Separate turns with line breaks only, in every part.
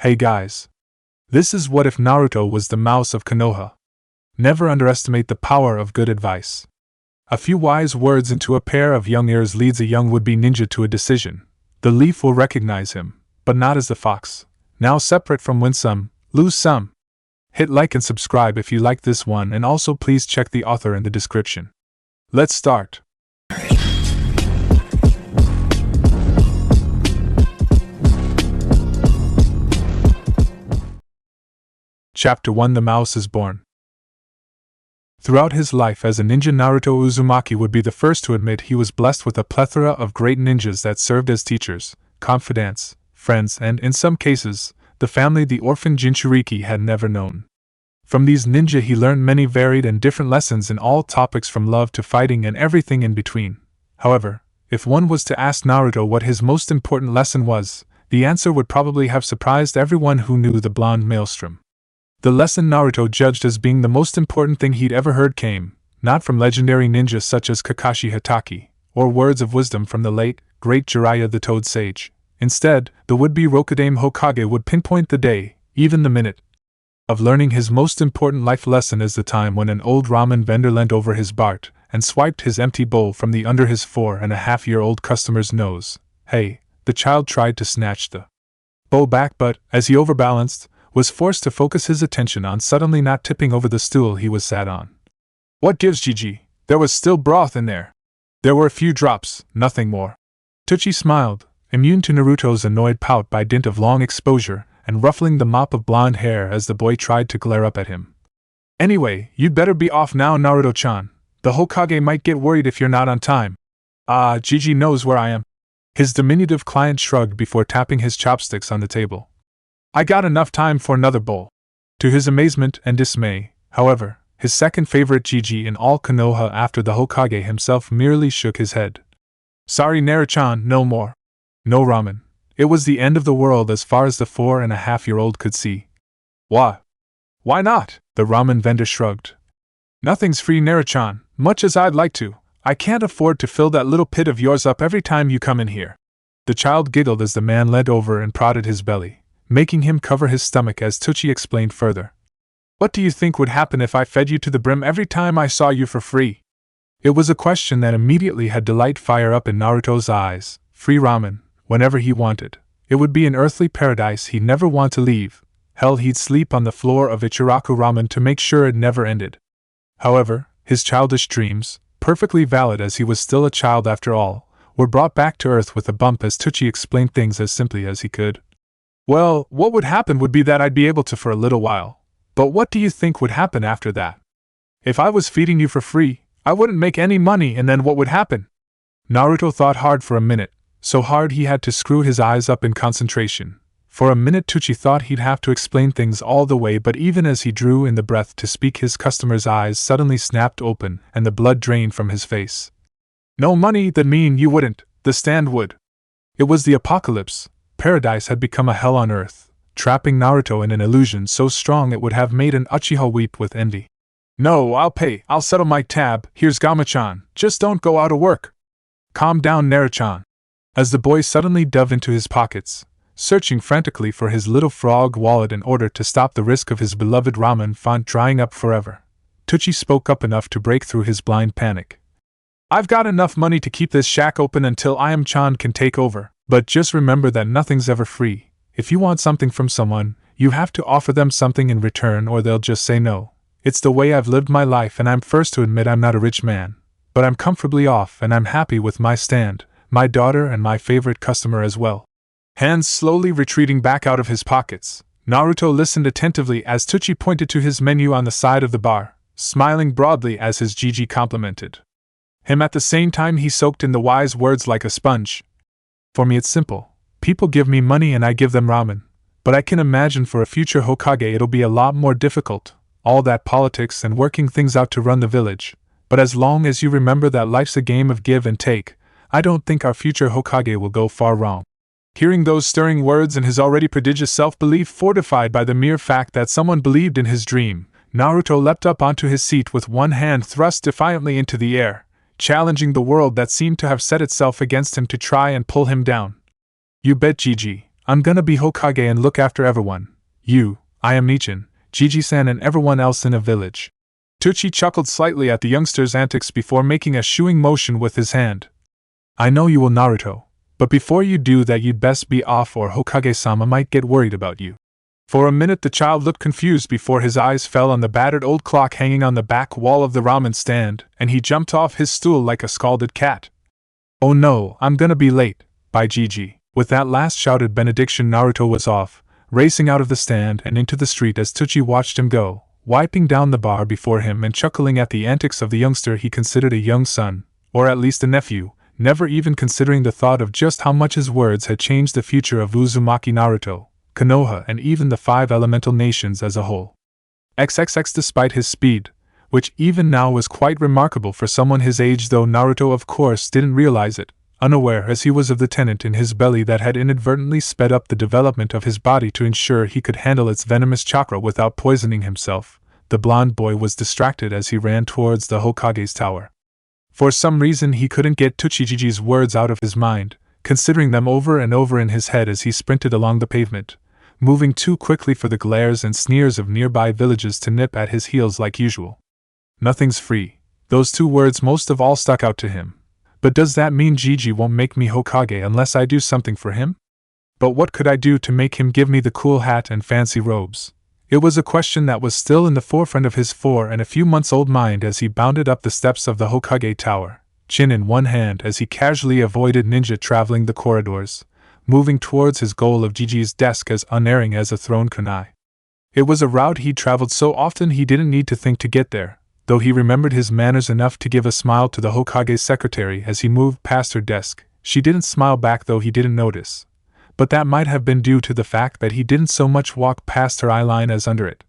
Hey guys. This is what if Naruto was the mouse of Konoha. Never underestimate the power of good advice. A few wise words into a pair of young ears leads a young would-be ninja to a decision. The leaf will recognize him, but not as the fox. Now separate from win some, lose some. Hit like and subscribe if you like this one, and also please check the author in the description. Let's start. Chapter 1: The Mouse is Born. Throughout his life as a ninja, Naruto Uzumaki would be the first to admit he was blessed with a plethora of great ninjas that served as teachers, confidants, friends, and, in some cases, the family the orphan Jinchuriki had never known. From these ninja he learned many varied and different lessons in all topics from love to fighting and everything in between. However, if one was to ask Naruto what his most important lesson was, the answer would probably have surprised everyone who knew the blonde maelstrom. The lesson Naruto judged as being the most important thing he'd ever heard came, not from legendary ninjas such as Kakashi Hatake, or words of wisdom from the late, great Jiraiya the Toad Sage. Instead, the would-be Rokudaime Hokage would pinpoint the day, even the minute, of learning his most important life lesson as the time when an old ramen vendor leant over his Bart and swiped his empty bowl from the under his 4.5-year-old customer's nose. Hey, the child tried to snatch the bowl back, but, as he overbalanced, was forced to focus his attention on suddenly not tipping over the stool he was sat on. What gives, Gigi? There was still broth in there. There were a few drops, nothing more. Teuchi smiled, immune to Naruto's annoyed pout by dint of long exposure, and ruffling the mop of blonde hair as the boy tried to glare up at him. Anyway, you'd better be off now, Naruto-chan. The Hokage might get worried if you're not on time. Gigi knows where I am. His diminutive client shrugged before tapping his chopsticks on the table. I got enough time for another bowl. To his amazement and dismay, however, his second favorite Gigi in all Konoha after the Hokage himself merely shook his head. Sorry, Naruto-chan, no more. No ramen. It was the end of the world as far as the 4.5-year-old could see. Why? Why not? The ramen vendor shrugged. Nothing's free, Naruto-chan, much as I'd like to. I can't afford to fill that little pit of yours up every time you come in here. The child giggled as the man leant over and prodded his belly, making him cover his stomach as Teuchi explained further. What do you think would happen if I fed you to the brim every time I saw you for free? It was a question that immediately had delight fire up in Naruto's eyes. Free ramen, whenever he wanted. It would be an earthly paradise he'd never want to leave. Hell, he'd sleep on the floor of Ichiraku ramen to make sure it never ended. However, his childish dreams, perfectly valid as he was still a child after all, were brought back to earth with a bump as Teuchi explained things as simply as he could. Well, what would happen would be that I'd be able to for a little while. But what do you think would happen after that? If I was feeding you for free, I wouldn't make any money, and then what would happen? Naruto thought hard for a minute, so hard he had to screw his eyes up in concentration. For a minute Teuchi thought he'd have to explain things all the way, but even as he drew in the breath to speak, his customer's eyes suddenly snapped open and the blood drained from his face. No money? That mean you wouldn't, the stand would. It was the apocalypse. Paradise had become a hell on earth, trapping Naruto in an illusion so strong it would have made an Uchiha weep with envy. No, I'll pay, I'll settle my tab, here's Gama-chan, just don't go out of work. Calm down, Naruto-chan. As the boy suddenly dove into his pockets, searching frantically for his little frog wallet in order to stop the risk of his beloved ramen font drying up forever, Teuchi spoke up enough to break through his blind panic. I've got enough money to keep this shack open until Ayam-chan can take over. But just remember that nothing's ever free. If you want something from someone, you have to offer them something in return or they'll just say no. It's the way I've lived my life, and I'm first to admit I'm not a rich man. But I'm comfortably off and I'm happy with my stand, my daughter, and my favorite customer as well. Hands slowly retreating back out of his pockets, Naruto listened attentively as Teuchi pointed to his menu on the side of the bar, smiling broadly as his Gigi complimented him. At the same time he soaked in the wise words like a sponge. For me it's simple. People give me money and I give them ramen. But I can imagine for a future Hokage it'll be a lot more difficult, all that politics and working things out to run the village. But as long as you remember that life's a game of give and take, I don't think our future Hokage will go far wrong. Hearing those stirring words and his already prodigious self-belief fortified by the mere fact that someone believed in his dream, Naruto leapt up onto his seat with one hand thrust defiantly into the air, challenging the world that seemed to have set itself against him to try and pull him down. You bet, Gigi, I'm gonna be Hokage and look after everyone. I am Nichin, Gigi-san and everyone else in a village. Tucci chuckled slightly at the youngster's antics before making a shooing motion with his hand. I know you will, Naruto, but before you do that you'd best be off or Hokage-sama might get worried about you. For a minute the child looked confused before his eyes fell on the battered old clock hanging on the back wall of the ramen stand, and he jumped off his stool like a scalded cat. Oh no, I'm gonna be late, by Gigi. With that last shouted benediction Naruto was off, racing out of the stand and into the street as Tucci watched him go, wiping down the bar before him and chuckling at the antics of the youngster he considered a young son, or at least a nephew, never even considering the thought of just how much his words had changed the future of Uzumaki, Naruto, Konoha and even the 5 elemental nations as a whole. XXX despite his speed, which even now was quite remarkable for someone his age, though Naruto of course didn't realize it, unaware as he was of the tenet in his belly that had inadvertently sped up the development of his body to ensure he could handle its venomous chakra without poisoning himself, the blond boy was distracted as he ran towards the Hokage's tower. For some reason he couldn't get Tuchijiji's words out of his mind, considering them over and over in his head as he sprinted along the pavement, moving too quickly for the glares and sneers of nearby villages to nip at his heels like usual. Nothing's free. Those 2 words most of all stuck out to him. But does that mean Gigi won't make me Hokage unless I do something for him? But what could I do to make him give me the cool hat and fancy robes? It was a question that was still in the forefront of his 4 and a few months old mind as he bounded up the steps of the Hokage tower, chin in one hand as he casually avoided ninja traveling the corridors, moving towards his goal of Gigi's desk as unerring as a thrown kunai. It was a route he'd traveled so often he didn't need to think to get there, though he remembered his manners enough to give a smile to the Hokage's secretary as he moved past her desk. She didn't smile back, though he didn't notice. But that might have been due to the fact that he didn't so much walk past her eyeline as under it.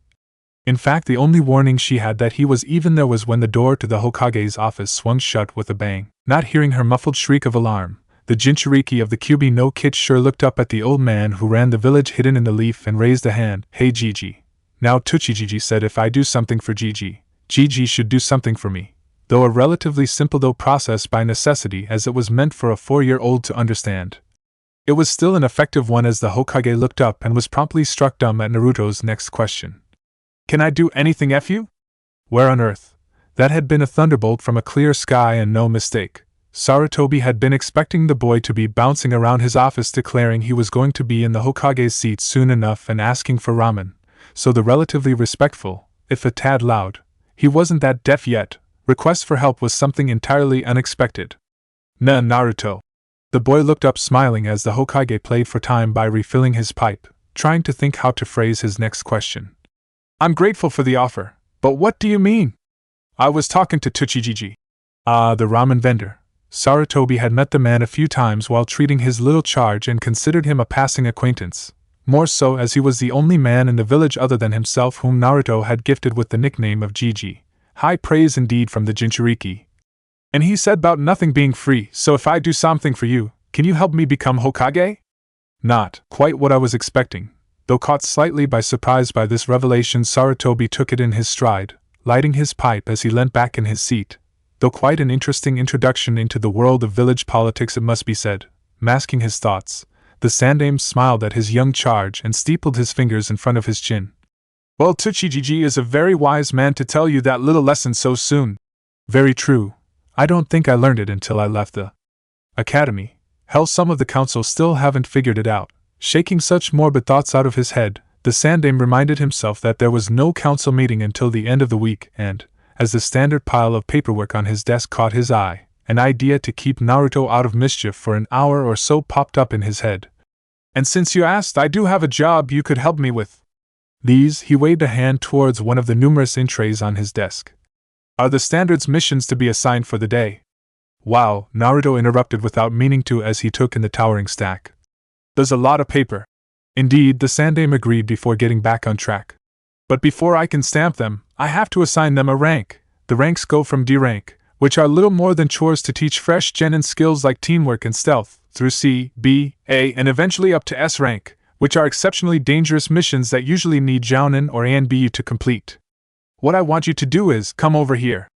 In fact, the only warning she had that he was even there was when the door to the Hokage's office swung shut with a bang. Not hearing her muffled shriek of alarm, the Jinchuriki of the Kyuubi no Kid sure looked up at the old man who ran the village hidden in the leaf and raised a hand. Hey Gigi. Now Tuchijiji said if I do something for Gigi, Gigi should do something for me. Though a relatively simple process by necessity as it was meant for a 4-year-old to understand. It was still an effective one as the Hokage looked up and was promptly struck dumb at Naruto's next question. Can I do anything F you? Where on earth? That had been a thunderbolt from a clear sky and no mistake. Sarutobi had been expecting the boy to be bouncing around his office declaring he was going to be in the Hokage's seat soon enough and asking for ramen, so the relatively respectful, if a tad loud, he wasn't that deaf yet, request for help was something entirely unexpected. Nah, Naruto. The boy looked up smiling as the Hokage played for time by refilling his pipe, trying to think how to phrase his next question. I'm grateful for the offer, but what do you mean? I was talking to Tuchijiji. The ramen vendor. Sarutobi had met the man a few times while treating his little charge and considered him a passing acquaintance, more so as he was the only man in the village other than himself whom Naruto had gifted with the nickname of Gigi. High praise indeed from the Jinchuriki. And he said about nothing being free, so if I do something for you, can you help me become Hokage? Not quite what I was expecting. Though caught slightly by surprise by this revelation, Sarutobi took it in his stride, lighting his pipe as he leant back in his seat. Though quite an interesting introduction into the world of village politics it must be said. Masking his thoughts, the Sandaime smiled at his young charge and steepled his fingers in front of his chin. Well, Tuchijiji is a very wise man to tell you that little lesson so soon. Very true. I don't think I learned it until I left the academy. Hell, some of the council still haven't figured it out. Shaking such morbid thoughts out of his head, the Sandaime reminded himself that there was no council meeting until the end of the week, and, as the standard pile of paperwork on his desk caught his eye, an idea to keep Naruto out of mischief for an hour or so popped up in his head. And since you asked, I do have a job you could help me with. These, he waved a hand towards one of the numerous entrees on his desk. Are the standard's missions to be assigned for the day? Wow, Naruto interrupted without meaning to as he took in the towering stack. There's a lot of paper. Indeed, the Sandaime agreed before getting back on track. But before I can stamp them, I have to assign them a rank. The ranks go from D rank, which are little more than chores to teach fresh genin skills like teamwork and stealth, through C, B, A, and eventually up to S rank, which are exceptionally dangerous missions that usually need Jounin or anbu to complete. What I want you to do is, come over here.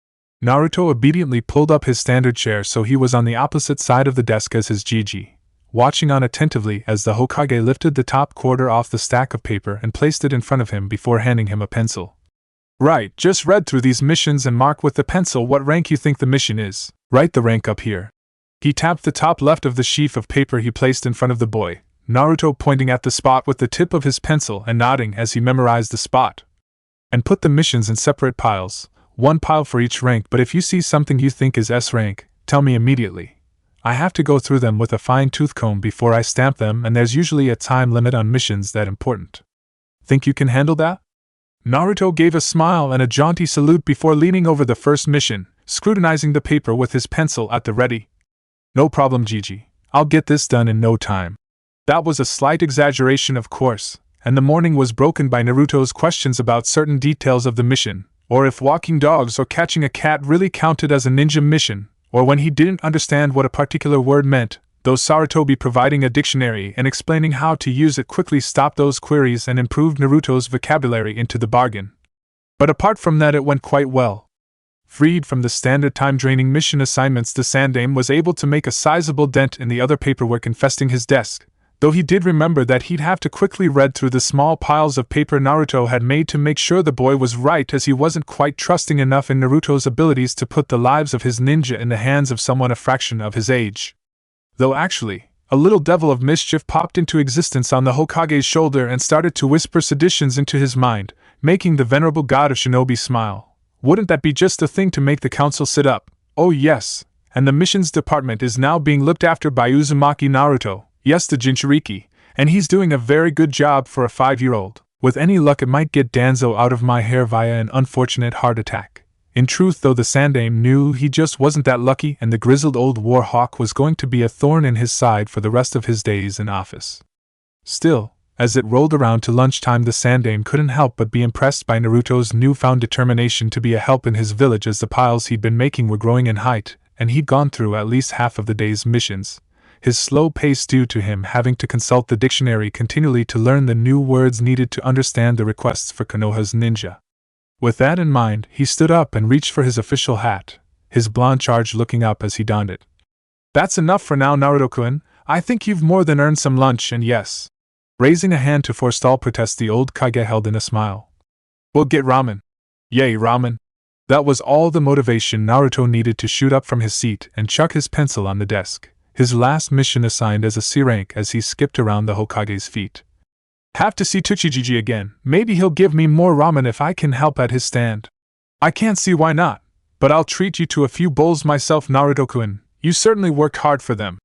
Naruto obediently pulled up his standard chair so he was on the opposite side of the desk as his Gigi. watching on attentively as the Hokage lifted the top quarter off the stack of paper and placed it in front of him before handing him a pencil. Right, just read through these missions and mark with the pencil what rank you think the mission is. Write the rank up here. He tapped the top left of the sheaf of paper he placed in front of the boy, Naruto pointing at the spot with the tip of his pencil and nodding as he memorized the spot. And put the missions in separate piles, one pile for each rank, but if you see something you think is S rank, tell me immediately. I have to go through them with a fine-tooth comb before I stamp them, and there's usually a time limit on missions that important. Think you can handle that? Naruto gave a smile and a jaunty salute before leaning over the first mission, scrutinizing the paper with his pencil at the ready. No problem, Gigi. I'll get this done in no time. That was a slight exaggeration, of course, and the morning was broken by Naruto's questions about certain details of the mission, or if walking dogs or catching a cat really counted as a ninja mission, or when he didn't understand what a particular word meant, though Sarutobi providing a dictionary and explaining how to use it quickly stopped those queries and improved Naruto's vocabulary into the bargain. But apart from that, it went quite well. Freed from the standard time-draining mission assignments, the Sandaime was able to make a sizable dent in the other paperwork infesting his desk, though he did remember that he'd have to quickly read through the small piles of paper Naruto had made to make sure the boy was right, as he wasn't quite trusting enough in Naruto's abilities to put the lives of his ninja in the hands of someone a fraction of his age. Though actually, a little devil of mischief popped into existence on the Hokage's shoulder and started to whisper seditions into his mind, making the venerable god of shinobi smile. Wouldn't that be just the thing to make the council sit up? Oh yes, and the missions department is now being looked after by Uzumaki Naruto, yes, the Jinchuriki, and he's doing a very good job for a 5-year-old. With any luck, it might get Danzo out of my hair via an unfortunate heart attack. In truth, though, the Sandaime knew he just wasn't that lucky, and the grizzled old war hawk was going to be a thorn in his side for the rest of his days in office. Still, as it rolled around to lunchtime, the Sandaime couldn't help but be impressed by Naruto's newfound determination to be a help in his village, as the piles he'd been making were growing in height, and he'd gone through at least half of the day's missions, his slow pace due to him having to consult the dictionary continually to learn the new words needed to understand the requests for Konoha's ninja. With that in mind, he stood up and reached for his official hat, his blonde charge looking up as he donned it. That's enough for now, Naruto-kun. I think you've more than earned some lunch, and yes. Raising a hand to forestall protest, the old Kage held in a smile. We'll get ramen. Yay, ramen. That was all the motivation Naruto needed to shoot up from his seat and chuck his pencil on the desk, his last mission assigned as a C rank, as he skipped around the Hokage's feet. Have to see Tsuchijiji again. Maybe he'll give me more ramen if I can help at his stand. I can't see why not, but I'll treat you to a few bowls myself, Naruto-kun. You certainly worked hard for them.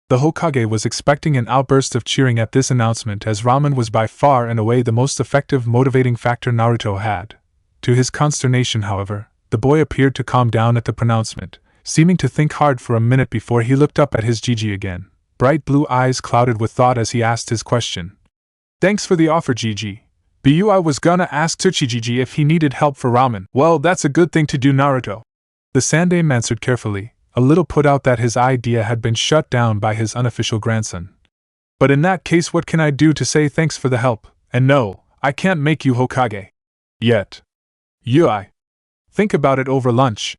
The Hokage was expecting an outburst of cheering at this announcement, as ramen was by far and away the most effective motivating factor Naruto had. To his consternation, however, the boy appeared to calm down at the pronouncement, seeming to think hard for a minute before he looked up at his Gigi again, bright blue eyes clouded with thought as he asked his question. Thanks for the offer, Gigi. I was gonna ask Tsuchijiji if he needed help for ramen. Well, that's a good thing to do, Naruto. The Sandaime answered carefully, a little put out that his idea had been shut down by his unofficial grandson. But in that case, what can I do to say thanks for the help? And no, I can't make you Hokage. Yet. I think about it over lunch,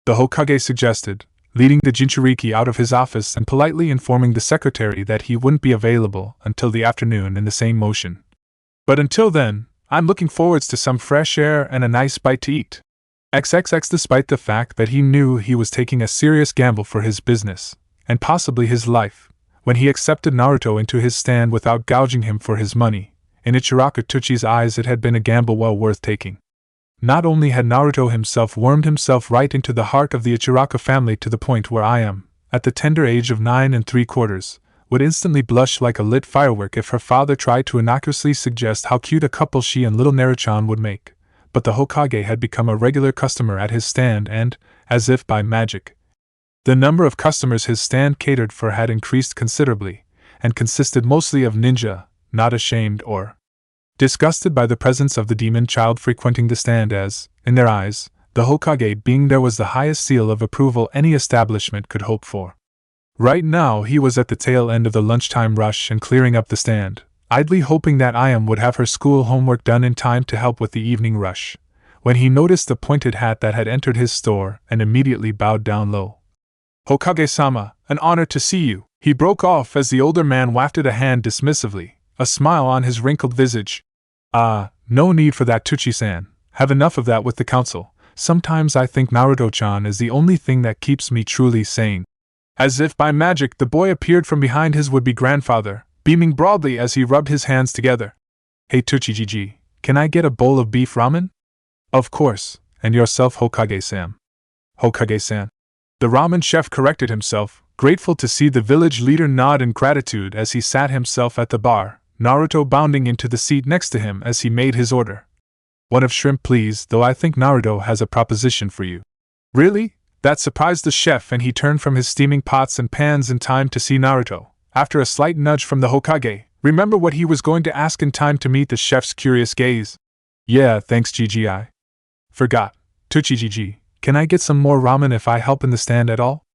the Hokage suggested, leading the Jinchuriki out of his office and politely informing the secretary that he wouldn't be available until the afternoon in the same motion. But until then, I'm looking forwards to some fresh air and a nice bite to eat. XXX. Despite the fact that he knew he was taking a serious gamble for his business, and possibly his life, when he accepted Naruto into his stand without gouging him for his money, in Ichiraka Tuchi's eyes it had been a gamble well worth taking. Not only had Naruto himself wormed himself right into the heart of the Ichiraka family to the point where I am, at the tender age of 9 3/4, would instantly blush like a lit firework if her father tried to innocuously suggest how cute a couple she and little Naruchan would make, but the Hokage had become a regular customer at his stand and, as if by magic, the number of customers his stand catered for had increased considerably, and consisted mostly of ninja, not ashamed or disgusted by the presence of the demon child frequenting the stand, as, in their eyes, the Hokage being there was the highest seal of approval any establishment could hope for. Right now he was at the tail end of the lunchtime rush and clearing up the stand, idly hoping that Ayam would have her school homework done in time to help with the evening rush, when he noticed the pointed hat that had entered his store and immediately bowed down low. Hokage-sama, an honor to see you. He broke off as the older man wafted a hand dismissively, a smile on his wrinkled visage. No need for that, Tuchi-san. Have enough of that with the council. Sometimes I think Naruto-chan is the only thing that keeps me truly sane. As if by magic, the boy appeared from behind his would-be grandfather, beaming broadly as he rubbed his hands together. Hey Tuchi-jiji, can I get a bowl of beef ramen? Of course, and yourself, Hokage-san. Hokage-san. The ramen chef corrected himself, grateful to see the village leader nod in gratitude as he sat himself at the bar, Naruto bounding into the seat next to him as he made his order. One of shrimp please, though I think Naruto has a proposition for you. Really? That surprised the chef and he turned from his steaming pots and pans in time to see Naruto. After a slight nudge from the Hokage, remember what he was going to ask in time to meet the chef's curious gaze. Yeah, thanks GGI. Forgot. Tuchi-jiji, can I get some more ramen if I help in the stand at all?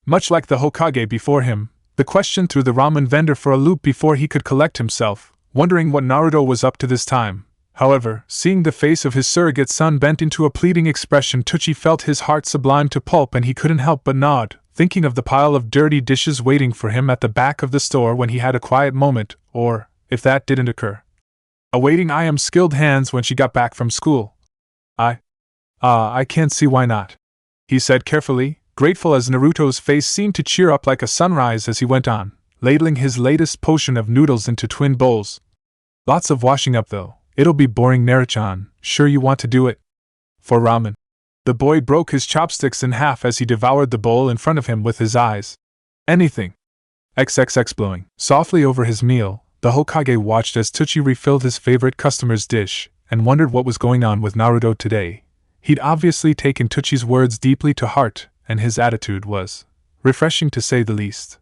Much like the Hokage before him, the question threw the ramen vendor for a loop before he could collect himself, wondering what Naruto was up to this time. However, seeing the face of his surrogate son bent into a pleading expression, Tuchi felt his heart sublime to pulp and he couldn't help but nod, thinking of the pile of dirty dishes waiting for him at the back of the store when he had a quiet moment, or, if that didn't occur, awaiting I.M. skilled hands when she got back from school. I can't see why not, he said carefully, grateful as Naruto's face seemed to cheer up like a sunrise as he went on, ladling his latest potion of noodles into twin bowls. Lots of washing up though. It'll be boring, Naruto-chan. Sure you want to do it? For ramen. The boy broke his chopsticks in half as he devoured the bowl in front of him with his eyes. Anything. XXX blowing softly over his meal, the Hokage watched as Tuchi refilled his favorite customer's dish, and wondered what was going on with Naruto today. He'd obviously taken Tuchi's words deeply to heart, and his attitude was refreshing to say the least.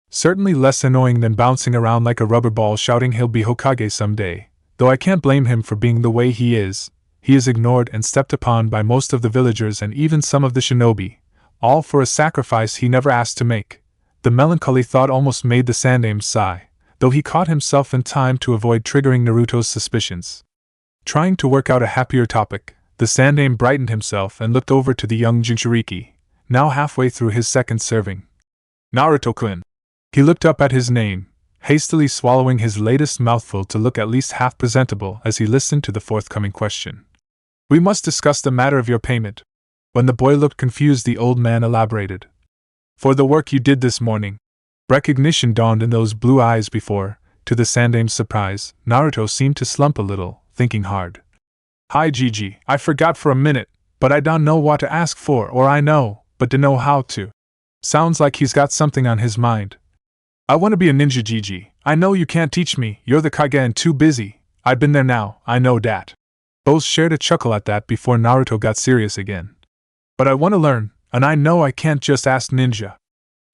Certainly less annoying than bouncing around like a rubber ball shouting he'll be Hokage someday. Though I can't blame him for being the way he is ignored and stepped upon by most of the villagers and even some of the shinobi, all for a sacrifice he never asked to make. The melancholy thought almost made the Sandaime sigh, though he caught himself in time to avoid triggering Naruto's suspicions. Trying to work out a happier topic, the Sandaime brightened himself and looked over to the young Jinchuriki, now halfway through his second serving. Naruto-kun. He looked up at his name, hastily swallowing his latest mouthful to look at least half presentable as he listened to the forthcoming question. We must discuss the matter of your payment. When the boy looked confused, the old man elaborated. For the work you did this morning. Recognition dawned in those blue eyes before, to the Sandaime's surprise, Naruto seemed to slump a little, thinking hard. Hi Gigi, I forgot for a minute, but I don't know what to ask for, or I know, but to know how to. Sounds like he's got something on his mind. I want to be a ninja, Gigi. I know you can't teach me, you're the Kage and too busy. I've been there now, I know dat. Both shared a chuckle at that before Naruto got serious again. But I want to learn, and I know I can't just ask ninja.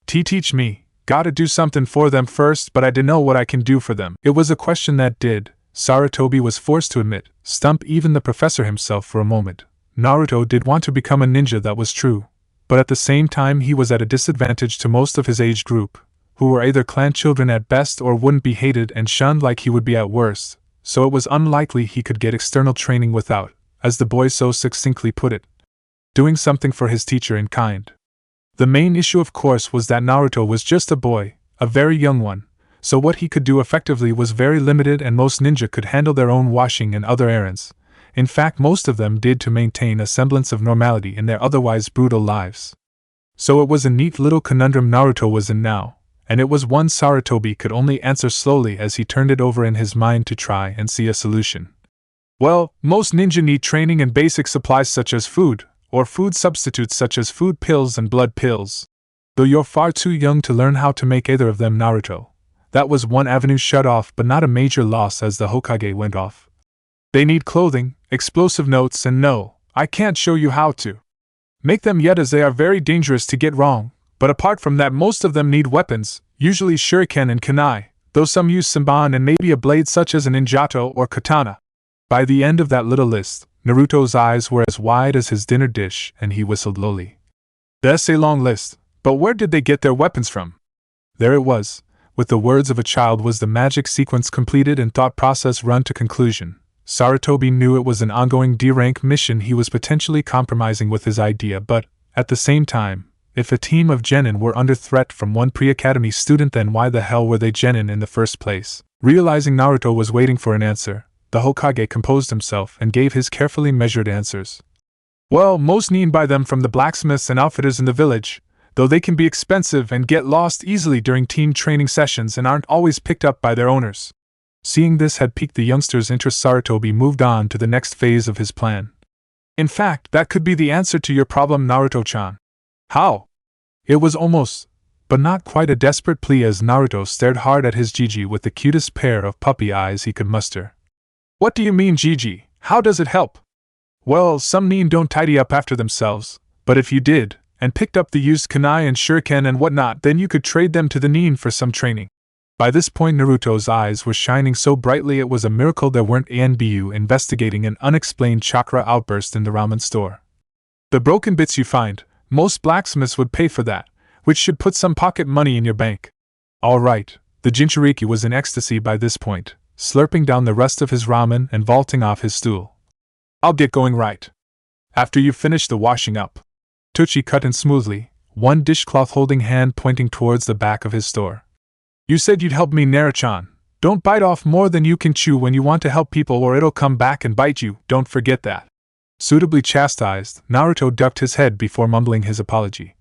Teach me, gotta do something for them first, but I dunno what I can do for them. It was a question that did, Sarutobi was forced to admit, stump even the professor himself for a moment. Naruto did want to become a ninja, that was true, but at the same time he was at a disadvantage to most of his age group, who were either clan children at best or wouldn't be hated and shunned like he would be at worst, so it was unlikely he could get external training without, as the boy so succinctly put it, doing something for his teacher in kind. The main issue, of course, was that Naruto was just a boy, a very young one, so what he could do effectively was very limited, and most ninja could handle their own washing and other errands. In fact, most of them did, to maintain a semblance of normality in their otherwise brutal lives. So it was a neat little conundrum Naruto was in now, and it was one Sarutobi could only answer slowly as he turned it over in his mind to try and see a solution. Well, most ninja need training in basic supplies such as food, or food substitutes such as food pills and blood pills. Though you're far too young to learn how to make either of them, Naruto. That was one avenue shut off, but not a major loss, as the Hokage went off. They need clothing, explosive notes, and no, I can't show you how to make them yet, as they are very dangerous to get wrong. But apart from that, most of them need weapons, usually shuriken and kunai, though some use senbon and maybe a blade such as an injato or katana. By the end of that little list, Naruto's eyes were as wide as his dinner dish, and he whistled lowly. That's a long list, but where did they get their weapons from? There it was. With the words of a child was the magic sequence completed and thought process run to conclusion. Sarutobi knew it was an ongoing D-rank mission he was potentially compromising with his idea, but, at the same time, If a team of genin were under threat from one pre-academy student, then why the hell were they genin in the first place? Realizing Naruto was waiting for an answer, the Hokage composed himself and gave his carefully measured answers. Well, most nin buy them from the blacksmiths and outfitters in the village, though they can be expensive and get lost easily during team training sessions and aren't always picked up by their owners. Seeing this had piqued the youngster's interest, Sarutobi moved on to the next phase of his plan. In fact, that could be the answer to your problem, Naruto-chan. How? It was almost, but not quite, a desperate plea as Naruto stared hard at his Gigi with the cutest pair of puppy eyes he could muster. What do you mean, Gigi? How does it help? Well, some nin don't tidy up after themselves, but if you did, and picked up the used kunai and shuriken and whatnot, then you could trade them to the nin for some training. By this point Naruto's eyes were shining so brightly it was a miracle there weren't anbu investigating an unexplained chakra outburst in the ramen store. The broken bits you find, most blacksmiths would pay for that, which should put some pocket money in your bank. Alright, the Jinchuriki was in ecstasy by this point, slurping down the rest of his ramen and vaulting off his stool. I'll get going right after you've finished the washing up. Tucci cut in smoothly, one dishcloth holding hand pointing towards the back of his store. You said you'd help me, Naruto-chan. Don't bite off more than you can chew when you want to help people, or it'll come back and bite you, don't forget that. Suitably chastised, Naruto ducked his head before mumbling his apology.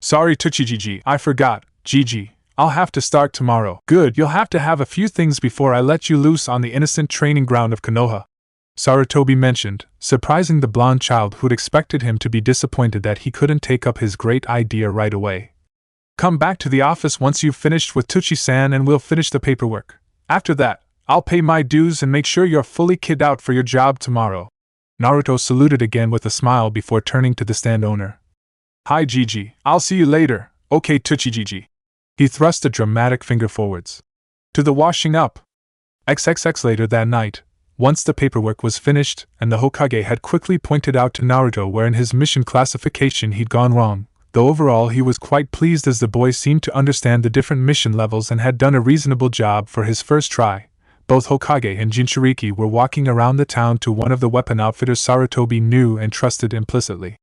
Sorry Tuchi-Gigi, I forgot, Gigi, I'll have to start tomorrow. Good, you'll have to have a few things before I let you loose on the innocent training ground of Konoha. Sarutobi mentioned, surprising the blonde child who'd expected him to be disappointed that he couldn't take up his great idea right away. Come back to the office once you've finished with Tuchi-san and we'll finish the paperwork. After that, I'll pay my dues and make sure you're fully kitted out for your job tomorrow. Naruto saluted again with a smile before turning to the stand owner. Hi Gigi, I'll see you later, okay Tuchi-Gigi. He thrust a dramatic finger forwards. To the washing up. XXX later that night, once the paperwork was finished and the Hokage had quickly pointed out to Naruto where in his mission classification he'd gone wrong, though overall he was quite pleased as the boy seemed to understand the different mission levels and had done a reasonable job for his first try. Both Hokage and Jinchuriki were walking around the town to one of the weapon outfitters Sarutobi knew and trusted implicitly.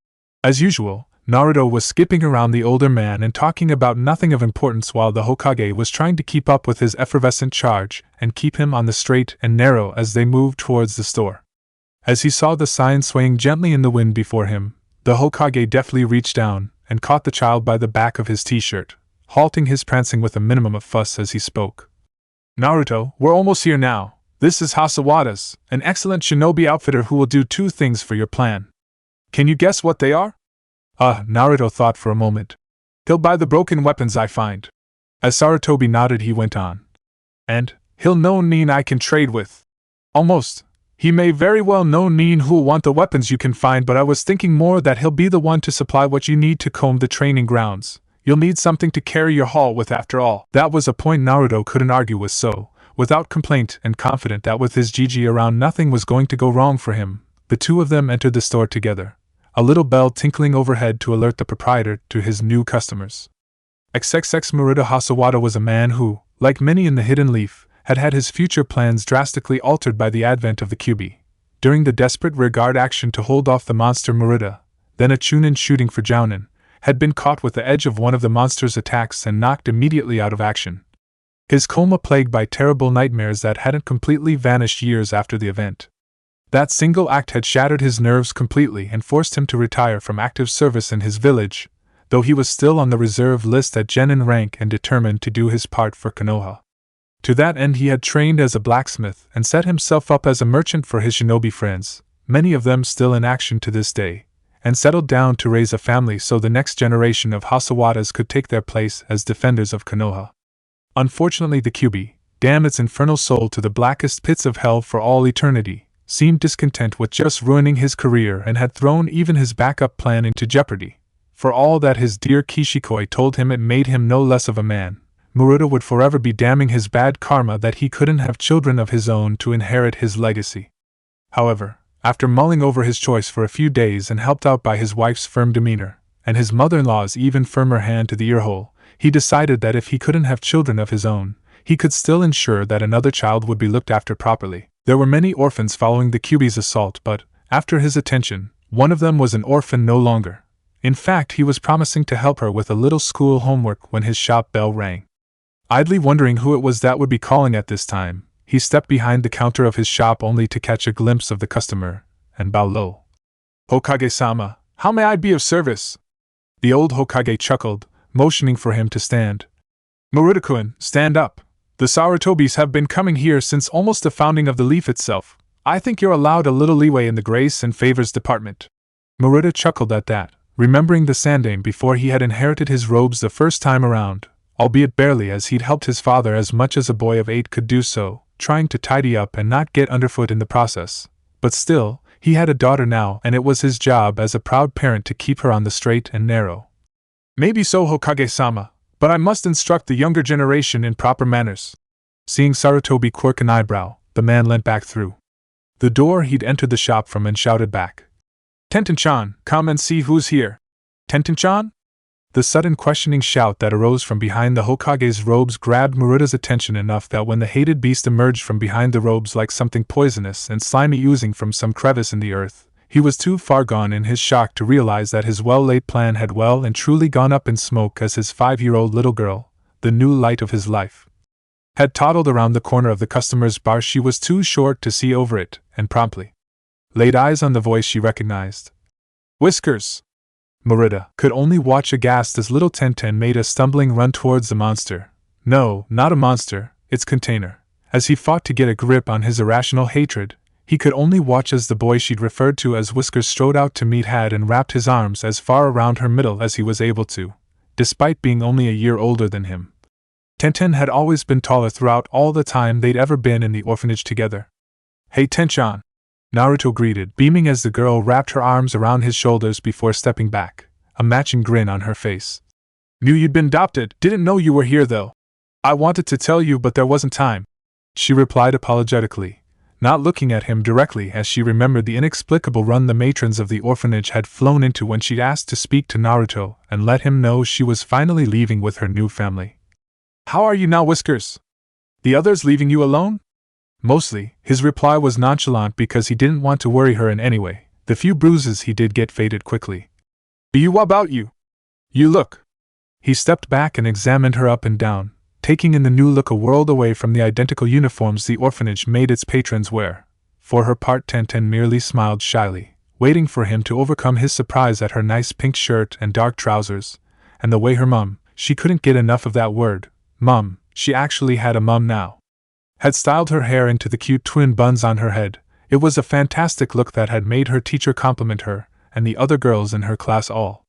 As usual, Naruto was skipping around the older man and talking about nothing of importance while the Hokage was trying to keep up with his effervescent charge and keep him on the straight and narrow as they moved towards the store. As he saw the sign swaying gently in the wind before him, the Hokage deftly reached down and caught the child by the back of his t-shirt, halting his prancing with a minimum of fuss as he spoke. Naruto, we're almost here now. This is Hasawada's, an excellent shinobi outfitter who will do two things for your plan. Can you guess what they are? Naruto thought for a moment. He'll buy the broken weapons I find. As Sarutobi nodded he went on. And, he'll know nin I can trade with. Almost. He may very well know nin who'll want the weapons you can find, but I was thinking more that he'll be the one to supply what you need to comb the training grounds. You'll need something to carry your haul with after all. That was a point Naruto couldn't argue with, so, without complaint and confident that with his Gigi around nothing was going to go wrong for him, the two of them entered the store together, a little bell tinkling overhead to alert the proprietor to his new customers. XXX Murata Hasawada was a man who, like many in the Hidden Leaf, had had his future plans drastically altered by the advent of the Kyuubi. During the desperate rearguard action to hold off the monster Murata, then a Chunin shooting for Jounin, had been caught with the edge of one of the monster's attacks and knocked immediately out of action. His coma plagued by terrible nightmares that hadn't completely vanished years after the event. That single act had shattered his nerves completely and forced him to retire from active service in his village, though he was still on the reserve list at genin rank and determined to do his part for Konoha. To that end he had trained as a blacksmith and set himself up as a merchant for his shinobi friends, many of them still in action to this day, and settled down to raise a family so the next generation of Hasawadas could take their place as defenders of Konoha. Unfortunately the Kyuubi, damn its infernal soul to the blackest pits of hell for all eternity, seemed discontent with just ruining his career and had thrown even his backup plan into jeopardy. For all that his dear Kishikoi told him it made him no less of a man, Murata would forever be damning his bad karma that he couldn't have children of his own to inherit his legacy. However, after mulling over his choice for a few days and helped out by his wife's firm demeanor, and his mother-in-law's even firmer hand to the earhole, he decided that if he couldn't have children of his own, he could still ensure that another child would be looked after properly. There were many orphans following the Kyuubi's assault, but, after his attention, one of them was an orphan no longer, In fact, he was promising to help her with a little school homework when his shop bell rang. Idly wondering who it was that would be calling at this time, he stepped behind the counter of his shop only to catch a glimpse of the customer, and bow low. "Hokage-sama, how may I be of service?" The old Hokage chuckled, motioning for him to stand. "Maruto-kun, stand up. The Sarutobis have been coming here since almost the founding of the leaf itself. I think you're allowed a little leeway in the grace and favors department." Maruto chuckled at that, remembering the Sandaime before he had inherited his robes the first time around, albeit barely, as he'd helped his father as much as a boy of 8 could do so, trying to tidy up and not get underfoot in the process. But still, he had a daughter now, and it was his job as a proud parent to keep her on the straight and narrow. "Maybe so, Hokage-sama, but I must instruct the younger generation in proper manners." Seeing Sarutobi quirk an eyebrow, the man leant back through the door he'd entered the shop from and shouted back, "Tenten-chan, come and see who's here." "Tenten-chan?" The sudden questioning shout that arose from behind the Hokage's robes grabbed Maruto's attention enough that when the hated beast emerged from behind the robes like something poisonous and slimy oozing from some crevice in the earth, he was too far gone in his shock to realize that his well-laid plan had well and truly gone up in smoke as his 5-year-old little girl, the new light of his life, had toddled around the corner of the customer's bar. She was too short to see over it, and promptly laid eyes on the voice she recognized. "Whiskers!" Maruto could only watch aghast as little Tenten made a stumbling run towards the monster. No, not a monster, its container. As he fought to get a grip on his irrational hatred, he could only watch as the boy she'd referred to as Whiskers strode out to meet Had and wrapped his arms as far around her middle as he was able to, despite being only a year older than him. Tenten had always been taller throughout all the time they'd ever been in the orphanage together. "Hey Tenchan," Naruto greeted, beaming as the girl wrapped her arms around his shoulders before stepping back, a matching grin on her face. "Knew you'd been adopted, didn't know you were here though. I wanted to tell you but there wasn't time," she replied apologetically, not looking at him directly as she remembered the inexplicable run the matrons of the orphanage had flown into when she'd asked to speak to Naruto and let him know she was finally leaving with her new family. "How are you now, Whiskers? The others leaving you alone?" Mostly, his reply was nonchalant because he didn't want to worry her in any way. The few bruises he did get faded quickly. "What about you? You look..." He stepped back and examined her up and down, taking in the new look a world away from the identical uniforms the orphanage made its patrons wear. For her part, Tenten merely smiled shyly, waiting for him to overcome his surprise at her nice pink shirt and dark trousers, and the way her mum, she couldn't get enough of that word, mum, she actually had a mum now, had styled her hair into the cute twin buns on her head. It was a fantastic look that had made her teacher compliment her, and the other girls in her class all.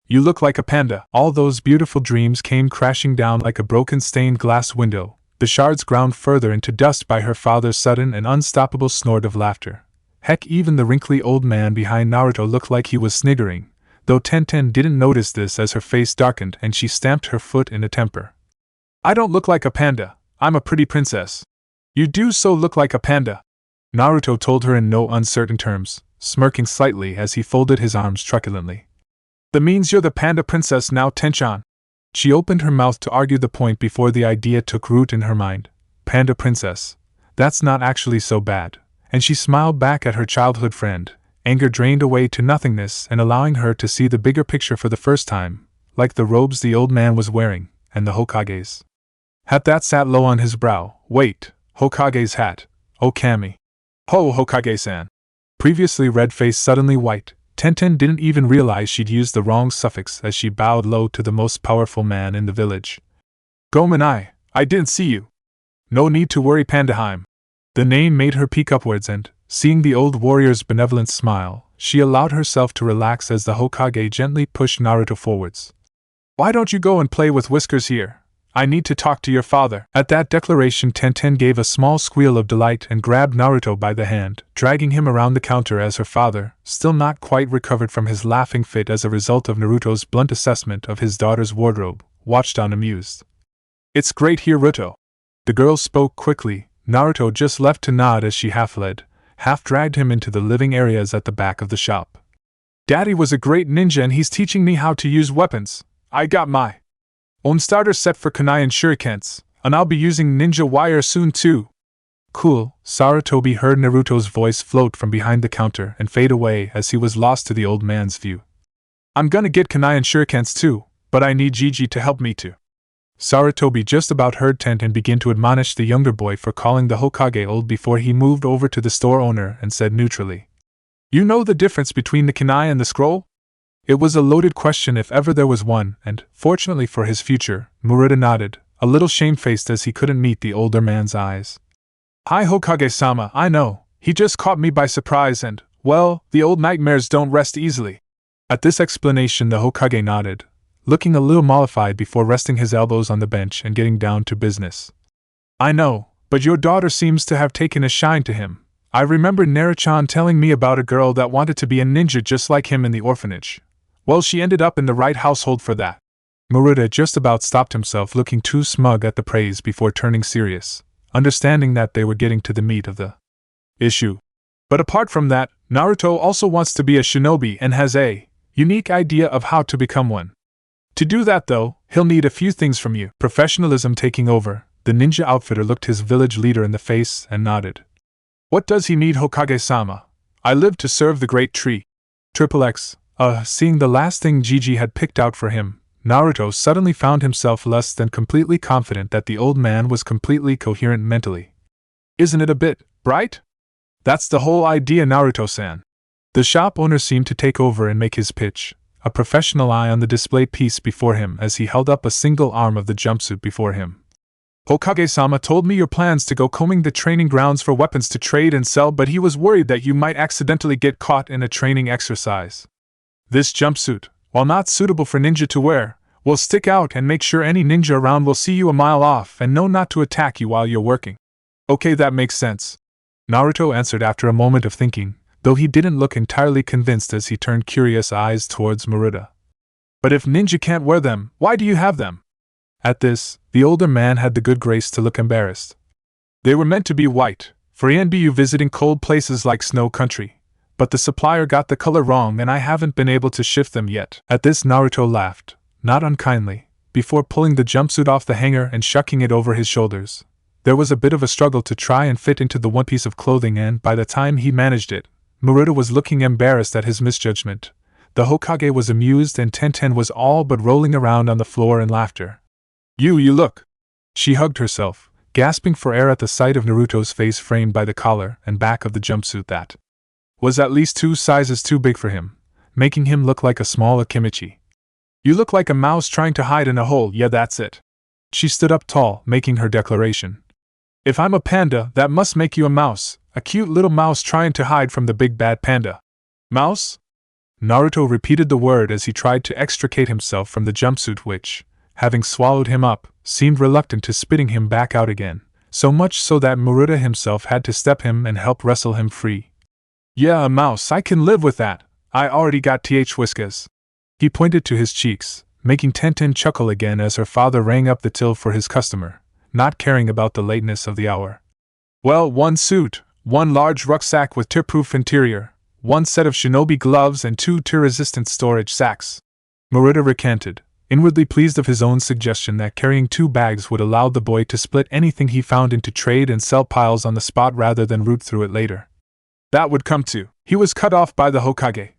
"You look like a panda." All those beautiful dreams came crashing down like a broken stained glass window, the shards ground further into dust by her father's sudden and unstoppable snort of laughter. Heck, even the wrinkly old man behind Naruto looked like he was sniggering, though Tenten didn't notice this as her face darkened and she stamped her foot in a temper. "I don't look like a panda, I'm a pretty princess." "You do so look like a panda," Naruto told her in no uncertain terms, smirking slightly as he folded his arms truculently. "That means you're the panda princess now, Tenchan." She opened her mouth to argue the point before the idea took root in her mind. Panda princess. That's not actually so bad. And she smiled back at her childhood friend, anger drained away to nothingness and allowing her to see the bigger picture for the first time, like the robes the old man was wearing, and the Hokage's hat that sat low on his brow. Wait, Hokage's hat. Oh Kami. Ho Hokage-san. Previously red face suddenly white, Tenten didn't even realize she'd used the wrong suffix as she bowed low to the most powerful man in the village. "Gomen, I didn't see you." "No need to worry, Pandaheim." The name made her peek upwards and, seeing the old warrior's benevolent smile, she allowed herself to relax as the Hokage gently pushed Naruto forwards. "Why don't you go and play with Whiskers here? I need to talk to your father." At that declaration, Tenten gave a small squeal of delight and grabbed Naruto by the hand, dragging him around the counter as her father, still not quite recovered from his laughing fit as a result of Naruto's blunt assessment of his daughter's wardrobe, watched on amused. "It's great here, Ruto." The girl spoke quickly. Naruto just left to nod as she half led, half dragged him into the living areas at the back of the shop. "Daddy was a great ninja and he's teaching me how to use weapons. I got my own starter set for kunai and shurikens, and I'll be using ninja wire soon too." "Cool." Sarutobi heard Naruto's voice float from behind the counter and fade away as he was lost to the old man's view. I'm gonna get kunai and shurikens too, but I need Gigi to help me too. Sarutobi just about heard Tent and began to admonish the younger boy for calling the Hokage old before he moved over to the store owner and said neutrally, "You know the difference between the kunai and the scroll?" It was a loaded question if ever there was one, and, fortunately for his future, Maruta nodded, a little shamefaced as he couldn't meet the older man's eyes. "Hi Hokage-sama, I know, he just caught me by surprise and, well, the old nightmares don't rest easily." At this explanation the Hokage nodded, looking a little mollified before resting his elbows on the bench and getting down to business. "I know, but your daughter seems to have taken a shine to him. I remember Naruto-chan telling me about a girl that wanted to be a ninja just like him in the orphanage. Well, she ended up in the right household for that." Maruta just about stopped himself, looking too smug at the praise before turning serious, understanding that they were getting to the meat of the issue. "But apart from that, Naruto also wants to be a shinobi and has a unique idea of how to become one. To do that, though, he'll need a few things from you." Professionalism taking over, the ninja outfitter looked his village leader in the face and nodded. "What does he need, Hokage-sama? I live to serve the great tree." XXX. Seeing the last thing Gigi had picked out for him, Naruto suddenly found himself less than completely confident that the old man was completely coherent mentally. "Isn't it a bit bright? That's the whole idea, Naruto-san." The shop owner seemed to take over and make his pitch, a professional eye on the display piece before him as he held up a single arm of the jumpsuit before him. "Hokage-sama told me your plans to go combing the training grounds for weapons to trade and sell, but he was worried that you might accidentally get caught in a training exercise. This jumpsuit, while not suitable for ninja to wear, will stick out and make sure any ninja around will see you a mile off and know not to attack you while you're working." "Okay, that makes sense," Naruto answered after a moment of thinking, though he didn't look entirely convinced as he turned curious eyes towards Maruta. "But if ninja can't wear them, why do you have them?" At this, the older man had the good grace to look embarrassed. "They were meant to be white, for anbu visiting cold places like snow country, but the supplier got the color wrong and I haven't been able to shift them yet." At this Naruto laughed, not unkindly, before pulling the jumpsuit off the hanger and shucking it over his shoulders. There was a bit of a struggle to try and fit into the one piece of clothing, and by the time he managed it, Maruta was looking embarrassed at his misjudgment. The Hokage was amused and Tenten was all but rolling around on the floor in laughter. You look." She hugged herself, gasping for air at the sight of Naruto's face framed by the collar and back of the jumpsuit that was at least 2 sizes too big for him, making him look like a small Akimichi. "You look like a mouse trying to hide in a hole, yeah, that's it." She stood up tall, making her declaration. "If I'm a panda, that must make you a mouse, a cute little mouse trying to hide from the big bad panda." "Mouse?" Naruto repeated the word as he tried to extricate himself from the jumpsuit which, having swallowed him up, seemed reluctant to spitting him back out again, so much so that Maruta himself had to step him and help wrestle him free. "Yeah, a mouse, I can live with that. I already got whiskers." He pointed to his cheeks, making Tenten chuckle again as her father rang up the till for his customer, not caring about the lateness of the hour. "Well, 1 suit, 1 large rucksack with tear-proof interior, 1 set of shinobi gloves and 2 tear-resistant storage sacks," Maruta recanted, inwardly pleased of his own suggestion that carrying 2 bags would allow the boy to split anything he found into trade and sell piles on the spot rather than root through it later. "That would come to." He was cut off by the Hokage.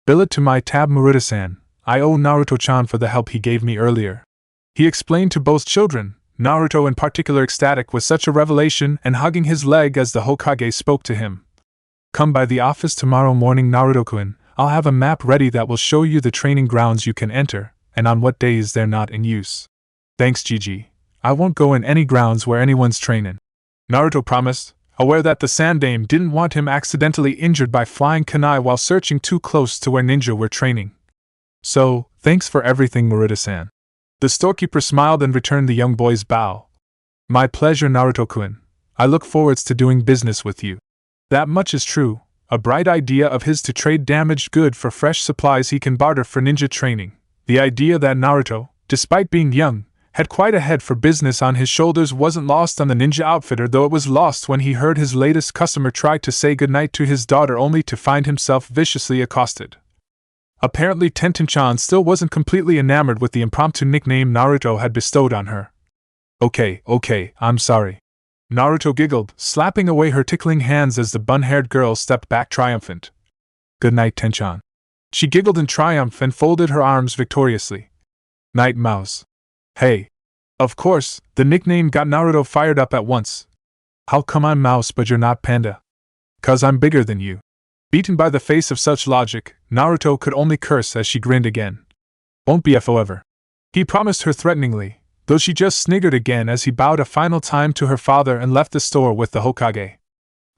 "Bill it to my tab, Maruta-san. I owe Naruto-chan for the help he gave me earlier," he explained to both children, Naruto in particular ecstatic with such a revelation and hugging his leg as the Hokage spoke to him. "Come by the office tomorrow morning, Naruto-kun. I'll have a map ready that will show you the training grounds you can enter, and on what days they're not in use." "Thanks, Gigi. I won't go in any grounds where anyone's trainin'," Naruto promised, aware that the Sandame didn't want him accidentally injured by flying kunai while searching too close to where ninja were training. "So, thanks for everything, Maruta-san." The storekeeper smiled and returned the young boy's bow. "My pleasure, Naruto-kun. I look forwards to doing business with you." That much is true, a bright idea of his to trade damaged good for fresh supplies he can barter for ninja training. The idea that Naruto, despite being young, had quite a head for business on his shoulders wasn't lost on the ninja outfitter, though it was lost when he heard his latest customer try to say goodnight to his daughter only to find himself viciously accosted. Apparently Tenten-chan still wasn't completely enamored with the impromptu nickname Naruto had bestowed on her. Okay, I'm sorry." Naruto giggled, slapping away her tickling hands as the bun-haired girl stepped back triumphant. "Good night, Ten-chan." She giggled in triumph and folded her arms victoriously. Night Mouse. Hey. Of course, the nickname got Naruto fired up at once. How come I'm Mouse but you're not Panda? 'Cause I'm bigger than you. Beaten by the face of such logic, Naruto could only curse as she grinned again. Won't be FO ever. He promised her threateningly, though she just sniggered again as he bowed a final time to her father and left the store with the Hokage.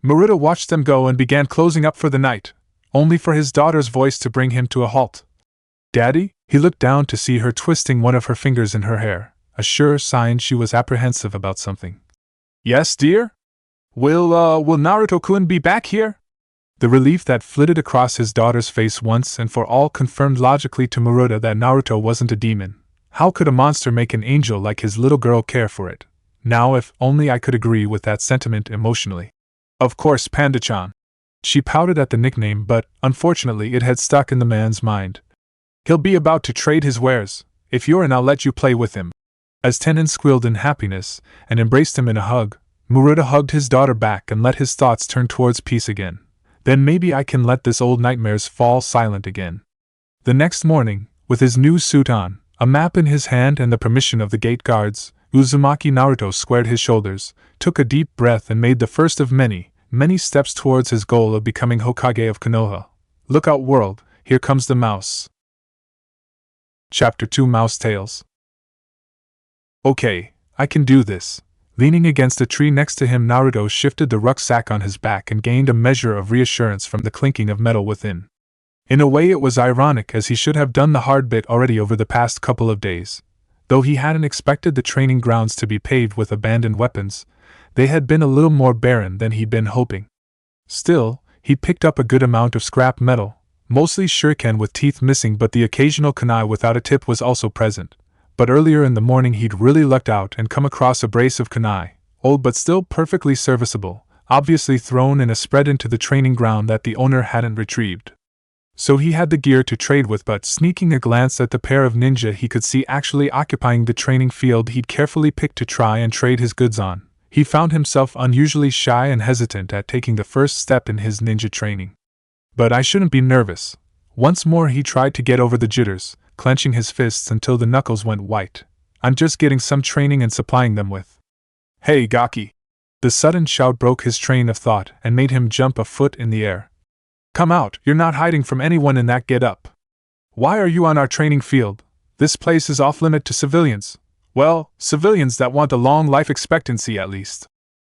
Naruto watched them go and began closing up for the night, only for his daughter's voice to bring him to a halt. Daddy? He looked down to see her twisting one of her fingers in her hair, a sure sign she was apprehensive about something. Yes, dear? Will Naruto-kun be back here? The relief that flitted across his daughter's face once and for all confirmed logically to Naruto that Naruto wasn't a demon. How could a monster make an angel like his little girl care for it? Now if only I could agree with that sentiment emotionally. Of course, Panda-chan. She pouted at the nickname, but, unfortunately, it had stuck in the man's mind. He'll be about to trade his wares. If you're in, I'll let you play with him. As Tenon squealed in happiness and embraced him in a hug, Naruto hugged his daughter back and let his thoughts turn towards peace again. Then maybe I can let this old nightmares fall silent again. The next morning, with his new suit on, a map in his hand and the permission of the gate guards, Uzumaki Naruto squared his shoulders, took a deep breath and made the first of many steps towards his goal of becoming Hokage of Konoha. Look out world, here comes the mouse. Chapter 2 Mouse Tales. Okay, I can do this. Leaning against a tree next to him, Naruto shifted the rucksack on his back and gained a measure of reassurance from the clinking of metal within. In a way it was ironic, as he should have done the hard bit already over the past couple of days. Though he hadn't expected the training grounds to be paved with abandoned weapons, they had been a little more barren than he'd been hoping. Still, he'd picked up a good amount of scrap metal, mostly shuriken with teeth missing, but the occasional kunai without a tip was also present. But earlier in the morning he'd really lucked out and come across a brace of kunai, old but still perfectly serviceable, obviously thrown in a spread into the training ground that the owner hadn't retrieved. So he had the gear to trade with, but sneaking a glance at the pair of ninja he could see actually occupying the training field he'd carefully picked to try and trade his goods on, he found himself unusually shy and hesitant at taking the first step in his ninja training. But I shouldn't be nervous. Once more he tried to get over the jitters, clenching his fists until the knuckles went white. I'm just getting some training and supplying them with. Hey, Gaki! The sudden shout broke his train of thought and made him jump a foot in the air. Come out, you're not hiding from anyone in that get-up. Why are you on our training field? This place is off-limit to civilians. Well, civilians that want a long life expectancy at least.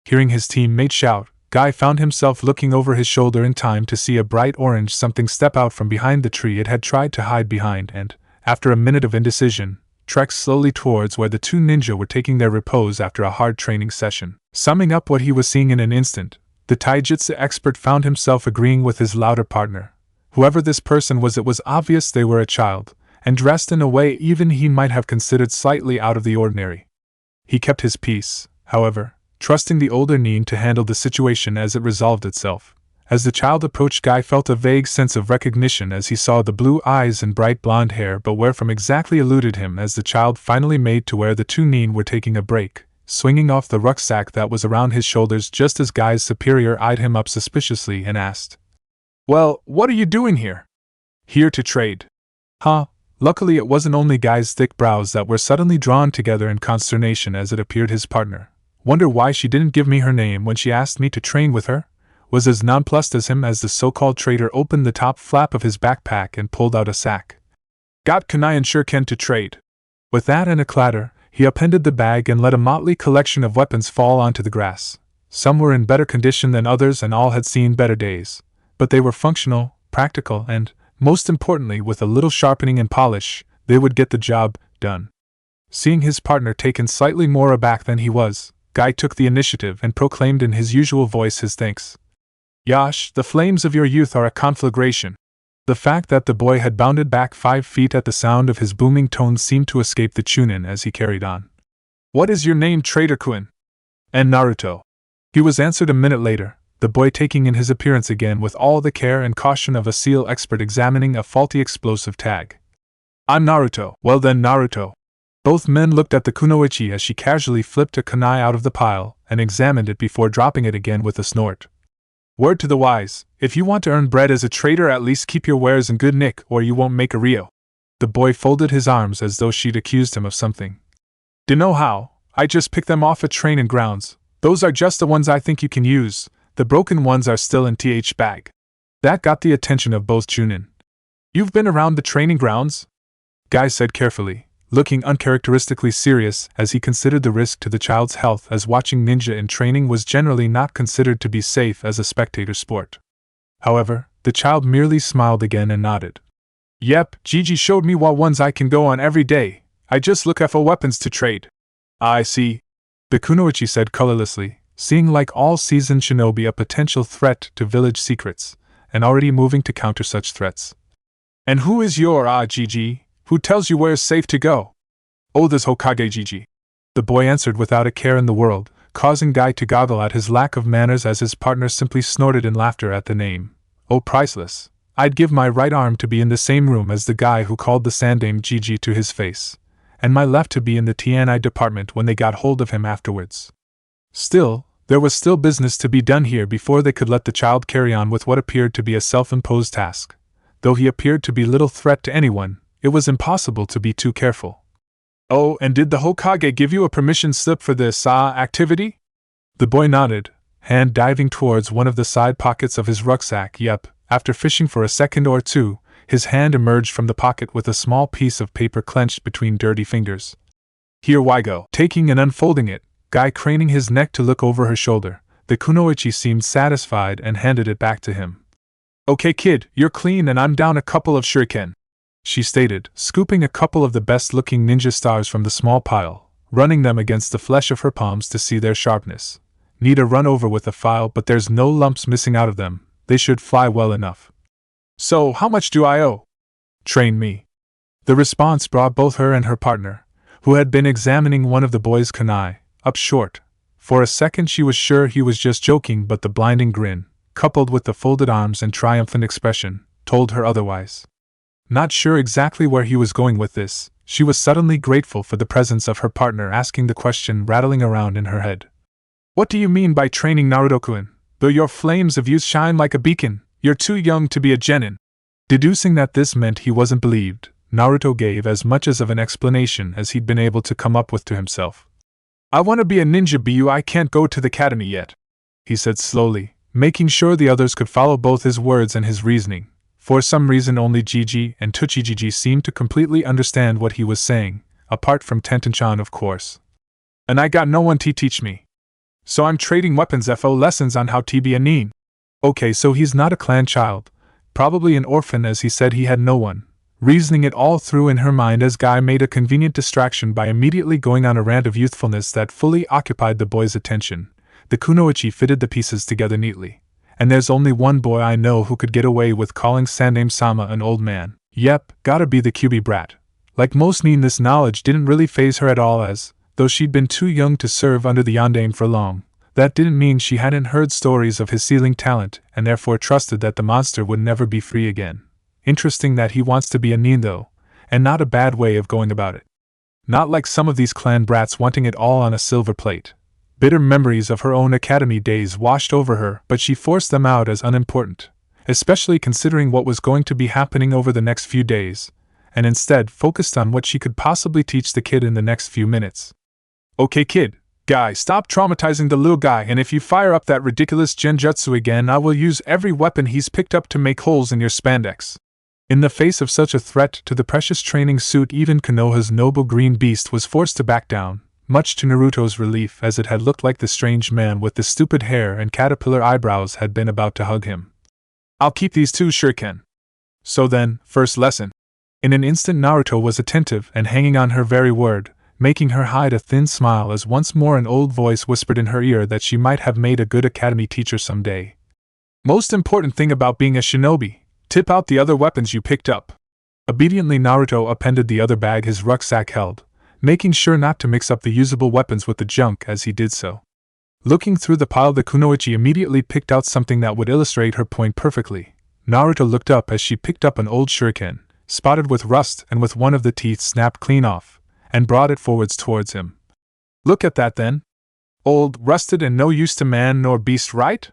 Hearing his teammate shout, Guy found himself looking over his shoulder in time to see a bright orange something step out from behind the tree it had tried to hide behind and, after a minute of indecision, trekked slowly towards where the two ninja were taking their repose after a hard training session. Summing up what he was seeing in an instant, the taijutsu expert found himself agreeing with his louder partner. Whoever this person was, it was obvious they were a child, and dressed in a way even he might have considered slightly out of the ordinary. He kept his peace, however, trusting the older nin to handle the situation as it resolved itself. As the child approached, Guy felt a vague sense of recognition as he saw the blue eyes and bright blonde hair, but where from exactly eluded him as the child finally made to where the two nin were taking a break, swinging off the rucksack that was around his shoulders just as Guy's superior eyed him up suspiciously and asked, "Well, what are you doing here?" "Here to trade." Huh? Luckily it wasn't only Guy's thick brows that were suddenly drawn together in consternation as it appeared his partner. Wonder why she didn't give me her name when she asked me to train with her? Was as nonplussed as him as the so-called trader opened the top flap of his backpack and pulled out a sack. Got kunai and shuriken to trade. With that and a clatter, he upended the bag and let a motley collection of weapons fall onto the grass. Some were in better condition than others and all had seen better days. But they were functional, practical, and, most importantly, with a little sharpening and polish, they would get the job done. Seeing his partner taken slightly more aback than he was, Guy took the initiative and proclaimed in his usual voice his thanks. Yash, the flames of your youth are a conflagration. The fact that the boy had bounded back 5 feet at the sound of his booming tones seemed to escape the chunin as he carried on. What is your name, Trader-kun? And Naruto. He was answered a minute later, the boy taking in his appearance again with all the care and caution of a SEAL expert examining a faulty explosive tag. I'm Naruto. Well then, Naruto. Both men looked at the kunoichi as she casually flipped a kunai out of the pile and examined it before dropping it again with a snort. Word to the wise, if you want to earn bread as a trader, at least keep your wares in good nick or you won't make a Rio. The boy folded his arms as though she'd accused him of something. Dunno how, I just picked them off at training grounds. Those are just the ones I think you can use, the broken ones are still in th bag. That got the attention of both Junin. You've been around the training grounds? Guy said carefully, looking uncharacteristically serious as he considered the risk to the child's health, as watching ninja in training was generally not considered to be safe as a spectator sport. However, the child merely smiled again and nodded. Yep, Gigi showed me what ones I can go on every day. I just look for weapons to trade. I see. The kunoichi said colorlessly, seeing like all seasoned shinobi a potential threat to village secrets, and already moving to counter such threats. And who is your Gigi? Who tells you where's safe to go? Oh, this Hokage Gigi. The boy answered without a care in the world, causing Guy to goggle at his lack of manners as his partner simply snorted in laughter at the name. Oh, priceless. I'd give my right arm to be in the same room as the guy who called the sandame Gigi to his face, and my left to be in the TNI department when they got hold of him afterwards. Still, there was still business to be done here before they could let the child carry on with what appeared to be a self-imposed task. Though he appeared to be little threat to anyone, it was impossible to be too careful. Oh, and did the Hokage give you a permission slip for this, activity? The boy nodded, hand diving towards one of the side pockets of his rucksack. Yep. After fishing for a second or two, his hand emerged from the pocket with a small piece of paper clenched between dirty fingers. Here why go. Taking and unfolding it, Guy craning his neck to look over her shoulder, the kunoichi seemed satisfied and handed it back to him. Okay kid, you're clean and I'm down a couple of shuriken, she stated, scooping a couple of the best-looking ninja stars from the small pile, running them against the flesh of her palms to see their sharpness. Need a run over with a file, but there's no lumps missing out of them. They should fly well enough. So, how much do I owe? Train me. The response brought both her and her partner, who had been examining one of the boy's kunai, up short. For a second she was sure he was just joking, but the blinding grin, coupled with the folded arms and triumphant expression, told her otherwise. Not sure exactly where he was going with this, she was suddenly grateful for the presence of her partner asking the question rattling around in her head. What do you mean by training Naruto-kun? Though your flames of youth shine like a beacon, you're too young to be a genin. Deducing that this meant he wasn't believed, Naruto gave as much as of an explanation as he'd been able to come up with to himself. I want to be a ninja, but I can't go to the academy yet, he said slowly, making sure the others could follow both his words and his reasoning. For some reason only Gigi and Tsuchijiji seemed to completely understand what he was saying, apart from Tenten-chan of course. And I got no one to teach me. So I'm trading weapons FO lessons on how to be a nin. Okay, so he's not a clan child, probably an orphan as he said he had no one. Reasoning it all through in her mind as Guy made a convenient distraction by immediately going on a rant of youthfulness that fully occupied the boy's attention, the kunoichi fitted the pieces together neatly. And there's only one boy I know who could get away with calling Sandame-sama an old man. Yep, gotta be the Kyuubi brat. Like most nin, this knowledge didn't really faze her at all as, though she'd been too young to serve under the yandame for long, that didn't mean she hadn't heard stories of his sealing talent and therefore trusted that the monster would never be free again. Interesting that he wants to be a nin though, and not a bad way of going about it. Not like some of these clan brats wanting it all on a silver plate. Bitter memories of her own academy days washed over her, but she forced them out as unimportant, especially considering what was going to be happening over the next few days, and instead focused on what she could possibly teach the kid in the next few minutes. Okay kid, Guy, stop traumatizing the little guy, and if you fire up that ridiculous genjutsu again I will use every weapon he's picked up to make holes in your spandex. In the face of such a threat to the precious training suit, even Konoha's noble green beast was forced to back down, much to Naruto's relief, as it had looked like the strange man with the stupid hair and caterpillar eyebrows had been about to hug him. I'll keep these two shuriken. So then, first lesson. In an instant Naruto was attentive and hanging on her very word, making her hide a thin smile as once more an old voice whispered in her ear that she might have made a good academy teacher someday. Most important thing about being a shinobi, tip out the other weapons you picked up. Obediently Naruto appended the other bag his rucksack held, making sure not to mix up the usable weapons with the junk as he did so. Looking through the pile, the kunoichi immediately picked out something that would illustrate her point perfectly. Naruto looked up as she picked up an old shuriken, spotted with rust and with one of the teeth snapped clean off, and brought it forwards towards him. Look at that then. Old, rusted, and no use to man nor beast, right?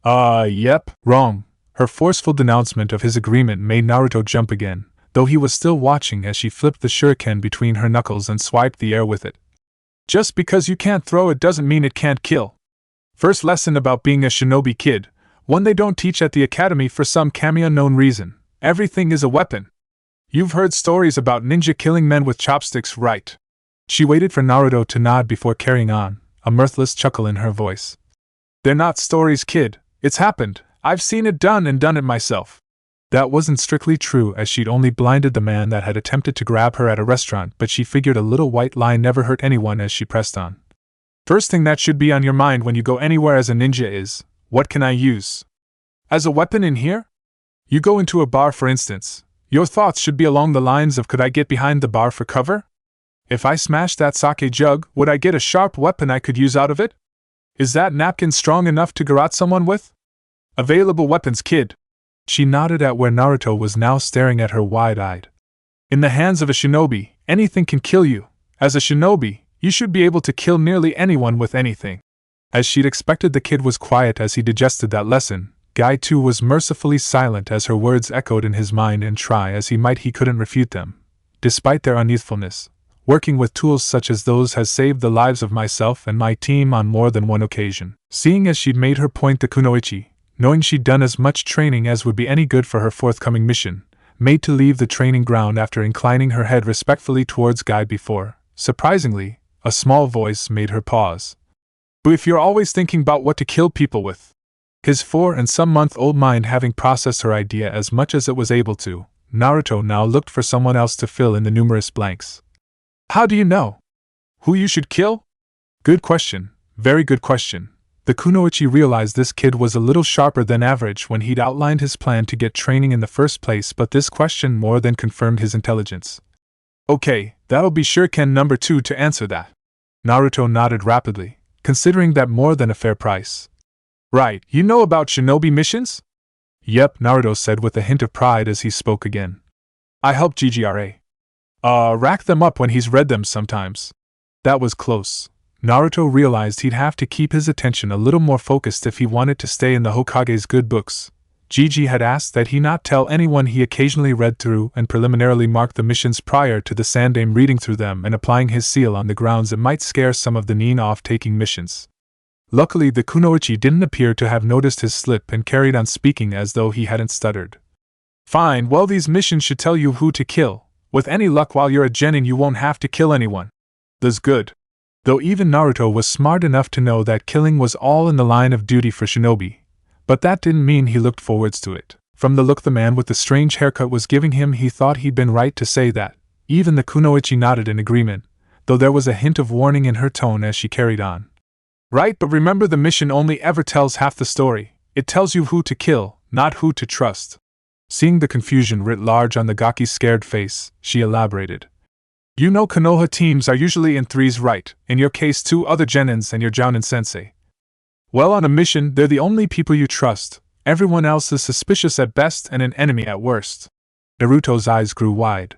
Yep, wrong. Her forceful denouncement of his agreement made Naruto jump again, though he was still watching as she flipped the shuriken between her knuckles and swiped the air with it. Just because you can't throw it doesn't mean it can't kill. First lesson about being a shinobi kid, one they don't teach at the academy for some unknown reason. Everything is a weapon. You've heard stories about ninja killing men with chopsticks, right? She waited for Naruto to nod before carrying on, a mirthless chuckle in her voice. They're not stories, kid. It's happened. I've seen it done and done it myself. That wasn't strictly true, as she'd only blinded the man that had attempted to grab her at a restaurant, but she figured a little white lie never hurt anyone as she pressed on. First thing that should be on your mind when you go anywhere as a ninja is, what can I use? As a weapon in here? You go into a bar, for instance. Your thoughts should be along the lines of, could I get behind the bar for cover? If I smashed that sake jug, would I get a sharp weapon I could use out of it? Is that napkin strong enough to garrote someone with? Available weapons, kid. She nodded at where Naruto was now staring at her wide-eyed. In the hands of a shinobi, anything can kill you. As a shinobi, you should be able to kill nearly anyone with anything. As she'd expected, the kid was quiet as he digested that lesson. Guy too was mercifully silent as her words echoed in his mind, and try as he might he couldn't refute them. Despite their unyouthfulness, working with tools such as those has saved the lives of myself and my team on more than one occasion. Seeing as she'd made her point, the kunoichi, knowing she'd done as much training as would be any good for her forthcoming mission, made to leave the training ground after inclining her head respectfully towards Guy before, surprisingly, a small voice made her pause. But if you're always thinking about what to kill people with. His 4-and-some-month-old mind having processed her idea as much as it was able to, Naruto now looked for someone else to fill in the numerous blanks. How do you know? Who you should kill? Good question, very good question. The kunoichi realized this kid was a little sharper than average when he'd outlined his plan to get training in the first place, but this question more than confirmed his intelligence. Okay, that'll be shuriken number 2 to answer that. Naruto nodded rapidly, considering that more than a fair price. Right, you know about shinobi missions? Yep, Naruto said with a hint of pride as he spoke again. I helped GGRA. Rack them up when he's read them sometimes. That was close. Naruto realized he'd have to keep his attention a little more focused if he wanted to stay in the Hokage's good books. Gigi had asked that he not tell anyone he occasionally read through and preliminarily marked the missions prior to the Sandame reading through them and applying his seal on the grounds it might scare some of the nin off taking missions. Luckily, the kunoichi didn't appear to have noticed his slip and carried on speaking as though he hadn't stuttered. Fine, well, these missions should tell you who to kill. With any luck, while you're a genin, you won't have to kill anyone. That's good. Though even Naruto was smart enough to know that killing was all in the line of duty for shinobi. But that didn't mean he looked forwards to it. From the look the man with the strange haircut was giving him, he thought he'd been right to say that. Even the kunoichi nodded in agreement, though there was a hint of warning in her tone as she carried on. Right, but remember, the mission only ever tells half the story. It tells you who to kill, not who to trust. Seeing the confusion writ large on the Gaki's scared face, she elaborated. You know, Konoha teams are usually in threes, right? In your case, 2 other genins and your jounin sensei. Well, on a mission, they're the only people you trust. Everyone else is suspicious at best and an enemy at worst. Naruto's eyes grew wide.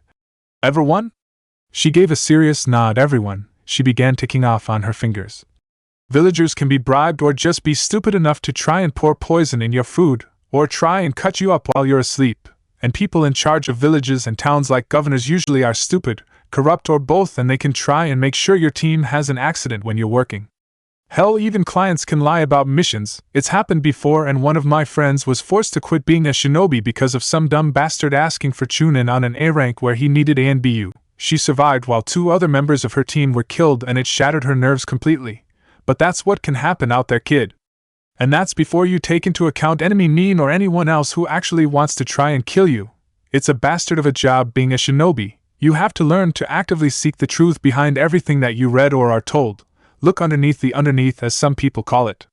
Everyone? She gave a serious nod. Everyone. She began ticking off on her fingers. Villagers can be bribed or just be stupid enough to try and pour poison in your food, or try and cut you up while you're asleep. And people in charge of villages and towns like governors usually are stupid, corrupt, or both, and they can try and make sure your team has an accident when you're working. Hell, even clients can lie about missions. It's happened before, and one of my friends was forced to quit being a shinobi because of some dumb bastard asking for chunin on an A rank where he needed anbu. She survived while 2 other members of her team were killed, and it shattered her nerves completely. But that's what can happen out there, kid. And that's before you take into account enemy nin or anyone else who actually wants to try and kill you. It's a bastard of a job being a shinobi. You have to learn to actively seek the truth behind everything that you read or are told. Look underneath the underneath, as some people call it.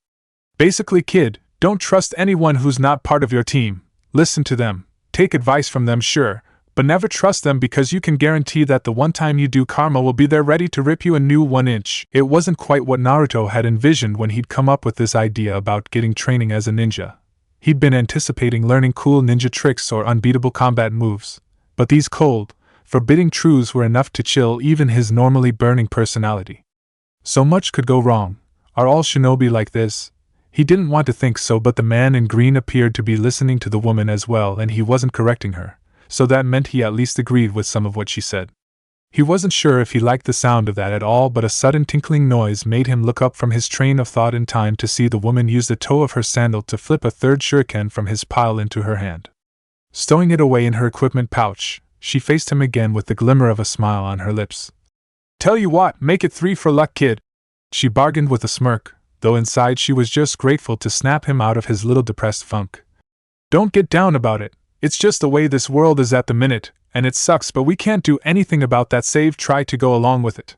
Basically, kid, don't trust anyone who's not part of your team. Listen to them. Take advice from them, sure, but never trust them, because you can guarantee that the one time you do, karma will be there ready to rip you a new 1-inch. It wasn't quite what Naruto had envisioned when he'd come up with this idea about getting training as a ninja. He'd been anticipating learning cool ninja tricks or unbeatable combat moves. But these cold, forbidding truths were enough to chill even his normally burning personality. So much could go wrong. Are all shinobi like this? He didn't want to think so, but the man in green appeared to be listening to the woman as well, and he wasn't correcting her, so that meant he at least agreed with some of what she said. He wasn't sure if he liked the sound of that at all, but a sudden tinkling noise made him look up from his train of thought in time to see the woman use the toe of her sandal to flip a third shuriken from his pile into her hand. Stowing it away in her equipment pouch, she faced him again with the glimmer of a smile on her lips. "Tell you what, make it 3 for luck, kid," she bargained with a smirk, though inside she was just grateful to snap him out of his little depressed funk. "Don't get down about it, it's just the way this world is at the minute, and it sucks, but we can't do anything about that. Save try to go along with it.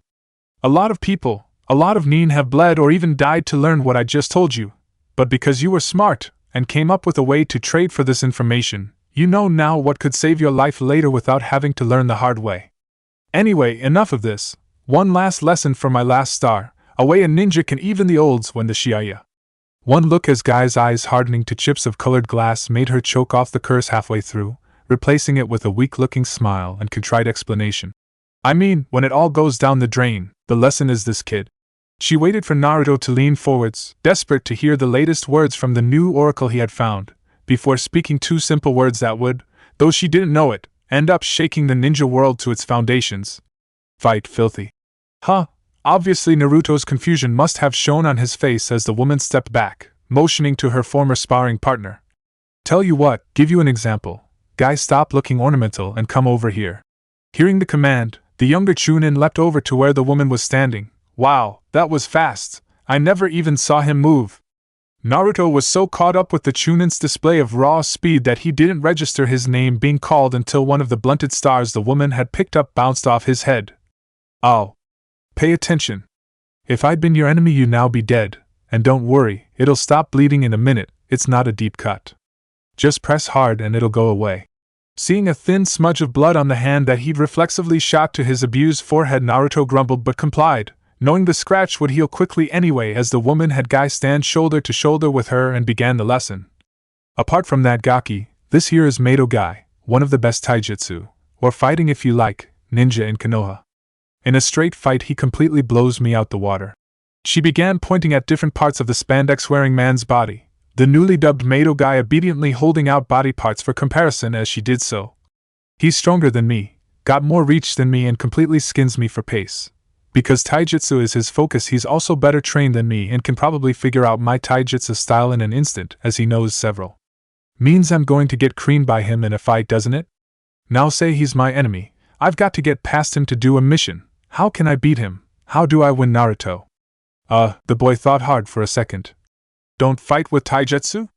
A lot of people, a lot of Neen have bled or even died to learn what I just told you, but because you were smart and came up with a way to trade for this information, you know now what could save your life later without having to learn the hard way. Anyway, enough of this. One last lesson for my last star, a way a ninja can even the olds when the Shiaya." One look as Guy's eyes hardening to chips of colored glass made her choke off the curse halfway through, replacing it with a weak-looking smile and contrite explanation. "I mean, when it all goes down the drain, the lesson is this, kid." She waited for Naruto to lean forwards, desperate to hear the latest words from the new oracle he had found, before speaking 2 simple words that would, though she didn't know it, end up shaking the ninja world to its foundations. "Fight, filthy." Huh. Obviously Naruto's confusion must have shown on his face as the woman stepped back, motioning to her former sparring partner. "Tell you what, give you an example. Guy, stop looking ornamental and come over here." Hearing the command, the younger Chunin leapt over to where the woman was standing. Wow, that was fast. I never even saw him move. Naruto was so caught up with the Chunin's display of raw speed that he didn't register his name being called until one of the blunted stars the woman had picked up bounced off his head. "Oh. Pay attention. If I'd been your enemy you'd now be dead, and don't worry, it'll stop bleeding in a minute, it's not a deep cut. Just press hard and it'll go away." Seeing a thin smudge of blood on the hand that he'd reflexively shot to his abused forehead, Naruto grumbled but complied, knowing the scratch would heal quickly anyway, as the woman had Guy stand shoulder to shoulder with her and began the lesson. "Apart from that, Gaki, this here is Mado Guy, one of the best taijutsu, or fighting if you like, ninja in Konoha. In a straight fight he completely blows me out the water." She began pointing at different parts of the spandex-wearing man's body, the newly dubbed Mado Guy obediently holding out body parts for comparison as she did so. "He's stronger than me, got more reach than me, and completely skins me for pace. Because taijutsu is his focus, he's also better trained than me and can probably figure out my taijutsu style in an instant, as he knows several. Means I'm going to get creamed by him in a fight, doesn't it? Now say he's my enemy, I've got to get past him to do a mission. How can I beat him? How do I win, Naruto?" The boy thought hard for a second. "Don't fight with taijutsu?"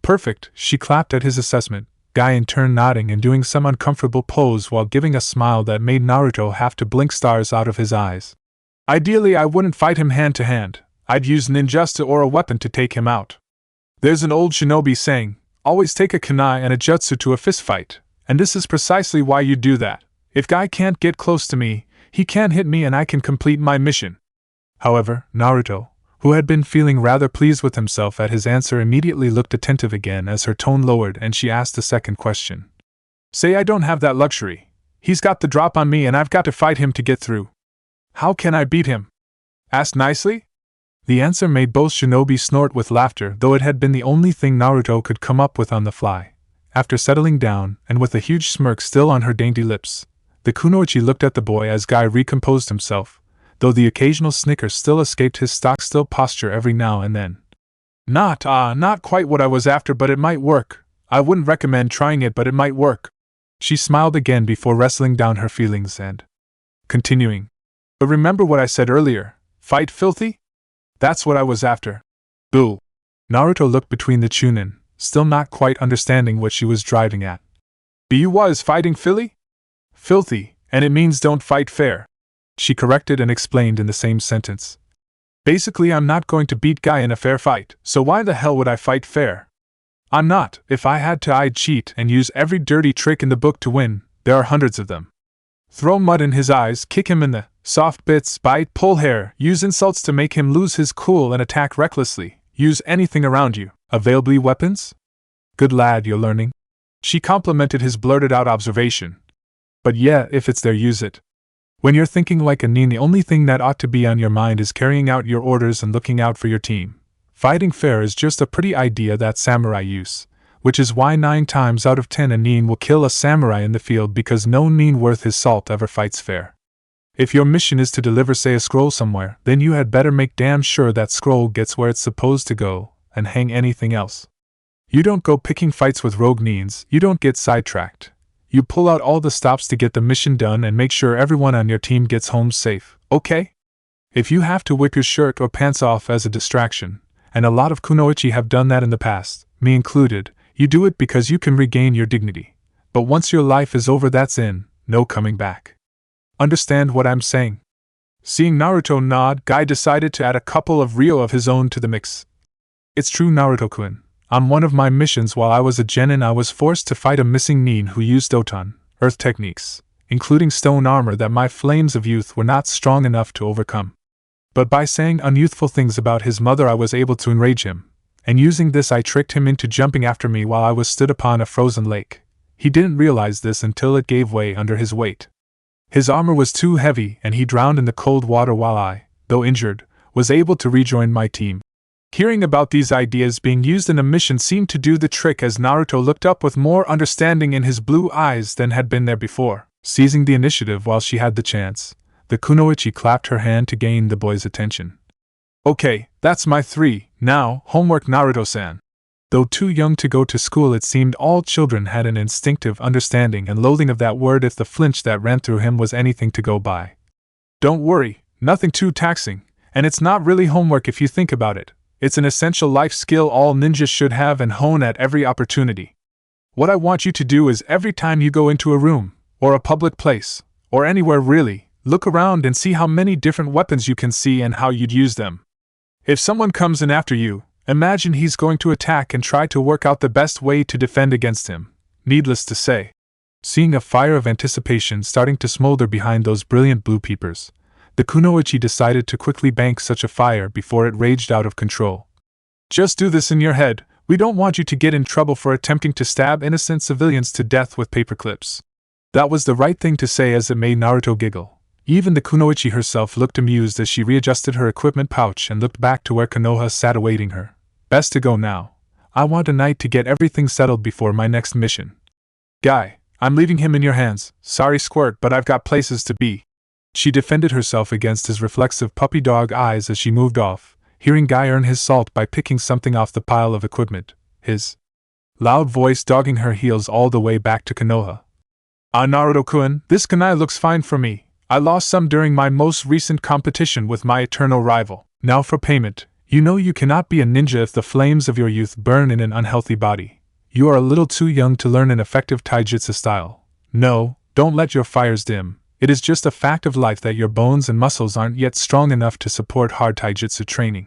"Perfect," she clapped at his assessment, Guy in turn nodding and doing some uncomfortable pose while giving a smile that made Naruto have to blink stars out of his eyes. "Ideally I wouldn't fight him hand to hand, I'd use ninjutsu or a weapon to take him out. There's an old shinobi saying, always take a kunai and a jutsu to a fistfight, and this is precisely why you do that. If Guy can't get close to me, he can't hit me and I can complete my mission." However, Naruto, who had been feeling rather pleased with himself at his answer, immediately looked attentive again as her tone lowered and she asked the second question. "Say I don't have that luxury. He's got the drop on me and I've got to fight him to get through. How can I beat him?" Asked nicely. The answer made both shinobi snort with laughter, though it had been the only thing Naruto could come up with on the fly. After settling down, and with a huge smirk still on her dainty lips, the kunoichi looked at the boy as Guy recomposed himself, though the occasional snicker still escaped his stock-still posture every now and then. Not quite what I was after, but it might work. I wouldn't recommend trying it, but it might work." She smiled again before wrestling down her feelings and continuing. "But remember what I said earlier, fight filthy? That's what I was after." "Boo." Naruto looked between the Chunin, still not quite understanding what she was driving at. "But you was fighting filthy, and it means don't fight fair," she corrected and explained in the same sentence. "Basically I'm not going to beat Guy in a fair fight, so why the hell would I fight fair? I'm not. If I had to, I'd cheat and use every dirty trick in the book to win. There are hundreds of them. Throw mud in his eyes, kick him in the soft bits, bite, pull hair, use insults to make him lose his cool and attack recklessly, use anything around you, availably weapons? Good lad, you're learning." She complimented his blurted-out observation. "But yeah, if it's there, use it. When you're thinking like a nin, the only thing that ought to be on your mind is carrying out your orders and looking out for your team. Fighting fair is just a pretty idea that samurai use, which is why 9 times out of 10 a nin will kill a samurai in the field because no nin worth his salt ever fights fair. If your mission is to deliver say a scroll somewhere, then you had better make damn sure that scroll gets where it's supposed to go, and hang anything else. You don't go picking fights with rogue nins, you don't get sidetracked. You pull out all the stops to get the mission done and make sure everyone on your team gets home safe, okay? If you have to whip your shirt or pants off as a distraction, and a lot of kunoichi have done that in the past, me included, you do it because you can regain your dignity. But once your life is over, that's in, no coming back. Understand what I'm saying? Seeing Naruto nod, Guy decided to add a couple of ryo of his own to the mix. It's true, Naruto-kun. On one of my missions while I was a genin, I was forced to fight a missing nin who used Doton, earth techniques, including stone armor that my flames of youth were not strong enough to overcome. But by saying unyouthful things about his mother I was able to enrage him, and using this I tricked him into jumping after me while I was stood upon a frozen lake. He didn't realize this until it gave way under his weight. His armor was too heavy and he drowned in the cold water while I, though injured, was able to rejoin my team. Hearing about these ideas being used in a mission seemed to do the trick as Naruto looked up with more understanding in his blue eyes than had been there before. Seizing the initiative while she had the chance, the kunoichi clapped her hand to gain the boy's attention. Okay, that's my 3, now, homework Naruto-san. Though too young to go to school, it seemed all children had an instinctive understanding and loathing of that word if the flinch that ran through him was anything to go by. Don't worry, nothing too taxing, and it's not really homework if you think about it. It's an essential life skill all ninjas should have and hone at every opportunity. What I want you to do is every time you go into a room, or a public place, or anywhere really, look around and see how many different weapons you can see and how you'd use them. If someone comes in after you, imagine he's going to attack and try to work out the best way to defend against him. Needless to say, seeing a fire of anticipation starting to smolder behind those brilliant blue peepers, the kunoichi decided to quickly bank such a fire before it raged out of control. Just do this in your head, we don't want you to get in trouble for attempting to stab innocent civilians to death with paper clips. That was the right thing to say as it made Naruto giggle. Even the kunoichi herself looked amused as she readjusted her equipment pouch and looked back to where Konoha sat awaiting her. Best to go now. I want a night to get everything settled before my next mission. Guy, I'm leaving him in your hands. Sorry, Squirt, but I've got places to be. She defended herself against his reflexive puppy dog eyes as she moved off, hearing Guy earn his salt by picking something off the pile of equipment, his loud voice dogging her heels all the way back to Konoha. Naruto-kun, this kunai looks fine for me. I lost some during my most recent competition with my eternal rival. Now for payment. You know you cannot be a ninja if the flames of your youth burn in an unhealthy body. You are a little too young to learn an effective taijutsu style. No, don't let your fires dim. It is just a fact of life that your bones and muscles aren't yet strong enough to support hard taijutsu training.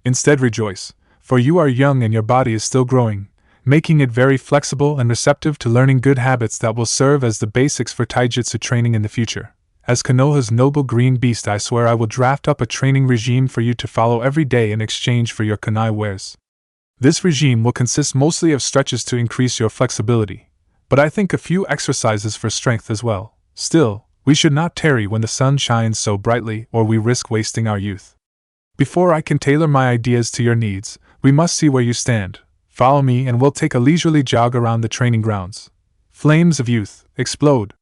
Instead rejoice, for you are young and your body is still growing, making it very flexible and receptive to learning good habits that will serve as the basics for taijutsu training in the future. As Konoha's noble green beast, I swear I will draft up a training regime for you to follow every day in exchange for your kunai wares. This regime will consist mostly of stretches to increase your flexibility, but I think a few exercises for strength as well. Still, we should not tarry when the sun shines so brightly or we risk wasting our youth. Before I can tailor my ideas to your needs, we must see where you stand. Follow me and we'll take a leisurely jog around the training grounds. Flames of youth, explode.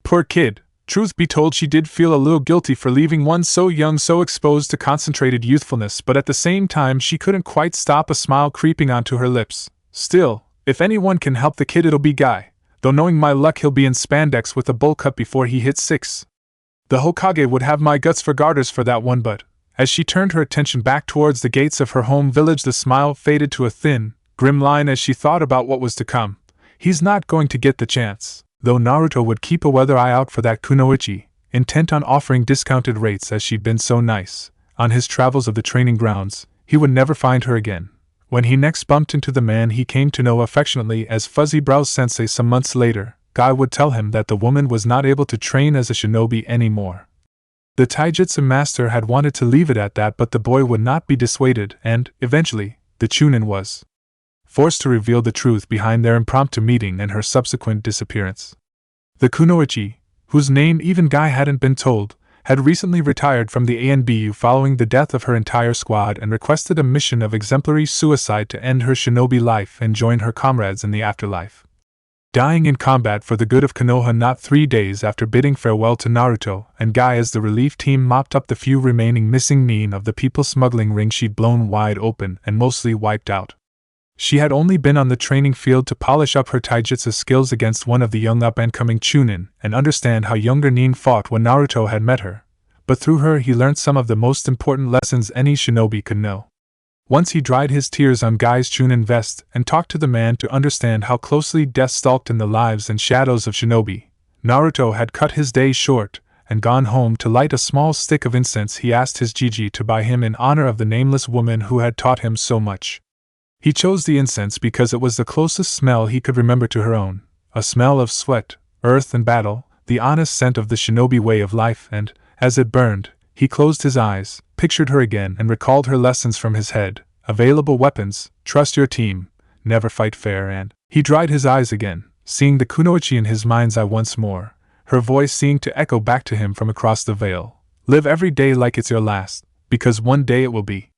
Poor kid, truth be told she did feel a little guilty for leaving one so young so exposed to concentrated youthfulness, but at the same time she couldn't quite stop a smile creeping onto her lips. Still, if anyone can help the kid it'll be Guy. Though knowing my luck he'll be in spandex with a bowl cut before he hits 6. The Hokage would have my guts for garters for that one, but as she turned her attention back towards the gates of her home village the smile faded to a thin, grim line as she thought about what was to come. He's not going to get the chance. Though Naruto would keep a weather eye out for that kunoichi, intent on offering discounted rates as she'd been so nice, on his travels of the training grounds, he would never find her again. When he next bumped into the man he came to know affectionately as Fuzzy Brows Sensei some months later, Guy would tell him that the woman was not able to train as a shinobi anymore. The taijutsu master had wanted to leave it at that, but the boy would not be dissuaded and, eventually, the Chunin was forced to reveal the truth behind their impromptu meeting and her subsequent disappearance. The kunoichi, whose name even Guy hadn't been told, had recently retired from the anbu following the death of her entire squad and requested a mission of exemplary suicide to end her shinobi life and join her comrades in the afterlife. Dying in combat for the good of Konoha not 3 days after bidding farewell to Naruto and Guy as the relief team mopped up the few remaining missing men of the people smuggling ring she'd blown wide open and mostly wiped out. She had only been on the training field to polish up her taijutsu skills against one of the young up-and-coming Chunin and understand how younger Nin fought when Naruto had met her, but through her he learned some of the most important lessons any shinobi could know. Once he dried his tears on Guy's Chunin vest and talked to the man to understand how closely death stalked in the lives and shadows of shinobi, Naruto had cut his day short and gone home to light a small stick of incense he asked his Jiji to buy him in honor of the nameless woman who had taught him so much. He chose the incense because it was the closest smell he could remember to her own, a smell of sweat, earth and battle, the honest scent of the shinobi way of life, and, as it burned, he closed his eyes, pictured her again and recalled her lessons from his head: available weapons, trust your team, never fight fair, and he dried his eyes again, seeing the kunoichi in his mind's eye once more, her voice seemed to echo back to him from across the veil. Live every day like it's your last, because one day it will be.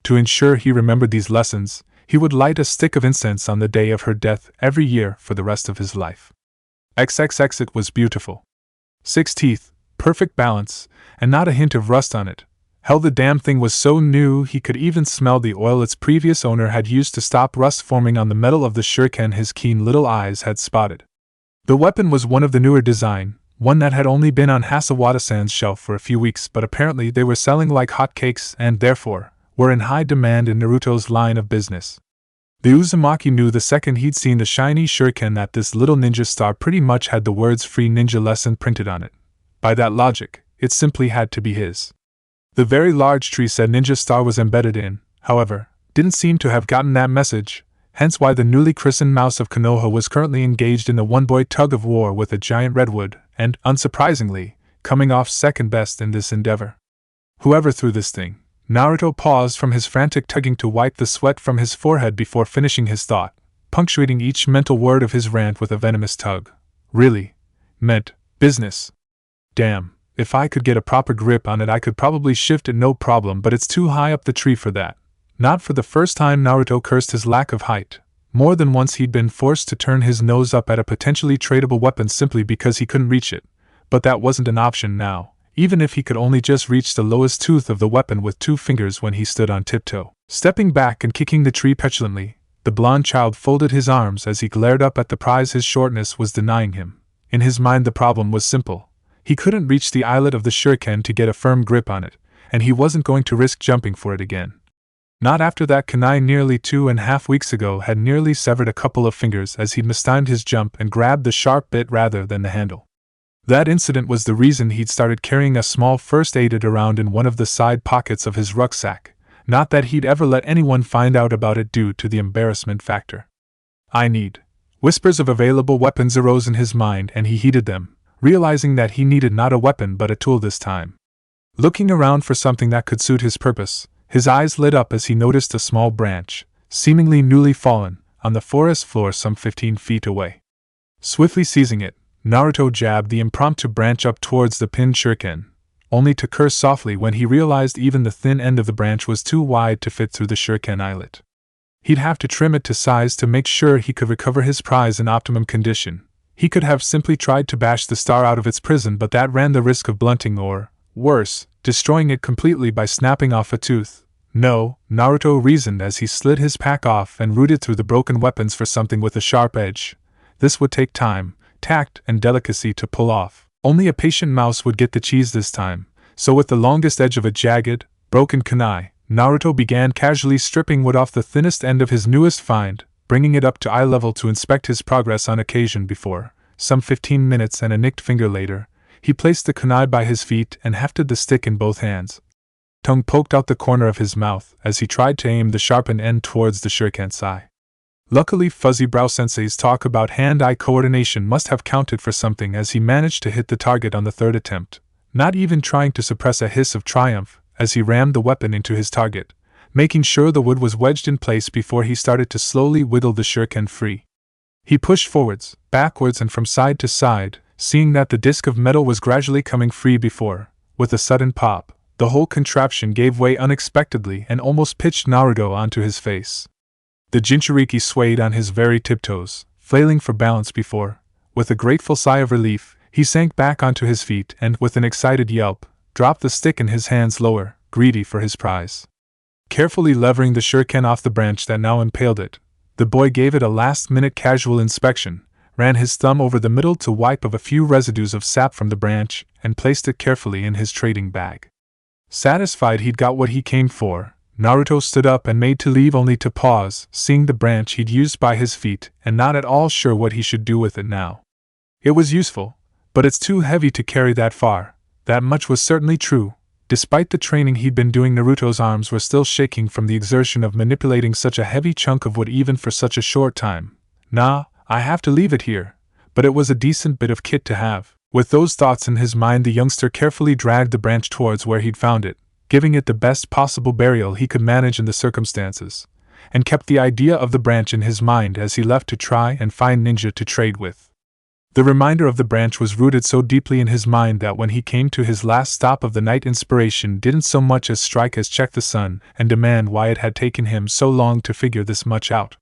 To ensure he remembered these lessons, he would light a stick of incense on the day of her death every year for the rest of his life. XXX, it was beautiful. 6 teeth, perfect balance, and not a hint of rust on it. Hell, the damn thing was so new he could even smell the oil its previous owner had used to stop rust forming on the metal of the shuriken his keen little eyes had spotted. The weapon was one of the newer design, one that had only been on Hasawada-san's shelf for a few weeks, but apparently they were selling like hotcakes and, therefore, were in high demand in Naruto's line of business. The Uzumaki knew the second he'd seen the shiny shuriken that this little ninja star pretty much had the words "free ninja lesson" printed on it. By that logic, it simply had to be his. The very large tree said ninja star was embedded in, however, didn't seem to have gotten that message, hence why the newly christened mouse of Konoha was currently engaged in a one-boy tug-of-war with a giant redwood, and, unsurprisingly, coming off second best in this endeavor. Whoever threw this thing? Naruto paused from his frantic tugging to wipe the sweat from his forehead before finishing his thought, punctuating each mental word of his rant with a venomous tug. Really? Meant business. Damn, if I could get a proper grip on it I could probably shift it no problem, but it's too high up the tree for that. Not for the first time Naruto cursed his lack of height. More than once he'd been forced to turn his nose up at a potentially tradable weapon simply because he couldn't reach it, but that wasn't an option now, even if he could only just reach the lowest tooth of the weapon with 2 fingers when he stood on tiptoe. Stepping back and kicking the tree petulantly, the blond child folded his arms as he glared up at the prize his shortness was denying him. In his mind the problem was simple. He couldn't reach the eyelet of the shuriken to get a firm grip on it, and he wasn't going to risk jumping for it again. Not after that kunai nearly 2.5 weeks ago had nearly severed a couple of fingers as he'd mistimed his jump and grabbed the sharp bit rather than the handle. That incident was the reason he'd started carrying a small first aid around in one of the side pockets of his rucksack, not that he'd ever let anyone find out about it due to the embarrassment factor. I need. Whispers of available weapons arose in his mind and he heeded them, realizing that he needed not a weapon but a tool this time. Looking around for something that could suit his purpose, his eyes lit up as he noticed a small branch, seemingly newly fallen, on the forest floor some 15 feet away. Swiftly seizing it, Naruto jabbed the impromptu branch up towards the pinned shuriken, only to curse softly when he realized even the thin end of the branch was too wide to fit through the shuriken eyelet. He'd have to trim it to size to make sure he could recover his prize in optimum condition. He could have simply tried to bash the star out of its prison, but that ran the risk of blunting or, worse, destroying it completely by snapping off a tooth. No, Naruto reasoned as he slid his pack off and rooted through the broken weapons for something with a sharp edge. This would take time, tact, and delicacy to pull off. Only a patient mouse would get the cheese this time, so with the longest edge of a jagged, broken kunai, Naruto began casually stripping wood off the thinnest end of his newest find, bringing it up to eye level to inspect his progress on occasion before, some 15 minutes and a nicked finger later, he placed the kunai by his feet and hefted the stick in both hands. Tongue poked out the corner of his mouth as he tried to aim the sharpened end towards the shuriken's eye. Luckily, Fuzzy Brow Sensei's talk about hand-eye coordination must have counted for something as he managed to hit the target on the 3rd attempt, not even trying to suppress a hiss of triumph as he rammed the weapon into his target, making sure the wood was wedged in place before he started to slowly wiggle the shuriken free. He pushed forwards, backwards and from side to side, seeing that the disc of metal was gradually coming free before, with a sudden pop, the whole contraption gave way unexpectedly and almost pitched Naruto onto his face. The Jinchuriki swayed on his very tiptoes, flailing for balance before, with a grateful sigh of relief, he sank back onto his feet and, with an excited yelp, dropped the stick in his hands lower, greedy for his prize. Carefully levering the shuriken off the branch that now impaled it, the boy gave it a last-minute casual inspection, ran his thumb over the middle to wipe off a few residues of sap from the branch, and placed it carefully in his trading bag. Satisfied he'd got what he came for, Naruto stood up and made to leave, only to pause, seeing the branch he'd used by his feet, and not at all sure what he should do with it now. It was useful, but it's too heavy to carry that far. That much was certainly true. Despite the training he'd been doing, Naruto's arms were still shaking from the exertion of manipulating such a heavy chunk of wood even for such a short time. Nah, I have to leave it here. But it was a decent bit of kit to have. With those thoughts in his mind, the youngster carefully dragged the branch towards where he'd found it, giving it the best possible burial he could manage in the circumstances, and kept the idea of the branch in his mind as he left to try and find ninja to trade with. The reminder of the branch was rooted so deeply in his mind that when he came to his last stop of the night, inspiration didn't so much as strike as check the sun and demand why it had taken him so long to figure this much out.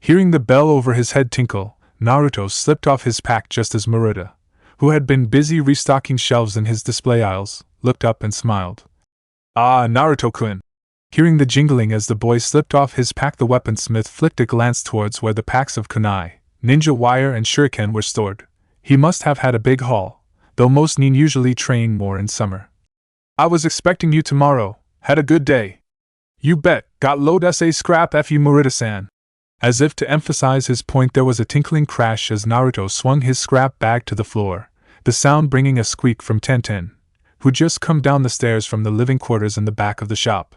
Hearing the bell over his head tinkle, Naruto slipped off his pack just as Maruta, who had been busy restocking shelves in his display aisles, looked up and smiled. "Ah, Naruto-kun." Hearing the jingling as the boy slipped off his pack, the weaponsmith flicked a glance towards where the packs of kunai, ninja wire and shuriken were stored. He must have had a big haul, though most nin usually train more in summer. "I was expecting you tomorrow. Had a good day?" "You bet. Got load sa scrap fu Maruta-san." As if to emphasize his point, there was a tinkling crash as Naruto swung his scrap bag to the floor, the sound bringing a squeak from Tenten, who'd just come down the stairs from the living quarters in the back of the shop.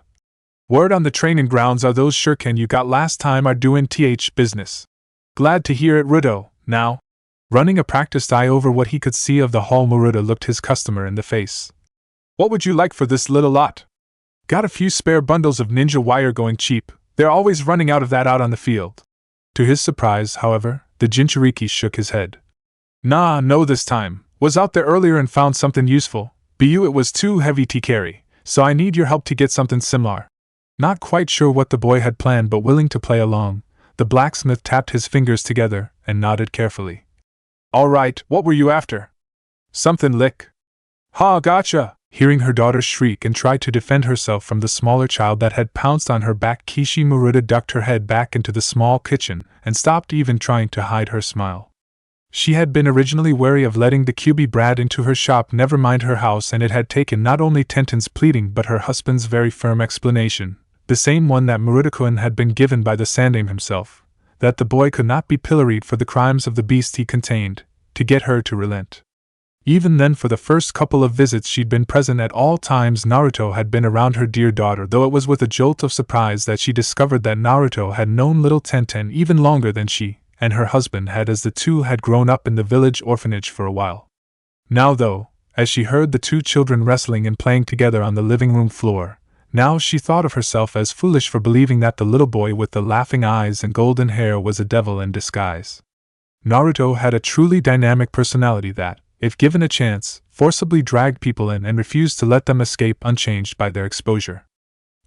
"Word on the training grounds are those shuriken you got last time are doing business." "Glad to hear it, Rudo. Now." Running a practiced eye over what he could see of the hall, Maruta looked his customer in the face. "What would you like for this little lot?" "Got a few spare bundles of ninja wire, going cheap. They're always running out of that out on the field." To his surprise, however, the Jinchuriki shook his head. "Nah, no this time. Was out there earlier and found something useful. It was too heavy to carry, so I need your help to get something similar." Not quite sure what the boy had planned but willing to play along, the blacksmith tapped his fingers together and nodded carefully. "All right, what were you after?" "Something lick." "Ha, gotcha!" Hearing her daughter shriek and try to defend herself from the smaller child that had pounced on her back, Kishi Maruta ducked her head back into the small kitchen and stopped even trying to hide her smile. She had been originally wary of letting the QB brat into her shop, never mind her house, and it had taken not only Tenten's pleading but her husband's very firm explanation, the same one that Maruta-kun had been given by the Sandame himself, that the boy could not be pilloried for the crimes of the beast he contained, to get her to relent. Even then, for the first couple of visits she'd been present at all times Naruto had been around her dear daughter, though it was with a jolt of surprise that she discovered that Naruto had known little Tenten even longer than she and her husband had, as the two had grown up in the village orphanage for a while. Now though, as she heard the two children wrestling and playing together on the living room floor, now she thought of herself as foolish for believing that the little boy with the laughing eyes and golden hair was a devil in disguise. Naruto had a truly dynamic personality that, if given a chance, forcibly dragged people in and refused to let them escape unchanged by their exposure.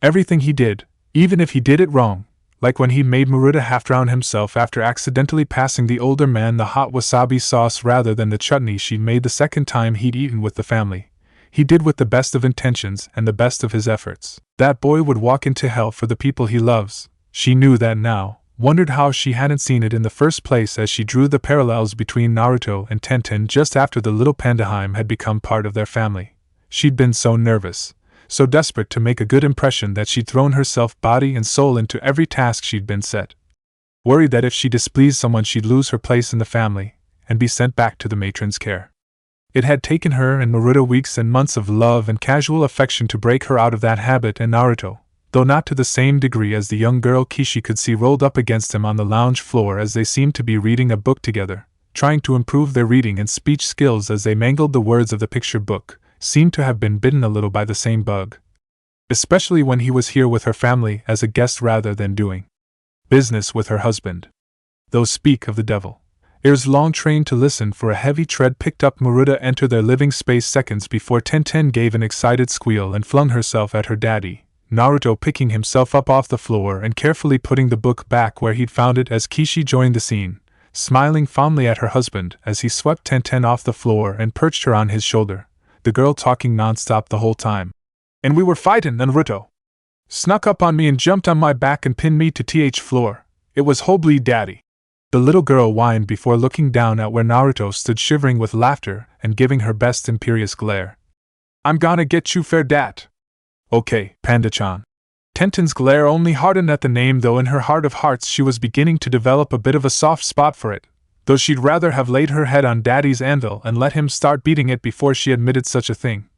Everything he did, even if he did it wrong, like when he made Maruta half drown himself after accidentally passing the older man the hot wasabi sauce rather than the chutney she'd made the second time he'd eaten with the family, he did with the best of intentions and the best of his efforts. That boy would walk into hell for the people he loves. She knew that now, wondered how she hadn't seen it in the first place as she drew the parallels between Naruto and Tenten just after the little Pandaheim had become part of their family. She'd been so nervous, so desperate to make a good impression that she'd thrown herself body and soul into every task she'd been set. Worried that if she displeased someone she'd lose her place in the family and be sent back to the matron's care. It had taken her and Maruta weeks and months of love and casual affection to break her out of that habit, and Naruto, though not to the same degree as the young girl Kishi could see rolled up against him on the lounge floor as they seemed to be reading a book together, trying to improve their reading and speech skills as they mangled the words of the picture book, seemed to have been bitten a little by the same bug. Especially when he was here with her family as a guest rather than doing business with her husband. Though speak of the devil, Ears long trained to listen for a heavy tread picked up Maruta enter their living space seconds before Tenten gave an excited squeal and flung herself at her daddy, Naruto picking himself up off the floor and carefully putting the book back where he'd found it as Kishi joined the scene, smiling fondly at her husband as he swept Tenten off the floor and perched her on his shoulder, the girl talking nonstop the whole time. And we were fightin', Naruto snuck up on me and jumped on my back and pinned me to th floor. It was Hobly daddy. The little girl whined before looking down at where Naruto stood shivering with laughter and giving her best imperious glare. I'm gonna get you fair dat. Okay, Panda-chan. Tenten's glare only hardened at the name, though in her heart of hearts she was beginning to develop a bit of a soft spot for it, though she'd rather have laid her head on daddy's anvil and let him start beating it before she admitted such a thing.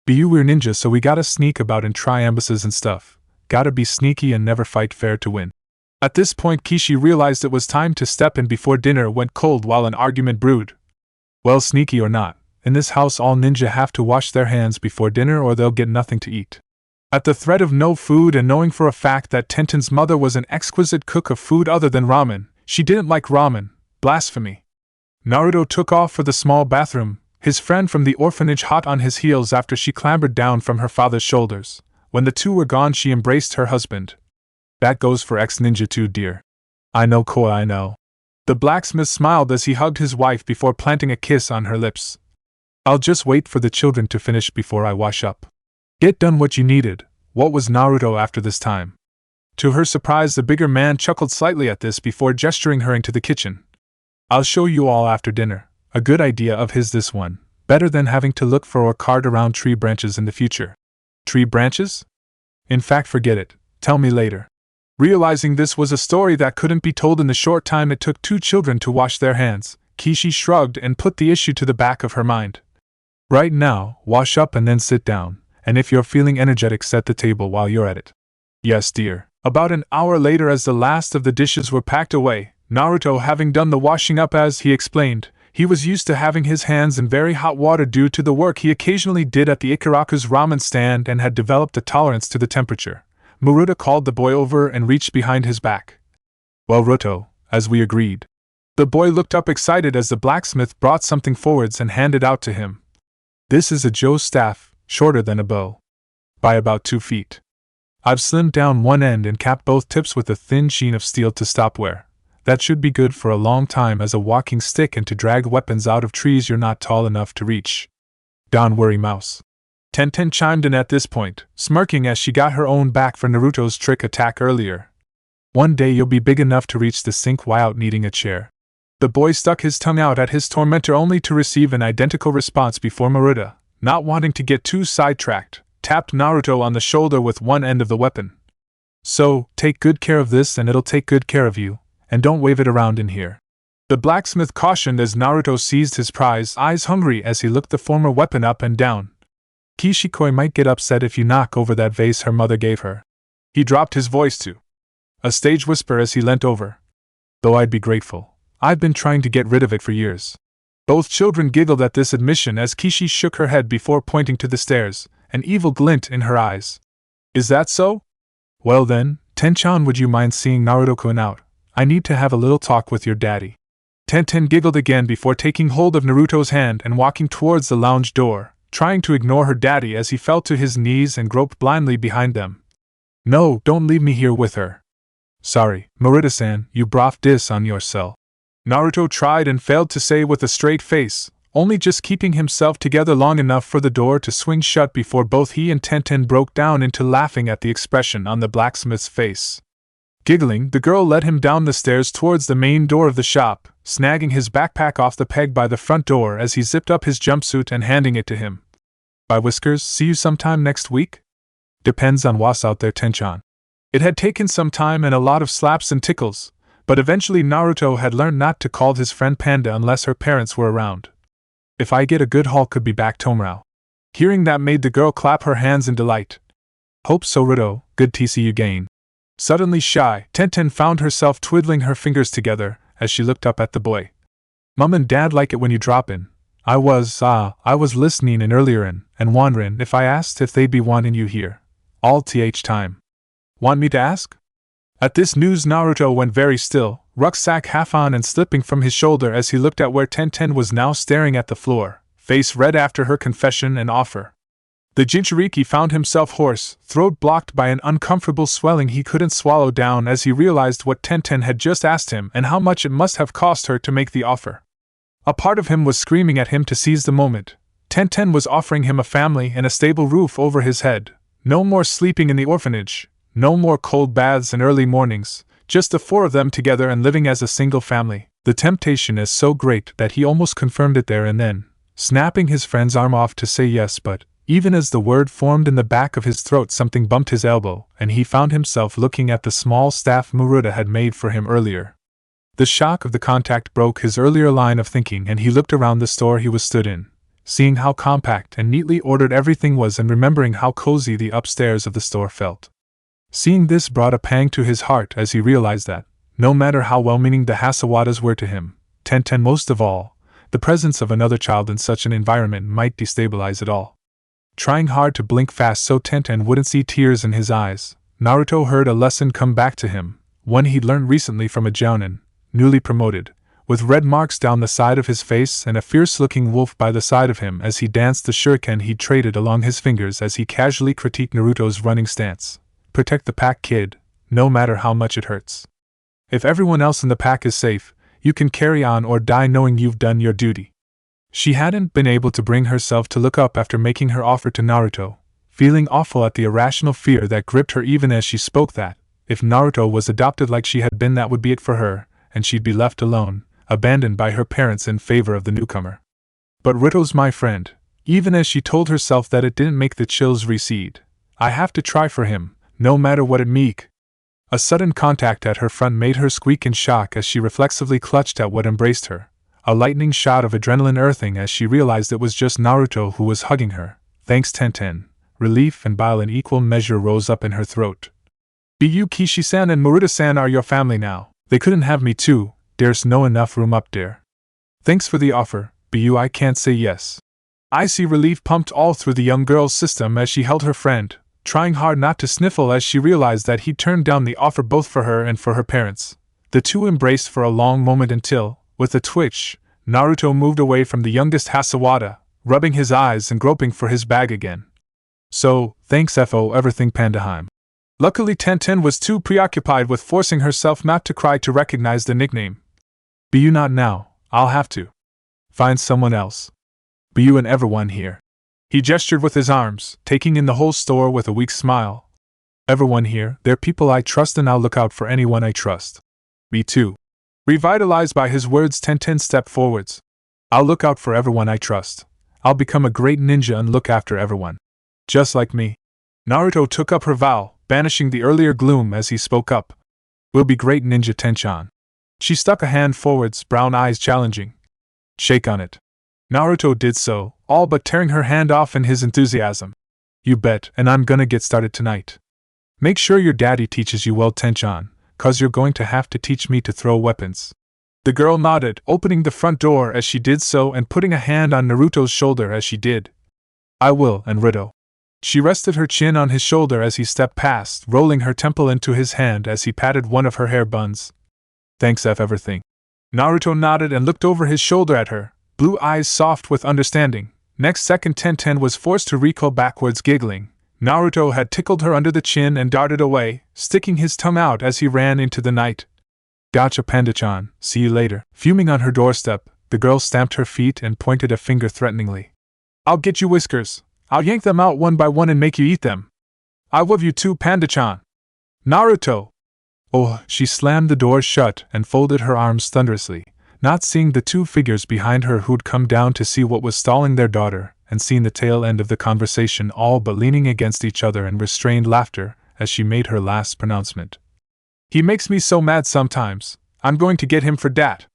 We're ninja, so we gotta sneak about and try ambushes and stuff. Gotta be sneaky and never fight fair to win. At this point Kishi realized it was time to step in before dinner went cold while an argument brewed. Well, sneaky or not, in this house all ninja have to wash their hands before dinner or they'll get nothing to eat. At the threat of no food and knowing for a fact that Tenten's mother was an exquisite cook of food other than ramen, she didn't like ramen, blasphemy. Naruto took off for the small bathroom, his friend from the orphanage hot on his heels after she clambered down from her father's shoulders. When the two were gone she embraced her husband. That goes for ex-ninja too, dear. I know, Koi, I know. The blacksmith smiled as he hugged his wife before planting a kiss on her lips. I'll just wait for the children to finish before I wash up. Get done what you needed. What was Naruto after this time? To her surprise, the bigger man chuckled slightly at this before gesturing her into the kitchen. I'll show you all after dinner. A good idea of his, this one. Better than having to look for or cart around tree branches in the future. Tree branches? In fact, forget it. Tell me later. Realizing this was a story that couldn't be told in the short time it took two children to wash their hands, Kishi shrugged and put the issue to the back of her mind. Right now, wash up and then sit down, and if you're feeling energetic, set the table while you're at it. Yes, dear. About an hour later, as the last of the dishes were packed away, Naruto having done the washing up as he explained, he was used to having his hands in very hot water due to the work he occasionally did at the Ikaraku's ramen stand and had developed a tolerance to the temperature. Maruta called the boy over and reached behind his back. Well, Ruto, as we agreed. The boy looked up excited as the blacksmith brought something forwards and handed out to him. This is a Joe's staff, shorter than a bow. By about 2 feet. I've slimmed down one end and capped both tips with a thin sheen of steel to stop wear. That should be good for a long time as a walking stick and to drag weapons out of trees you're not tall enough to reach. Don't worry, mouse. Tenten chimed in at this point, smirking as she got her own back for Naruto's trick attack earlier. One day you'll be big enough to reach the sink without needing a chair. The boy stuck his tongue out at his tormentor only to receive an identical response before Maruta, not wanting to get too sidetracked, tapped Naruto on the shoulder with one end of the weapon. So, take good care of this and it'll take good care of you, and don't wave it around in here. The blacksmith cautioned as Naruto seized his prize, eyes hungry as he looked the former weapon up and down. Kishikoi might get upset if you knock over that vase her mother gave her. He dropped his voice to a stage whisper as he leant over. Though I'd be grateful. I've been trying to get rid of it for years. Both children giggled at this admission as Kishi shook her head before pointing to the stairs, an evil glint in her eyes. Is that so? Well then, Tenchan, would you mind seeing Naruto-kun out? I need to have a little talk with your daddy. Tenten giggled again before taking hold of Naruto's hand and walking towards the lounge door, trying to ignore her daddy as he fell to his knees and groped blindly behind them. No, don't leave me here with her. Sorry, Maruta-san, you brought this on yourself. Naruto tried and failed to say with a straight face, only just keeping himself together long enough for the door to swing shut before both he and Tenten broke down into laughing at the expression on the blacksmith's face. Giggling, the girl led him down the stairs towards the main door of the shop, snagging his backpack off the peg by the front door as he zipped up his jumpsuit and handing it to him. Bye, Whiskers, see you sometime next week? Depends on what's out there, Tenchan. It had taken some time and a lot of slaps and tickles, but eventually Naruto had learned not to call his friend Panda unless her parents were around. If I get a good haul, could be back tomorrow. Hearing that made the girl clap her hands in delight. Hope so, Ruto, good to see you again. Suddenly shy, Tenten found herself twiddling her fingers together as she looked up at the boy. Mum and Dad like it when you drop in. I was listening in earlier and wondering if I asked if they'd be wanting you here. All th time. Want me to ask? At this news Naruto went very still, rucksack half on and slipping from his shoulder as he looked at where Tenten was now staring at the floor, face red after her confession and offer. The Jinchuriki found himself hoarse, throat blocked by an uncomfortable swelling he couldn't swallow down as he realized what Tenten had just asked him and how much it must have cost her to make the offer. A part of him was screaming at him to seize the moment. Tenten was offering him a family and a stable roof over his head. No more sleeping in the orphanage, no more cold baths and early mornings, just the four of them together and living as a single family. The temptation is so great that he almost confirmed it there and then, snapping his friend's arm off to say yes, but even as the word formed in the back of his throat, something bumped his elbow, and he found himself looking at the small staff Muruta had made for him earlier. The shock of the contact broke his earlier line of thinking, and he looked around the store he was stood in, seeing how compact and neatly ordered everything was and remembering how cozy the upstairs of the store felt. Seeing this brought a pang to his heart as he realized that, no matter how well-meaning the Hasawadas were to him, Tenten most of all, the presence of another child in such an environment might destabilize it all. Trying hard to blink fast so Tenten wouldn't see tears in his eyes, Naruto heard a lesson come back to him, one he'd learned recently from a jounin, newly promoted, with red marks down the side of his face and a fierce-looking wolf by the side of him as he danced the shuriken he'd traded along his fingers as he casually critiqued Naruto's running stance. Protect the pack, kid, no matter how much it hurts. If everyone else in the pack is safe, you can carry on or die knowing you've done your duty. She hadn't been able to bring herself to look up after making her offer to Naruto, feeling awful at the irrational fear that gripped her even as she spoke that, if Naruto was adopted like she had been, that would be it for her, and she'd be left alone, abandoned by her parents in favor of the newcomer. But Rito's my friend, even as she told herself that it didn't make the chills recede. I have to try for him, no matter what it meek. A sudden contact at her front made her squeak in shock as she reflexively clutched at what embraced her. A lightning shot of adrenaline earthing as she realized it was just Naruto who was hugging her. Thanks, Tenten. Relief and bile in equal measure rose up in her throat. Bu Kishi-san and Muruta-san are your family now. They couldn't have me too. There's no enough room up there. Thanks for the offer, Bu. I can't say yes. Icy relief pumped all through the young girl's system as she held her friend, trying hard not to sniffle as she realized that he'd turned down the offer both for her and for her parents. The two embraced for a long moment until, with a twitch, Naruto moved away from the youngest Hasawada, rubbing his eyes and groping for his bag again. So, thanks for everything, Pandaheim. Luckily Tenten was too preoccupied with forcing herself not to cry to recognize the nickname. Bu, not now, I'll have to find someone else. Bu and everyone here. He gestured with his arms, taking in the whole store with a weak smile. Everyone here, they're people I trust and I'll look out for anyone I trust. Me too. Revitalized by his words, Tenten stepped forwards. I'll look out for everyone I trust. I'll become a great ninja and look after everyone. Just like me. Naruto took up her vow, banishing the earlier gloom as he spoke up. We'll be great ninja, Tenchan. She stuck a hand forwards, brown eyes challenging. Shake on it. Naruto did so, all but tearing her hand off in his enthusiasm. You bet, and I'm gonna get started tonight. Make sure your daddy teaches you well, Tenchan, 'cause you're going to have to teach me to throw weapons. The girl nodded, opening the front door as she did so and putting a hand on Naruto's shoulder as she did. I will, and Rito. She rested her chin on his shoulder as he stepped past, rolling her temple into his hand as he patted one of her hair buns. Thanks for everything. Naruto nodded and looked over his shoulder at her, blue eyes soft with understanding. Next second Tenten was forced to recoil backwards, giggling. Naruto had tickled her under the chin and darted away, sticking his tongue out as he ran into the night. Gotcha, Panda-chan, see you later. Fuming on her doorstep, the girl stamped her feet and pointed a finger threateningly. I'll get you, Whiskers. I'll yank them out one by one and make you eat them. I love you too, Panda-chan. Naruto! Oh, she slammed the door shut and folded her arms thunderously, not seeing the two figures behind her who'd come down to see what was stalling their daughter, and seen the tail end of the conversation, all but leaning against each other in restrained laughter as she made her last pronouncement. He makes me so mad sometimes. I'm going to get him for dat.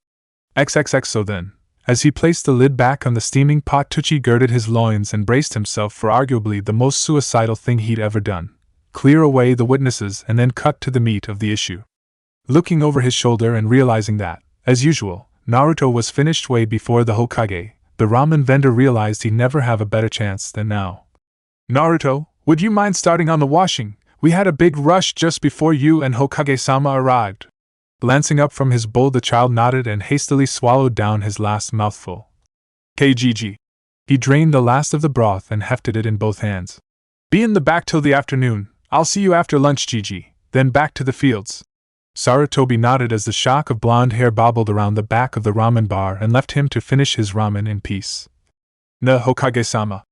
XXX. So then, as he placed the lid back on the steaming pot, Tucci girded his loins and braced himself for arguably the most suicidal thing he'd ever done. Clear away the witnesses and then cut to the meat of the issue. Looking over his shoulder and realizing that, as usual, Naruto was finished way before the Hokage, the ramen vendor realized he'd never have a better chance than now. Naruto, would you mind starting on the washing? We had a big rush just before you and Hokage-sama arrived. Glancing up from his bowl, the child nodded and hastily swallowed down his last mouthful. KGG. He drained the last of the broth and hefted it in both hands. Be in the back till the afternoon. I'll see you after lunch, Gigi. Then back to the fields. Sarutobi nodded as the shock of blonde hair bobbled around the back of the ramen bar and left him to finish his ramen in peace. Na Hokage-sama.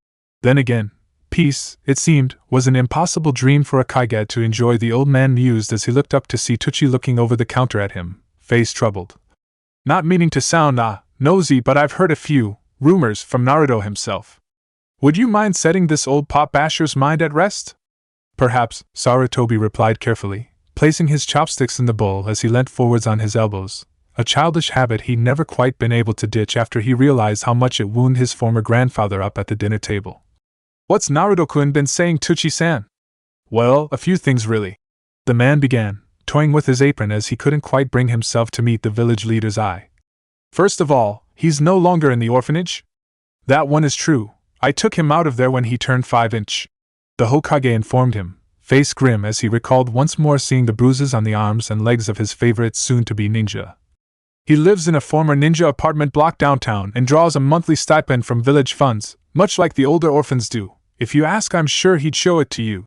Then again, peace, it seemed, was an impossible dream for a Kage to enjoy. The old man mused as he looked up to see Tucci looking over the counter at him, face troubled. Not meaning to sound nosy, but I've heard a few rumors from Naruto himself. Would you mind setting this old pot basher's mind at rest? Perhaps, Sarutobi replied carefully, placing his chopsticks in the bowl as he leant forwards on his elbows, a childish habit he'd never quite been able to ditch after he realized how much it wound his former grandfather up at the dinner table. What's Naruto-kun been saying, Tucci-san? Well, a few things really. The man began, toying with his apron as he couldn't quite bring himself to meet the village leader's eye. First of all, he's no longer in the orphanage. That one is true. I took him out of there when he turned 5-inch. The Hokage informed him, face grim as he recalled once more seeing the bruises on the arms and legs of his favorite soon-to-be ninja. He lives in a former ninja apartment block downtown and draws a monthly stipend from village funds, much like the older orphans do. If you ask, I'm sure he'd show it to you.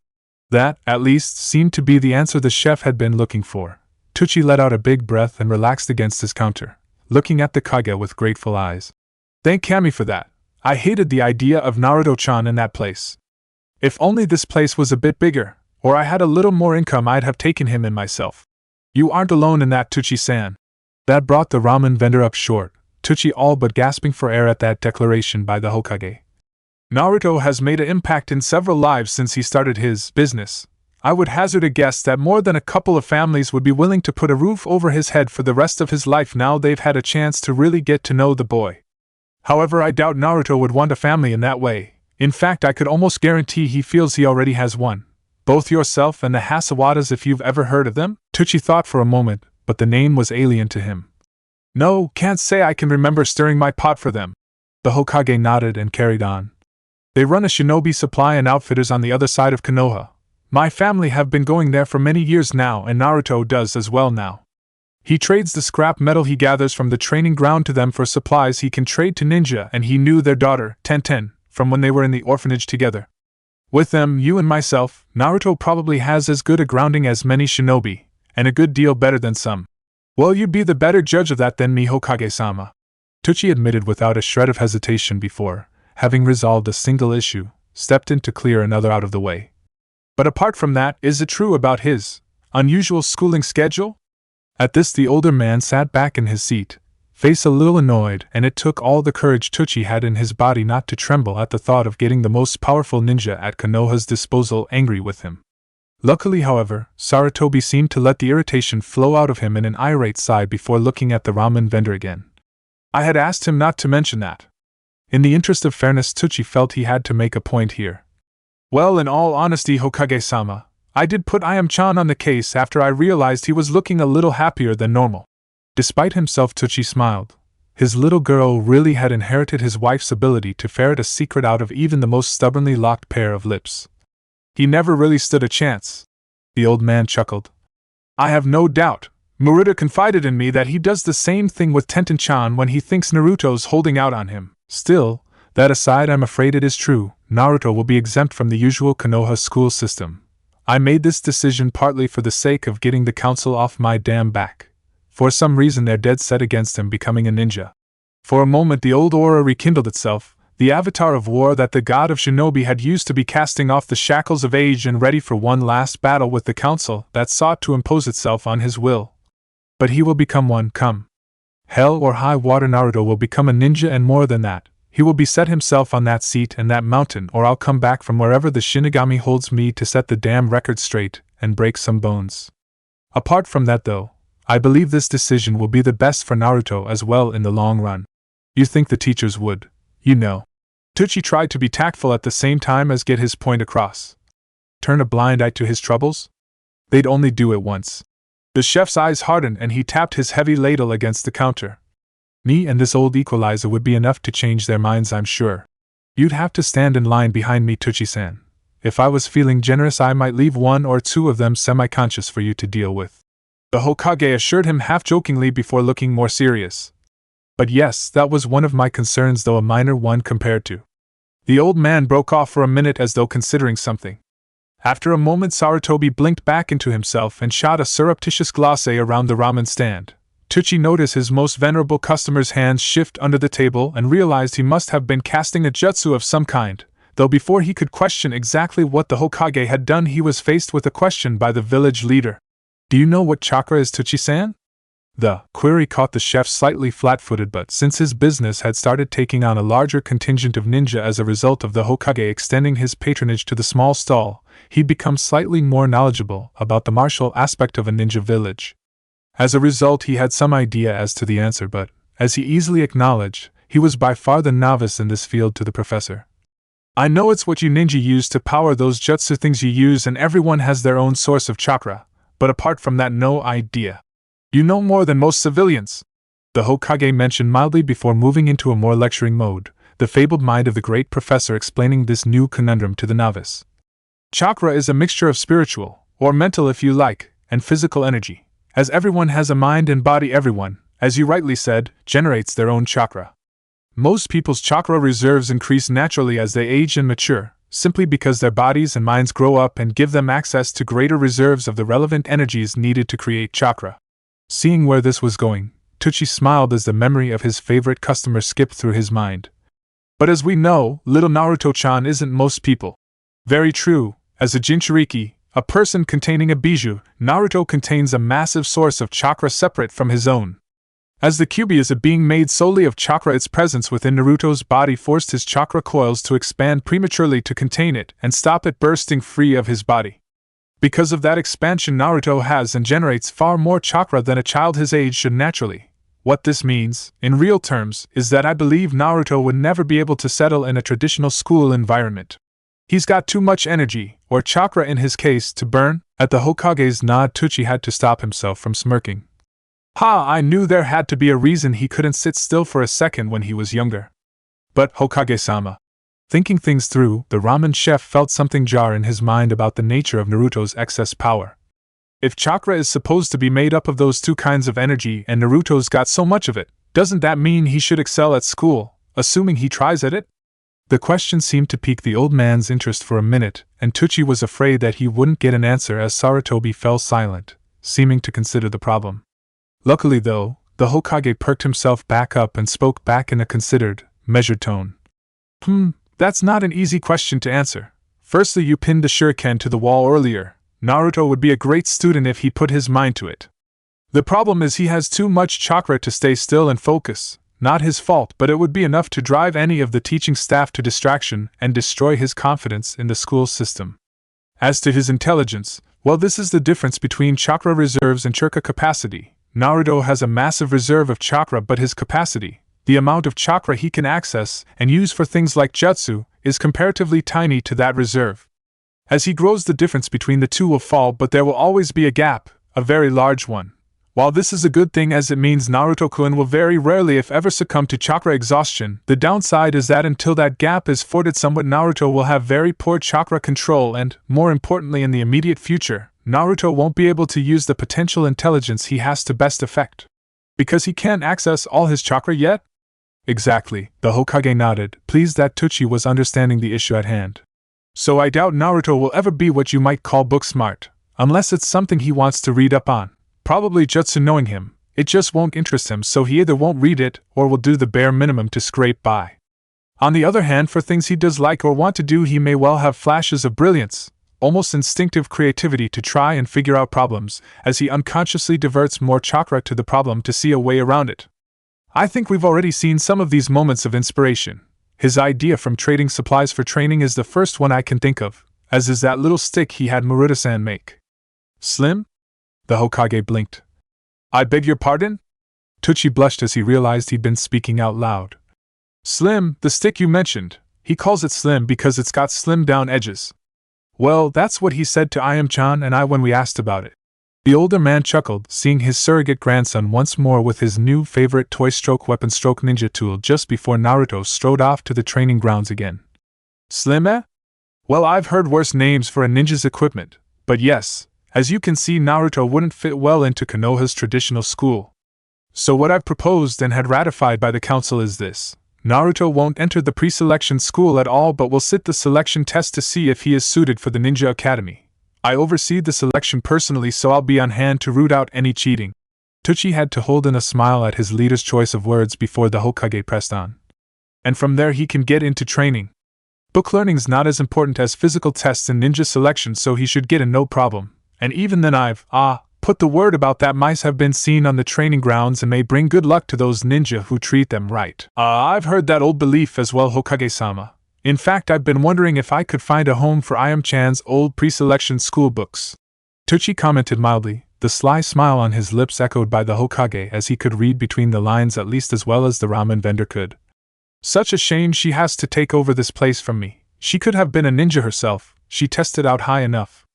That, at least, seemed to be the answer the chef had been looking for. Tucci let out a big breath and relaxed against his counter, looking at the Kage with grateful eyes. Thank Kami for that. I hated the idea of Naruto-chan in that place. If only this place was a bit bigger, or I had a little more income, I'd have taken him in myself. You aren't alone in that, Tucci-san. That brought the ramen vendor up short, Tucci all but gasping for air at that declaration by the Hokage. Naruto has made an impact in several lives since he started his business. I would hazard a guess that more than a couple of families would be willing to put a roof over his head for the rest of his life now they've had a chance to really get to know the boy. However, I doubt Naruto would want a family in that way. In fact, I could almost guarantee he feels he already has one. Both yourself and the Hasawadas, if you've ever heard of them? Tucci thought for a moment, but the name was alien to him. No, can't say I can remember stirring my pot for them. The Hokage nodded and carried on. They run a shinobi supply and outfitters on the other side of Konoha. My family have been going there for many years now, and Naruto does as well now. He trades the scrap metal he gathers from the training ground to them for supplies he can trade to ninja, and he knew their daughter, Tenten, from when they were in the orphanage together. With them, you and myself, Naruto probably has as good a grounding as many shinobi, and a good deal better than some. Well, you'd be the better judge of that than me, Hokage-sama. Tucci admitted without a shred of hesitation before, having resolved a single issue, stepped in to clear another out of the way. But apart from that, is it true about his unusual schooling schedule? At this the older man sat back in his seat, face a little annoyed, and it took all the courage Tucci had in his body not to tremble at the thought of getting the most powerful ninja at Konoha's disposal angry with him. Luckily, however, Sarutobi seemed to let the irritation flow out of him in an irate sigh before looking at the ramen vendor again. I had asked him not to mention that. In the interest of fairness, Tucci felt he had to make a point here. Well, in all honesty, Hokage-sama, I did put Ayam-chan on the case after I realized he was looking a little happier than normal. Despite himself, Tucci smiled. His little girl really had inherited his wife's ability to ferret a secret out of even the most stubbornly locked pair of lips. He never really stood a chance. The old man chuckled. I have no doubt. Murata confided in me that he does the same thing with Tenten-chan when he thinks Naruto's holding out on him. Still, that aside, I'm afraid it is true. Naruto will be exempt from the usual Konoha school system. I made this decision partly for the sake of getting the council off my damn back. For some reason they're dead set against him becoming a ninja. For a moment the old aura rekindled itself, the avatar of war that the god of shinobi had used to be casting off the shackles of age and ready for one last battle with the council that sought to impose itself on his will. But he will become one, come hell or high water. Naruto will become a ninja, and more than that, he will be set himself on that seat and that mountain, or I'll come back from wherever the Shinigami holds me to set the damn record straight and break some bones. Apart from that though, I believe this decision will be the best for Naruto as well in the long run. You think the teachers would, you know. Tucci tried to be tactful at the same time as get his point across. Turn a blind eye to his troubles? They'd only do it once. The chef's eyes hardened and he tapped his heavy ladle against the counter. Me and this old equalizer would be enough to change their minds, I'm sure. You'd have to stand in line behind me, Tucci-san. If I was feeling generous, I might leave one or two of them semi-conscious for you to deal with. the Hokage assured him half-jokingly before looking more serious. But yes, that was one of my concerns, though a minor one compared to. The old man broke off for a minute as though considering something. After a moment, Sarutobi blinked back into himself and shot a surreptitious glance around the ramen stand. Tucci noticed his most venerable customer's hands shift under the table and realized he must have been casting a jutsu of some kind, though before he could question exactly what the Hokage had done, he was faced with a question by the village leader. "Do you know what chakra is, Tucci-san?" The query caught the chef slightly flat-footed, but since his business had started taking on a larger contingent of ninja as a result of the Hokage extending his patronage to the small stall, he'd become slightly more knowledgeable about the martial aspect of a ninja village. As a result, he had some idea as to the answer, but, as he easily acknowledged, he was by far the novice in this field to the professor. "I know it's what you ninja use to power those jutsu things you use, and everyone has their own source of chakra, but apart from that, no idea. You know more than most civilians," the Hokage mentioned mildly before moving into a more lecturing mode, the fabled mind of the great professor explaining this new conundrum to the novice. "Chakra is a mixture of spiritual, or mental if you like, and physical energy. As everyone has a mind and body, everyone, as you rightly said, generates their own chakra. Most people's chakra reserves increase naturally as they age and mature, simply because their bodies and minds grow up and give them access to greater reserves of the relevant energies needed to create chakra." Seeing where this was going, Tucci smiled as the memory of his favorite customer skipped through his mind. "But as we know, little Naruto-chan isn't most people." "Very true. As a Jinchuriki, a person containing a bijou, Naruto contains a massive source of chakra separate from his own. As the Kyuubi is a being made solely of chakra, its presence within Naruto's body forced his chakra coils to expand prematurely to contain it and stop it bursting free of his body. Because of that expansion, Naruto has and generates far more chakra than a child his age should naturally. What this means, in real terms, is that I believe Naruto would never be able to settle in a traditional school environment. He's got too much energy, or chakra in his case, to burn." At the Hokage's nod, Tucci had to stop himself from smirking. "Ha, I knew there had to be a reason he couldn't sit still for a second when he was younger. But, Hokage-sama," thinking things through, the ramen chef felt something jar in his mind about the nature of Naruto's excess power. If chakra is supposed to be made up of those two kinds of energy and Naruto's got so much of it, doesn't that mean he should excel at school, assuming he tries at it? The question seemed to pique the old man's interest for a minute, and Tucci was afraid that he wouldn't get an answer as Sarutobi fell silent, seeming to consider the problem. Luckily though, the Hokage perked himself back up and spoke back in a considered, measured tone. That's not an easy question to answer. Firstly, you pinned the shuriken to the wall earlier. Naruto would be a great student if he put his mind to it. The problem is he has too much chakra to stay still and focus. Not his fault, but it would be enough to drive any of the teaching staff to distraction and destroy his confidence in the school system. As to his intelligence, well, this is the difference between chakra reserves and chakra capacity. Naruto has a massive reserve of chakra, but his capacity, the amount of chakra he can access and use for things like jutsu, is comparatively tiny to that reserve. As he grows, the difference between the two will fall, but there will always be a gap, a very large one. While this is a good thing as it means Naruto-kun will very rarely if ever succumb to chakra exhaustion, the downside is that until that gap is forded somewhat, Naruto will have very poor chakra control and, more importantly in the immediate future, Naruto won't be able to use the potential intelligence he has to best effect. Because he can't access all his chakra yet? Exactly, the Hokage nodded, pleased that Tucci was understanding the issue at hand. So I doubt Naruto will ever be what you might call book smart, unless it's something he wants to read up on. Probably jutsu, knowing him, it just won't interest him, so he either won't read it or will do the bare minimum to scrape by. On the other hand, for things he does like or want to do, he may well have flashes of brilliance, almost instinctive creativity to try and figure out problems, as he unconsciously diverts more chakra to the problem to see a way around it. I think we've already seen some of these moments of inspiration. His idea from trading supplies for training is the first one I can think of, as is that little stick he had Maruta-san make. Slim? The Hokage blinked. I beg your pardon? Tucci blushed as he realized he'd been speaking out loud. Slim, the stick you mentioned. He calls it slim because it's got slimmed down edges. Well, that's what he said to Ayam-chan and I when we asked about it. The older man chuckled, seeing his surrogate grandson once more with his new favorite toy stroke weapon stroke ninja tool just before Naruto strode off to the training grounds again. Slim, eh? Well, I've heard worse names for a ninja's equipment, but yes, As you can see, Naruto wouldn't fit well into Konoha's traditional school. So what I've proposed and had ratified by the council is this. Naruto won't enter the pre-selection school at all but will sit the selection test to see if he is suited for the Ninja Academy. I oversee the selection personally, so I'll be on hand to root out any cheating. Teuchi had to hold in a smile at his leader's choice of words before the Hokage pressed on. And from there he can get into training. Book learning's not as important as physical tests and ninja selection, so he should get in no problem. And even then I've, put the word about that mice have been seen on the training grounds and may bring good luck to those ninja who treat them right. I've heard that old belief as well, Hokage-sama. In fact, I've been wondering if I could find a home for Ayam-chan's old pre-selection school books. Teuchi commented mildly, the sly smile on his lips echoed by the Hokage as he could read between the lines at least as well as the ramen vendor could. Such a shame she has to take over this place from me. She could have been a ninja herself, she tested out high enough.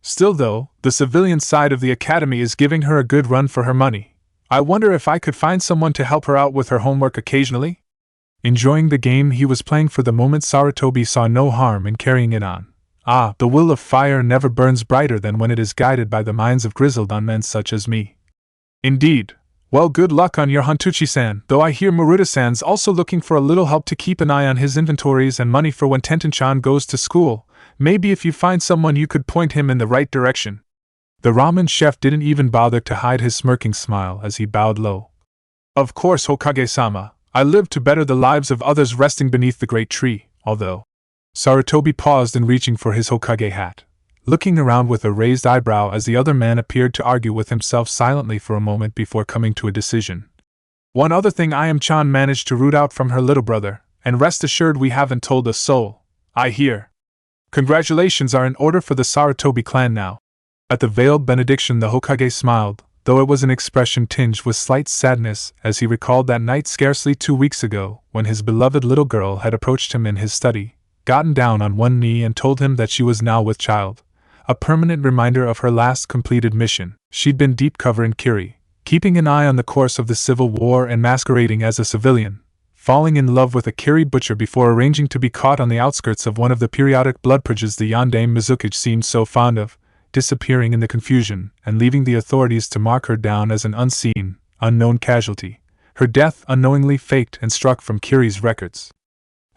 Still though, the civilian side of the academy is giving her a good run for her money. I wonder if I could find someone to help her out with her homework occasionally? Enjoying the game he was playing for the moment, Sarutobi saw no harm in carrying it on. The will of fire never burns brighter than when it is guided by the minds of grizzled on men such as me. Indeed. Well, good luck on your hunt, Teuchi-san, though I hear Maruta-san's also looking for a little help to keep an eye on his inventories and money for when Tenten-chan goes to school. Maybe if you find someone you could point him in the right direction. The ramen chef didn't even bother to hide his smirking smile as he bowed low. Of course, Hokage-sama, I live to better the lives of others resting beneath the great tree, although... Sarutobi paused in reaching for his Hokage hat, looking around with a raised eyebrow as the other man appeared to argue with himself silently for a moment before coming to a decision. One other thing Ayam-chan managed to root out from her little brother, and rest assured we haven't told a soul. I hear. Congratulations are in order for the Sarutobi clan now. At the veiled benediction the Hokage smiled, though it was an expression tinged with slight sadness as he recalled that night scarcely 2 weeks ago when his beloved little girl had approached him in his study, gotten down on one knee and told him that she was now with child. A permanent reminder of her last completed mission. She'd been deep cover in Kiri, keeping an eye on the course of the civil war and masquerading as a civilian, falling in love with a Kiri butcher before arranging to be caught on the outskirts of one of the periodic blood purges the Yondaime Mizuki seemed so fond of, disappearing in the confusion and leaving the authorities to mark her down as an unseen, unknown casualty, her death unknowingly faked and struck from Kiri's records.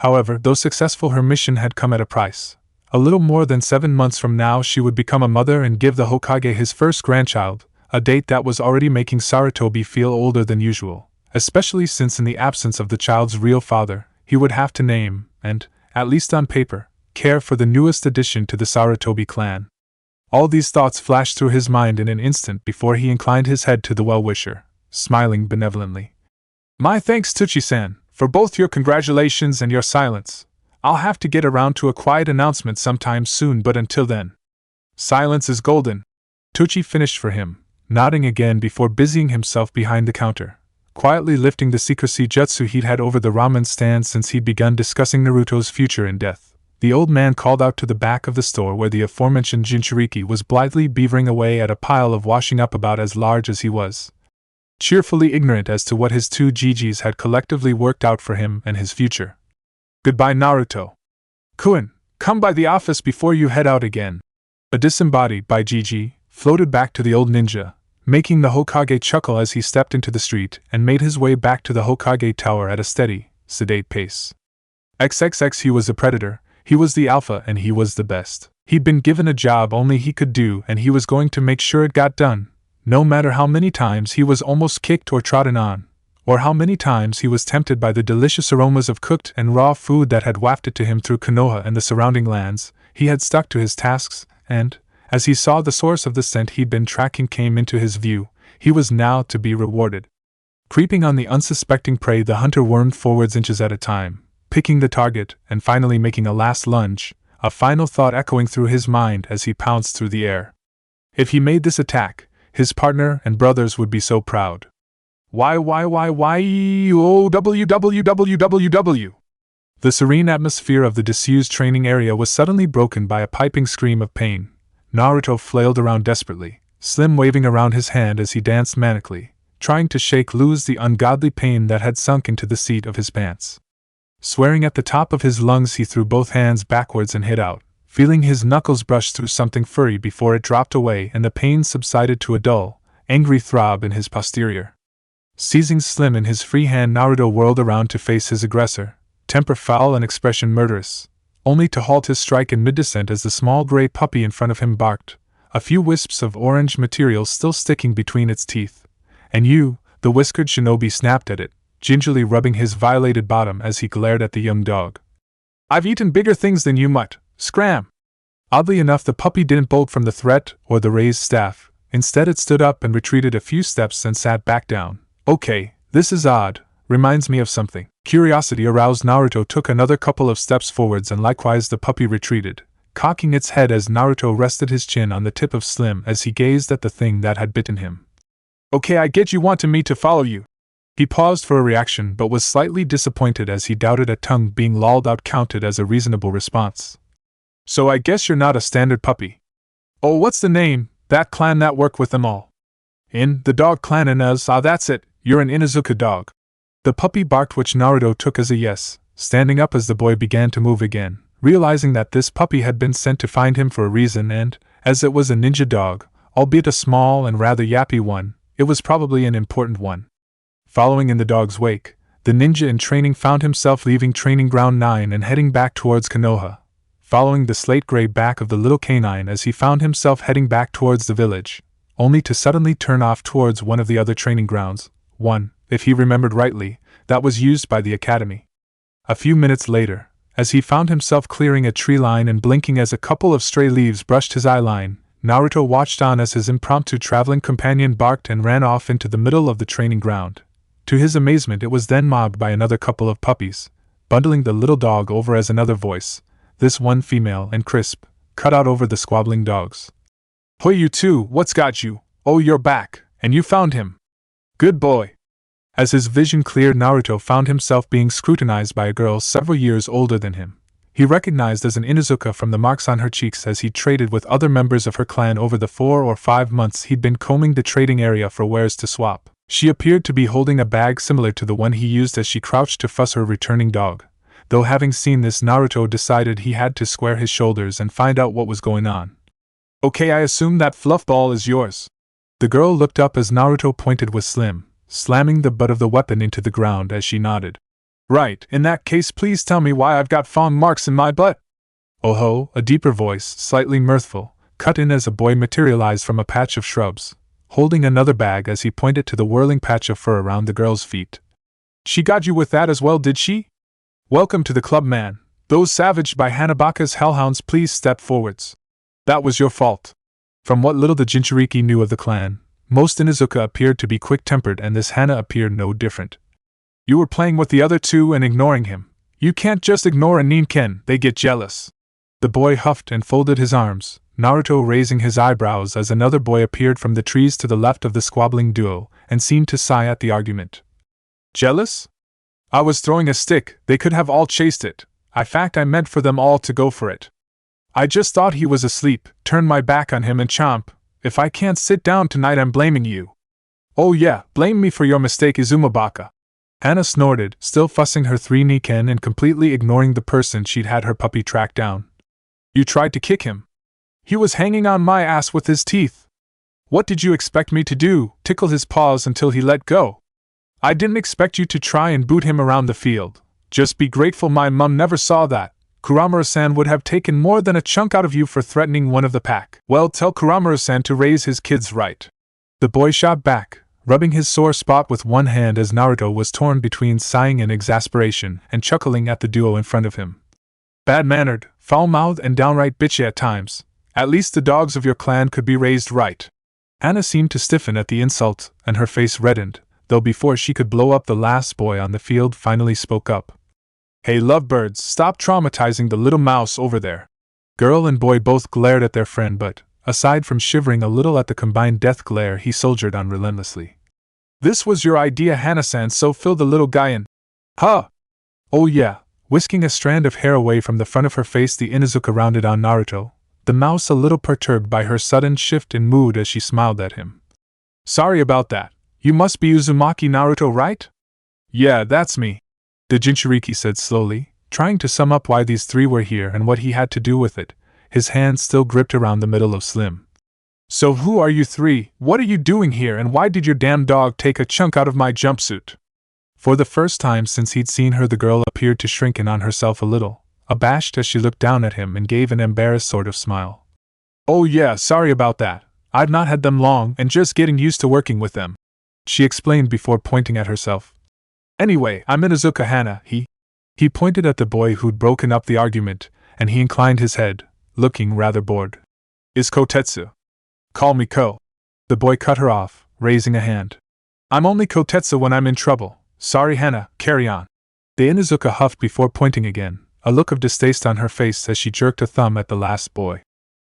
However, though successful, her mission had come at a price. A little more than 7 months from now she would become a mother and give the Hokage his first grandchild, a date that was already making Sarutobi feel older than usual, especially since in the absence of the child's real father, he would have to name, and, at least on paper, care for the newest addition to the Sarutobi clan. All these thoughts flashed through his mind in an instant before he inclined his head to the well-wisher, smiling benevolently. My thanks, Teuchi-san, for both your congratulations and your silence. I'll have to get around to a quiet announcement sometime soon, but until then. Silence is golden. Teuchi finished for him, nodding again before busying himself behind the counter, quietly lifting the secrecy jutsu he'd had over the ramen stand since he'd begun discussing Naruto's future and death. The old man called out to the back of the store where the aforementioned Jinchuriki was blithely beavering away at a pile of washing up about as large as he was, cheerfully ignorant as to what his 2 Gigis had collectively worked out for him and his future. Goodbye, Naruto. Kun, come by the office before you head out again. A disembodied by Gigi floated back to the old ninja, making the Hokage chuckle as he stepped into the street and made his way back to the Hokage tower at a steady, sedate pace. XXX, he was a predator, he was the alpha, and he was the best. He'd been given a job only he could do, and he was going to make sure it got done, no matter how many times he was almost kicked or trodden on, or how many times he was tempted by the delicious aromas of cooked and raw food that had wafted to him through Konoha and the surrounding lands. He had stuck to his tasks, and, as he saw the source of the scent he'd been tracking came into his view, he was now to be rewarded. Creeping on the unsuspecting prey, the hunter wormed forwards inches at a time, picking the target and finally making a last lunge, a final thought echoing through his mind as he pounced through the air. If he made this attack, his partner and brothers would be so proud. www. The serene atmosphere of the disused training area was suddenly broken by a piping scream of pain. Naruto flailed around desperately, Slim waving around his hand as he danced manically, trying to shake loose the ungodly pain that had sunk into the seat of his pants. Swearing at the top of his lungs, he threw both hands backwards and hit out, feeling his knuckles brush through something furry before it dropped away and the pain subsided to a dull, angry throb in his posterior. Seizing Slim in his free hand, Naruto whirled around to face his aggressor, temper foul and expression murderous, only to halt his strike in mid-descent as the small gray puppy in front of him barked, a few wisps of orange material still sticking between its teeth. "And you," the whiskered shinobi snapped at it, gingerly rubbing his violated bottom as he glared at the young dog. "I've eaten bigger things than you, mutt. Scram!" Oddly enough, the puppy didn't bolt from the threat or the raised staff. Instead, it stood up and retreated a few steps and sat back down. "Okay, this is odd. Reminds me of something." Curiosity aroused, Naruto took another couple of steps forwards and likewise the puppy retreated, cocking its head as Naruto rested his chin on the tip of Slim as he gazed at the thing that had bitten him. "Okay, I get you wanting me to follow you." He paused for a reaction but was slightly disappointed as he doubted a tongue being lolled out counted as a reasonable response. "So I guess you're not a standard puppy." "Oh, what's the name, that clan that work with them all?" The dog clan." That's it, you're an Inuzuka dog." The puppy barked, which Naruto took as a yes, standing up as the boy began to move again, realizing that this puppy had been sent to find him for a reason and, as it was a ninja dog, albeit a small and rather yappy one, it was probably an important one. Following in the dog's wake, the ninja in training found himself leaving Training Ground 9 and heading back towards Konoha, following the slate-gray back of the little canine as he found himself heading back towards the village, only to suddenly turn off towards one of the other training grounds, one, if he remembered rightly, that was used by the academy. A few minutes later, as he found himself clearing a tree line and blinking as a couple of stray leaves brushed his eye line, Naruto watched on as his impromptu traveling companion barked and ran off into the middle of the training ground. To his amazement, it was then mobbed by another couple of puppies, bundling the little dog over as another voice, this one female and crisp, cut out over the squabbling dogs. "Hoy, you two, what's got you? Oh, you're back, and you found him. Good boy." As his vision cleared, Naruto found himself being scrutinized by a girl several years older than him. He recognized as an Inuzuka from the marks on her cheeks as he traded with other members of her clan over the 4 or 5 months he'd been combing the trading area for wares to swap. She appeared to be holding a bag similar to the one he used as she crouched to fuss her returning dog. Though having seen this, Naruto decided he had to square his shoulders and find out what was going on. "Okay, I assume that fluff ball is yours." The girl looked up as Naruto pointed with Slim, slamming the butt of the weapon into the ground as she nodded. "Right, in that case please tell me why I've got fong marks in my butt." "Oh ho," a deeper voice, slightly mirthful, cut in as a boy materialized from a patch of shrubs, holding another bag as he pointed to the whirling patch of fur around the girl's feet. "She got you with that as well, did she? Welcome to the club, man. Those savaged by Hanabaka's hellhounds, please step forwards. That was your fault." From what little the Jinchuriki knew of the clan, most Inuzuka appeared to be quick-tempered, and this Hana appeared no different. "You were playing with the other two and ignoring him. You can't just ignore a ninken, they get jealous." The boy huffed and folded his arms, Naruto raising his eyebrows as another boy appeared from the trees to the left of the squabbling duo and seemed to sigh at the argument. "Jealous? I was throwing a stick, they could have all chased it. In fact, I meant for them all to go for it. I just thought he was asleep, turned my back on him and chomp. If I can't sit down tonight, I'm blaming you." "Oh yeah, blame me for your mistake, Izumabaka." Hana snorted, still fussing her 3 niken and completely ignoring the person she'd had her puppy track down. "You tried to kick him. He was hanging on my ass with his teeth. What did you expect me to do, tickle his paws until he let go? I didn't expect you to try and boot him around the field. Just be grateful my mum never saw that. Kuramura-san would have taken more than a chunk out of you for threatening one of the pack. Well, tell Kuramura-san to raise his kids right." The boy shot back, rubbing his sore spot with one hand as Naruto was torn between sighing in exasperation and chuckling at the duo in front of him. "Bad-mannered, foul-mouthed, and downright bitchy at times. At least the dogs of your clan could be raised right." Hana seemed to stiffen at the insult, and her face reddened, though before she could blow up, the last boy on the field finally spoke up. "Hey lovebirds, stop traumatizing the little mouse over there." Girl and boy both glared at their friend, but, aside from shivering a little at the combined death glare, he soldiered on relentlessly. "This was your idea, Hana-san, so fill the little guy in." "Huh? Oh yeah." Whisking a strand of hair away from the front of her face, the Inuzuka rounded on Naruto, the mouse a little perturbed by her sudden shift in mood as she smiled at him. "Sorry about that. You must be Uzumaki Naruto, right?" "Yeah, that's me," the Jinchuriki said slowly, trying to sum up why these 3 were here and what he had to do with it. his hand still gripped around the middle of Slim. So who are you three? What are you doing here, and why did your damn dog take a chunk out of my jumpsuit? For the first time since he'd seen her, the girl appeared to shrink in on herself a little, abashed as she looked down at him and gave an embarrassed sort of smile. Oh yeah, sorry about that. I've not had them long and just getting used to working with them, she explained before pointing at herself. Anyway, I'm Inuzuka Hana, He pointed at the boy who'd broken up the argument, and he inclined his head, looking rather bored. Is Kotetsu? Call me Ko. The boy cut her off, raising a hand. I'm only Kotetsu when I'm in trouble. Sorry Hana, carry on. The Inuzuka huffed before pointing again, a look of distaste on her face as she jerked a thumb at the last boy.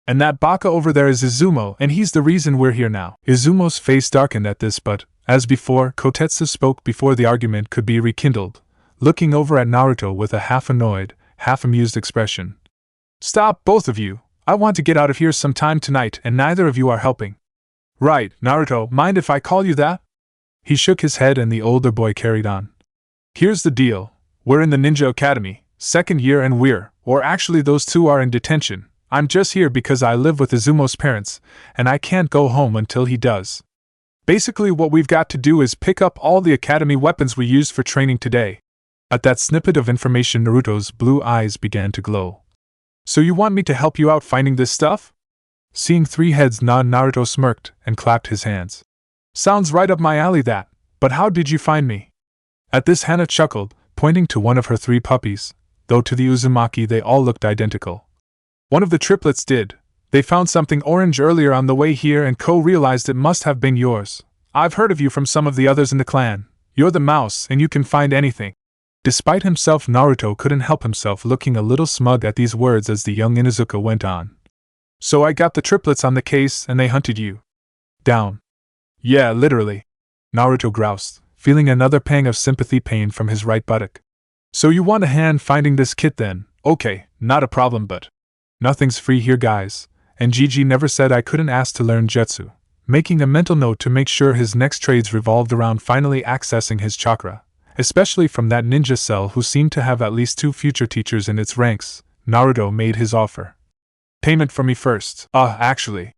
And that baka over there is Izumo, and he's the reason we're here now. Izumo's face darkened at this, but, as before, Kotetsu spoke before the argument could be rekindled, looking over at Naruto with a half-annoyed, half-amused expression. Stop, both of you! I want to get out of here sometime tonight, and neither of you are helping. Right, Naruto, mind if I call you that? He shook his head and the older boy carried on. Here's the deal. We're in the Ninja Academy, second year, and or actually those two are in detention. I'm just here because I live with Izumo's parents, and I can't go home until he does. Basically what we've got to do is pick up all the academy weapons we used for training today. At that snippet of information, Naruto's blue eyes began to glow. So you want me to help you out finding this stuff? Seeing three heads nod, Naruto smirked and clapped his hands. Sounds right up my alley that, but how did you find me? At this Hana chuckled, pointing to one of her three puppies, though to the Uzumaki they all looked identical. One of the triplets did. They found something orange earlier on the way here and Ko realized it must have been yours. I've heard of you from some of the others in the clan. You're the mouse and you can find anything. Despite himself, Naruto couldn't help himself looking a little smug at these words as the young Inuzuka went on. So I got the triplets on the case and they hunted you down. Yeah, literally. Naruto groused, feeling another pang of sympathy pain from his right buttock. So you want a hand finding this kit then? Okay, not a problem, but nothing's free here, guys, and Gigi never said I couldn't ask to learn jutsu, making a mental note to make sure his next trades revolved around finally accessing his chakra. Especially from that ninja cell who seemed to have at least 2 future teachers in its ranks, Naruto made his offer. Payment for me first. Actually.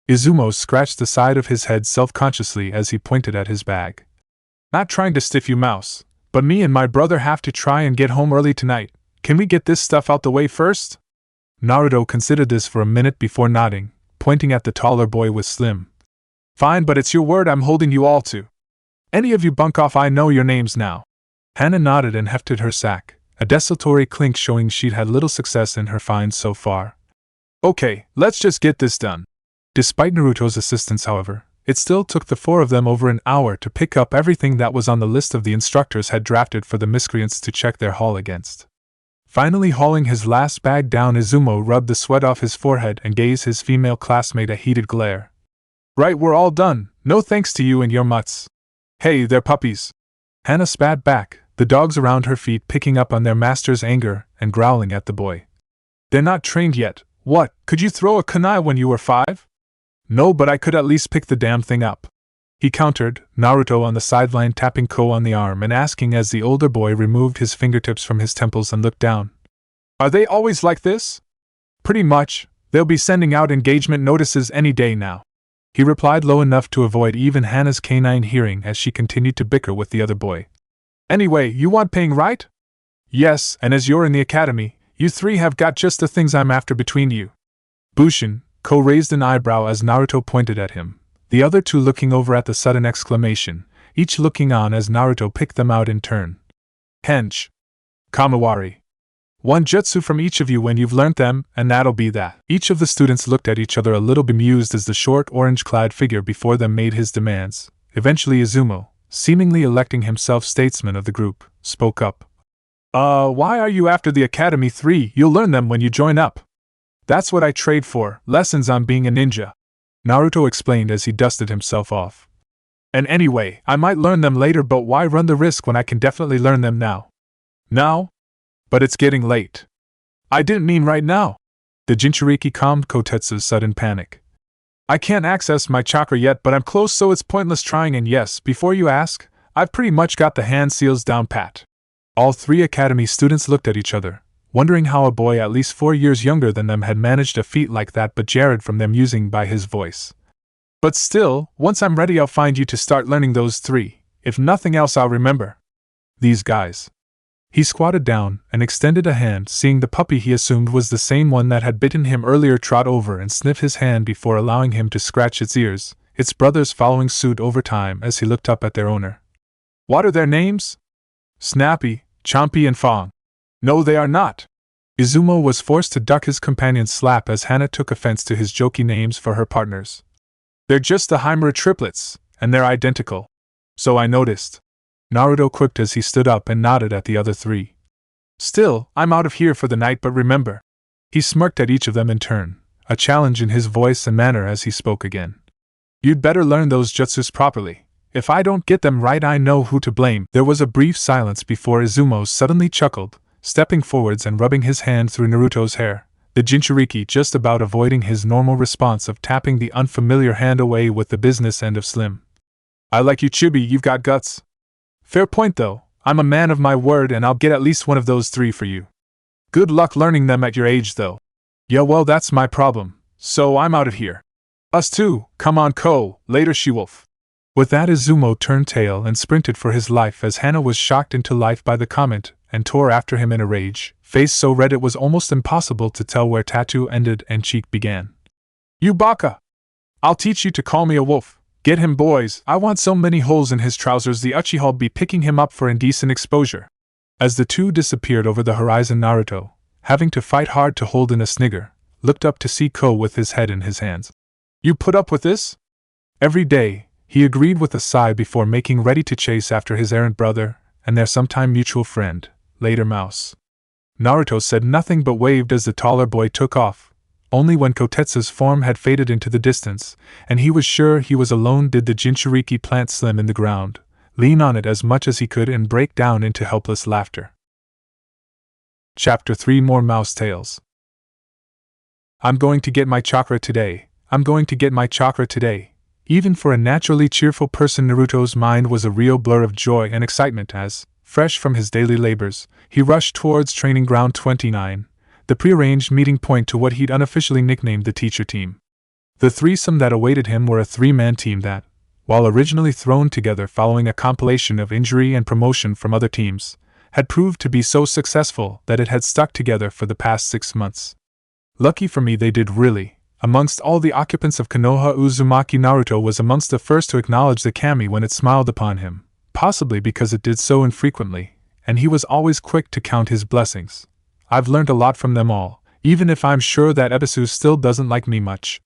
Izumo scratched the side of his head self-consciously as he pointed at his bag. Not trying to stiff you, mouse, but me and my brother have to try and get home early tonight. Can we get this stuff out the way first? Naruto considered this for a minute before nodding, pointing at the taller boy with Slim. Fine, but it's your word I'm holding you all to. Any of you bunk off, I know your names now. Hana nodded and hefted her sack, a desultory clink showing she'd had little success in her finds so far. Okay, let's just get this done. Despite Naruto's assistance, however, it still took the 4 of them over an hour to pick up everything that was on the list of the instructors had drafted for the miscreants to check their haul against. Finally hauling his last bag down, Izumo rubbed the sweat off his forehead and gave his female classmate a heated glare. Right, we're all done, no thanks to you and your mutts. Hey, they're puppies. Hana spat back, the dogs around her feet picking up on their master's anger and growling at the boy. They're not trained yet. What, could you throw a kunai when you were 5? No, but I could at least pick the damn thing up. He countered, Naruto on the sideline tapping Ko on the arm and asking as the older boy removed his fingertips from his temples and looked down. Are they always like this? Pretty much, they'll be sending out engagement notices any day now. He replied low enough to avoid even Hana's canine hearing as she continued to bicker with the other boy. Anyway, you want paying, right? Yes, and as you're in the academy, you 3 have got just the things I'm after between you. Bushin, Ko raised an eyebrow as Naruto pointed at him, the other 2 looking over at the sudden exclamation, each looking on as Naruto picked them out in turn. Hench. Kamawari. 1 jutsu from each of you when you've learnt them, and that'll be that. Each of the students looked at each other a little bemused as the short orange-clad figure before them made his demands. Eventually Izumo, seemingly electing himself statesman of the group, spoke up. Why are you after the Academy 3? You'll learn them when you join up. That's what I trade for, lessons on being a ninja. Naruto explained as he dusted himself off. And anyway, I might learn them later, but why run the risk when I can definitely learn them now? Now? But it's getting late. I didn't mean right now. The Jinchuriki calmed Kotetsu's sudden panic. I can't access my chakra yet, but I'm close, so it's pointless trying, and yes, before you ask, I've pretty much got the hand seals down pat. All 3 academy students looked at each other, wondering how a boy at least 4 years younger than them had managed a feat like that but jarred from them using by his voice. But still, once I'm ready I'll find you to start learning those 3, if nothing else I'll remember these guys. He squatted down and extended a hand, seeing the puppy he assumed was the same one that had bitten him earlier trot over and sniff his hand before allowing him to scratch its ears, its brothers following suit over time as he looked up at their owner. What are their names? Snappy, Chompy and Fong. No, they are not. Izumo was forced to duck his companion's slap as Hana took offense to his jokey names for her partners. They're just the Himura triplets, and they're identical. So I noticed. Naruto quipped as he stood up and nodded at the other 3. Still, I'm out of here for the night, but remember. He smirked at each of them in turn, a challenge in his voice and manner as he spoke again. You'd better learn those jutsus properly. If I don't get them right, I know who to blame. There was a brief silence before Izumo suddenly chuckled, stepping forwards and rubbing his hand through Naruto's hair, the Jinchuriki just about avoiding his normal response of tapping the unfamiliar hand away with the business end of Slim. I like you, Chibi, you've got guts. Fair point though, I'm a man of my word and I'll get at least one of those 3 for you. Good luck learning them at your age though. Yeah, well, that's my problem, so I'm out of here. Us too, come on Ko, later she-wolf. With that Izumo turned tail and sprinted for his life as Hana was shocked into life by the comment and tore after him in a rage, face so red it was almost impossible to tell where tattoo ended and cheek began. You baka! I'll teach you to call me a wolf. Get him, boys, I want so many holes in his trousers the Uchiha'll be picking him up for indecent exposure. As the 2 disappeared over the horizon, Naruto, having to fight hard to hold in a snigger, looked up to see Ko with his head in his hands. You put up with this? Every day, he agreed with a sigh before making ready to chase after his errant brother and their sometime mutual friend, later Mouse. Naruto said nothing but waved as the taller boy took off. Only when Kotetsu's form had faded into the distance, and he was sure he was alone, did the Jinchuriki plant Slim in the ground, lean on it as much as he could and break down into helpless laughter. Chapter 3 More Mouse Tales. I'm going to get my chakra today. I'm going to get my chakra today. Even for a naturally cheerful person, Naruto's mind was a real blur of joy and excitement as, fresh from his daily labors, he rushed towards Training Ground 29, the prearranged meeting point to what he'd unofficially nicknamed the teacher team. The threesome that awaited him were a 3-man team that, while originally thrown together following a compilation of injury and promotion from other teams, had proved to be so successful that it had stuck together for the past 6 months. Lucky for me they did really. Amongst all the occupants of Konoha, Uzumaki Naruto was amongst the first to acknowledge the kami when it smiled upon him, possibly because it did so infrequently, and he was always quick to count his blessings. I've learned a lot from them all, even if I'm sure that Ebisu still doesn't like me much.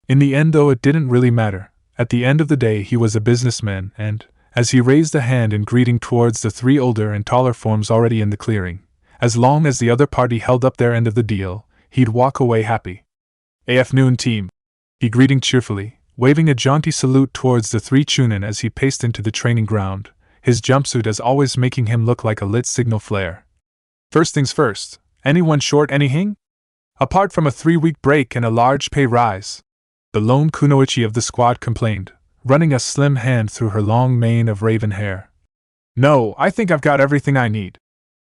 In the end though, it didn't really matter. At the end of the day he was a businessman and, as he raised a hand in greeting towards the 3 older and taller forms already in the clearing, as long as the other party held up their end of the deal, he'd walk away happy. Afternoon team, he greeting cheerfully, waving a jaunty salute towards the 3 Chunin as he paced into the training ground, his jumpsuit as always making him look like a lit signal flare. First things first, anyone short anything? Apart from a 3-week break and a large pay rise, the lone kunoichi of the squad complained, running a slim hand through her long mane of raven hair. No, I think I've got everything I need.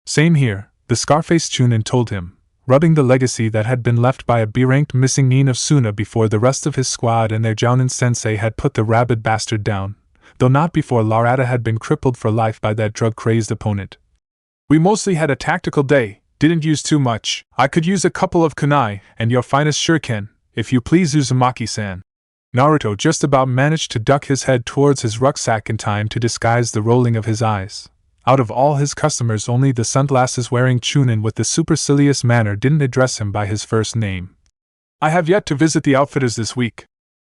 Same here, the Scarface Chunin told him, rubbing the legacy that had been left by a B-ranked missing Nin of Suna before the rest of his squad and their Jounin sensei had put the rabid bastard down, though not before Larata had been crippled for life by that drug-crazed opponent. We mostly had a tactical day, didn't use too much. I could use a couple of kunai and your finest shuriken, if you please, Uzumaki-san. Naruto just about managed to duck his head towards his rucksack in time to disguise the rolling of his eyes. Out of all his customers, only the sunglasses-wearing Chunin with the supercilious manner didn't address him by his first name. I have yet to visit the outfitters this week.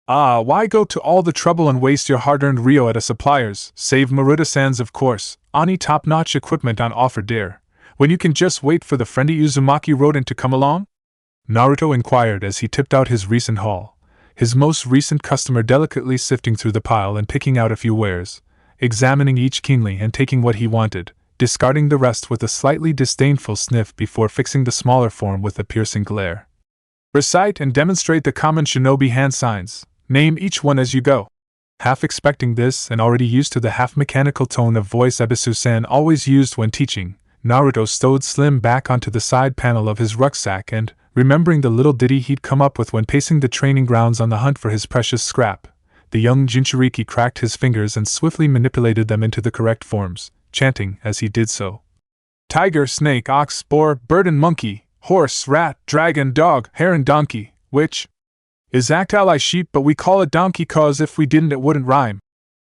Ah, why go to all the trouble and waste your hard-earned Rio at a supplier's, save Maruta-san's of course, Ani top-notch equipment on offer dear, when you can just wait for the friendly Uzumaki rodent to come along? Naruto inquired as he tipped out his recent haul, his most recent customer delicately sifting through the pile and picking out a few wares, examining each keenly and taking what he wanted, discarding the rest with a slightly disdainful sniff before fixing the smaller form with a piercing glare. Recite and demonstrate the common shinobi hand signs. Name each one as you go. Half expecting this and already used to the half-mechanical tone of voice Ebisu-san always used when teaching, Naruto stowed Slim back onto the side panel of his rucksack and, remembering the little ditty he'd come up with when pacing the training grounds on the hunt for his precious scrap, the young Jinchuriki cracked his fingers and swiftly manipulated them into the correct forms, chanting as he did so. Tiger, snake, ox, boar, bird and monkey, horse, rat, dragon, dog, hare and donkey, which is ally sheep, but we call it donkey 'cause if we didn't it wouldn't rhyme,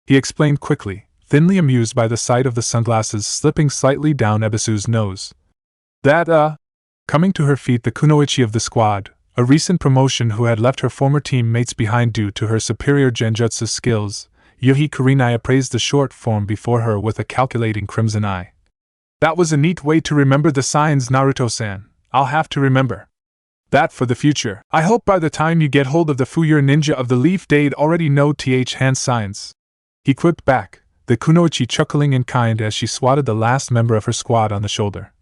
he explained quickly, thinly amused by the sight of the sunglasses slipping slightly down Ebisu's nose. Coming to her feet, the kunoichi of the squad, a recent promotion who had left her former teammates behind due to her superior genjutsu skills, Yuhi Kurenai appraised the short form before her with a calculating crimson eye. That was a neat way to remember the signs, Naruto-san. I'll have to remember that for the future. I hope by the time you get hold of the Fuyur ninja of the leaf they'd already know hand signs, he quipped back, the kunoichi chuckling in kind as she swatted the last member of her squad on the shoulder.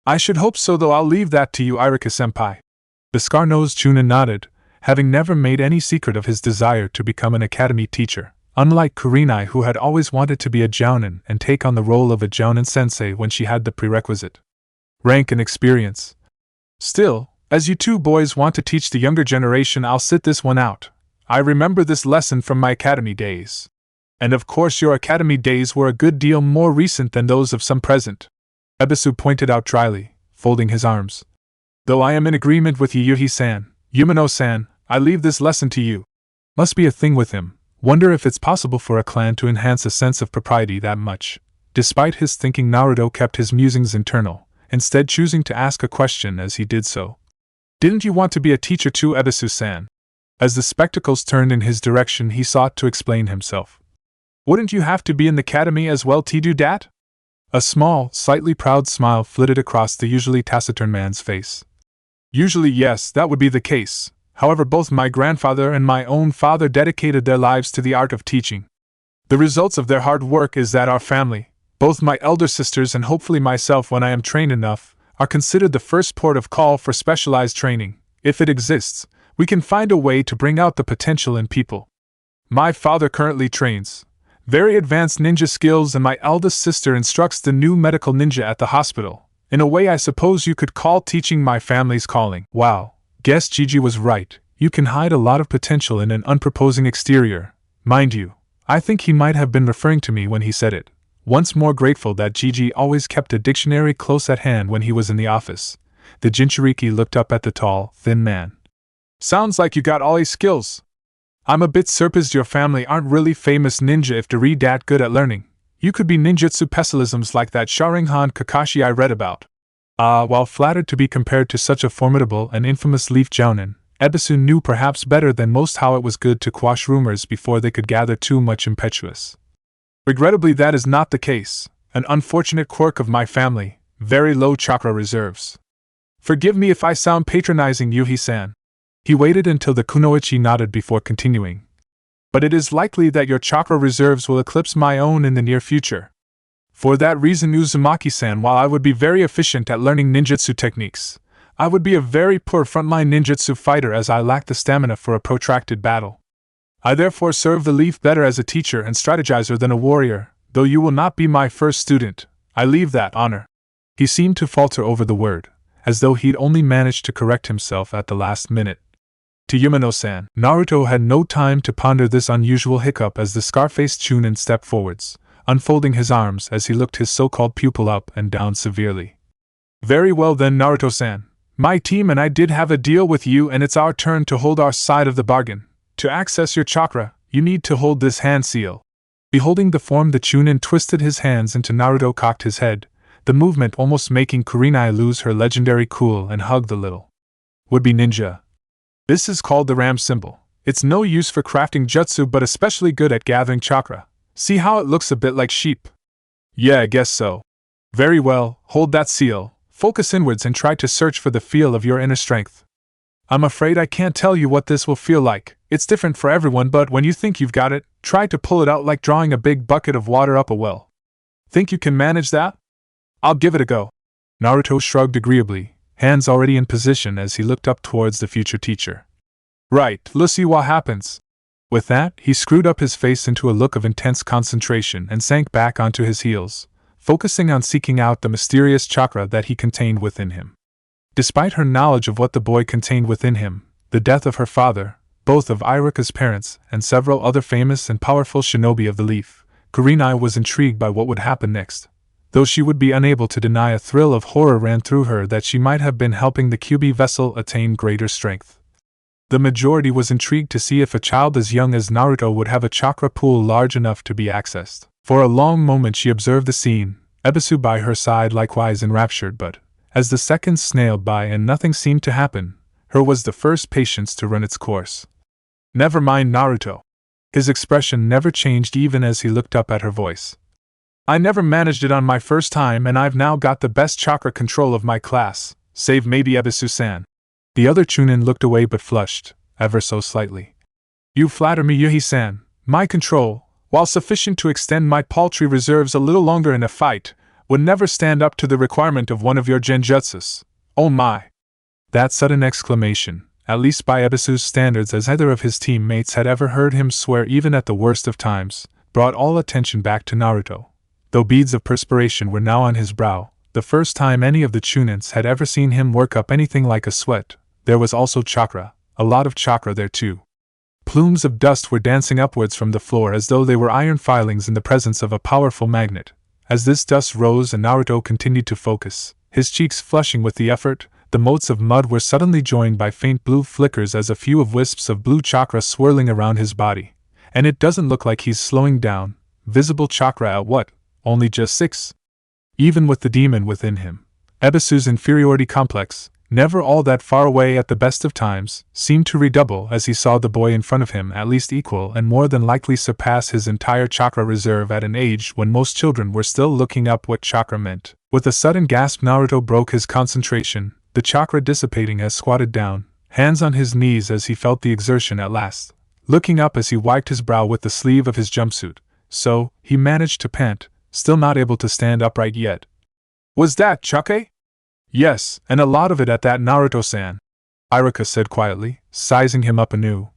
I should hope so, though I'll leave that to you, Irika-senpai. The scar-nosed Chunin nodded, having never made any secret of his desire to become an academy teacher, unlike Kurenai, who had always wanted to be a jounin and take on the role of a jounin sensei when she had the prerequisite rank and experience. Still, as you two boys want to teach the younger generation, I'll sit this one out. I remember this lesson from my academy days. And of course your academy days were a good deal more recent than those of some present, Ebisu pointed out dryly, folding his arms. Though I am in agreement with you, Yuhi-san, Yumino-san, I leave this lesson to you. Must be a thing with him. Wonder if it's possible for a clan to enhance a sense of propriety that much. Despite his thinking, Naruto kept his musings internal, instead choosing to ask a question as he did so. Didn't you want to be a teacher too, Ebisu-san? As the spectacles turned in his direction, he sought to explain himself. Wouldn't you have to be in the academy as well to do that? A small, slightly proud smile flitted across the usually taciturn man's face. Usually yes, that would be the case. However, both my grandfather and my own father dedicated their lives to the art of teaching. The results of their hard work is that our family, both my elder sisters and hopefully myself when I am trained enough, are considered the first port of call for specialized training. If it exists, we can find a way to bring out the potential in people. My father currently trains very advanced ninja skills, and my eldest sister instructs the new medical ninja at the hospital. In a way, I suppose you could call teaching my family's calling. Wow, guess Gigi was right. You can hide a lot of potential in an unproposing exterior. Mind you, I think he might have been referring to me when he said it. Once more grateful that Gigi always kept a dictionary close at hand when he was in the office, the Jinchuriki looked up at the tall, thin man. Sounds like you got all his skills. I'm a bit surprised your family aren't really famous ninja if they're that good at learning. You could be ninjutsu pessimisms like that Sharingan Kakashi I read about. While flattered to be compared to such a formidable and infamous leaf jounin, Ebisu knew perhaps better than most how it was good to quash rumors before they could gather too much impetuous. Regrettably, that is not the case. An unfortunate quirk of my family, very low chakra reserves. Forgive me if I sound patronizing, Yuhi-san. He waited until the kunoichi nodded before continuing. But it is likely that your chakra reserves will eclipse my own in the near future. For that reason, Uzumaki-san, while I would be very efficient at learning ninjutsu techniques, I would be a very poor frontline ninjutsu fighter as I lack the stamina for a protracted battle. I therefore serve the leaf better as a teacher and strategizer than a warrior, though you will not be my first student. I leave that honor. He seemed to falter over the word, as though he'd only managed to correct himself at the last minute. To Yumino-san, Naruto had no time to ponder this unusual hiccup as the scar-faced Chunin stepped forwards, unfolding his arms as he looked his so-called pupil up and down severely. Very well then, Naruto-san. My team and I did have a deal with you, and it's our turn to hold our side of the bargain. To access your chakra, you need to hold this hand seal. Beholding the form, the Chunin twisted his hands into Naruto cocked his head, the movement almost making Kurenai lose her legendary cool and hug the little would-be ninja. This is called the ram symbol. It's no use for crafting jutsu but especially good at gathering chakra. See how it looks a bit like sheep? Yeah, I guess so. Very well, hold that seal, focus inwards and try to search for the feel of your inner strength. I'm afraid I can't tell you what this will feel like. It's different for everyone, but when you think you've got it, try to pull it out like drawing a big bucket of water up a well. Think you can manage that? I'll give it a go. Naruto shrugged agreeably, hands already in position as he looked up towards the future teacher. Right, let's see what happens. With that, he screwed up his face into a look of intense concentration and sank back onto his heels, focusing on seeking out the mysterious chakra that he contained within him. Despite her knowledge of what the boy contained within him, the death of her father, both of Irika's parents, and several other famous and powerful shinobi of the leaf, Kurenai was intrigued by what would happen next. Though she would be unable to deny, a thrill of horror ran through her that she might have been helping the Kyuubi vessel attain greater strength. The majority was intrigued to see if a child as young as Naruto would have a chakra pool large enough to be accessed. For a long moment she observed the scene, Ebisu by her side likewise enraptured, but as the seconds snailed by and nothing seemed to happen, her was the first patience to run its course. "Never mind, Naruto." His expression never changed even as he looked up at her voice. "I never managed it on my first time, and I've now got the best chakra control of my class, save maybe Ebisu-san." The other Chunin looked away but flushed, ever so slightly. "You flatter me, Yuhi-san. My control, while sufficient to extend my paltry reserves a little longer in a fight, would never stand up to the requirement of one of your genjutsus. Oh my!" That sudden exclamation, at least by Ebisu's standards, as either of his teammates had ever heard him swear even at the worst of times, brought all attention back to Naruto. Though beads of perspiration were now on his brow, the first time any of the Chunins had ever seen him work up anything like a sweat, there was also chakra, a lot of chakra there too. Plumes of dust were dancing upwards from the floor as though they were iron filings in the presence of a powerful magnet. As this dust rose and Naruto continued to focus, his cheeks flushing with the effort, the motes of mud were suddenly joined by faint blue flickers as a few of wisps of blue chakra swirling around his body. And it doesn't look like he's slowing down. Visible chakra at what? Only just 6? Even with the demon within him, Ebisu's inferiority complex, never all that far away at the best of times, seemed to redouble as he saw the boy in front of him at least equal and more than likely surpass his entire chakra reserve at an age when most children were still looking up what chakra meant. With a sudden gasp, Naruto broke his concentration, the chakra dissipating as squatted down, hands on his knees as he felt the exertion at last, looking up as he wiped his brow with the sleeve of his jumpsuit. So, he managed to pant, still not able to stand upright yet. "Was that chake?" "Yes, and a lot of it at that, Naruto-san," Irika said quietly, sizing him up anew.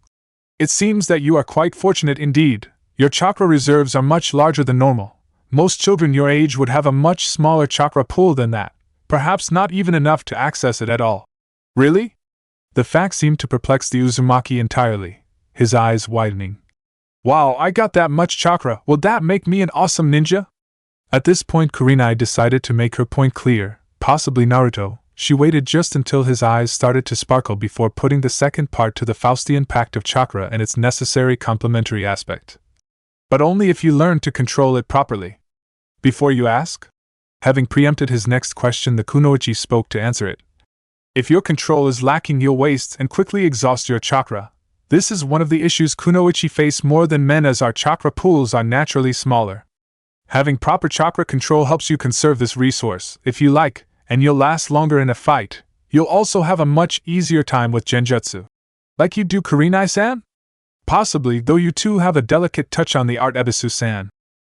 "It seems that you are quite fortunate indeed. Your chakra reserves are much larger than normal. Most children your age would have a much smaller chakra pool than that, perhaps not even enough to access it at all." "Really?" The fact seemed to perplex the Uzumaki entirely, his eyes widening. "Wow, I got that much chakra, will that make me an awesome ninja?" At this point Kurenai decided to make her point clear, possibly Naruto. She waited just until his eyes started to sparkle before putting the second part to the Faustian pact of chakra and its necessary complementary aspect. "But only if you learn to control it properly." "Before you ask?" Having preempted his next question, the kunoichi spoke to answer it. "If your control is lacking, you'll waste and quickly exhaust your chakra. This is one of the issues kunoichi face more than men, as our chakra pools are naturally smaller. Having proper chakra control helps you conserve this resource, if you like, and you'll last longer in a fight. You'll also have a much easier time with genjutsu. Like you do, Kurenai-san?" "Possibly, though you too have a delicate touch on the art, Ebisu-san."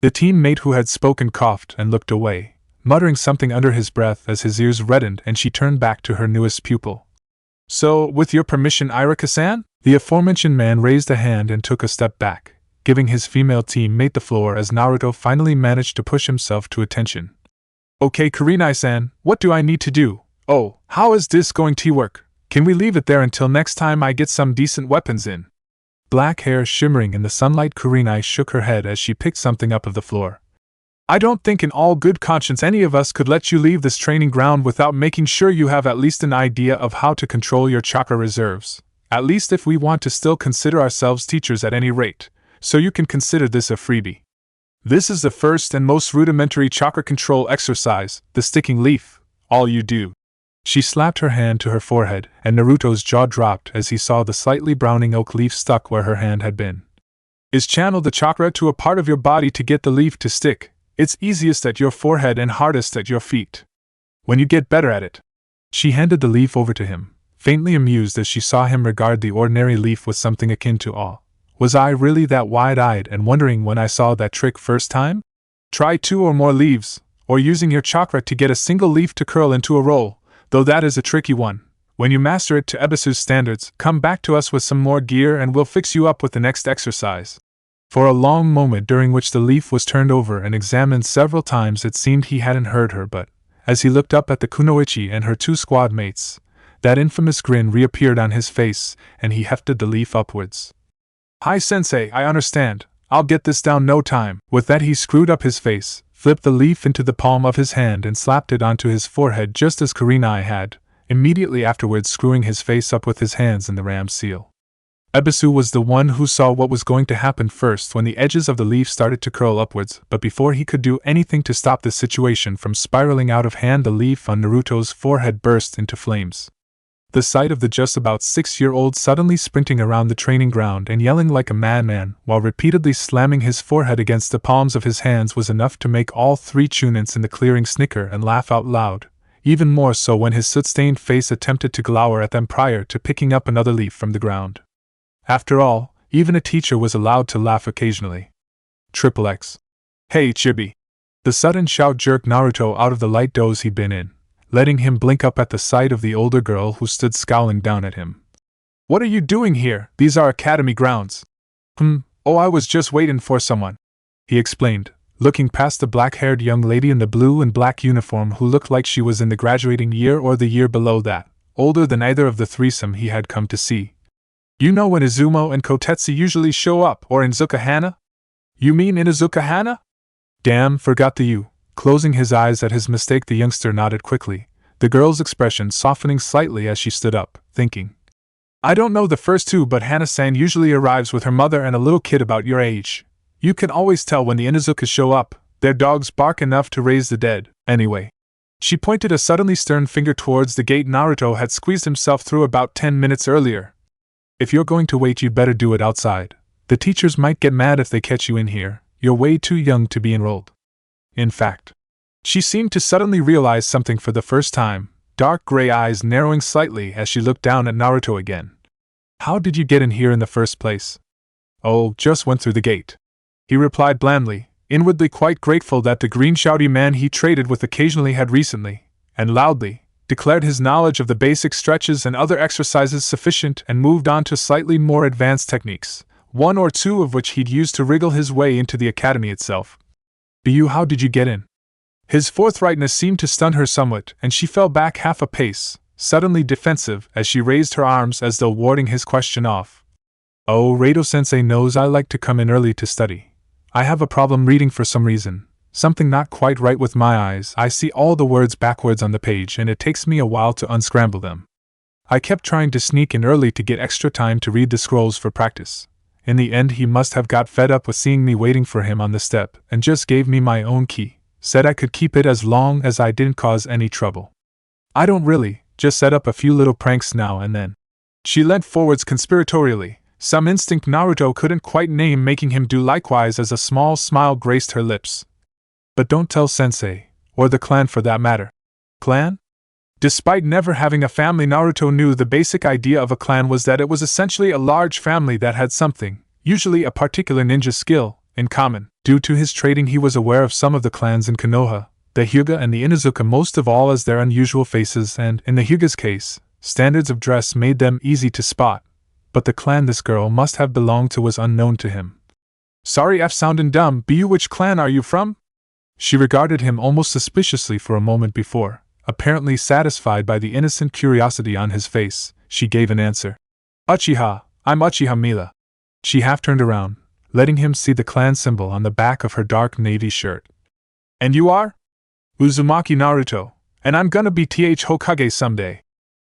The teammate who had spoken coughed and looked away, muttering something under his breath as his ears reddened and she turned back to her newest pupil. "So, with your permission, Irika-san?" The aforementioned man raised a hand and took a step back, giving his female teammate the floor as Naruto finally managed to push himself to attention. "Okay, Kurenai-san, what do I need to do? Oh, how is this going to work? Can we leave it there until next time I get some decent weapons in?" Black hair shimmering in the sunlight, Kurenai shook her head as she picked something up of the floor. "I don't think in all good conscience any of us could let you leave this training ground without making sure you have at least an idea of how to control your chakra reserves, at least if we want to still consider ourselves teachers at any rate, so you can consider this a freebie. This is the first and most rudimentary chakra control exercise, the sticking leaf. All you do." She slapped her hand to her forehead, and Naruto's jaw dropped as he saw the slightly browning oak leaf stuck where her hand had been. "Is channel the chakra to a part of your body to get the leaf to stick. It's easiest at your forehead and hardest at your feet. When you get better at it." She handed the leaf over to him, faintly amused as she saw him regard the ordinary leaf with something akin to awe. Was I really that wide-eyed and wondering when I saw that trick first time? "Try 2 or more leaves, or using your chakra to get a single leaf to curl into a roll, though that is a tricky one. When you master it to Ebisu's standards, come back to us with some more gear and we'll fix you up with the next exercise." For a long moment during which the leaf was turned over and examined several times it seemed he hadn't heard her, but, as he looked up at the kunoichi and her two squad mates, that infamous grin reappeared on his face, and he hefted the leaf upwards. "Hi sensei, I understand. I'll get this down no time." With that he screwed up his face, flipped the leaf into the palm of his hand and slapped it onto his forehead just as Kurenai had, immediately afterwards screwing his face up with his hands in the ram's seal. Ebisu was the one who saw what was going to happen first when the edges of the leaf started to curl upwards, but before he could do anything to stop the situation from spiraling out of hand, the leaf on Naruto's forehead burst into flames. The sight of the just about 6-year-old suddenly sprinting around the training ground and yelling like a madman while repeatedly slamming his forehead against the palms of his hands was enough to make all three chunins in the clearing snicker and laugh out loud, even more so when his soot-stained face attempted to glower at them prior to picking up another leaf from the ground. After all, even a teacher was allowed to laugh occasionally. XXX. "Hey, Chibi!" The sudden shout jerked Naruto out of the light doze he'd been in, letting him blink up at the sight of the older girl who stood scowling down at him. "What are you doing here? These are academy grounds." Oh, I was just waiting for someone," he explained, looking past the black-haired young lady in the blue and black uniform who looked like she was in the graduating year or the year below that, older than either of the threesome he had come to see. "You know when Izumo and Kotetsu usually show up, or Inuzuka Hana?" "You mean Inuzuka Hana?" "Damn, forgot the U." Closing his eyes at his mistake, the youngster nodded quickly, the girl's expression softening slightly as she stood up, thinking. "I don't know the first two, but Hana-san usually arrives with her mother and a little kid about your age. You can always tell when the Inuzukas show up, their dogs bark enough to raise the dead, anyway." She pointed a suddenly stern finger towards the gate Naruto had squeezed himself through about 10 minutes earlier. "If you're going to wait, you'd better do it outside. The teachers might get mad if they catch you in here. You're way too young to be enrolled." In fact, she seemed to suddenly realize something for the first time, dark gray eyes narrowing slightly as she looked down at Naruto again. "How did you get in here in the first place?" "Oh, just went through the gate," he replied blandly, inwardly quite grateful that the green shouty man he traded with occasionally had recently, and loudly, declared his knowledge of the basic stretches and other exercises sufficient and moved on to slightly more advanced techniques, one or two of which he'd used to wriggle his way into the academy itself. How did you get in?" His forthrightness seemed to stun her somewhat, and she fell back half a pace, suddenly defensive as she raised her arms as though warding his question off. "Oh, Reito-sensei knows I like to come in early to study. I have a problem reading for some reason. Something not quite right with my eyes. I see all the words backwards on the page and it takes me a while to unscramble them. I kept trying to sneak in early to get extra time to read the scrolls for practice. In the end he must have got fed up with seeing me waiting for him on the step and just gave me my own key, said I could keep it as long as I didn't cause any trouble. I don't really, just set up a few little pranks now and then." She leant forwards conspiratorially, some instinct Naruto couldn't quite name making him do likewise as a small smile graced her lips. "But don't tell sensei, or the clan for that matter." "Clan?" Despite never having a family, Naruto knew the basic idea of a clan was that it was essentially a large family that had something, usually a particular ninja skill, in common. Due to his trading he was aware of some of the clans in Konoha, the Hyuga and the Inuzuka most of all as their unusual faces and, in the Hyuga's case, standards of dress made them easy to spot, but the clan this girl must have belonged to was unknown to him. "Sorry if soundin' dumb, but which clan are you from?" She regarded him almost suspiciously for a moment before, apparently satisfied by the innocent curiosity on his face, she gave an answer. "Uchiha, I'm Uchiha Mila." She half turned around, letting him see the clan symbol on the back of her dark navy shirt. "And you are?" "Uzumaki Naruto, and I'm gonna be Hokage someday."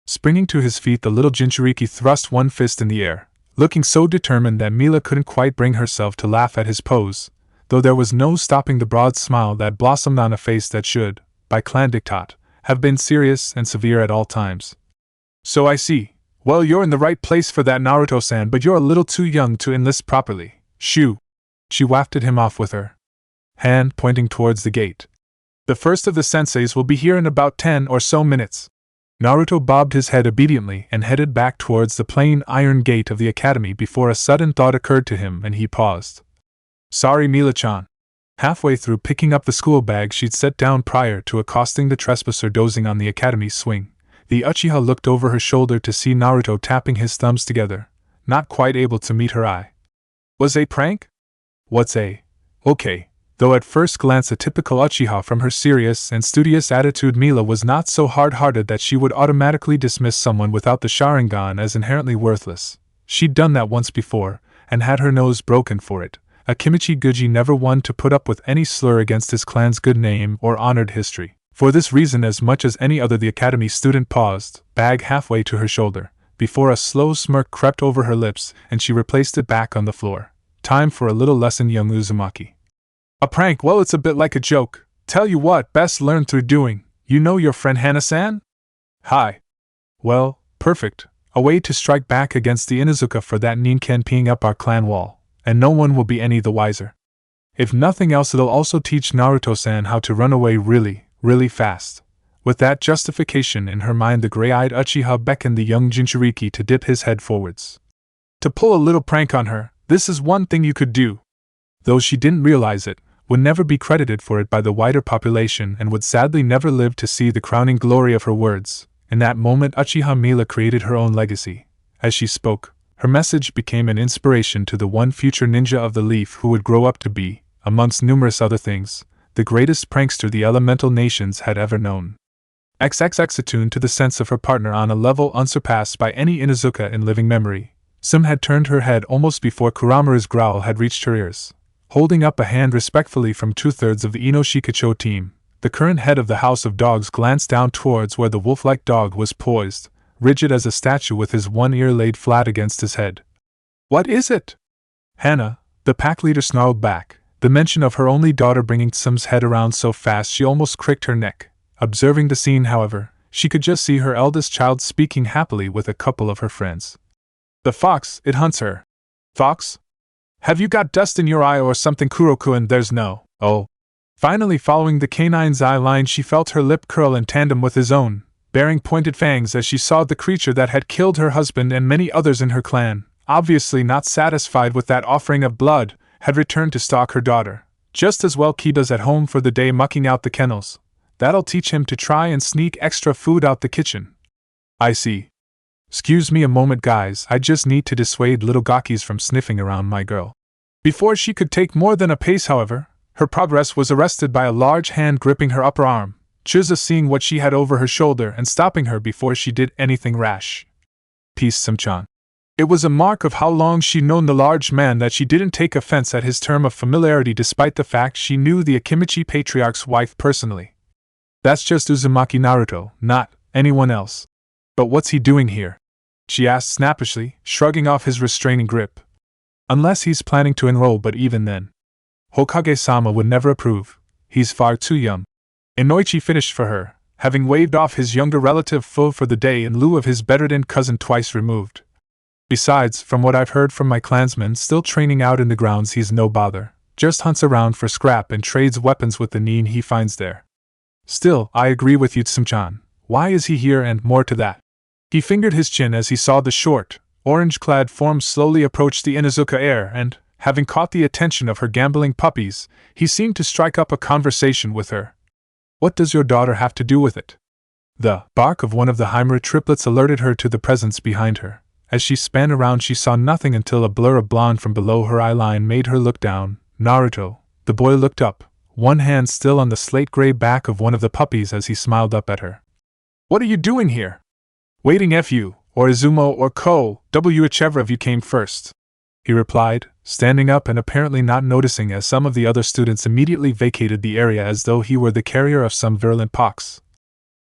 Springing to his feet, the little Jinchuriki thrust one fist in the air, looking so determined that Mila couldn't quite bring herself to laugh at his pose, though there was no stopping the broad smile that blossomed on a face that should, by clan diktat, have been serious and severe at all times. "So I see. Well, you're in the right place for that, Naruto-san, but you're a little too young to enlist properly. Shoo!" She wafted him off with her hand, pointing towards the gate. "The first of the senseis will be here in about 10 or so minutes." Naruto bobbed his head obediently and headed back towards the plain iron gate of the academy before a sudden thought occurred to him and he paused. "Sorry, Mila-chan." Halfway through picking up the school bag she'd set down prior to accosting the trespasser dozing on the academy swing, the Uchiha looked over her shoulder to see Naruto tapping his thumbs together, not quite able to meet her eye. "Was a prank?" Okay. Though at first glance a typical Uchiha, from her serious and studious attitude, Mila was not so hard-hearted that she would automatically dismiss someone without the Sharingan as inherently worthless. She'd done that once before, and had her nose broken for it. Akimichi Guji never one to put up with any slur against his clan's good name or honored history. For this reason, as much as any other, the academy student paused, bag halfway to her shoulder, before a slow smirk crept over her lips and she replaced it back on the floor. Time for a little lesson, young Uzumaki. A prank? Well, it's a bit like a joke. Tell you what, best learn through doing. You know your friend Hana-san? Hi. Well, perfect. A way to strike back against the Inuzuka for that Ninken peeing up our clan wall, and no one will be any the wiser. If nothing else, it'll also teach Naruto-san how to run away really fast. With that justification in her mind, the gray-eyed Uchiha beckoned the young Jinchuriki to dip his head forwards. To pull a little prank on her, this is one thing you could do. Though she didn't realize it, would never be credited for it by the wider population, and would sadly never live to see the crowning glory of her words. In that moment, Uchiha Mila created her own legacy. As she spoke, her message became an inspiration to the one future ninja of the leaf who would grow up to be, amongst numerous other things, the greatest prankster the elemental nations had ever known. XXX attuned to the sense of her partner on a level unsurpassed by any Inuzuka in living memory, Sim had turned her head almost before Kuramaru's growl had reached her ears. Holding up a hand respectfully from 2/3 of the Inoshikacho team, the current head of the House of Dogs glanced down towards where the wolf-like dog was poised, rigid as a statue with his one ear laid flat against his head. What is it? Hana, the pack leader, snarled back, the mention of her only daughter bringing Sim's head around so fast she almost cricked her neck. Observing the scene, however, she could just see her eldest child speaking happily with a couple of her friends. The fox, it hunts her. Fox? Have you got dust in your eye or something, Kuroko? And there's no. Oh. Finally, following the canine's eye line, she felt her lip curl in tandem with his own, baring pointed fangs as she saw the creature that had killed her husband and many others in her clan, obviously not satisfied with that offering of blood, had returned to stalk her daughter. Just as well Kida's at home for the day mucking out the kennels. That'll teach him to try and sneak extra food out the kitchen. I see. Excuse me a moment, guys, I just need to dissuade little Gakis from sniffing around my girl. Before she could take more than a pace, however, her progress was arrested by a large hand gripping her upper arm, Chiza seeing what she had over her shoulder and stopping her before she did anything rash. Peace, Sim-chan. It was a mark of how long she'd known the large man that she didn't take offense at his term of familiarity, despite the fact she knew the Akimichi patriarch's wife personally. That's just Uzumaki Naruto, not anyone else. But what's he doing here? She asked snappishly, shrugging off his restraining grip. Unless he's planning to enroll, but even then. Hokage-sama would never approve. He's far too young. Inoichi finished for her, having waved off his younger relative full for the day in lieu of his better-than cousin twice removed. Besides, from what I've heard from my clansmen still training out in the grounds, he's no bother. Just hunts around for scrap and trades weapons with the nin he finds there. Still, I agree with you, Sim-chan. Why is he here, and more to that? He fingered his chin as he saw the short, orange-clad form slowly approach the Inuzuka heir, and, having caught the attention of her gamboling puppies, he seemed to strike up a conversation with her. What does your daughter have to do with it? The bark of one of the Heimra triplets alerted her to the presence behind her. As she span around, she saw nothing until a blur of blonde from below her eyeline made her look down. Naruto. The boy looked up, one hand still on the slate-gray back of one of the puppies as he smiled up at her. What are you doing here? Waiting Fu, or Izumo or Ko, whichever of you came first, he replied, standing up and apparently not noticing as some of the other students immediately vacated the area as though he were the carrier of some virulent pox.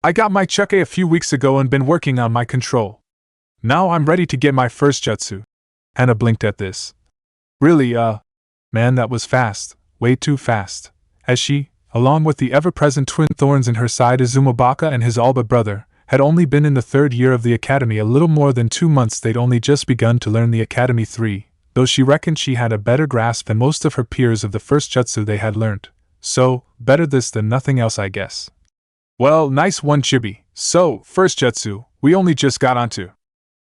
I got my chuke a few weeks ago and been working on my control. Now I'm ready to get my first jutsu. Hana blinked at this. Really, man, that was fast, way too fast. As she, along with the ever-present twin thorns in her side Izumobaka and his all-but brother, had only been in the 3rd year of the academy a little more than 2 months. They'd only just begun to learn the Academy 3, though she reckoned she had a better grasp than most of her peers of the first jutsu they had learnt. So, better this than nothing else, I guess. Well, nice one, Chibi. So, first jutsu, we only just got onto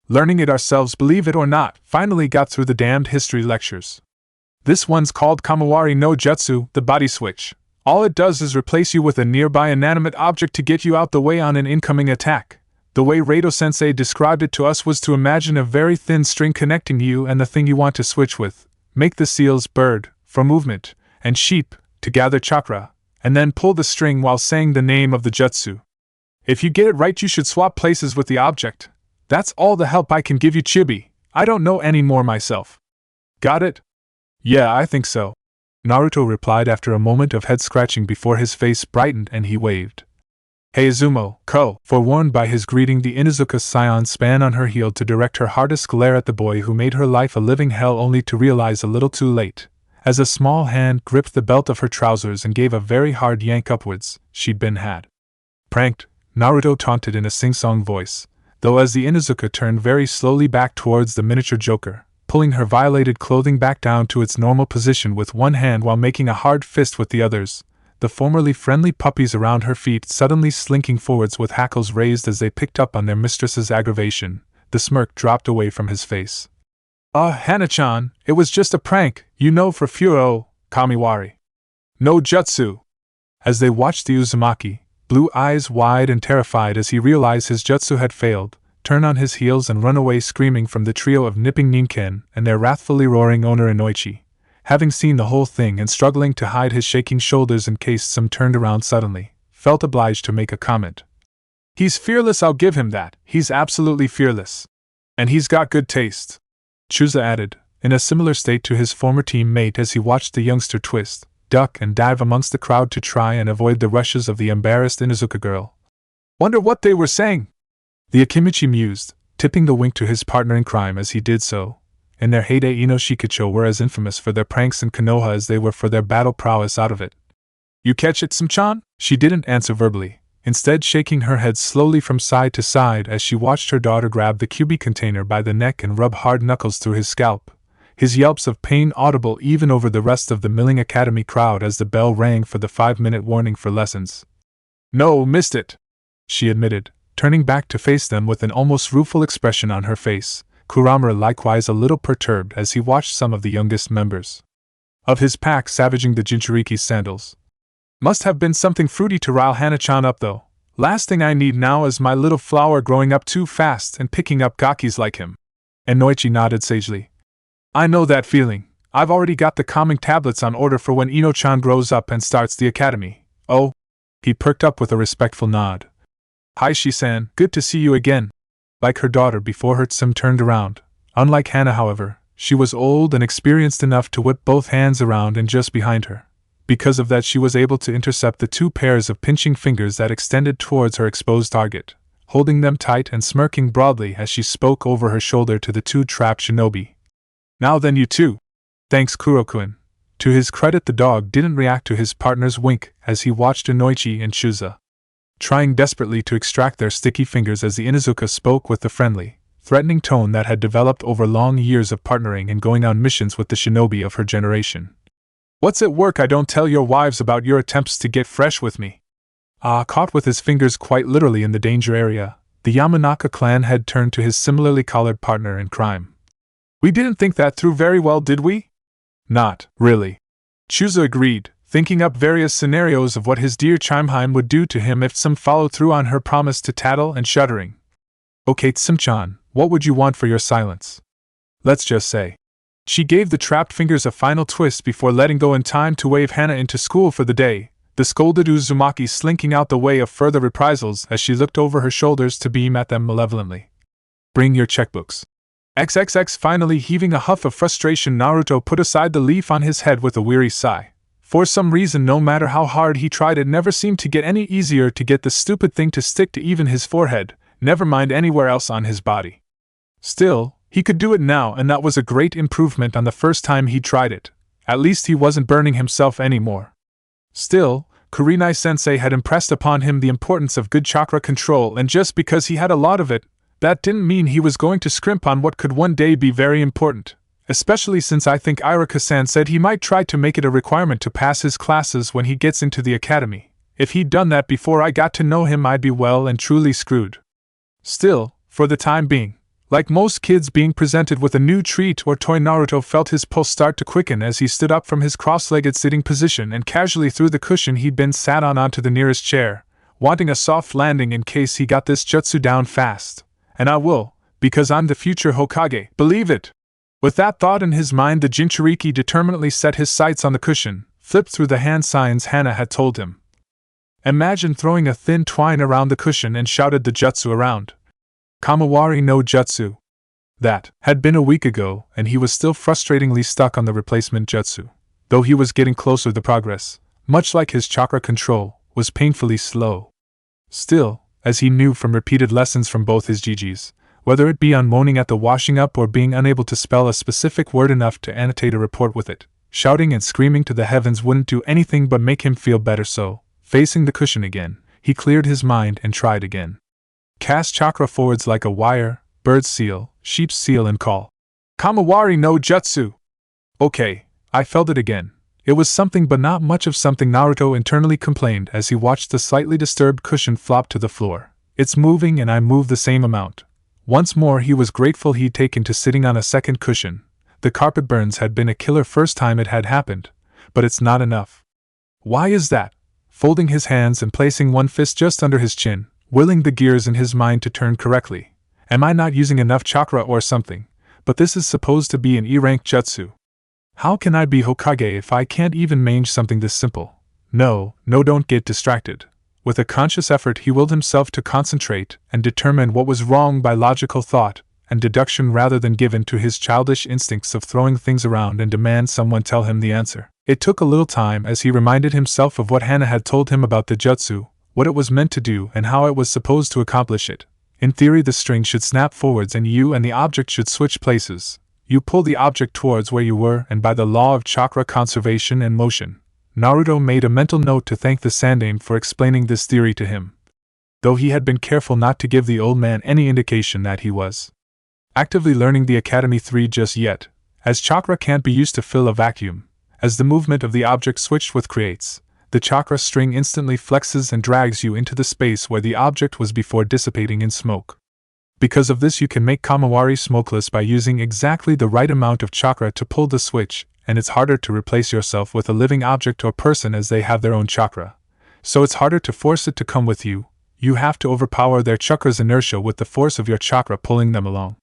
learning it ourselves, believe it or not, finally got through the damned history lectures. This one's called Kamawari no Jutsu, the body switch. All it does is replace you with a nearby inanimate object to get you out the way on an incoming attack. The way Reito-sensei described it to us was to imagine a very thin string connecting you and the thing you want to switch with. Make the seal's bird, for movement, and sheep, to gather chakra, and then pull the string while saying the name of the jutsu. If you get it right, you should swap places with the object. That's all the help I can give you, Chibi. I don't know any more myself. Got it? Yeah, I think so. Naruto replied after a moment of head-scratching before his face brightened and he waved. Hey Izumo, Ko! Forewarned by his greeting, the Inuzuka scion span on her heel to direct her hardest glare at the boy who made her life a living hell, only to realize a little too late, as a small hand gripped the belt of her trousers and gave a very hard yank upwards. She'd been had. Pranked, Naruto taunted in a sing-song voice, though as the Inuzuka turned very slowly back towards the miniature Joker, pulling her violated clothing back down to its normal position with one hand while making a hard fist with the others, the formerly friendly puppies around her feet suddenly slinking forwards with hackles raised as they picked up on their mistress's aggravation. The smirk dropped away from his face. Hana-chan, it was just a prank, you know, for Furo, Kamiwari. No jutsu. As they watched the Uzumaki, blue eyes wide and terrified as he realized his jutsu had failed, turn on his heels and run away screaming from the trio of nipping Ninken and their wrathfully roaring owner Inoichi. Having seen the whole thing and struggling to hide his shaking shoulders in case some turned around suddenly, felt obliged to make a comment. He's fearless, I'll give him that, he's absolutely fearless. And he's got good taste. Chusa added, in a similar state to his former teammate as he watched the youngster twist, duck and dive amongst the crowd to try and avoid the rushes of the embarrassed Inuzuka girl. Wonder what they were saying? The Akimichi mused, tipping the wink to his partner in crime as he did so. In their heyday, Ino Shikicho were as infamous for their pranks in Konoha as they were for their battle prowess out of it. You catch it, Some-chan? She didn't answer verbally, instead shaking her head slowly from side to side as she watched her daughter grab the Kyubi container by the neck and rub hard knuckles through his scalp, his yelps of pain audible even over the rest of the milling academy crowd as the bell rang for the 5-minute warning for lessons. No, missed it, she admitted, turning back to face them with an almost rueful expression on her face. Kuramura likewise a little perturbed as he watched some of the youngest members of his pack savaging the Jinchuriki's sandals. Must have been something fruity to rile Hana-chan up though. Last thing I need now is my little flower growing up too fast and picking up gakis like him. And Noichi nodded sagely. I know that feeling. I've already got the calming tablets on order for when Ino-chan grows up and starts the academy. Oh? He perked up with a respectful nod. Hi Shi-san, good to see you again. Like her daughter before her, Tsum turned around. Unlike Hana, however, she was old and experienced enough to whip both hands around and just behind her. Because of that, she was able to intercept the 2 pairs of pinching fingers that extended towards her exposed target, holding them tight and smirking broadly as she spoke over her shoulder to the 2 trapped shinobi. Now then, you two. Thanks, Kurokun. To his credit, the dog didn't react to his partner's wink as he watched Inoichi and Chusa trying desperately to extract their sticky fingers as the Inuzuka spoke with the friendly, threatening tone that had developed over long years of partnering and going on missions with the shinobi of her generation. What's at work? I don't tell your wives about your attempts to get fresh with me. Caught with his fingers quite literally in the danger area, the Yamanaka clan had turned to his similarly collared partner in crime. We didn't think that through very well, did we? Not really. Chusa agreed, thinking up various scenarios of what his dear Chimheim would do to him if Tsum followed through on her promise to tattle and shuddering. Okay, Tsum-chan, what would you want for your silence? Let's just say. She gave the trapped fingers a final twist before letting go in time to wave Hana into school for the day, the scolded Uzumaki slinking out the way of further reprisals as she looked over her shoulders to beam at them malevolently. Bring your checkbooks. XXX. Finally heaving a huff of frustration, Naruto put aside the leaf on his head with a weary sigh. For some reason, no matter how hard he tried, it never seemed to get any easier to get the stupid thing to stick to even his forehead, never mind anywhere else on his body. Still, he could do it now, and that was a great improvement on the first time he tried it. At least he wasn't burning himself anymore. Still, Kurenai-sensei had impressed upon him the importance of good chakra control, and just because he had a lot of it, that didn't mean he was going to scrimp on what could one day be very important. Especially since I think Iruka-san said he might try to make it a requirement to pass his classes when he gets into the academy. If he'd done that before I got to know him, I'd be well and truly screwed. Still, for the time being, like most kids being presented with a new treat or toy, Naruto felt his pulse start to quicken as he stood up from his cross-legged sitting position and casually threw the cushion he'd been sat on onto the nearest chair, wanting a soft landing in case he got this jutsu down fast. And I will, because I'm the future Hokage, believe it! With that thought in his mind, the Jinchuriki determinedly set his sights on the cushion, flipped through the hand signs Hana had told him. Imagine throwing a thin twine around the cushion and shouted the jutsu around. Kamawari no jutsu. That had been a week ago, and he was still frustratingly stuck on the replacement jutsu. Though he was getting closer, the progress, much like his chakra control, was painfully slow. Still, as he knew from repeated lessons from both his GGs, whether it be on moaning at the washing up or being unable to spell a specific word enough to annotate a report with it, shouting and screaming to the heavens wouldn't do anything but make him feel better. So, facing the cushion again, he cleared his mind and tried again. Cast chakra forwards like a wire, bird seal, sheep seal, and call. Kamawari no jutsu! Okay, I felt it again. It was something, but not much of something, Naruto internally complained as he watched the slightly disturbed cushion flop to the floor. It's moving and I move the same amount. Once more he was grateful he'd taken to sitting on a second cushion. The carpet burns had been a killer first time it had happened, but it's not enough. Why is that? Folding his hands and placing one fist just under his chin, willing the gears in his mind to turn correctly. Am I not using enough chakra or something? But this is supposed to be an E-rank jutsu. How can I be Hokage if I can't even manage something this simple? No, don't get distracted. With a conscious effort he willed himself to concentrate and determine what was wrong by logical thought and deduction rather than given to his childish instincts of throwing things around and demand someone tell him the answer. It took a little time as he reminded himself of what Hana had told him about the jutsu, what it was meant to do and how it was supposed to accomplish it. In theory, the string should snap forwards and you and the object should switch places. You pull the object towards where you were, and by the law of chakra conservation and motion. Naruto made a mental note to thank the Sandaime for explaining this theory to him, though he had been careful not to give the old man any indication that he was actively learning the Academy 3 just yet, as chakra can't be used to fill a vacuum. As the movement of the object switched with creates, the chakra string instantly flexes and drags you into the space where the object was before dissipating in smoke. Because of this you can make Kamawari smokeless by using exactly the right amount of chakra to pull the switch, and it's harder to replace yourself with a living object or person as they have their own chakra. So it's harder to force it to come with you. You have to overpower their chakra's inertia with the force of your chakra pulling them along.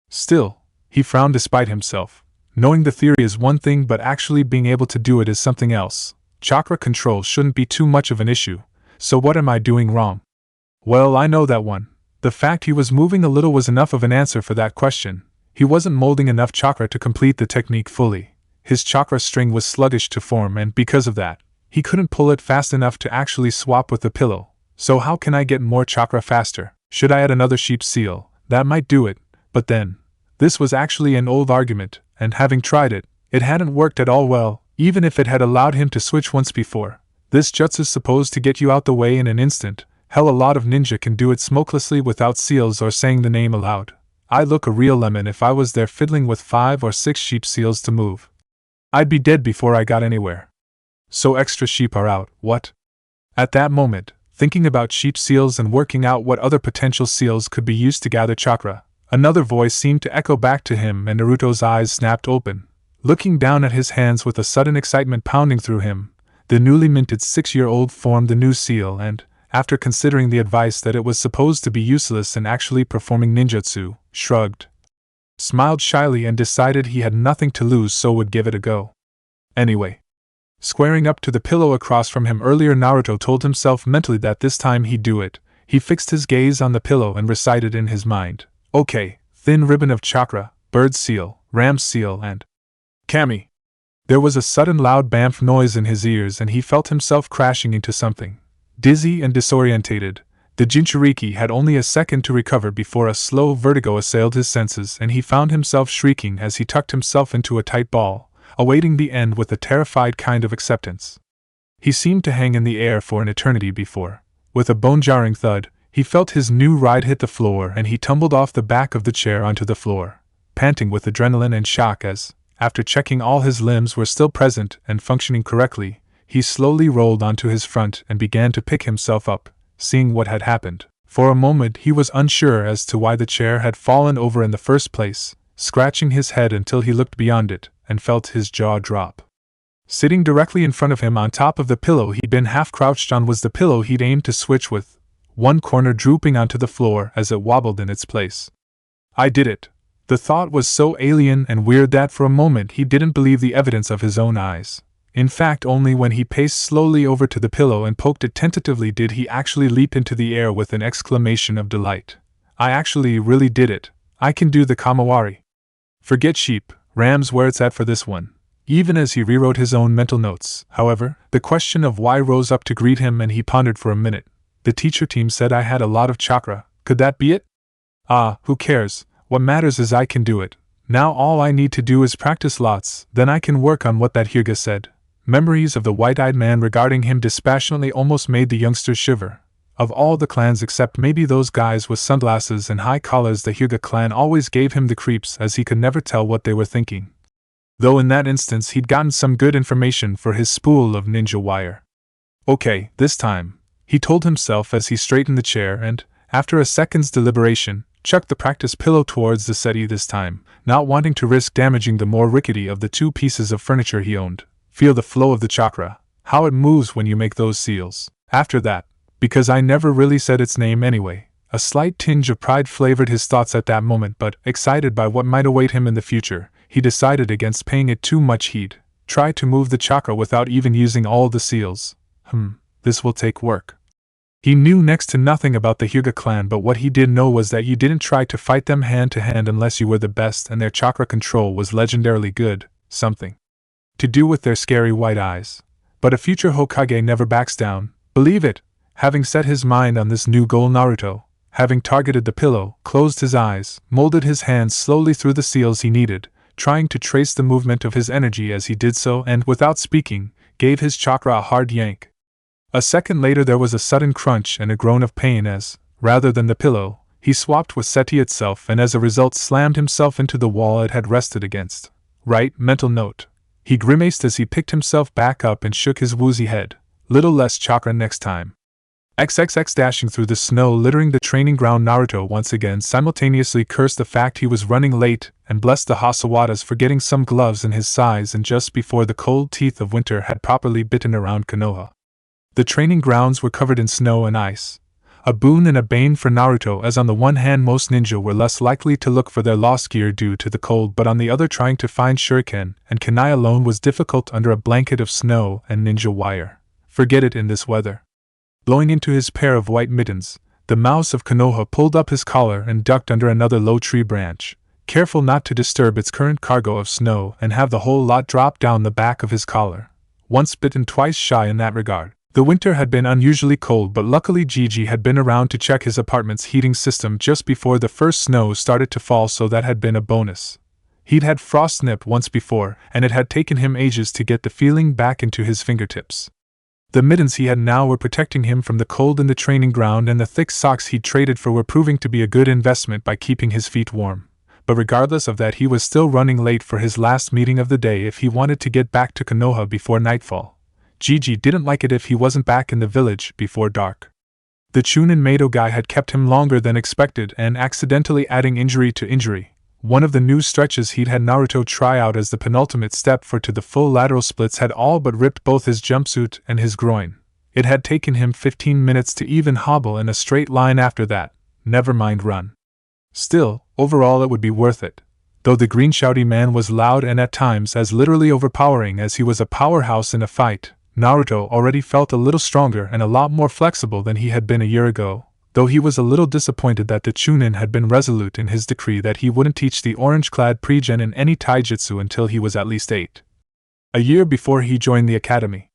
Still, he frowned despite himself. Knowing the theory is one thing, but actually being able to do it is something else. Chakra control shouldn't be too much of an issue, so what am I doing wrong? Well, I know that one. The fact he was moving a little was enough of an answer for that question. He wasn't molding enough chakra to complete the technique fully. His chakra string was sluggish to form, and because of that, he couldn't pull it fast enough to actually swap with the pillow. So how can I get more chakra faster? Should I add another sheep seal? That might do it, but then, this was actually an old argument, and having tried it, it hadn't worked at all well, even if it had allowed him to switch once before. This jutsu's supposed to get you out the way in an instant. Hell, a lot of ninja can do it smokelessly without seals or saying the name aloud. I'd look a real lemon if I was there fiddling with 5 or 6 sheep seals to move. I'd be dead before I got anywhere. So extra sheep are out, what? At that moment, thinking about sheep seals and working out what other potential seals could be used to gather chakra, another voice seemed to echo back to him, and Naruto's eyes snapped open. Looking down at his hands with a sudden excitement pounding through him, the newly minted 6-year-old formed the new seal and, after considering the advice that it was supposed to be useless in actually performing ninjutsu, shrugged, smiled shyly, and decided he had nothing to lose, so would give it a go. Anyway. Squaring up to the pillow across from him earlier, Naruto told himself mentally that this time he'd do it. He fixed his gaze on the pillow and recited in his mind, "Okay, thin ribbon of chakra, bird seal, ram seal, and Kami." There was a sudden loud bamf noise in his ears and he felt himself crashing into something. Dizzy and disorientated, the Jinchuriki had only a second to recover before a slow vertigo assailed his senses and he found himself shrieking as he tucked himself into a tight ball, awaiting the end with a terrified kind of acceptance. He seemed to hang in the air for an eternity before, with a bone-jarring thud, he felt his new ride hit the floor and he tumbled off the back of the chair onto the floor, panting with adrenaline and shock as, after checking all his limbs were still present and functioning correctly, he slowly rolled onto his front and began to pick himself up, seeing what had happened. For a moment he was unsure as to why the chair had fallen over in the first place, scratching his head until he looked beyond it and felt his jaw drop. Sitting directly in front of him on top of the pillow he'd been half crouched on was the pillow he'd aimed to switch with, one corner drooping onto the floor as it wobbled in its place. "I did it. The thought was so alien and weird that for a moment he didn't believe the evidence of his own eyes. In fact, only when he paced slowly over to the pillow and poked it tentatively did he actually leap into the air with an exclamation of delight. I actually really did it. I can do the Kamawari. Forget sheep, rams where it's at for this one. Even as he rewrote his own mental notes, however, the question of why rose up to greet him and he pondered for a minute. The teacher team said I had a lot of chakra. Could that be it? Ah, who cares? What matters is I can do it. Now all I need to do is practice lots, then I can work on what that Hyuga said. Memories of the white-eyed man regarding him dispassionately almost made the youngsters shiver. Of all the clans except maybe those guys with sunglasses and high collars, the Hyuga clan always gave him the creeps as he could never tell what they were thinking. Though in that instance he'd gotten some good information for his spool of ninja wire. Okay, this time, he told himself as he straightened the chair and, after a second's deliberation, chucked the practice pillow towards the settee this time, not wanting to risk damaging the more rickety of the two pieces of furniture he owned. Feel the flow of the chakra, how it moves when you make those seals. After that, because I never really said its name anyway, a slight tinge of pride flavored his thoughts at that moment, but, excited by what might await him in the future, he decided against paying it too much heed. Try to move the chakra without even using all the seals. This will take work. He knew next to nothing about the Hyuga clan, but what he did know was that you didn't try to fight them hand to hand unless you were the best, and their chakra control was legendarily good, something to do with their scary white eyes. But a future Hokage never backs down, believe it. Having set his mind on this new goal, Naruto, having targeted the pillow, closed his eyes, molded his hands slowly through the seals he needed, trying to trace the movement of his energy as he did so, and, without speaking, gave his chakra a hard yank. A second later there was a sudden crunch and a groan of pain as, rather than the pillow, he swapped with Seti itself and as a result slammed himself into the wall it had rested against. Right, mental note. He grimaced as he picked himself back up and shook his woozy head. Little less chakra next time. XXX dashing through the snow littering the training ground, Naruto once again simultaneously cursed the fact he was running late and blessed the Hasawadas for getting some gloves in his size and just before the cold teeth of winter had properly bitten around Konoha. The training grounds were covered in snow and ice. A boon and a bane for Naruto, as on the one hand most ninja were less likely to look for their lost gear due to the cold, but on the other trying to find shuriken and kunai alone was difficult under a blanket of snow and ninja wire. Forget it in this weather. Blowing into his pair of white mittens, the mouse of Konoha pulled up his collar and ducked under another low tree branch, careful not to disturb its current cargo of snow and have the whole lot drop down the back of his collar. Once bitten, twice shy in that regard. The winter had been unusually cold, but luckily Gigi had been around to check his apartment's heating system just before the first snow started to fall, so that had been a bonus. He'd had frost nipped once before, and it had taken him ages to get the feeling back into his fingertips. The mittens he had now were protecting him from the cold in the training ground, and the thick socks he'd traded for were proving to be a good investment by keeping his feet warm. But regardless of that, he was still running late for his last meeting of the day if he wanted to get back to Konoha before nightfall. Gigi didn't like it if he wasn't back in the village before dark. The Chunin Mado guy had kept him longer than expected and accidentally adding injury to injury. One of the new stretches he'd had Naruto try out as the penultimate step for to the full lateral splits had all but ripped both his jumpsuit and his groin. It had taken him 15 minutes to even hobble in a straight line after that, never mind run. Still, overall it would be worth it. Though the green shouty man was loud and at times as literally overpowering as he was a powerhouse in a fight, Naruto already felt a little stronger and a lot more flexible than he had been a year ago, though he was a little disappointed that the Chunin had been resolute in his decree that he wouldn't teach the orange-clad pregen in any taijutsu until he was at least 8. A year before he joined the academy.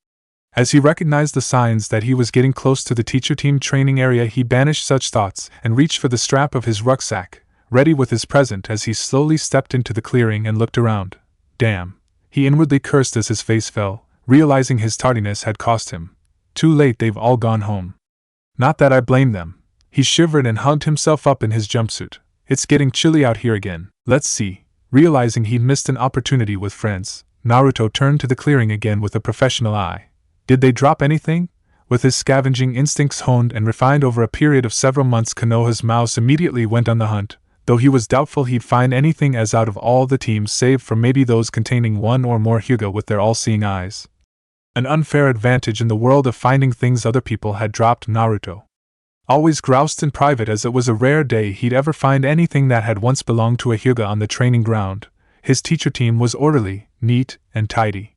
As he recognized the signs that he was getting close to the teacher team training area, he banished such thoughts and reached for the strap of his rucksack, ready with his present as he slowly stepped into the clearing and looked around. Damn, he inwardly cursed as his face fell, realizing his tardiness had cost him. Too late, they've all gone home. Not that I blame them. He shivered and hugged himself up in his jumpsuit. It's getting chilly out here again. Let's see. Realizing he'd missed an opportunity with friends, Naruto turned to the clearing again with a professional eye. Did they drop anything? With his scavenging instincts honed and refined over a period of several months, Konoha's mouse immediately went on the hunt, though he was doubtful he'd find anything as out of all the teams save for maybe those containing one or more Hyuga with their all-seeing eyes. An unfair advantage in the world of finding things other people had dropped Naruto. always groused in private as it was a rare day he'd ever find anything that had once belonged to a Hyuga on the training ground. His teacher team was orderly, neat, and tidy.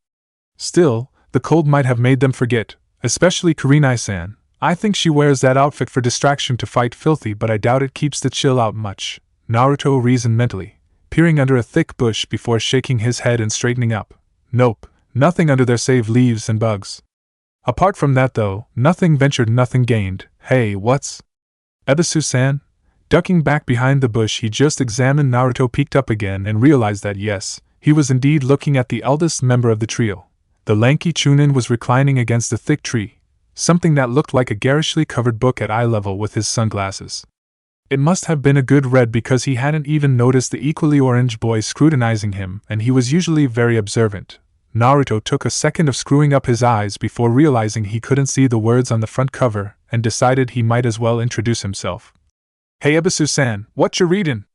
Still, the cold might have made them forget, especially Kurenai-san. I think she wears that outfit for distraction to fight filthy, but I doubt it keeps the chill out much, Naruto reasoned mentally, peering under a thick bush before shaking his head and straightening up. Nope, nothing under there save leaves and bugs. Apart from that though, nothing ventured, nothing gained. Hey, what's... Ebisu-san? Ducking back behind the bush he just examined, Naruto peeked up again and realized that yes, he was indeed looking at the eldest member of the trio. The lanky Chunin was reclining against a thick tree, something that looked like a garishly covered book at eye level with his sunglasses. It must have been a good read because he hadn't even noticed the equally orange boy scrutinizing him, and he was usually very observant. Naruto took a second of screwing up his eyes before realizing he couldn't see the words on the front cover, and decided he might as well introduce himself. Hey Ebisu-san, what you readin'?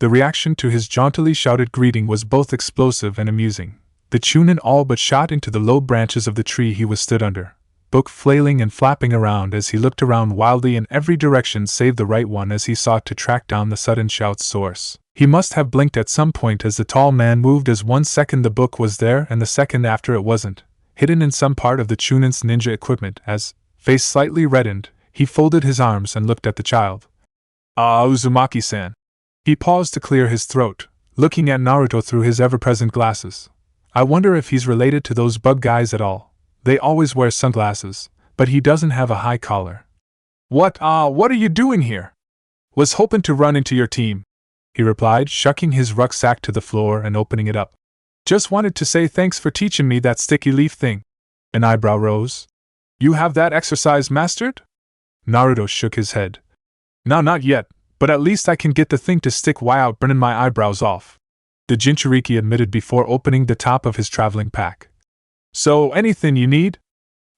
The reaction to his jauntily shouted greeting was both explosive and amusing. The Chunin all but shot into the low branches of the tree he was stood under, book flailing and flapping around as he looked around wildly in every direction save the right one as he sought to track down the sudden shout's source. He must have blinked at some point as the tall man moved, as 1 second the book was there and the second after it wasn't, hidden in some part of the Chunin's ninja equipment. As, face slightly reddened, he folded his arms and looked at the child. Uzumaki-san. He paused to clear his throat, looking at Naruto through his ever-present glasses. I wonder if he's related to those bug guys at all. They always wear sunglasses, but he doesn't have a high collar. What are you doing here? Was hoping to run into your team, he replied, shucking his rucksack to the floor and opening it up. Just wanted to say thanks for teaching me that sticky leaf thing. An eyebrow rose. You have that exercise mastered? Naruto shook his head. No, not yet, but at least I can get the thing to stick without burning my eyebrows off, the Jinchuriki admitted before opening the top of his traveling pack. So, anything you need?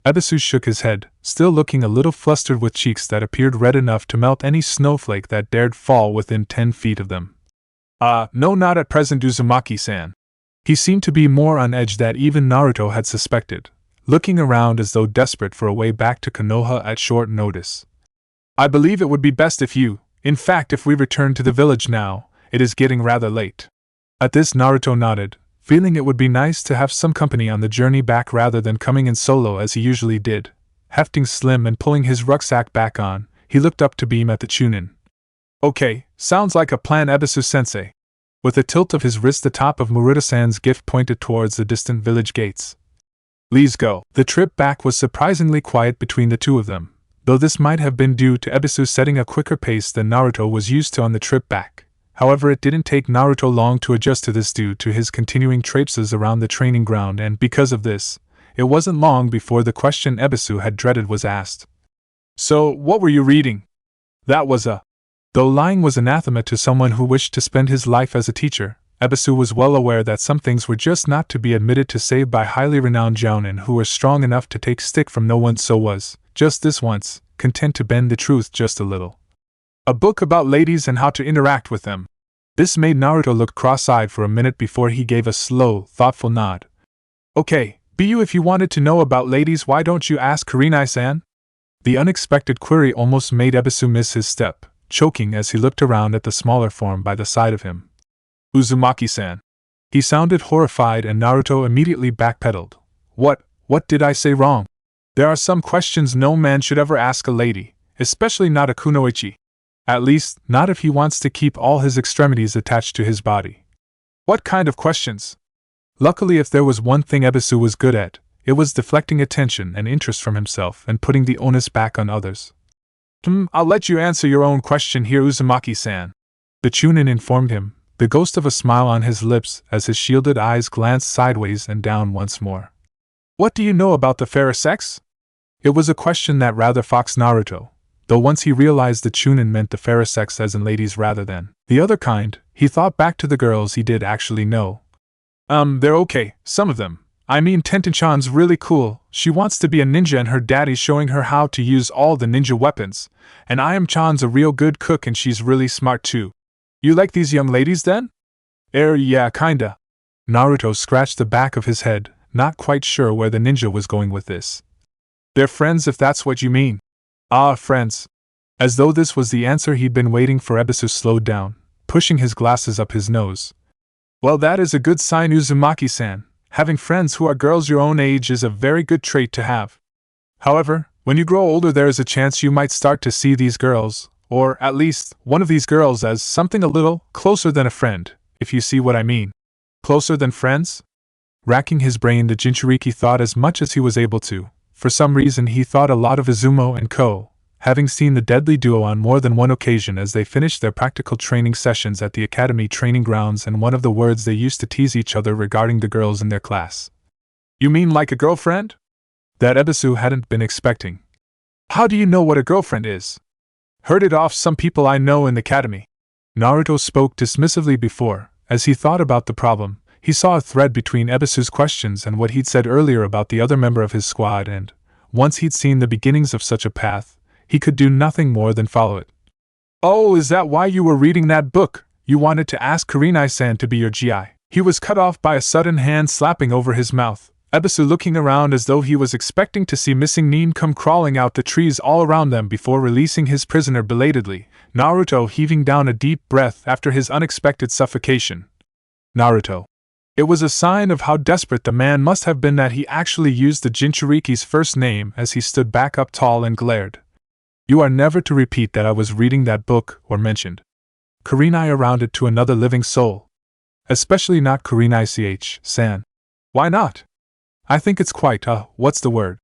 Ebisu shook his head, still looking a little flustered with cheeks that appeared red enough to melt any snowflake that dared fall within 10 feet of them. No, not at present, Uzumaki-san. He seemed to be more on edge than even Naruto had suspected, looking around as though desperate for a way back to Konoha at short notice. I believe it would be best if we return to the village now. It is getting rather late. At this Naruto nodded, feeling it would be nice to have some company on the journey back rather than coming in solo as he usually did. Hefting slim and pulling his rucksack back on, he looked up to beam at the Chunin. Okay, sounds like a plan, Ebisu-sensei. With a tilt of his wrist, the top of Muruta-san's gift pointed towards the distant village gates. Let's go. The trip back was surprisingly quiet between the two of them, though this might have been due to Ebisu setting a quicker pace than Naruto was used to on the trip back. However, it didn't take Naruto long to adjust to this due to his continuing traipses around the training ground, and because of this, it wasn't long before the question Ebisu had dreaded was asked. So, what were you reading? That was Though lying was anathema to someone who wished to spend his life as a teacher, Ebisu was well aware that some things were just not to be admitted to save by highly renowned jounin who were strong enough to take stick from no one, so was, just this once, content to bend the truth just a little. A book about ladies and how to interact with them. This made Naruto look cross-eyed for a minute before he gave a slow, thoughtful nod. Okay, if you wanted to know about ladies, why don't you ask Kurenai-san? The unexpected query almost made Ebisu miss his step, choking as he looked around at the smaller form by the side of him. Uzumaki-san. He sounded horrified and Naruto immediately backpedaled. What did I say wrong? There are some questions no man should ever ask a lady, especially not a kunoichi. At least, not if he wants to keep all his extremities attached to his body. What kind of questions? Luckily, if there was one thing Ebisu was good at, it was deflecting attention and interest from himself and putting the onus back on others. I'll let you answer your own question here, Uzumaki-san, the Chunin informed him, the ghost of a smile on his lips as his shielded eyes glanced sideways and down once more. What do you know about the fairer sex? It was a question that rather foxed Naruto, though once he realized the Chunin meant the fairer sex as in ladies rather than the other kind, he thought back to the girls he did actually know. They're okay, some of them. I mean, Tenten-chan's really cool. She wants to be a ninja and her daddy's showing her how to use all the ninja weapons, and Ayam-chan's a real good cook and she's really smart too. You like these young ladies then? Yeah, kinda. Naruto scratched the back of his head, not quite sure where the ninja was going with this. They're friends if that's what you mean. Friends. As though this was the answer he'd been waiting for, Ebisu slowed down, pushing his glasses up his nose. Well, that is a good sign, Uzumaki-san. Having friends who are girls your own age is a very good trait to have. However, when you grow older there is a chance you might start to see these girls, or at least one of these girls, as something a little closer than a friend, if you see what I mean. Closer than friends? Racking his brain, the Jinchuriki thought as much as he was able to. For some reason he thought a lot of Izumo and Ko, having seen the deadly duo on more than one occasion as they finished their practical training sessions at the academy training grounds, and one of the words they used to tease each other regarding the girls in their class. You mean like a girlfriend? That Ebisu hadn't been expecting. How do you know what a girlfriend is? Heard it off some people I know in the academy. Naruto spoke dismissively before. As he thought about the problem, he saw a thread between Ebisu's questions and what he'd said earlier about the other member of his squad, and, once he'd seen the beginnings of such a path, he could do nothing more than follow it. Oh, is that why you were reading that book? You wanted to ask Kurenai-san to be your GI. He was cut off by a sudden hand slapping over his mouth, Ebisu looking around as though he was expecting to see missing Nin come crawling out the trees all around them before releasing his prisoner belatedly, Naruto heaving down a deep breath after his unexpected suffocation. Naruto. It was a sign of how desperate the man must have been that he actually used the Jinchuriki's first name as he stood back up tall and glared. You are never to repeat that I was reading that book or mentioned Kurenai around it to another living soul. Especially not Kurenai-san. Why not? I think it's quite, what's the word?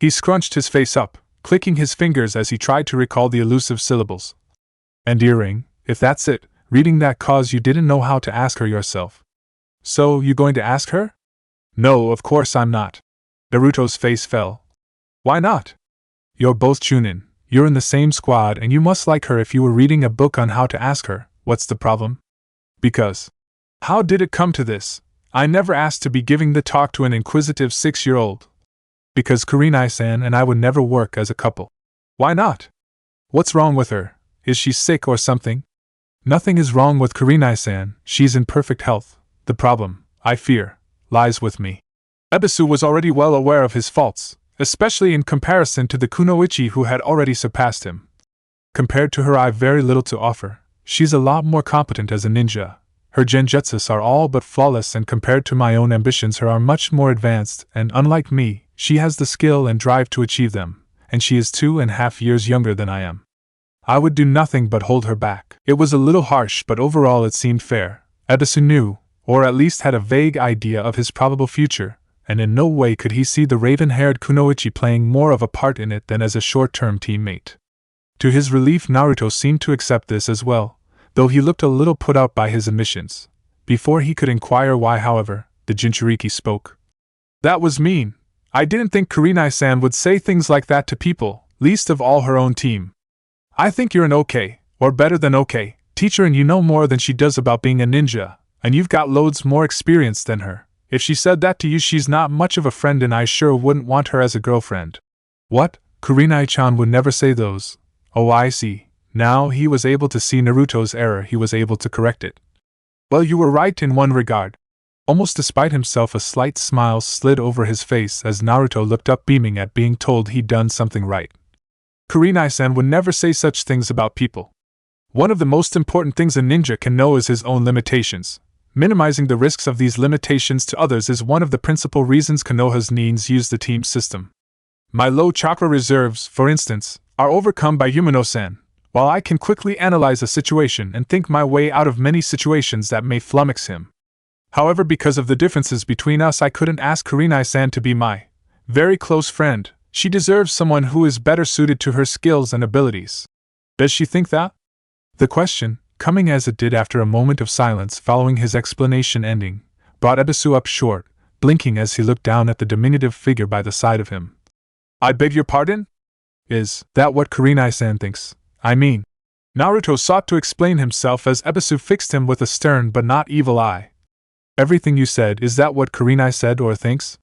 He scrunched his face up, clicking his fingers as he tried to recall the elusive syllables. Endearing, if that's it, reading that cause you didn't know how to ask her yourself. So, you going to ask her? No, of course I'm not. Naruto's face fell. Why not? You're both Chunin, you're in the same squad and you must like her. If you were reading a book on how to ask her, what's the problem? Because. How did it come to this? I never asked to be giving the talk to an inquisitive 6-year-old. Because Kurenai-san and I would never work as a couple. Why not? What's wrong with her? Is she sick or something? Nothing is wrong with Kurenai-san, she's in perfect health. The problem, I fear, lies with me. Ebisu was already well aware of his faults, especially in comparison to the kunoichi who had already surpassed him. Compared to her I've very little to offer. She's a lot more competent as a ninja. Her genjutsus are all but flawless, and compared to my own ambitions her are much more advanced, and unlike me, she has the skill and drive to achieve them, and she is 2.5 years younger than I am. I would do nothing but hold her back. It was a little harsh, but overall it seemed fair. Ebisu knew, or at least had a vague idea of his probable future, and in no way could he see the raven-haired kunoichi playing more of a part in it than as a short-term teammate. To his relief, Naruto seemed to accept this as well, though he looked a little put out by his omissions. Before he could inquire why, however, the Jinchuriki spoke. That was mean. I didn't think Kurenai-san would say things like that to people, least of all her own team. I think you're an okay, or better than okay, teacher, and you know more than she does about being a ninja, and you've got loads more experience than her. If she said that to you, she's not much of a friend, and I sure wouldn't want her as a girlfriend. What? Kurenai-chan would never say those. Oh, I see. Now he was able to see Naruto's error, he was able to correct it. Well, you were right in one regard. Almost despite himself, a slight smile slid over his face as Naruto looked up, beaming at being told he'd done something right. Kurenai-san would never say such things about people. One of the most important things a ninja can know is his own limitations. Minimizing the risks of these limitations to others is one of the principal reasons Konoha's nins use the team system. My low chakra reserves, for instance, are overcome by Yumino-san, while I can quickly analyze a situation and think my way out of many situations that may flummox him. However, because of the differences between us, I couldn't ask Kurenai-san to be my very close friend. She deserves someone who is better suited to her skills and abilities. Does she think that? The question, coming as it did after a moment of silence following his explanation ending, brought Ebisu up short, blinking as he looked down at the diminutive figure by the side of him. I beg your pardon? Is that what Kurenai-san thinks? I mean, Naruto sought to explain himself as Ebisu fixed him with a stern but not evil eye. Everything you said, is that what Kurenai said or thinks?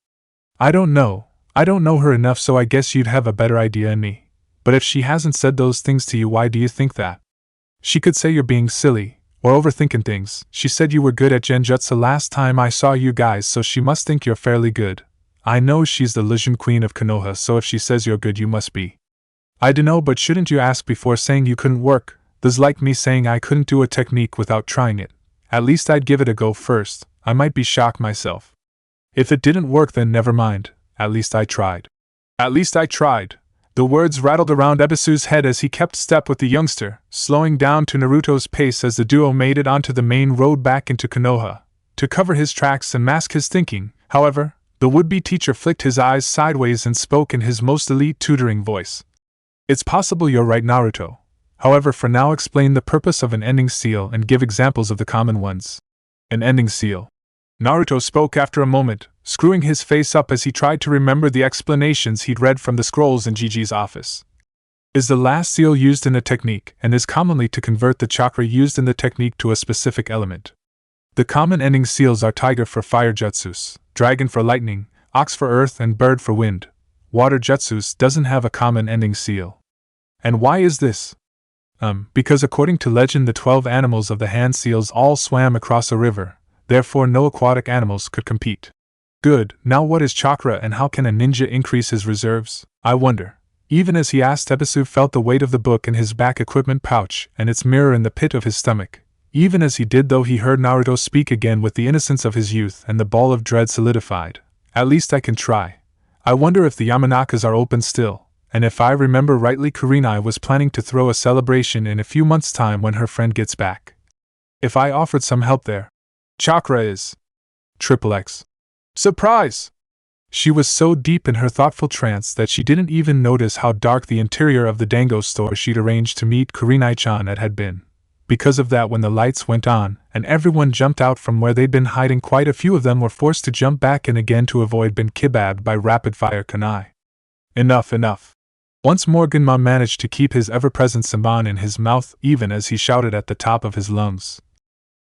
I don't know. I don't know her enough, so I guess you'd have a better idea than me. But if she hasn't said those things to you, why do you think that? She could say you're being silly, or overthinking things. She said you were good at genjutsu last time I saw you guys, so she must think you're fairly good. I know she's the Legion Queen of Konoha, so if she says you're good, you must be. I dunno, but shouldn't you ask before saying you couldn't work? That's like me saying I couldn't do a technique without trying it. At least I'd give it a go first. I might be shocked myself. If it didn't work, then never mind. At least I tried. At least I tried. The words rattled around Ebisu's head as he kept step with the youngster, slowing down to Naruto's pace as the duo made it onto the main road back into Konoha. To cover his tracks and mask his thinking, however, the would-be teacher flicked his eyes sideways and spoke in his most elite tutoring voice. It's possible you're right, Naruto. However, for now explain the purpose of an ending seal and give examples of the common ones. An ending seal. Naruto spoke after a moment, screwing his face up as he tried to remember the explanations he'd read from the scrolls in Gigi's office. Is the last seal used in a technique and is commonly to convert the chakra used in the technique to a specific element. The common ending seals are tiger for fire jutsus, dragon for lightning, ox for earth, and bird for wind. Water jutsus doesn't have a common ending seal. And why is this? Because according to legend, the 12 animals of the hand seals all swam across a river, therefore no aquatic animals could compete. Good, now what is chakra and how can a ninja increase his reserves, I wonder? Even as he asked, Ebisu felt the weight of the book in his back equipment pouch and its mirror in the pit of his stomach. Even as he did, though, he heard Naruto speak again with the innocence of his youth, and the ball of dread solidified. At least I can try. I wonder if the Yamanakas are open still, and if I remember rightly, Kurenai was planning to throw a celebration in a few months' time when her friend gets back. If I offered some help there. Chakra is XXX. Surprise! She was so deep in her thoughtful trance that she didn't even notice how dark the interior of the dango store she'd arranged to meet Kurenai-chan at had been. Because of that, when the lights went on, and everyone jumped out from where they'd been hiding, quite a few of them were forced to jump back in again to avoid being kibabbed by rapid-fire kunai. Enough. Once more Gunma managed to keep his ever-present Senbon in his mouth even as he shouted at the top of his lungs.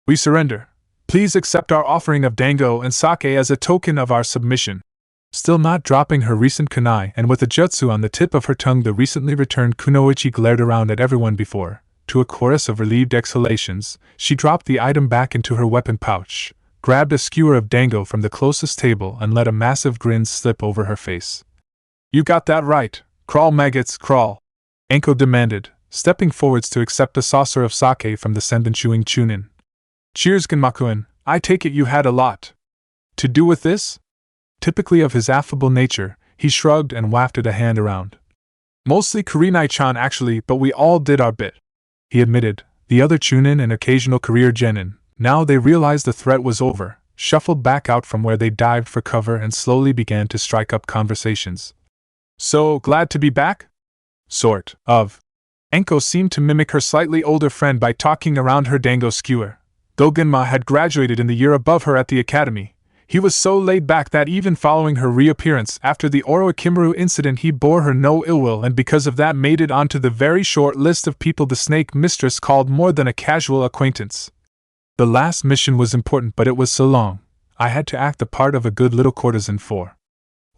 We surrender. Please accept our offering of dango and sake as a token of our submission. Still not dropping her recent kunai, and with a jutsu on the tip of her tongue, the recently returned kunoichi glared around at everyone before. To a chorus of relieved exhalations, she dropped the item back into her weapon pouch, grabbed a skewer of dango from the closest table, and let a massive grin slip over her face. You got that right. Crawl, maggots, crawl, Anko demanded, stepping forwards to accept a saucer of sake from the senbon chewing chunin. Cheers, Genmakuen. I take it you had a lot to do with this? Typically of his affable nature, he shrugged and wafted a hand around. Mostly Kurenai-chan actually, but we all did our bit, he admitted. The other chunin and occasional career genin, now they realized the threat was over, shuffled back out from where they dived for cover and slowly began to strike up conversations. So, glad to be back? Sort of. Anko seemed to mimic her slightly older friend by talking around her dango skewer. Though Gunma had graduated in the year above her at the academy, he was so laid back that even following her reappearance after the Oro Ikimaru incident, he bore her no ill will, and because of that made it onto the very short list of people the Snake Mistress called more than a casual acquaintance. The last mission was important, but it was so long. I had to act the part of a good little courtesan for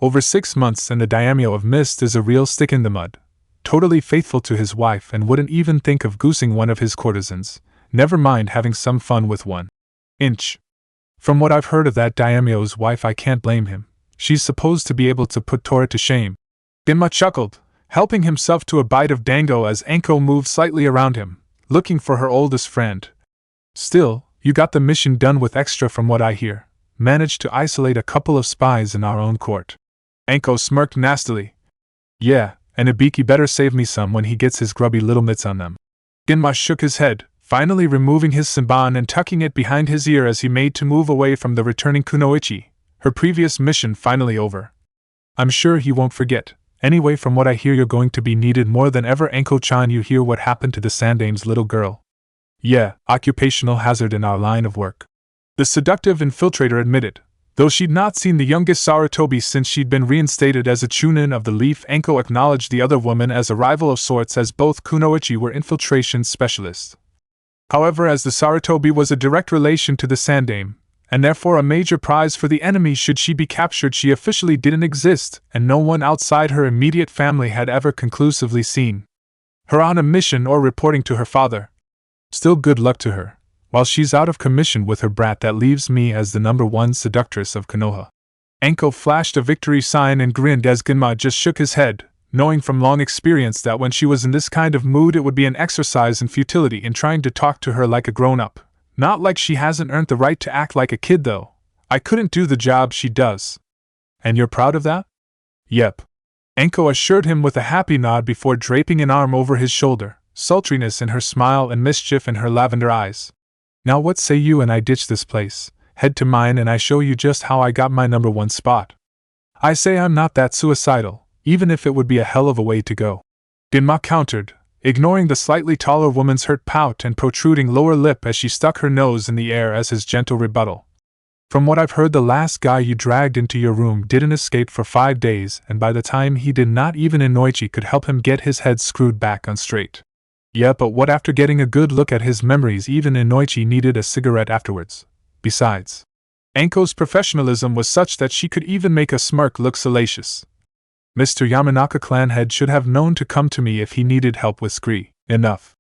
over 6 months, and the daimyo of Mist is a real stick in the mud. Totally faithful to his wife and wouldn't even think of goosing one of his courtesans, never mind having some fun with one. From what I've heard of that daimyo's wife, I can't blame him. She's supposed to be able to put Tora to shame. Gunma chuckled, helping himself to a bite of dango as Anko moved slightly around him, looking for her oldest friend. Still, you got the mission done with extra from what I hear. Managed to isolate a couple of spies in our own court. Anko smirked nastily. Yeah, and Ibiki better save me some when he gets his grubby little mitts on them. Gunma shook his head, finally removing his senbon and tucking it behind his ear as he made to move away from the returning kunoichi, her previous mission finally over. I'm sure he won't forget. Anyway, from what I hear, you're going to be needed more than ever. Anko-chan, you hear what happened to the Sandame's little girl? Yeah, occupational hazard in our line of work, the seductive infiltrator admitted. Though she'd not seen the youngest Sarutobi since she'd been reinstated as a chunin of the Leaf, Anko acknowledged the other woman as a rival of sorts, as both kunoichi were infiltration specialists. However, as the Sarutobi was a direct relation to the Sandame, and therefore a major prize for the enemy should she be captured, she officially didn't exist, and no one outside her immediate family had ever conclusively seen her on a mission or reporting to her father. Still, good luck to her. While she's out of commission with her brat, that leaves me as the #1 seductress of Konoha. Anko flashed a victory sign and grinned as Gunma just shook his head, knowing from long experience that when she was in this kind of mood it would be an exercise in futility in trying to talk to her like a grown-up. Not like she hasn't earned the right to act like a kid though. I couldn't do the job she does. And you're proud of that? Yep. Enko assured him with a happy nod before draping an arm over his shoulder, sultriness in her smile and mischief in her lavender eyes. Now what say you and I ditch this place, head to mine and I show you just how I got my #1 spot. I say I'm not that suicidal, even if it would be a hell of a way to go. Ginma countered, ignoring the slightly taller woman's hurt pout and protruding lower lip as she stuck her nose in the air as his gentle rebuttal. From what I've heard, the last guy you dragged into your room didn't escape for 5 days, and by the time he did, not even Inoichi could help him get his head screwed back on straight. Yeah, but what after getting a good look at his memories, even Inoichi needed a cigarette afterwards. Besides, Enko's professionalism was such that she could even make a smirk look salacious. Mr. Yamanaka clan head should have known to come to me if he needed help with scree. Enough.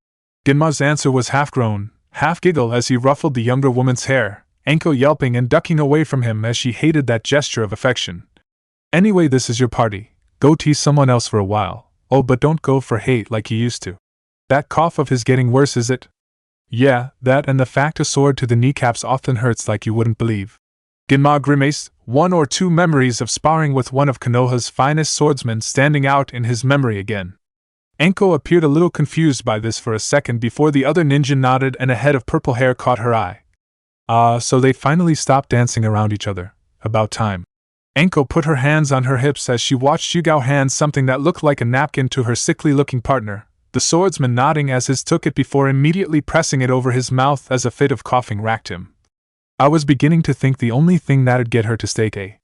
Ginma's answer was half groan, half giggle as he ruffled the younger woman's hair, Enko yelping and ducking away from him as she hated that gesture of affection. Anyway, this is your party. Go tease someone else for a while. Oh, but don't go for hate like you used to. That cough of his getting worse, is it? Yeah, that and the fact a sword to the kneecaps often hurts like you wouldn't believe. Ginma grimaced, 1 or 2 memories of sparring with one of Konoha's finest swordsmen standing out in his memory again. Enko appeared a little confused by this for a second before the other ninja nodded and a head of purple hair caught her eye. So they finally stopped dancing around each other. About time. Enko put her hands on her hips as she watched Yugao hand something that looked like a napkin to her sickly-looking partner, the swordsman nodding as his took it before immediately pressing it over his mouth as a fit of coughing racked him. I was beginning to think the only thing that'd get her to stake a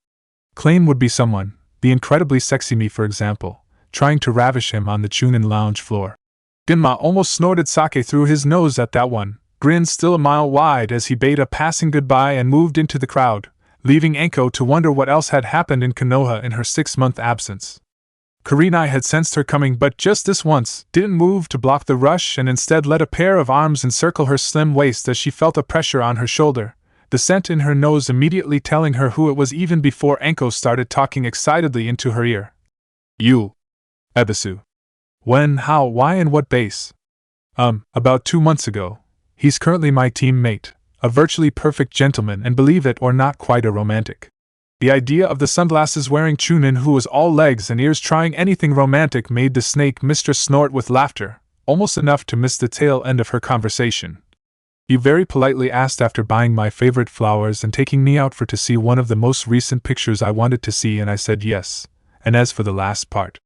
claim would be someone, the incredibly sexy me for example, trying to ravish him on the Chunin lounge floor. Ginma almost snorted sake through his nose at that one, grin still a mile wide as he bade a passing goodbye and moved into the crowd, leaving Enko to wonder what else had happened in Konoha in her 6-month absence. Kurenai had sensed her coming but just this once, didn't move to block the rush and instead let a pair of arms encircle her slim waist as she felt a pressure on her shoulder, the scent in her nose immediately telling her who it was even before Enko started talking excitedly into her ear. You. Ebisu. When, how, why and what base? About 2 months ago. He's currently my teammate, a virtually perfect gentleman and believe it or not quite a romantic. The idea of the sunglasses-wearing Chunin who was all legs and ears trying anything romantic made the snake mistress snort with laughter, almost enough to miss the tail end of her conversation. You very politely asked after buying my favorite flowers and taking me out for to see one of the most recent pictures I wanted to see and I said yes, and as for the last part.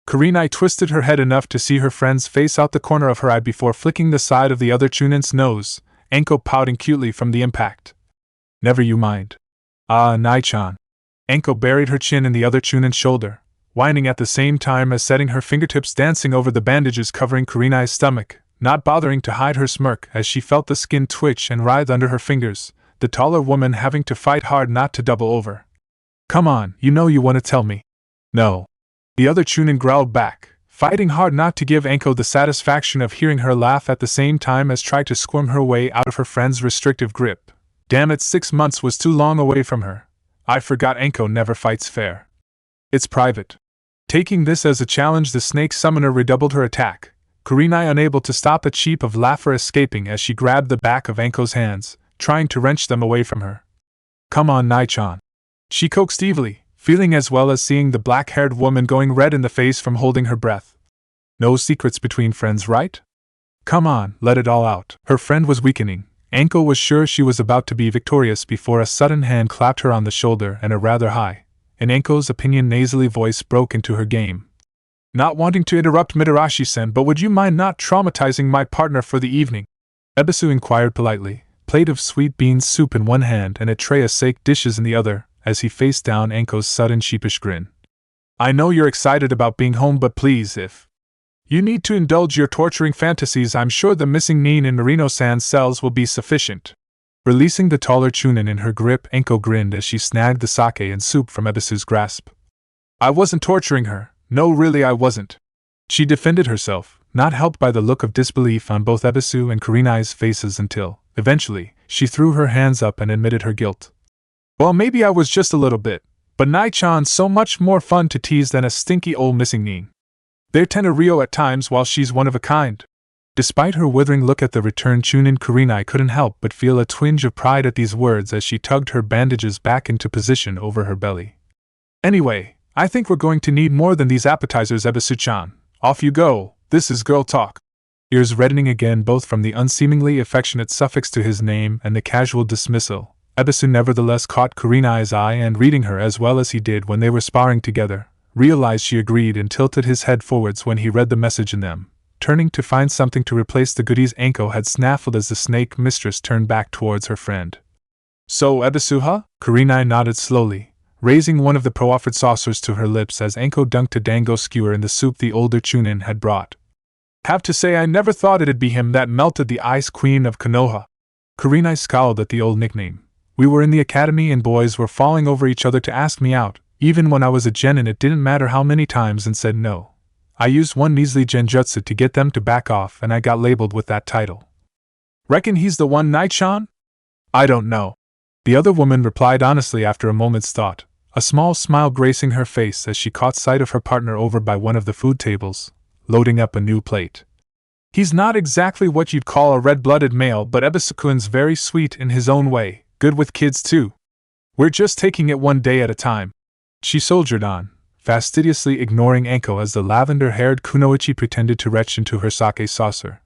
Kurenai twisted her head enough to see her friend's face out the corner of her eye before flicking the side of the other Chunin's nose, Enko pouting cutely from the impact. Never you mind. Nai-chan. Enko buried her chin in the other Chunin's shoulder, whining at the same time as setting her fingertips dancing over the bandages covering Kurenai's stomach, not bothering to hide her smirk as she felt the skin twitch and writhe under her fingers, the taller woman having to fight hard not to double over. Come on, you know you want to tell me. No. The other Chunin growled back, fighting hard not to give Enko the satisfaction of hearing her laugh at the same time as tried to squirm her way out of her friend's restrictive grip. Damn it, 6 months was too long away from her. I forgot Enko never fights fair. It's private. Taking this as a challenge, the snake summoner redoubled her attack, Kurenai unable to stop a cheep of laughter escaping as she grabbed the back of Enko's hands, trying to wrench them away from her. Come on, Nai-chan. She coaxed evilly, feeling as well as seeing the black-haired woman going red in the face from holding her breath. No secrets between friends, right? Come on, let it all out. Her friend was weakening. Enko was sure she was about to be victorious before a sudden hand clapped her on the shoulder and a rather high, in Enko's opinion nasally voice broke into her game. Not wanting to interrupt Mitarashi-sen, but would you mind not traumatizing my partner for the evening? Ebisu inquired politely, plate of sweet bean soup in one hand and a tray of sake dishes in the other, as he faced down Enko's sudden sheepish grin. I know you're excited about being home, but please, if you need to indulge your torturing fantasies, I'm sure the missing Nin in Marino-san's cells will be sufficient. Releasing the taller Chunin in her grip, Enko grinned as she snagged the sake and soup from Ebisu's grasp. I wasn't torturing her. No, really I wasn't. She defended herself, not helped by the look of disbelief on both Ebisu and Kurenai's faces until, eventually, she threw her hands up and admitted her guilt. Well, maybe I was just a little bit, but Nai-chan's so much more fun to tease than a stinky old missing Nin. They're Tenario at times while she's one of a kind. Despite her withering look at the returned Chunin, Kurenai couldn't help but feel a twinge of pride at these words as she tugged her bandages back into position over her belly. Anyway, I think we're going to need more than these appetizers, Ebisu-chan. Off you go, this is girl talk. Ears reddening again both from the unseemingly affectionate suffix to his name and the casual dismissal. Ebisu nevertheless caught Kurenai's eye and, reading her as well as he did when they were sparring together, realized she agreed and tilted his head forwards when he read the message in them, turning to find something to replace the goodies Anko had snaffled as the snake mistress turned back towards her friend. So, Ebisu-ha? Kurenai nodded slowly, raising one of the proffered saucers to her lips as Anko dunked a dango skewer in the soup the older Chunin had brought. Have to say I never thought it'd be him that melted the ice queen of Konoha. Kurenai scowled at the old nickname. We were in the academy and boys were falling over each other to ask me out, even when I was a genin it didn't matter how many times, and said no. I used one measly genjutsu to get them to back off and I got labeled with that title. Reckon he's the one, Night-chan? I don't know. The other woman replied honestly after a moment's thought, a small smile gracing her face as she caught sight of her partner over by one of the food tables, loading up a new plate. He's not exactly what you'd call a red-blooded male, but Ebisu-kun's very sweet in his own way, good with kids too. We're just taking it one day at a time. She soldiered on, fastidiously ignoring Anko as the lavender-haired Kunoichi pretended to retch into her sake saucer.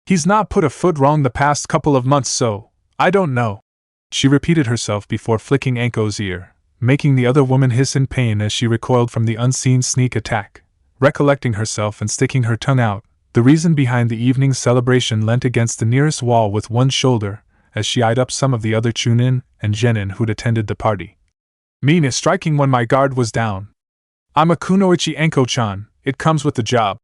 He's not put a foot wrong the past couple of months, so I don't know. She repeated herself before flicking Anko's ear, making the other woman hiss in pain as she recoiled from the unseen sneak attack. Recollecting herself and sticking her tongue out, the reason behind the evening's celebration, leant against the nearest wall with one shoulder as she eyed up some of the other Chunin and genin who'd attended the party. Mean is striking when my guard was down. I'm a Kunoichi, Anko-chan, it comes with the job.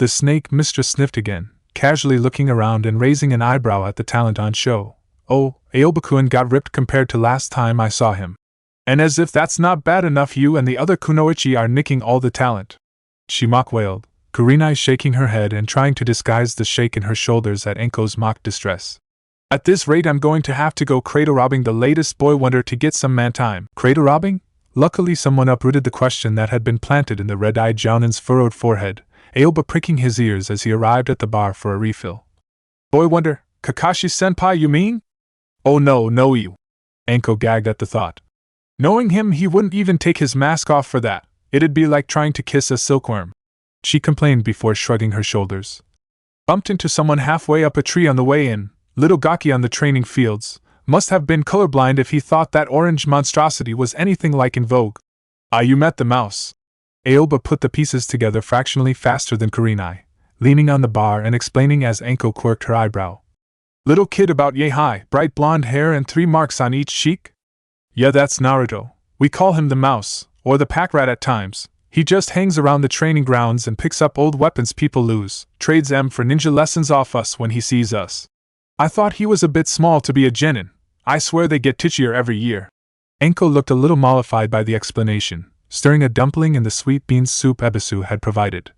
The snake mistress sniffed again, casually looking around and raising an eyebrow at the talent on show. Oh, Aoba-kun got ripped compared to last time I saw him. And as if that's not bad enough, you and the other Kunoichi are nicking all the talent. She mock-wailed, Kurenai shaking her head and trying to disguise the shake in her shoulders at Anko's mock distress. At this rate I'm going to have to go cradle-robbing the latest boy wonder to get some man time. Cradle-robbing? Luckily someone uprooted the question that had been planted in the red-eyed Jounin's furrowed forehead, Aoba pricking his ears as he arrived at the bar for a refill. Boy wonder, Kakashi-senpai you mean? Oh no you. Anko gagged at the thought. Knowing him, he wouldn't even take his mask off for that. It'd be like trying to kiss a silkworm. She complained before shrugging her shoulders. Bumped into someone halfway up a tree on the way in. Little Gaki on the training fields. Must have been colorblind if he thought that orange monstrosity was anything like in vogue. Ah, you met the mouse. Aoba put the pieces together fractionally faster than Kurenai, leaning on the bar and explaining as Anko quirked her eyebrow. Little kid about yay high, bright blonde hair and 3 marks on each cheek? Yeah, that's Naruto. We call him the mouse, or the pack rat at times. He just hangs around the training grounds and picks up old weapons people lose, trades them for ninja lessons off us when he sees us. I thought he was a bit small to be a genin. I swear they get titchier every year. Anko looked a little mollified by the explanation, stirring a dumpling in the sweet bean soup Ebisu had provided.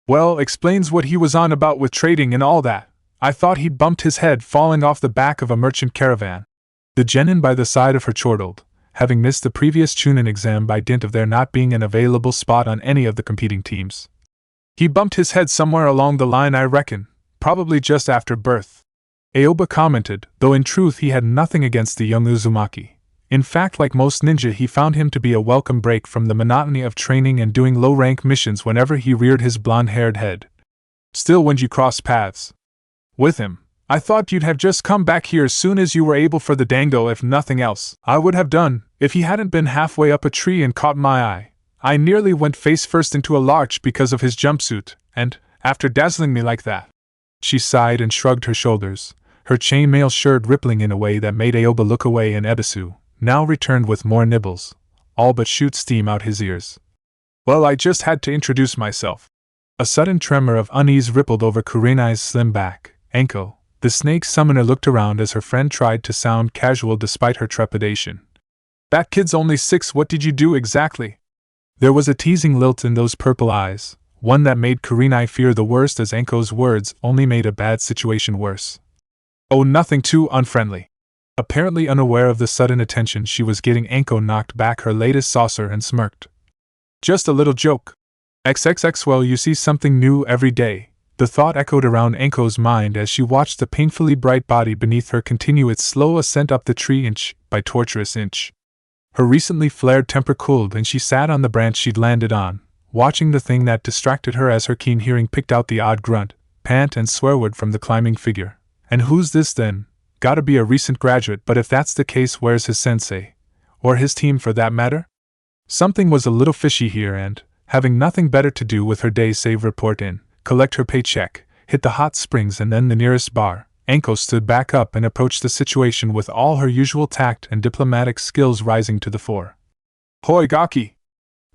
Well, explains what he was on about with trading and all that. I thought he'd bumped his head falling off the back of a merchant caravan. The genin by the side of her chortled, having missed the previous Chunin exam by dint of there not being an available spot on any of the competing teams. He bumped his head somewhere along the line, I reckon, probably just after birth. Aoba commented, though in truth he had nothing against the young Uzumaki. In fact, like most ninja, he found him to be a welcome break from the monotony of training and doing low-rank missions whenever he reared his blonde-haired head. Still, when you cross paths with him, I thought you'd have just come back here as soon as you were able for the dango. If nothing else, I would have done, if he hadn't been halfway up a tree and caught my eye. I nearly went face first into a larch because of his jumpsuit, and, after dazzling me like that. She sighed and shrugged her shoulders, her chainmail shirt rippling in a way that made Aoba look away, and Ebisu now returned with more nibbles, all but shoot steam out his ears. Well, I just had to introduce myself. A sudden tremor of unease rippled over Kurenai's slim back. Anko, the snake summoner, looked around as her friend tried to sound casual despite her trepidation. That kid's only 6, what did you do exactly? There was a teasing lilt in those purple eyes, one that made Kurenai fear the worst as Anko's words only made a bad situation worse. Oh, nothing too unfriendly. Apparently unaware of the sudden attention she was getting, Anko knocked back her latest saucer and smirked. Just a little joke. XXX well, you see something new every day. The thought echoed around Anko's mind as she watched the painfully bright body beneath her continue its slow ascent up the tree inch by tortuous inch. Her recently flared temper cooled and she sat on the branch she'd landed on, watching the thing that distracted her as her keen hearing picked out the odd grunt, pant and swear word from the climbing figure. And who's this then? Gotta be a recent graduate, but if that's the case, where's his sensei? Or his team for that matter? Something was a little fishy here and, having nothing better to do with her day save report in, collect her paycheck, hit the hot springs and then the nearest bar, Anko stood back up and approached the situation with all her usual tact and diplomatic skills rising to the fore. Hoi Gaki!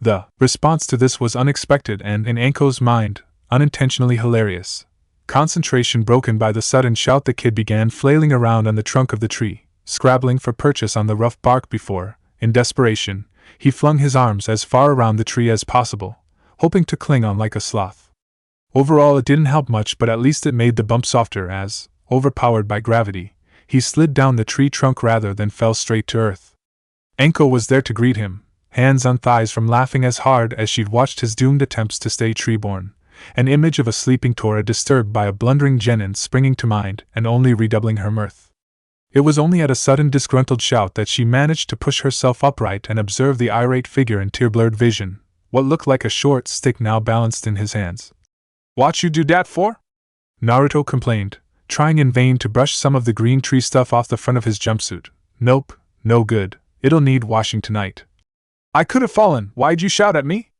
The response to this was unexpected and, in Anko's mind, unintentionally hilarious. Concentration broken by the sudden shout, the kid began flailing around on the trunk of the tree, scrabbling for purchase on the rough bark before, in desperation, he flung his arms as far around the tree as possible, hoping to cling on like a sloth. Overall, it didn't help much, but at least it made the bump softer as, overpowered by gravity, he slid down the tree trunk rather than fell straight to earth. Anko was there to greet him, hands on thighs from laughing as hard as she'd watched his doomed attempts to stay treeborne, an image of a sleeping Tora disturbed by a blundering genin springing to mind and only redoubling her mirth. It was only at a sudden disgruntled shout that she managed to push herself upright and observe the irate figure in tear-blurred vision, what looked like a short stick now balanced in his hands. What you do dat for? Naruto complained, trying in vain to brush some of the green tree stuff off the front of his jumpsuit. Nope, no good, it'll need washing tonight. I could have fallen, why'd you shout at me?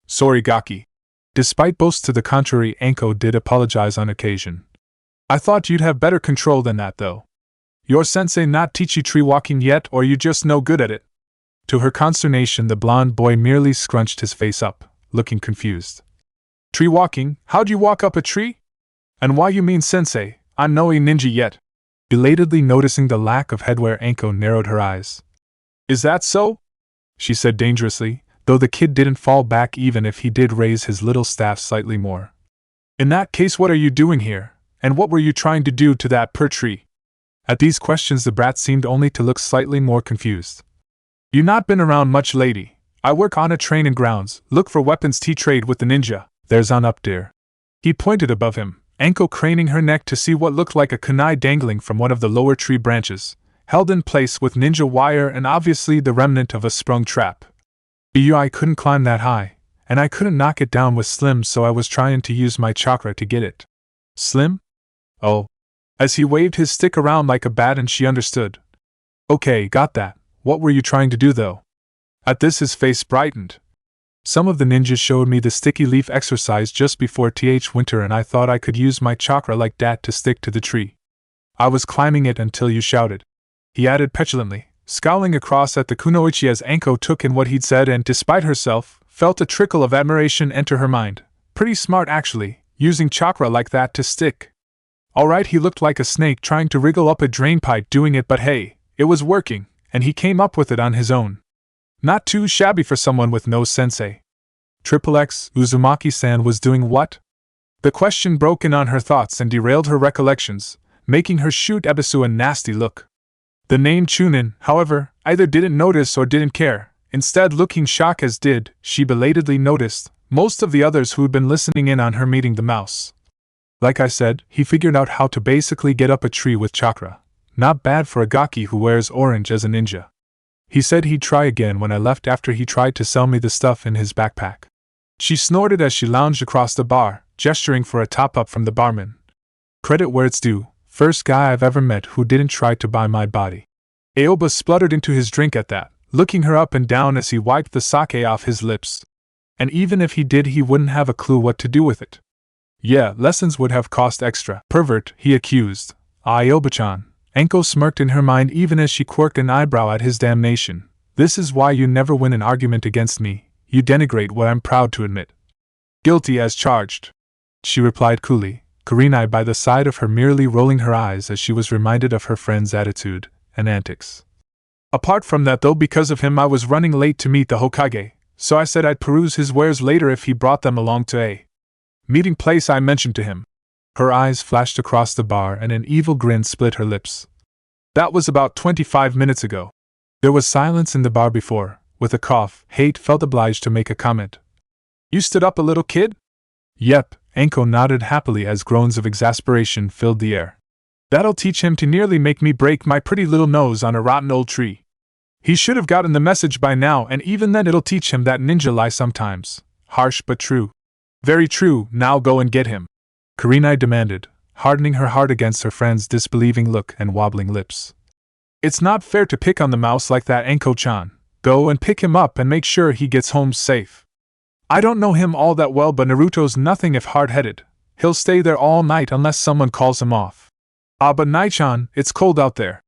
Sorry Gaki. Despite boasts to the contrary, Anko did apologize on occasion. I thought you'd have better control than that though. Your sensei not teach you tree walking yet, or you just no good at it? To her consternation, the blond boy merely scrunched his face up, looking confused. Tree walking? How'd you walk up a tree? And why you mean sensei, I'm no ninja yet. Belatedly noticing the lack of headwear, Anko narrowed her eyes. Is that so? She said dangerously, though the kid didn't fall back even if he did raise his little staff slightly more. In that case, what are you doing here, and what were you trying to do to that per tree? At these questions the brat seemed only to look slightly more confused. You not been around much lady. I work on a trainin' grounds, look for weapons trade with the ninja. There's on up there. He pointed above him, Anko craning her neck to see what looked like a kunai dangling from one of the lower tree branches, held in place with ninja wire and obviously the remnant of a sprung trap. I couldn't climb that high, and I couldn't knock it down with Slim, so I was trying to use my chakra to get it. Slim? Oh. As he waved his stick around like a bat and she understood. Okay, got that. What were you trying to do though? At this his face brightened. Some of the ninjas showed me the sticky leaf exercise just before winter and I thought I could use my chakra like that to stick to the tree. I was climbing it until you shouted. He added petulantly, scowling across at the kunoichi as Anko took in what he'd said and, despite herself, felt a trickle of admiration enter her mind. Pretty smart actually, using chakra like that to stick. Alright, he looked like a snake trying to wriggle up a drainpipe doing it, but hey, it was working, and he came up with it on his own. Not too shabby for someone with no sensei. XXX, Uzumaki-san was doing what? The question broke in on her thoughts and derailed her recollections, making her shoot Ebisu a nasty look. The name Chunin, however, either didn't notice or didn't care, instead looking shocked as did, she belatedly noticed, most of the others who'd been listening in on her meeting the mouse. Like I said, he figured out how to basically get up a tree with chakra. Not bad for a gaki who wears orange as a ninja. He said he'd try again when I left after he tried to sell me the stuff in his backpack. She snorted as she lounged across the bar, gesturing for a top-up from the barman. Credit where it's due, first guy I've ever met who didn't try to buy my body. Aoba spluttered into his drink at that, looking her up and down as he wiped the sake off his lips. And even if he did, he wouldn't have a clue what to do with it. Yeah, lessons would have cost extra. Pervert, he accused. Aoba-chan. Anko smirked in her mind even as she quirked an eyebrow at his damnation. This is why you never win an argument against me. You denigrate what I'm proud to admit. Guilty as charged, she replied coolly, Kurenai by the side of her merely rolling her eyes as she was reminded of her friend's attitude and antics. Apart from that though, because of him I was running late to meet the Hokage, so I said I'd peruse his wares later if he brought them along to a meeting place I mentioned to him. Her eyes flashed across the bar and an evil grin split her lips. That was about 25 minutes ago. There was silence in the bar before. With a cough, Hate felt obliged to make a comment. You stood up a little kid? Yep, Anko nodded happily as groans of exasperation filled the air. That'll teach him to nearly make me break my pretty little nose on a rotten old tree. He should have gotten the message by now, and even then it'll teach him that ninja lie sometimes. Harsh but true. Very true, now go and get him. Kurenai demanded, hardening her heart against her friend's disbelieving look and wobbling lips. It's not fair to pick on the mouse like that, Anko-chan. Go and pick him up and make sure he gets home safe. I don't know him all that well, but Naruto's nothing if hard-headed. He'll stay there all night unless someone calls him off. Ah, but Nai-chan, it's cold out there,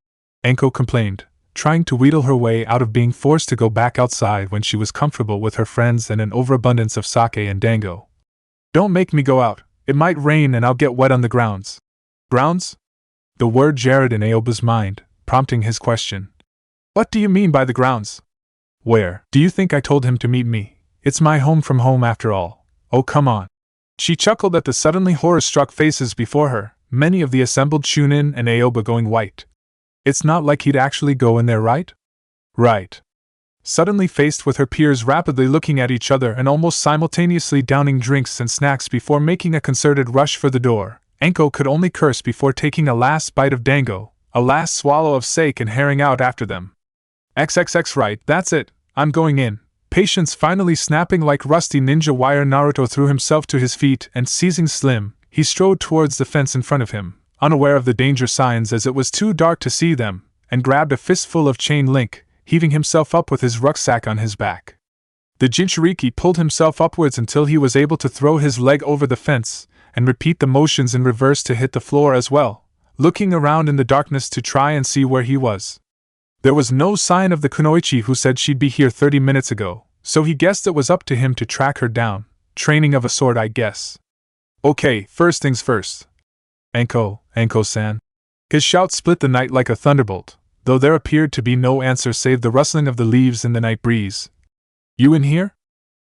Anko complained, trying to wheedle her way out of being forced to go back outside when she was comfortable with her friends and an overabundance of sake and dango. Don't make me go out. It might rain and I'll get wet on the grounds. Grounds? The word jarred in Aoba's mind, prompting his question. What do you mean by the grounds? Where? Do you think I told him to meet me? It's my home from home after all. Oh, come on. She chuckled at the suddenly horror-struck faces before her, many of the assembled Chunin and Aoba going white. It's not like he'd actually go in there, right? Right. Suddenly faced with her peers rapidly looking at each other and almost simultaneously downing drinks and snacks before making a concerted rush for the door, Anko could only curse before taking a last bite of dango, a last swallow of sake, and herring out after them. XXX, right, that's it, I'm going in. Patience finally snapping like rusty ninja wire, Naruto threw himself to his feet and, seizing Slim, he strode towards the fence in front of him, unaware of the danger signs as it was too dark to see them, and grabbed a fistful of chain link, heaving himself up with his rucksack on his back. The Jinchuriki pulled himself upwards until he was able to throw his leg over the fence, and repeat the motions in reverse to hit the floor as well, looking around in the darkness to try and see where he was. There was no sign of the kunoichi who said she'd be here 30 minutes ago, so he guessed it was up to him to track her down. Training of a sort, I guess. Okay, first things first. Anko-san. His shout split the night like a thunderbolt, though there appeared to be no answer save the rustling of the leaves in the night breeze. You in here?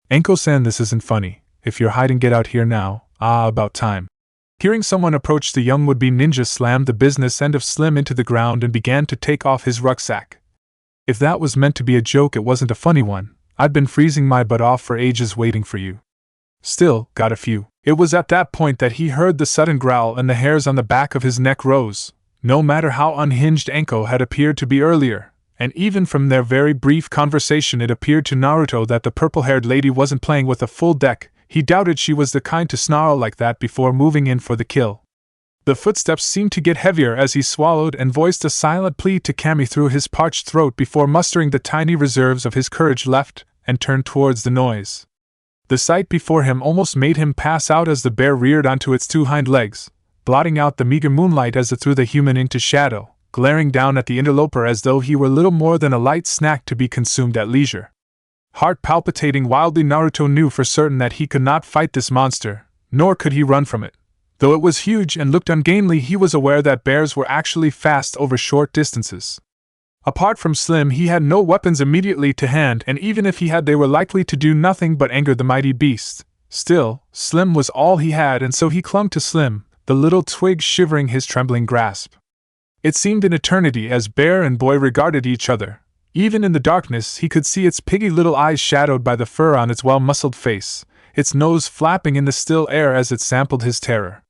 Anko-san, this isn't funny. If you're hiding, get out here now. Ah, about time. Hearing someone approach, the young would-be ninja slammed the business end of Slim into the ground and began to take off his rucksack. If that was meant to be a joke, it wasn't a funny one. I've been freezing my butt off for ages waiting for you. Still, got a few. It was at that point that he heard the sudden growl and the hairs on the back of his neck rose, no matter how unhinged Anko had appeared to be earlier, and even from their very brief conversation it appeared to Naruto that the purple-haired lady wasn't playing with a full deck. He doubted she was the kind to snarl like that before moving in for the kill. The footsteps seemed to get heavier as he swallowed and voiced a silent plea to Kami through his parched throat before mustering the tiny reserves of his courage left and turned towards the noise. The sight before him almost made him pass out as the bear reared onto its two hind legs, blotting out the meager moonlight as it threw the human into shadow, glaring down at the interloper as though he were little more than a light snack to be consumed at leisure. Heart palpitating wildly, Naruto knew for certain that he could not fight this monster, nor could he run from it. Though it was huge and looked ungainly, he was aware that bears were actually fast over short distances. Apart from Slim, he had no weapons immediately to hand, and even if he had, they were likely to do nothing but anger the mighty beast. Still, Slim was all he had, and so he clung to Slim, the little twig shivering his trembling grasp. It seemed an eternity as bear and boy regarded each other. Even in the darkness he could see its piggy little eyes shadowed by the fur on its well-muscled face, its nose flapping in the still air as it sampled his terror.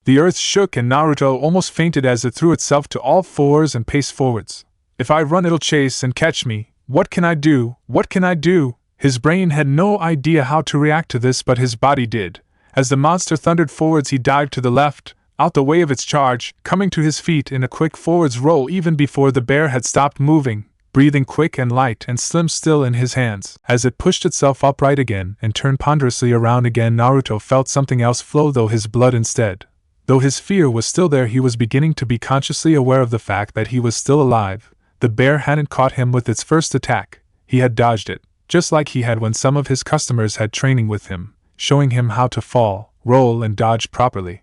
The earth shook and Naruto almost fainted as it threw itself to all fours and paced forwards. If I run, it'll chase and catch me. What can I do? What can I do? His brain had no idea how to react to this, but his body did. As the monster thundered forwards, he dived to the left, out the way of its charge, coming to his feet in a quick forwards roll even before the bear had stopped moving, breathing quick and light and Slim still in his hands. As it pushed itself upright again and turned ponderously around again, Naruto felt something else flow through his blood instead. Though his fear was still there, he was beginning to be consciously aware of the fact that he was still alive. The bear hadn't caught him with its first attack. He had dodged it, just like he had when some of his customers had training with him, showing him how to fall, roll, and dodge properly.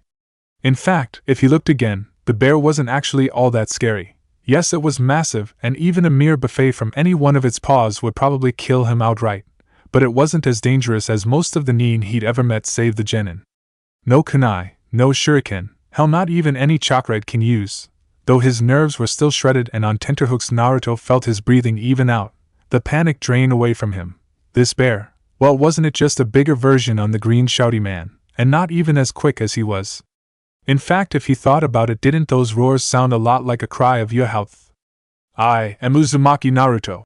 In fact, if he looked again, the bear wasn't actually all that scary. Yes, it was massive, and even a mere buffet from any one of its paws would probably kill him outright, but it wasn't as dangerous as most of the nin he'd ever met save the genin. No kunai, no shuriken, hell, not even any chakra it can use. Though his nerves were still shredded and on tenterhooks, Naruto felt his breathing even out, the panic drain away from him. This bear, Well, wasn't it just a bigger version on the green shouty man, and not even as quick as he was? In fact, if he thought about it, didn't those roars sound a lot like a cry of your health? I am Uzumaki Naruto,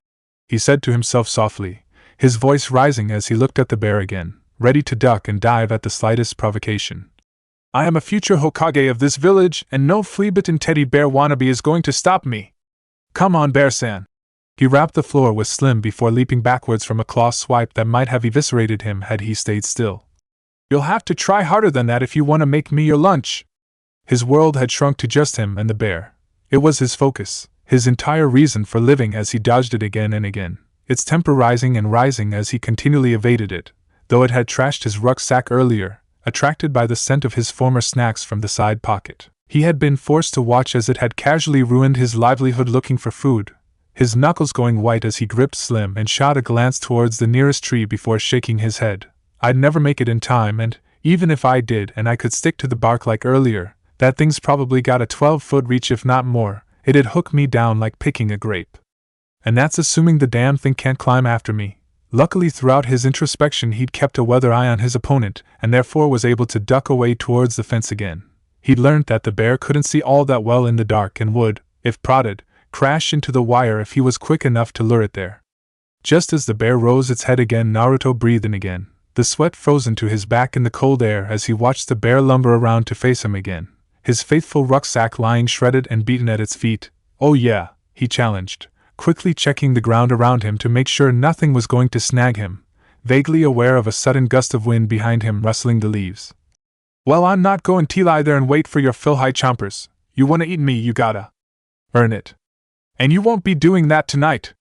he said to himself softly, his voice rising as he looked at the bear again, ready to duck and dive at the slightest provocation. I am a future Hokage of this village, and no flea-bitten teddy bear wannabe is going to stop me. Come on, Bear-san. He rapped the floor with Slim before leaping backwards from a claw swipe that might have eviscerated him had he stayed still. You'll have to try harder than that if you want to make me your lunch. His world had shrunk to just him and the bear. It was his focus, his entire reason for living, as he dodged it again and again, its temper rising and rising as he continually evaded it, though it had trashed his rucksack earlier, attracted by the scent of his former snacks from the side pocket. He had been forced to watch as it had casually ruined his livelihood looking for food, his knuckles going white as he gripped Slim and shot a glance towards the nearest tree before shaking his head. I'd never make it in time, and, even if I did and I could stick to the bark like earlier, that thing's probably got a 12-foot reach if not more. It'd hook me down like picking a grape. And that's assuming the damn thing can't climb after me. Luckily, throughout his introspection he'd kept a weather eye on his opponent, and therefore was able to duck away towards the fence again. He'd learned that the bear couldn't see all that well in the dark and would, if prodded, crash into the wire if he was quick enough to lure it there. Just as the bear rose its head again, Naruto breathed in again, the sweat frozen to his back in the cold air as he watched the bear lumber around to face him again, his faithful rucksack lying shredded and beaten at its feet. Oh yeah, he challenged, quickly checking the ground around him to make sure nothing was going to snag him, vaguely aware of a sudden gust of wind behind him rustling the leaves. Well, I'm not going to lie there and wait for your fill-high chompers. You want to eat me, you gotta earn it. And you won't be doing that tonight.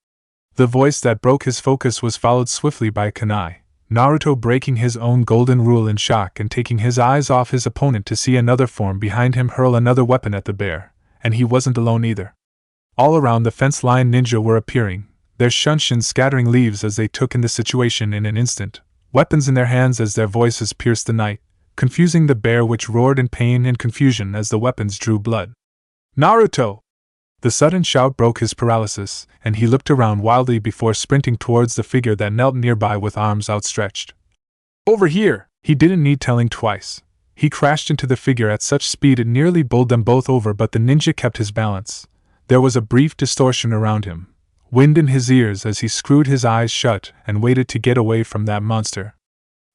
The voice that broke his focus was followed swiftly by Kunai, Naruto breaking his own golden rule in shock and taking his eyes off his opponent to see another form behind him hurl another weapon at the bear, and he wasn't alone either. All around the fence line ninja were appearing, their shunshin scattering leaves as they took in the situation in an instant, weapons in their hands as their voices pierced the night, confusing the bear which roared in pain and confusion as the weapons drew blood. Naruto! The sudden shout broke his paralysis, and he looked around wildly before sprinting towards the figure that knelt nearby with arms outstretched. Over here! He didn't need telling twice. He crashed into the figure at such speed it nearly bowled them both over, but the ninja kept his balance. There was a brief distortion around him, wind in his ears as he screwed his eyes shut and waited to get away from that monster.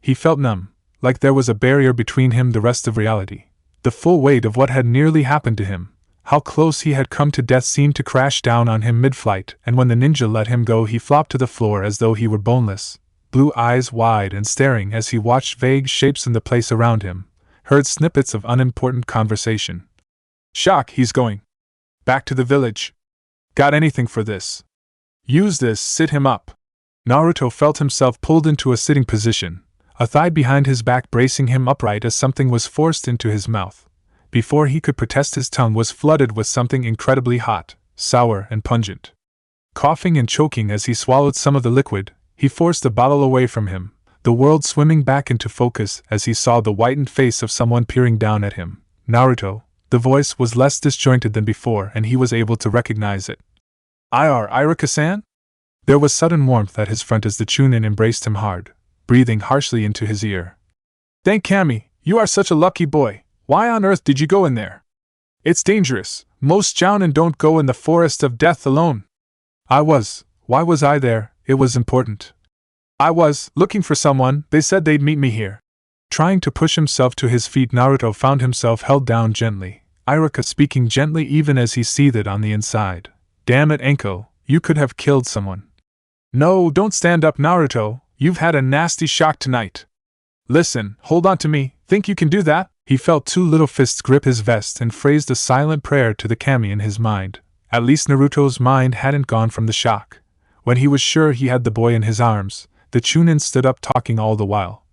He felt numb, like there was a barrier between him and the rest of reality. The full weight of what had nearly happened to him, how close he had come to death, seemed to crash down on him mid-flight, and when the ninja let him go he flopped to the floor as though he were boneless, blue eyes wide and staring as he watched vague shapes in the place around him, heard snippets of unimportant conversation. Shock, he's going back to the village. Got anything for this? Use this, sit him up. Naruto felt himself pulled into a sitting position, a thigh behind his back bracing him upright as something was forced into his mouth. Before he could protest, his tongue was flooded with something incredibly hot, sour, and pungent. Coughing and choking as he swallowed some of the liquid, he forced the bottle away from him, the world swimming back into focus as he saw the whitened face of someone peering down at him. Naruto. The voice was less disjointed than before, and he was able to recognize it. Iruka-san? There was sudden warmth at his front as the Chunin embraced him hard, breathing harshly into his ear. Thank Kami, you are such a lucky boy. Why on earth did you go in there? It's dangerous. Most Jounin don't go in the forest of death alone. Why was I there? It was important. I was looking for someone. They said they'd meet me here. Trying to push himself to his feet, Naruto found himself held down gently, Iruka speaking gently even as he seethed on the inside. Damn it, Enko, you could have killed someone. No, don't stand up, Naruto. You've had a nasty shock tonight. Listen, hold on to me. Think you can do that? He felt two little fists grip his vest and phrased a silent prayer to the kami in his mind. At least Naruto's mind hadn't gone from the shock. When he was sure he had the boy in his arms, the Chunin stood up talking all the while.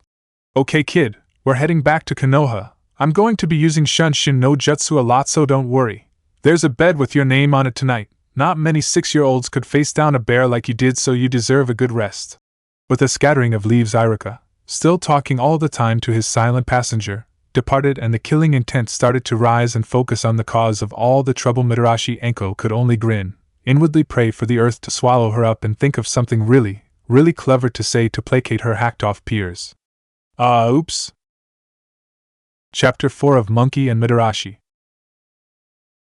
Okay kid, we're heading back to Konoha. I'm going to be using Shunshin no Jutsu a lot, so don't worry. There's a bed with your name on it tonight. Not many 6-year-olds could face down a bear like you did, so you deserve a good rest. With a scattering of leaves, Iruka, still talking all the time to his silent passenger, departed, and the killing intent started to rise and focus on the cause of all the trouble. Mitarashi Enko could only grin, inwardly pray for the earth to swallow her up and think of something really, really clever to say to placate her hacked-off peers. Oops. Chapter 4 of Monkey and Mitarashi.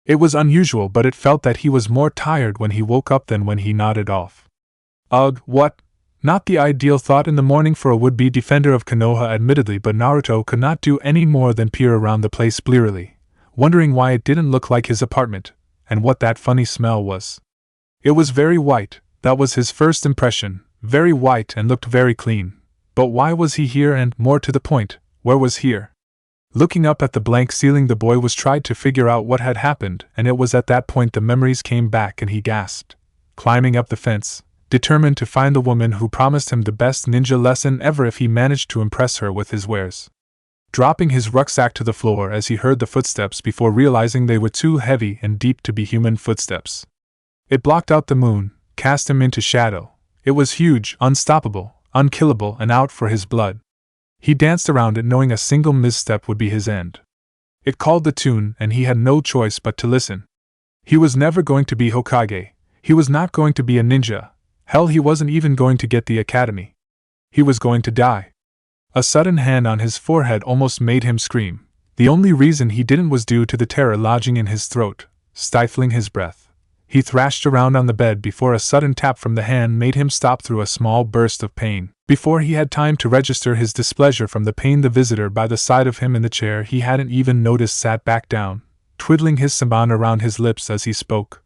It was unusual, but it felt that he was more tired when he woke up than when he nodded off. Ugh, what? Not the ideal thought in the morning for a would-be defender of Konoha admittedly, but Naruto could not do any more than peer around the place blearily, wondering why it didn't look like his apartment, and what that funny smell was. It was very white, that was his first impression, very white and looked very clean. But why was he here and, more to the point, where was here? Looking up at the blank ceiling, the boy was tried to figure out what had happened, and it was at that point the memories came back and he gasped. Climbing up the fence, determined to find the woman who promised him the best ninja lesson ever if he managed to impress her with his wares. Dropping his rucksack to the floor as he heard the footsteps before realizing they were too heavy and deep to be human footsteps. It blocked out the moon, cast him into shadow. It was huge, unstoppable, unkillable, and out for his blood. He danced around it knowing a single misstep would be his end. It called the tune and he had no choice but to listen. He was never going to be Hokage. He was not going to be a ninja. Hell, he wasn't even going to get the academy. He was going to die. A sudden hand on his forehead almost made him scream. The only reason he didn't was due to the terror lodging in his throat, stifling his breath. He thrashed around on the bed before a sudden tap from the hand made him stop through a small burst of pain. Before he had time to register his displeasure from the pain, the visitor by the side of him in the chair he hadn't even noticed sat back down, twiddling his samban around his lips as he spoke.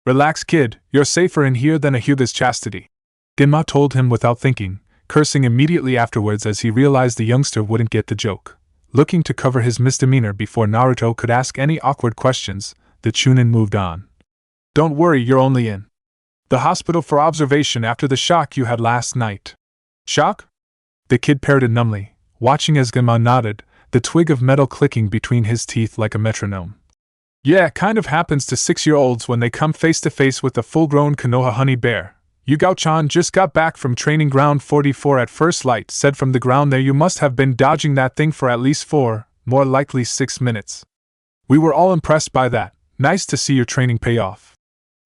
"Relax, kid, you're safer in here than a Hyuga's chastity," Genma told him without thinking, cursing immediately afterwards as he realized the youngster wouldn't get the joke. Looking to cover his misdemeanor before Naruto could ask any awkward questions, the Chunin moved on. "Don't worry, you're only in the hospital for observation after the shock you had last night." "Shock?" The kid parroted numbly, watching as Genma nodded, the twig of metal clicking between his teeth like a metronome. "Yeah, kind of happens to 6-year-olds when they come face to face with a full-grown Konoha honey bear. Yugao-chan just got back from training ground 44 at first light, said from the ground there you must have been dodging that thing for at least 4, more likely 6 minutes. We were all impressed by that. Nice to see your training pay off."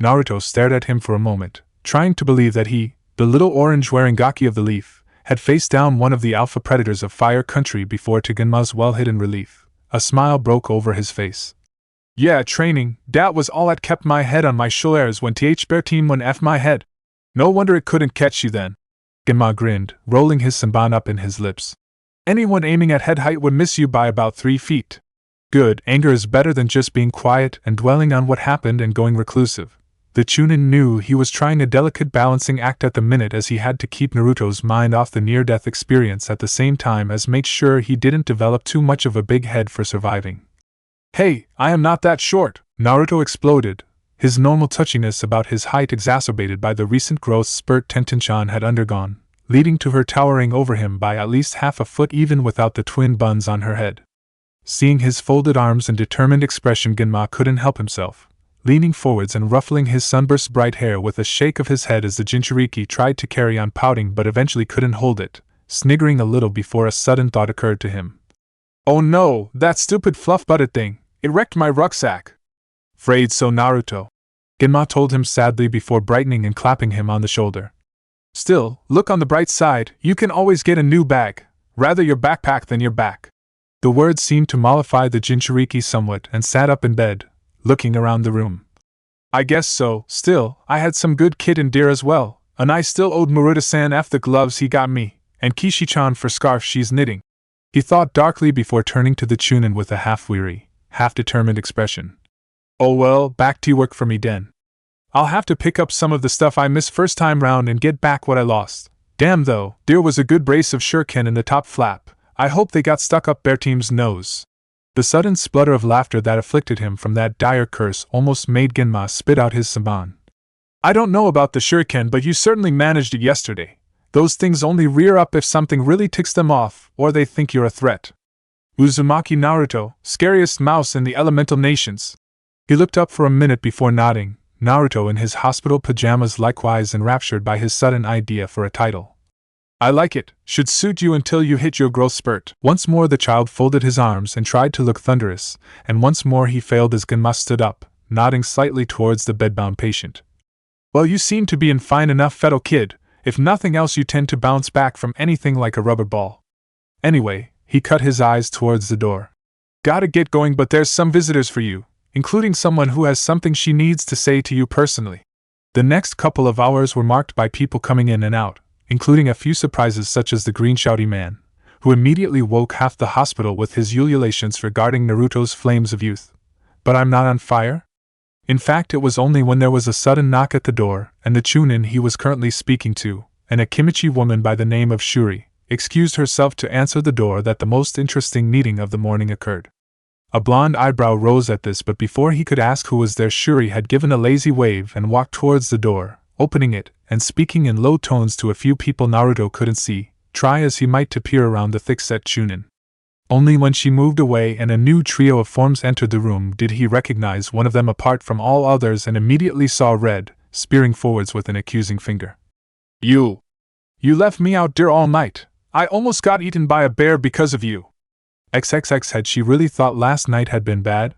Naruto stared at him for a moment, trying to believe that he, the little orange-wearing Gaki of the Leaf, had faced down one of the alpha predators of Fire Country before. To Genma's well-hidden relief, a smile broke over his face. "Yeah, training, dat was all that kept my head on my shoulders when th bear team went f my head. No wonder it couldn't catch you then." Genma grinned, rolling his samban up in his lips. "Anyone aiming at head height would miss you by about 3 feet. Good, anger is better than just being quiet and dwelling on what happened and going reclusive." The Chunin knew he was trying a delicate balancing act at the minute, as he had to keep Naruto's mind off the near-death experience at the same time as make sure he didn't develop too much of a big head for surviving. "Hey, I am not that short," Naruto exploded, his normal touchiness about his height exacerbated by the recent growth spurt Tenten-chan had undergone, leading to her towering over him by at least half a foot even without the twin buns on her head. Seeing his folded arms and determined expression, Genma couldn't help himself, leaning forwards and ruffling his sunburst bright hair with a shake of his head as the Jinchuriki tried to carry on pouting but eventually couldn't hold it, sniggering a little before a sudden thought occurred to him. "Oh no, that stupid fluff-butted thing, it wrecked my rucksack." "Afraid so, Naruto," Genma told him sadly before brightening and clapping him on the shoulder. "Still, look on the bright side, you can always get a new bag, rather your backpack than your back." The words seemed to mollify the Jinchuriki somewhat and sat up in bed, looking around the room. "I guess so. Still, I had some good kit in deer as well, and I still owed Maruta-san the gloves he got me, and Kishi-chan for scarf she's knitting." He thought darkly before turning to the Chunin with a half-weary, half-determined expression. "Oh well, back to work for me den. I'll have to pick up some of the stuff I missed first time round and get back what I lost. Damn though, there was a good brace of shuriken in the top flap. I hope they got stuck up Bear Team's nose." The sudden splutter of laughter that afflicted him from that dire curse almost made Genma spit out his samban. "I don't know about the shuriken, but you certainly managed it yesterday. Those things only rear up if something really ticks them off, or they think you're a threat. Uzumaki Naruto, scariest mouse in the elemental nations." He looked up for a minute before nodding, Naruto in his hospital pajamas likewise enraptured by his sudden idea for a title. "I like it, should suit you until you hit your growth spurt." Once more the child folded his arms and tried to look thunderous, and once more he failed as Genma stood up, nodding slightly towards the bedbound patient. "Well, you seem to be in fine enough fettle, kid. If nothing else, you tend to bounce back from anything like a rubber ball. Anyway, he cut his eyes towards the door. Gotta get going, but there's some visitors for you, including someone who has something she needs to say to you personally. The next couple of hours were marked by people coming in and out, including a few surprises such as the green shouty man, who immediately woke half the hospital with his ululations regarding Naruto's flames of youth. But I'm not on fire? In fact, it was only when there was a sudden knock at the door, and the chunin he was currently speaking to, and a Kimichi woman by the name of Shuri, excused herself to answer the door, that the most interesting meeting of the morning occurred. A blonde eyebrow rose at this, but before he could ask who was there, Shuri had given a lazy wave and walked towards the door, opening it, and speaking in low tones to a few people Naruto couldn't see, try as he might to peer around the thick-set chunin. Only when she moved away and a new trio of forms entered the room did he recognize one of them apart from all others, and immediately saw red, spearing forwards with an accusing finger. You left me out there all night. I almost got eaten by a bear because of you. XXX, had she really thought last night had been bad?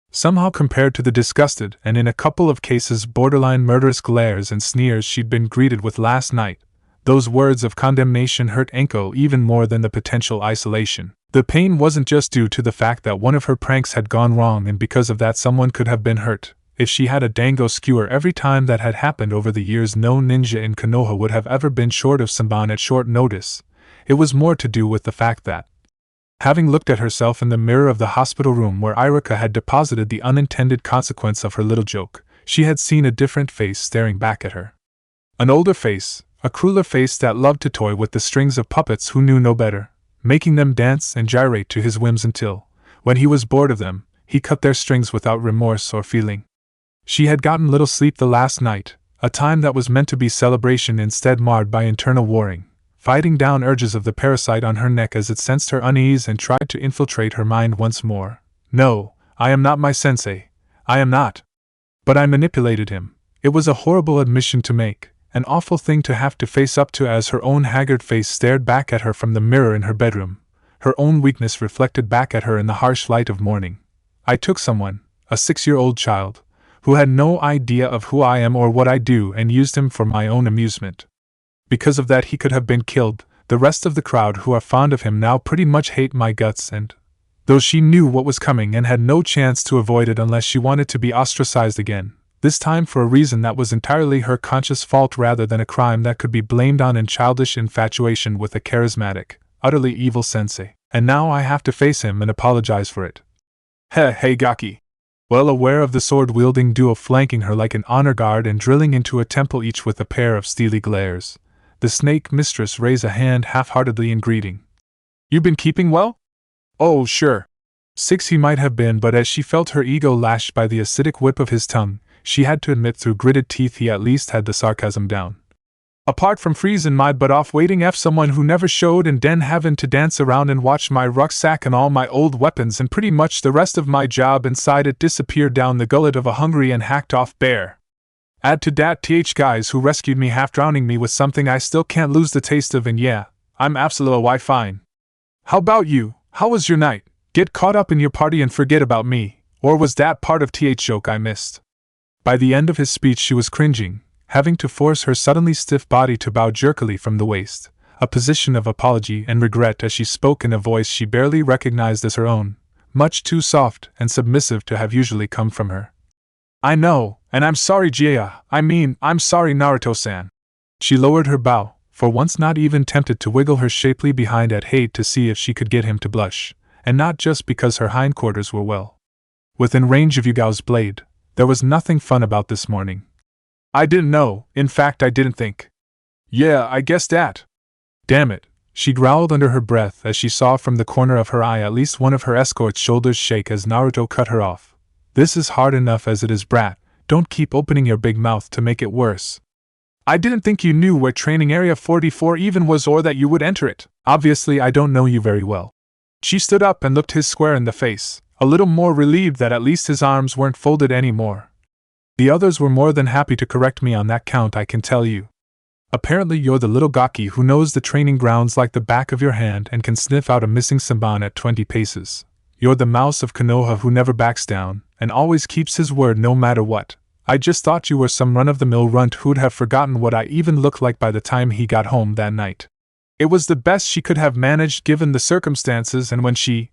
Somehow, compared to the disgusted and in a couple of cases borderline murderous glares and sneers she'd been greeted with last night, those words of condemnation hurt Enko even more than the potential isolation. The pain wasn't just due to the fact that one of her pranks had gone wrong and because of that someone could have been hurt. If she had a dango skewer every time that had happened over the years, no ninja in Konoha would have ever been short of Sanban at short notice. It was more to do with the fact that, having looked at herself in the mirror of the hospital room where Irika had deposited the unintended consequence of her little joke, she had seen a different face staring back at her. An older face, a crueler face that loved to toy with the strings of puppets who knew no better, making them dance and gyrate to his whims until, when he was bored of them, he cut their strings without remorse or feeling. She had gotten little sleep the last night, a time that was meant to be celebration instead marred by internal warring, fighting down urges of the parasite on her neck as it sensed her unease and tried to infiltrate her mind once more. No, I am not my sensei. I am not. But I manipulated him. It was a horrible admission to make, an awful thing to have to face up to as her own haggard face stared back at her from the mirror in her bedroom, her own weakness reflected back at her in the harsh light of morning. I took someone, a 6-year-old child, who had no idea of who I am or what I do, and used him for my own amusement. Because of that he could have been killed. The rest of the crowd who are fond of him now pretty much hate my guts, and though she knew what was coming and had no chance to avoid it unless she wanted to be ostracized again, this time for a reason that was entirely her conscious fault rather than a crime that could be blamed on in childish infatuation with a charismatic, utterly evil sensei, and now I have to face him and apologize for it. Hey Gaki. Well aware of the sword-wielding duo flanking her like an honor guard and drilling into a temple each with a pair of steely glares, the snake mistress raised a hand half-heartedly in greeting. You been keeping well? Oh, sure. 6 he might have been, but as she felt her ego lashed by the acidic whip of his tongue, she had to admit through gritted teeth he at least had the sarcasm down. Apart from freezing my butt off waiting for someone who never showed and then having to dance around and watch my rucksack and all my old weapons and pretty much the rest of my job inside it disappear down the gullet of a hungry and hacked-off bear. Add to dat guys who rescued me half drowning me with something I still can't lose the taste of, and yeah, I'm absolutely fine. How about you? How was your night? Get caught up in your party and forget about me, or was that part of joke I missed? By the end of his speech she was cringing, having to force her suddenly stiff body to bow jerkily from the waist, a position of apology and regret as she spoke in a voice she barely recognized as her own, much too soft and submissive to have usually come from her. I know, and I'm sorry I'm sorry Naruto-san. She lowered her bow, for once not even tempted to wiggle her shapely behind at hate to see if she could get him to blush, and not just because her hindquarters were well within range of Yugao's blade. There was nothing fun about this morning. I didn't know, in fact I didn't think. Yeah, I guess that. Damn it, she growled under her breath as she saw from the corner of her eye at least one of her escort's shoulders shake as Naruto cut her off. This is hard enough as it is, brat, don't keep opening your big mouth to make it worse. I didn't think you knew where training area 44 even was or that you would enter it. Obviously I don't know you very well. She stood up and looked him square in the face, a little more relieved that at least his arms weren't folded anymore. The others were more than happy to correct me on that count, I can tell you. Apparently you're the little gaki who knows the training grounds like the back of your hand and can sniff out a missing Sanban at 20 paces. You're the mouse of Konoha who never backs down, and always keeps his word no matter what. I just thought you were some run-of-the-mill runt who'd have forgotten what I even looked like by the time he got home that night. It was the best she could have managed given the circumstances, and when she,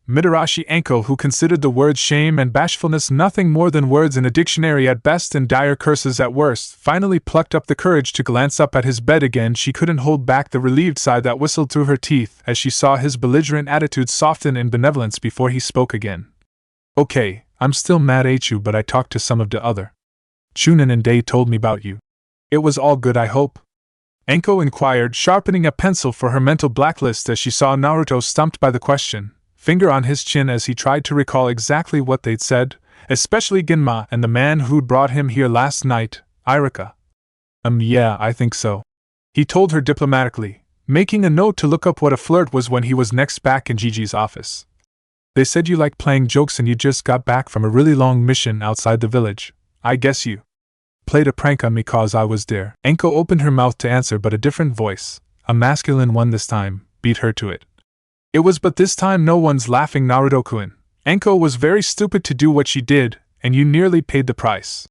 Mitarashi Anko, who considered the words shame and bashfulness nothing more than words in a dictionary at best and dire curses at worst, finally plucked up the courage to glance up at his bed again, she couldn't hold back the relieved sigh that whistled through her teeth as she saw his belligerent attitude soften in benevolence before he spoke again. Okay, I'm still mad at you, but I talked to some of the other Chunin and they told me about you. It was all good, I hope? Anko inquired, sharpening a pencil for her mental blacklist as she saw Naruto stumped by the question, finger on his chin as he tried to recall exactly what they'd said, especially Ginma and the man who'd brought him here last night, Irika. Yeah, I think so. He told her diplomatically, making a note to look up what a flirt was when he was next back in Gigi's office. They said you like playing jokes and you just got back from a really long mission outside the village. I guess you played a prank on me cause I was there. Anko opened her mouth to answer, but a different voice, a masculine one this time, beat her to it. It was, but this time no one's laughing, Naruto-kun. Anko was very stupid to do what she did, and you nearly paid the price.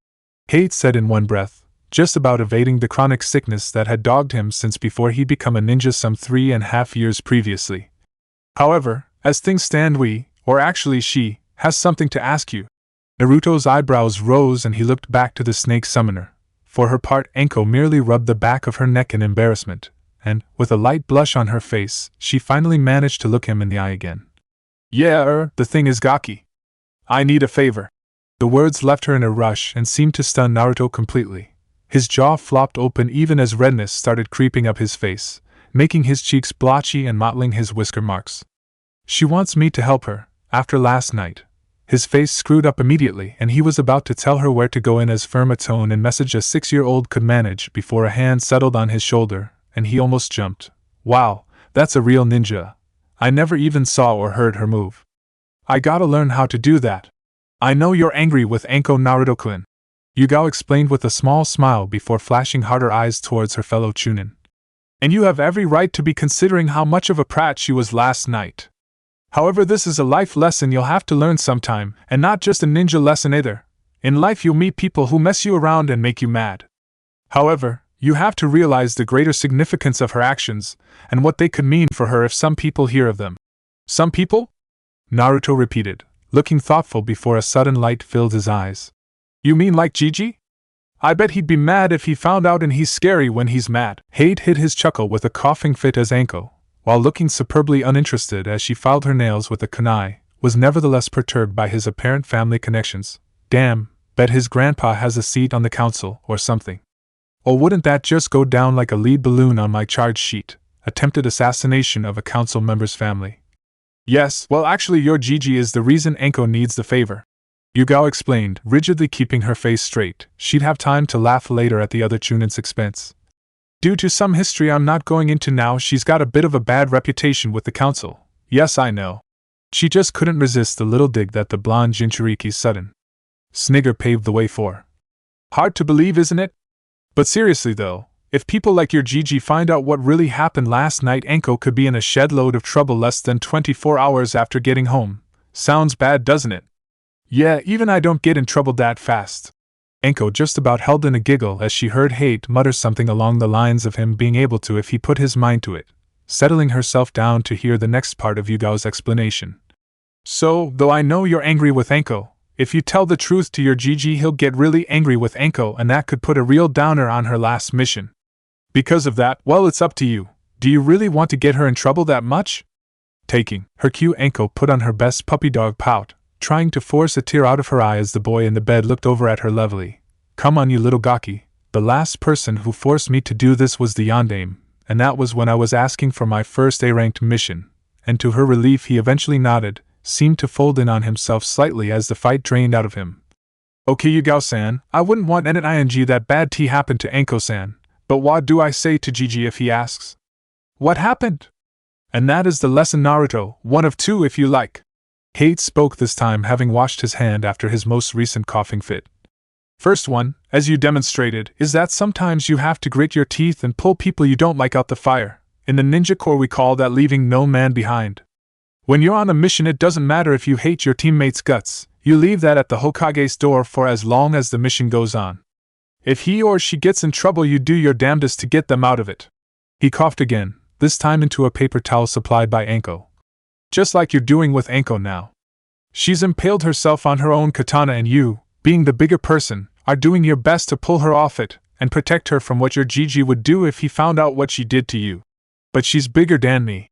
Kate said in one breath, just about evading the chronic sickness that had dogged him since before he'd become a ninja some 3.5 years previously. However, as things stand or actually she, has something to ask you. Naruto's eyebrows rose and he looked back to the snake summoner. For her part, Anko merely rubbed the back of her neck in embarrassment, and, with a light blush on her face, she finally managed to look him in the eye again. Yeah, the thing is, Gaki. I need a favor. The words left her in a rush and seemed to stun Naruto completely. His jaw flopped open even as redness started creeping up his face, making his cheeks blotchy and mottling his whisker marks. She wants me to help her, after last night. His face screwed up immediately, and he was about to tell her where to go in as firm a tone and message a 6-year-old could manage before a hand settled on his shoulder, and he almost jumped. Wow, that's a real ninja. I never even saw or heard her move. I gotta learn how to do that. I know you're angry with Anko, Naruto-kun. Yugao explained with a small smile before flashing harder eyes towards her fellow Chunin. And you have every right to be, considering how much of a prat she was last night. However, this is a life lesson you'll have to learn sometime, and not just a ninja lesson either. In life you'll meet people who mess you around and make you mad. However, you have to realize the greater significance of her actions, and what they could mean for her if some people hear of them. Some people? Naruto repeated, looking thoughtful before a sudden light filled his eyes. You mean like Gigi? I bet he'd be mad if he found out, and he's scary when he's mad. Hate hid his chuckle with a coughing fit as Anko, while looking superbly uninterested as she filed her nails with a kunai, was nevertheless perturbed by his apparent family connections. Damn, bet his grandpa has a seat on the council, or something. Or wouldn't that just go down like a lead balloon on my charge sheet? Attempted assassination of a council member's family. Yes, well actually your Gigi is the reason Anko needs the favor. Yugao explained, rigidly keeping her face straight. She'd have time to laugh later at the other Chunin's expense. Due to some history I'm not going into now, she's got a bit of a bad reputation with the council. Yes, I know. She just couldn't resist the little dig that the blonde Jinchuriki's sudden snigger paved the way for. Hard to believe, isn't it? But seriously though, if people like your Gigi find out what really happened last night, Anko could be in a shed load of trouble less than 24 hours after getting home. Sounds bad, doesn't it? Yeah, even I don't get in trouble that fast. Anko just about held in a giggle as she heard Hate mutter something along the lines of him being able to if he put his mind to it, settling herself down to hear the next part of Yugao's explanation. So, though I know you're angry with Anko, if you tell the truth to your Gigi, he'll get really angry with Anko, and that could put a real downer on her last mission. Because of that, well, it's up to you. Do you really want to get her in trouble that much? Taking her cue, Anko put on her best puppy dog pout, trying to force a tear out of her eye as the boy in the bed looked over at her levelly. Come on, you little Gaki. The last person who forced me to do this was the Yondaime, and that was when I was asking for my first A-ranked mission. And to her relief he eventually nodded, seemed to fold in on himself slightly as the fight drained out of him. Okay, Yugao-san, I wouldn't want anything that bad to happen to Anko-san, but what do I say to Gigi if he asks? What happened? And that is the lesson, Naruto, one of two if you like. Hate spoke this time, having washed his hand after his most recent coughing fit. First one, as you demonstrated, is that sometimes you have to grit your teeth and pull people you don't like out the fire. In the ninja corps we call that leaving no man behind. When you're on a mission, it doesn't matter if you hate your teammates' guts, You leave that at the Hokage's door for as long as the mission goes on. If he or she gets in trouble, you do your damnedest to get them out of it." He coughed again, this time into a paper towel supplied by Anko. "Just like you're doing with Anko now. She's impaled herself on her own katana and you, being the bigger person, are doing your best to pull her off it and protect her from what your Gigi would do if he found out what she did to you. But she's bigger than me.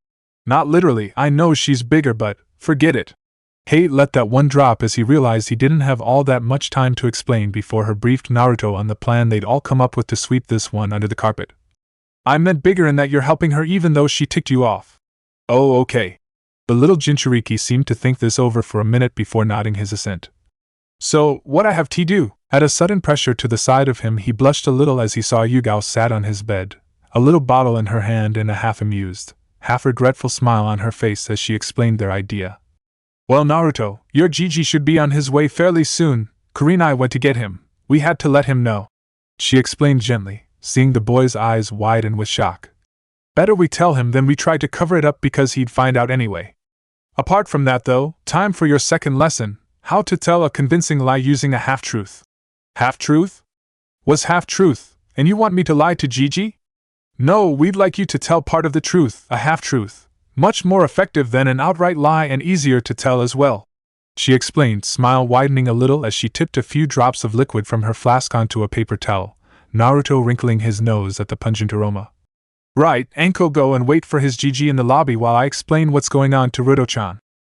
Not literally, I know she's bigger, but forget it." Hate let that one drop as he realized he didn't have all that much time to explain before her briefed Naruto on the plan they'd all come up with to sweep this one under the carpet. "I meant bigger in that you're helping her even though she ticked you off." "Oh, okay." The little Jinchuriki seemed to think this over for a minute before nodding his assent. "So, what I have to do?" At a sudden pressure to the side of him, he blushed a little as he saw Yugao sat on his bed, a little bottle in her hand and a half-amused, half-regretful smile on her face as she explained their idea. "Well, Naruto, your Gigi should be on his way fairly soon. Kurenai went to get him. We had to let him know," she explained gently, seeing the boy's eyes widen with shock. "Better we tell him than we try to cover it up because he'd find out anyway. Apart from that though, time for your second lesson, how to tell a convincing lie using a half-truth." "Half-truth? Was half-truth, and you want me to lie to Gigi?" "No, we'd like you to tell part of the truth, a half-truth. Much more effective than an outright lie and easier to tell as well," she explained, smile widening a little as she tipped a few drops of liquid from her flask onto a paper towel, Naruto wrinkling his nose at the pungent aroma. "Right, Anko, go and wait for his Gigi in the lobby while I explain what's going on to Ruto-chan."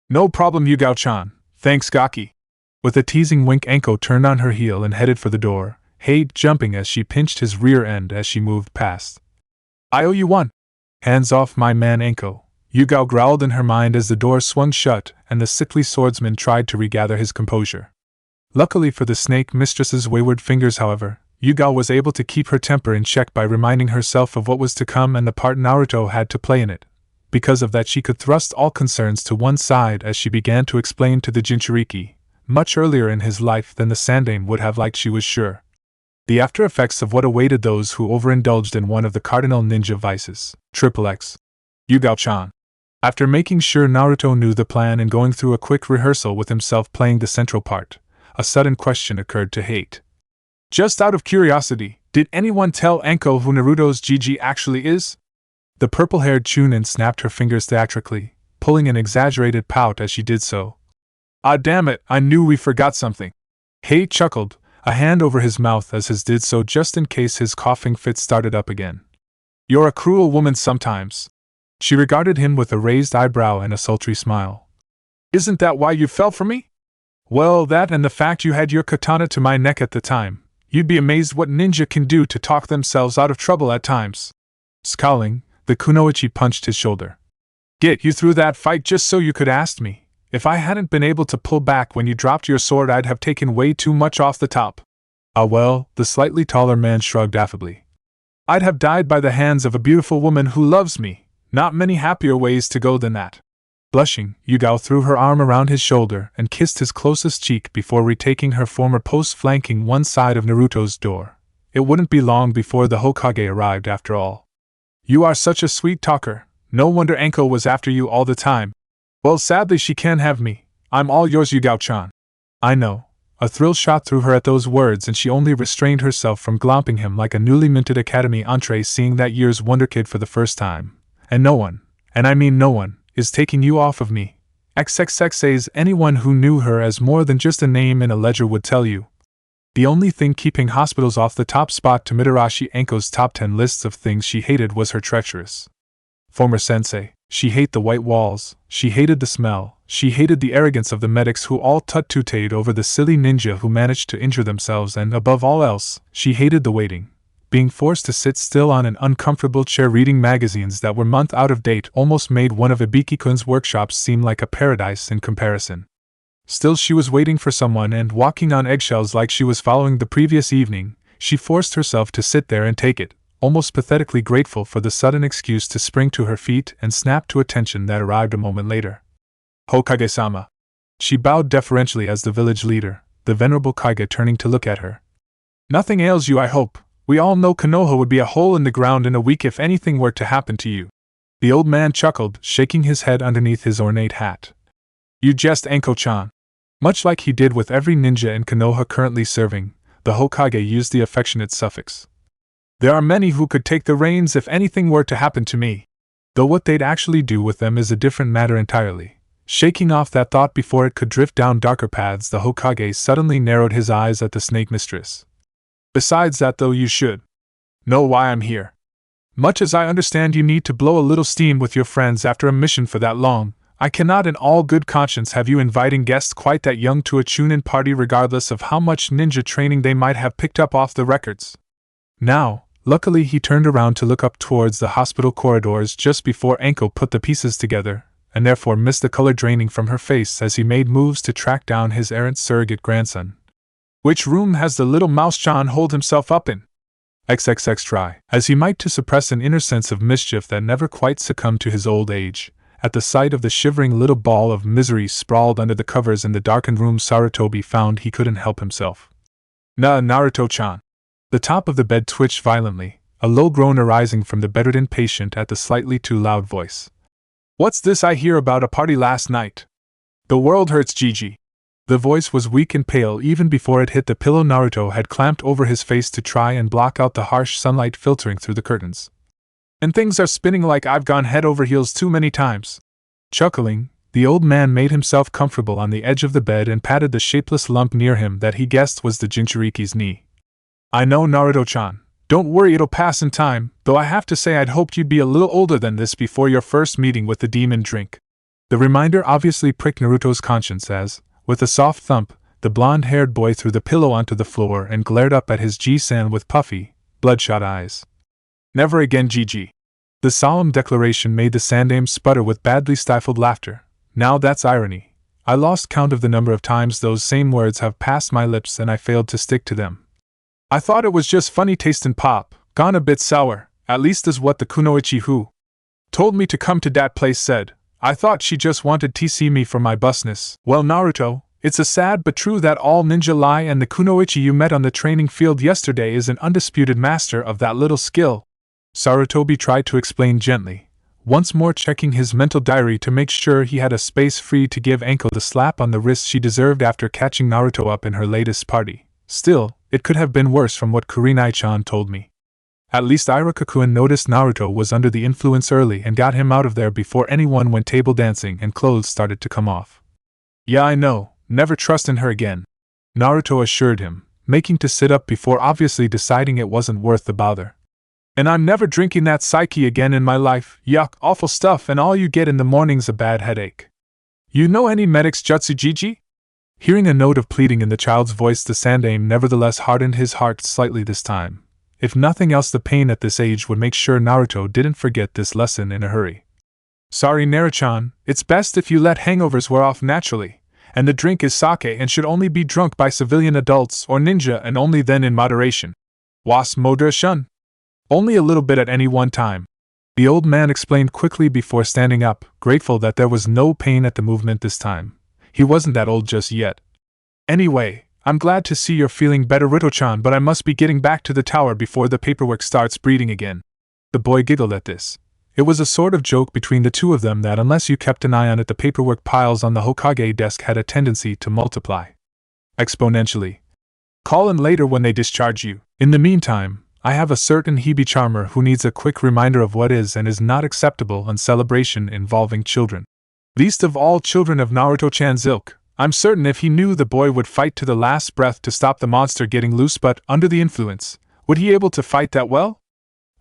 "No problem, Yugao-chan. Thanks, Gaki." With a teasing wink, Anko turned on her heel and headed for the door, Hate jumping as she pinched his rear end as she moved past. "I owe you one." "Hands off my man Anko," Yugao growled in her mind as the door swung shut and the sickly swordsman tried to regather his composure. Luckily for the snake mistress's wayward fingers, however, Yugao was able to keep her temper in check by reminding herself of what was to come and the part Naruto had to play in it. Because of that, she could thrust all concerns to one side as she began to explain to the Jinchuriki, much earlier in his life than the Sandaime would have liked, she was sure, the after effects of what awaited those who overindulged in one of the cardinal ninja vices, XXX. "Yugao-chan." After making sure Naruto knew the plan and going through a quick rehearsal with himself playing the central part, a sudden question occurred to Hate. "Just out of curiosity, did anyone tell Anko who Naruto's Gigi actually is?" The purple-haired Chunin snapped her fingers theatrically, pulling an exaggerated pout as she did so. "Ah, damn it, I knew we forgot something." Hate chuckled, a hand over his mouth as his did so just in case his coughing fit started up again. "You're a cruel woman sometimes." She regarded him with a raised eyebrow and a sultry smile. "Isn't that why you fell for me?" "Well, that and the fact you had your katana to my neck at the time. You'd be amazed what ninja can do to talk themselves out of trouble at times." Scowling, the kunoichi punched his shoulder. "Get you through that fight just so you could ask me. If I hadn't been able to pull back when you dropped your sword, I'd have taken way too much off the top." "Ah well," the slightly taller man shrugged affably. "I'd have died by the hands of a beautiful woman who loves me. Not many happier ways to go than that." Blushing, Yugao threw her arm around his shoulder and kissed his closest cheek before retaking her former post flanking one side of Naruto's door. It wouldn't be long before the Hokage arrived after all. "You are such a sweet talker. No wonder Anko was after you all the time." "Well, sadly she can't have me. I'm all yours, Yugao-chan." "I know." A thrill shot through her at those words and she only restrained herself from glomping him like a newly minted academy entree seeing that year's wonder kid for the first time. "And no one, and I mean no one, is taking you off of me. XXX's anyone who knew her as more than just a name in a ledger would tell you. The only thing keeping hospitals off the top spot to Mitarashi Anko's top 10 lists of things she hated was her treacherous former sensei. She hated the white walls, she hated the smell, she hated the arrogance of the medics who all tut-tutted over the silly ninja who managed to injure themselves, and above all else, she hated the waiting. Being forced to sit still on an uncomfortable chair reading magazines that were month out of date almost made one of Ibiki-kun's workshops seem like a paradise in comparison. Still, she was waiting for someone, and walking on eggshells like she was following the previous evening, she forced herself to sit there and take it, almost pathetically grateful for the sudden excuse to spring to her feet and snap to attention that arrived a moment later. "Hokage-sama." She bowed deferentially as the village leader, the venerable Kage turning to look at her. "Nothing ails you, I hope. We all know Konoha would be a hole in the ground in a week if anything were to happen to you." The old man chuckled, shaking his head underneath his ornate hat. "You jest, Anko-chan." Much like he did with every ninja in Konoha currently serving, the Hokage used the affectionate suffix. There are many who could take the reins if anything were to happen to me. Though what they'd actually do with them is a different matter entirely. Shaking off that thought before it could drift down darker paths, the Hokage suddenly narrowed his eyes at the snake mistress. Besides that, though, you should know why I'm here. Much as I understand you need to blow a little steam with your friends after a mission for that long, I cannot in all good conscience have you inviting guests quite that young to a Chunin party regardless of how much ninja training they might have picked up off the records. Now, luckily he turned around to look up towards the hospital corridors just before Anko put the pieces together, and therefore missed the color draining from her face as he made moves to track down his errant surrogate grandson. Which room has the little mouse-John holed himself up in? XXX try, as he might to suppress an inner sense of mischief that never quite succumbed to his old age. At the sight of the shivering little ball of misery sprawled under the covers in the darkened room, Sarutobi found he couldn't help himself. Naruto-chan. The top of the bed twitched violently, a low groan arising from the bedridden patient at the slightly too loud voice. What's this I hear about a party last night? The world hurts, Gigi. The voice was weak and pale even before it hit the pillow Naruto had clamped over his face to try and block out the harsh sunlight filtering through the curtains. And things are spinning like I've gone head over heels too many times. Chuckling, the old man made himself comfortable on the edge of the bed and patted the shapeless lump near him that he guessed was the Jinchuriki's knee. I know, Naruto-chan. Don't worry, it'll pass in time, though I have to say I'd hoped you'd be a little older than this before your first meeting with the demon drink. The reminder obviously pricked Naruto's conscience as, with a soft thump, the blonde-haired boy threw the pillow onto the floor and glared up at his Ji-san with puffy, bloodshot eyes. Never again, Gigi. The solemn declaration made the sandame sputter with badly stifled laughter. Now that's irony. I lost count of the number of times those same words have passed my lips and I failed to stick to them. I thought it was just funny tastin' pop, gone a bit sour, at least is what the kunoichi who told me to come to dat place said. I thought she just wanted to see me for my busness. Well, Naruto, it's a sad but true that all ninja lie, and the kunoichi you met on the training field yesterday is an undisputed master of that little skill. Sarutobi tried to explain gently, once more checking his mental diary to make sure he had a space free to give Anko the slap on the wrist she deserved after catching Naruto up in her latest party. Still, it could have been worse from what Kurenai-chan told me. At least Iroha-kun noticed Naruto was under the influence early and got him out of there before anyone went table dancing and clothes started to come off. Yeah, I know, never trust in her again, Naruto assured him, making to sit up before obviously deciding it wasn't worth the bother. And I'm never drinking that sake again in my life. Yuck, awful stuff, and all you get in the morning's a bad headache. You know any medics jutsu, Gigi? Hearing a note of pleading in the child's voice, the sandame nevertheless hardened his heart slightly this time. If nothing else, the pain at this age would make sure Naruto didn't forget this lesson in a hurry. Sorry, Naruto-chan, it's best if you let hangovers wear off naturally, and the drink is sake and should only be drunk by civilian adults or ninja and only then in moderation. Was moderation? Only a little bit at any one time. The old man explained quickly before standing up, grateful that there was no pain at the movement this time. He wasn't that old just yet. Anyway, I'm glad to see you're feeling better, Naruto-chan, but I must be getting back to the tower before the paperwork starts breeding again. The boy giggled at this. It was a sort of joke between the two of them that unless you kept an eye on it, the paperwork piles on the Hokage desk had a tendency to multiply exponentially. Call in later when they discharge you. In the meantime, I have a certain Hebe charmer who needs a quick reminder of what is and is not acceptable on celebration involving children. Least of all children of Naruto-chan's ilk. I'm certain if he knew the boy would fight to the last breath to stop the monster getting loose, but under the influence, would he able to fight that well?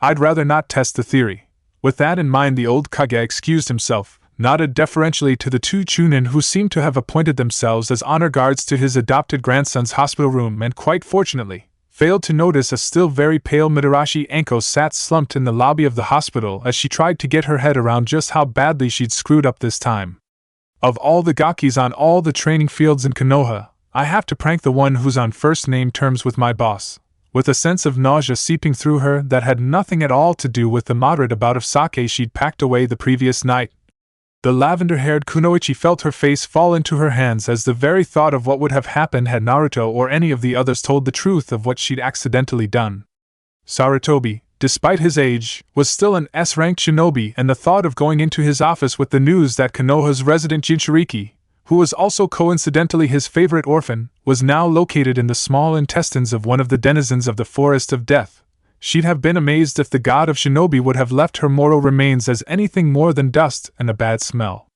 I'd rather not test the theory. With that in mind, the old Kage excused himself, nodded deferentially to the two Chunin who seemed to have appointed themselves as honor guards to his adopted grandson's hospital room, and quite fortunately, failed to notice a still very pale Midarashi Anko sat slumped in the lobby of the hospital as she tried to get her head around just how badly she'd screwed up this time. Of all the gakis on all the training fields in Konoha, I have to prank the one who's on first-name terms with my boss, with a sense of nausea seeping through her that had nothing at all to do with the moderate bout of sake she'd packed away the previous night. The lavender-haired kunoichi felt her face fall into her hands as the very thought of what would have happened had Naruto or any of the others told the truth of what she'd accidentally done. Sarutobi, despite his age, was still an S-ranked shinobi, and the thought of going into his office with the news that Konoha's resident Jinchuriki, who was also coincidentally his favorite orphan, was now located in the small intestines of one of the denizens of the Forest of Death. She'd have been amazed if the god of shinobi would have left her mortal remains as anything more than dust and a bad smell.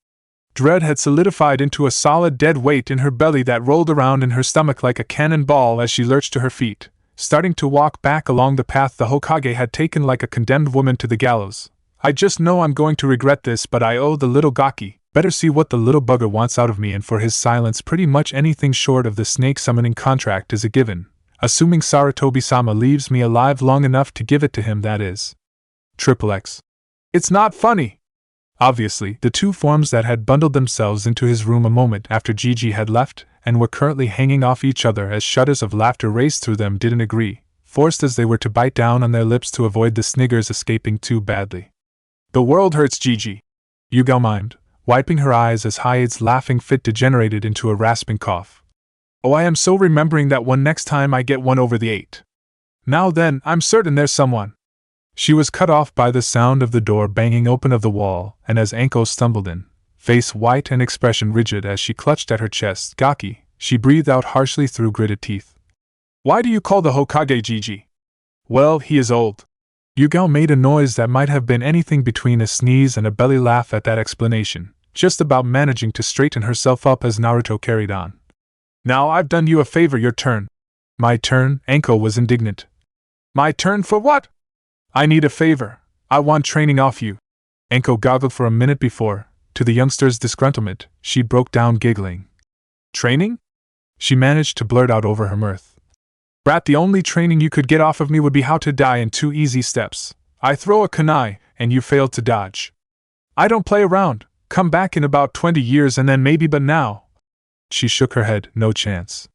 Dread had solidified into a solid dead weight in her belly that rolled around in her stomach like a cannonball as she lurched to her feet, starting to walk back along the path the Hokage had taken like a condemned woman to the gallows. I just know I'm going to regret this, but I owe the little gaki. Better see what the little bugger wants out of me, and for his silence pretty much anything short of the snake summoning contract is a given. Assuming Sarutobi-sama leaves me alive long enough to give it to him, that is. XXX. It's not funny! Obviously, the two forms that had bundled themselves into his room a moment after Gigi had left, and were currently hanging off each other as shudders of laughter raced through them, didn't agree, forced as they were to bite down on their lips to avoid the sniggers escaping too badly. The world hurts, Gigi, Yugao mimed, wiping her eyes as Hyde's laughing fit degenerated into a rasping cough. Oh, I am so remembering that one next time I get one over the 8. Now then, I'm certain there's someone. She was cut off by the sound of the door banging open of the wall, and as Anko stumbled in, face white and expression rigid as she clutched at her chest, "Gaki," she breathed out harshly through gritted teeth. "Why do you call the Hokage Gigi?" "Well, he is old." Yugao made a noise that might have been anything between a sneeze and a belly laugh at that explanation, just about managing to straighten herself up as Naruto carried on. "Now I've done you a favor, your turn." "My turn?" Anko was indignant. "My turn for what?" "I need a favor. I want training off you." Anko goggled for a minute before, to the youngster's disgruntlement, she broke down giggling. "Training?" she managed to blurt out over her mirth. "Brat, the only training you could get off of me would be how to die in 2 easy steps. I throw a kunai, and you fail to dodge. I don't play around. Come back in about 20 years and then maybe, but now." She shook her head, no chance.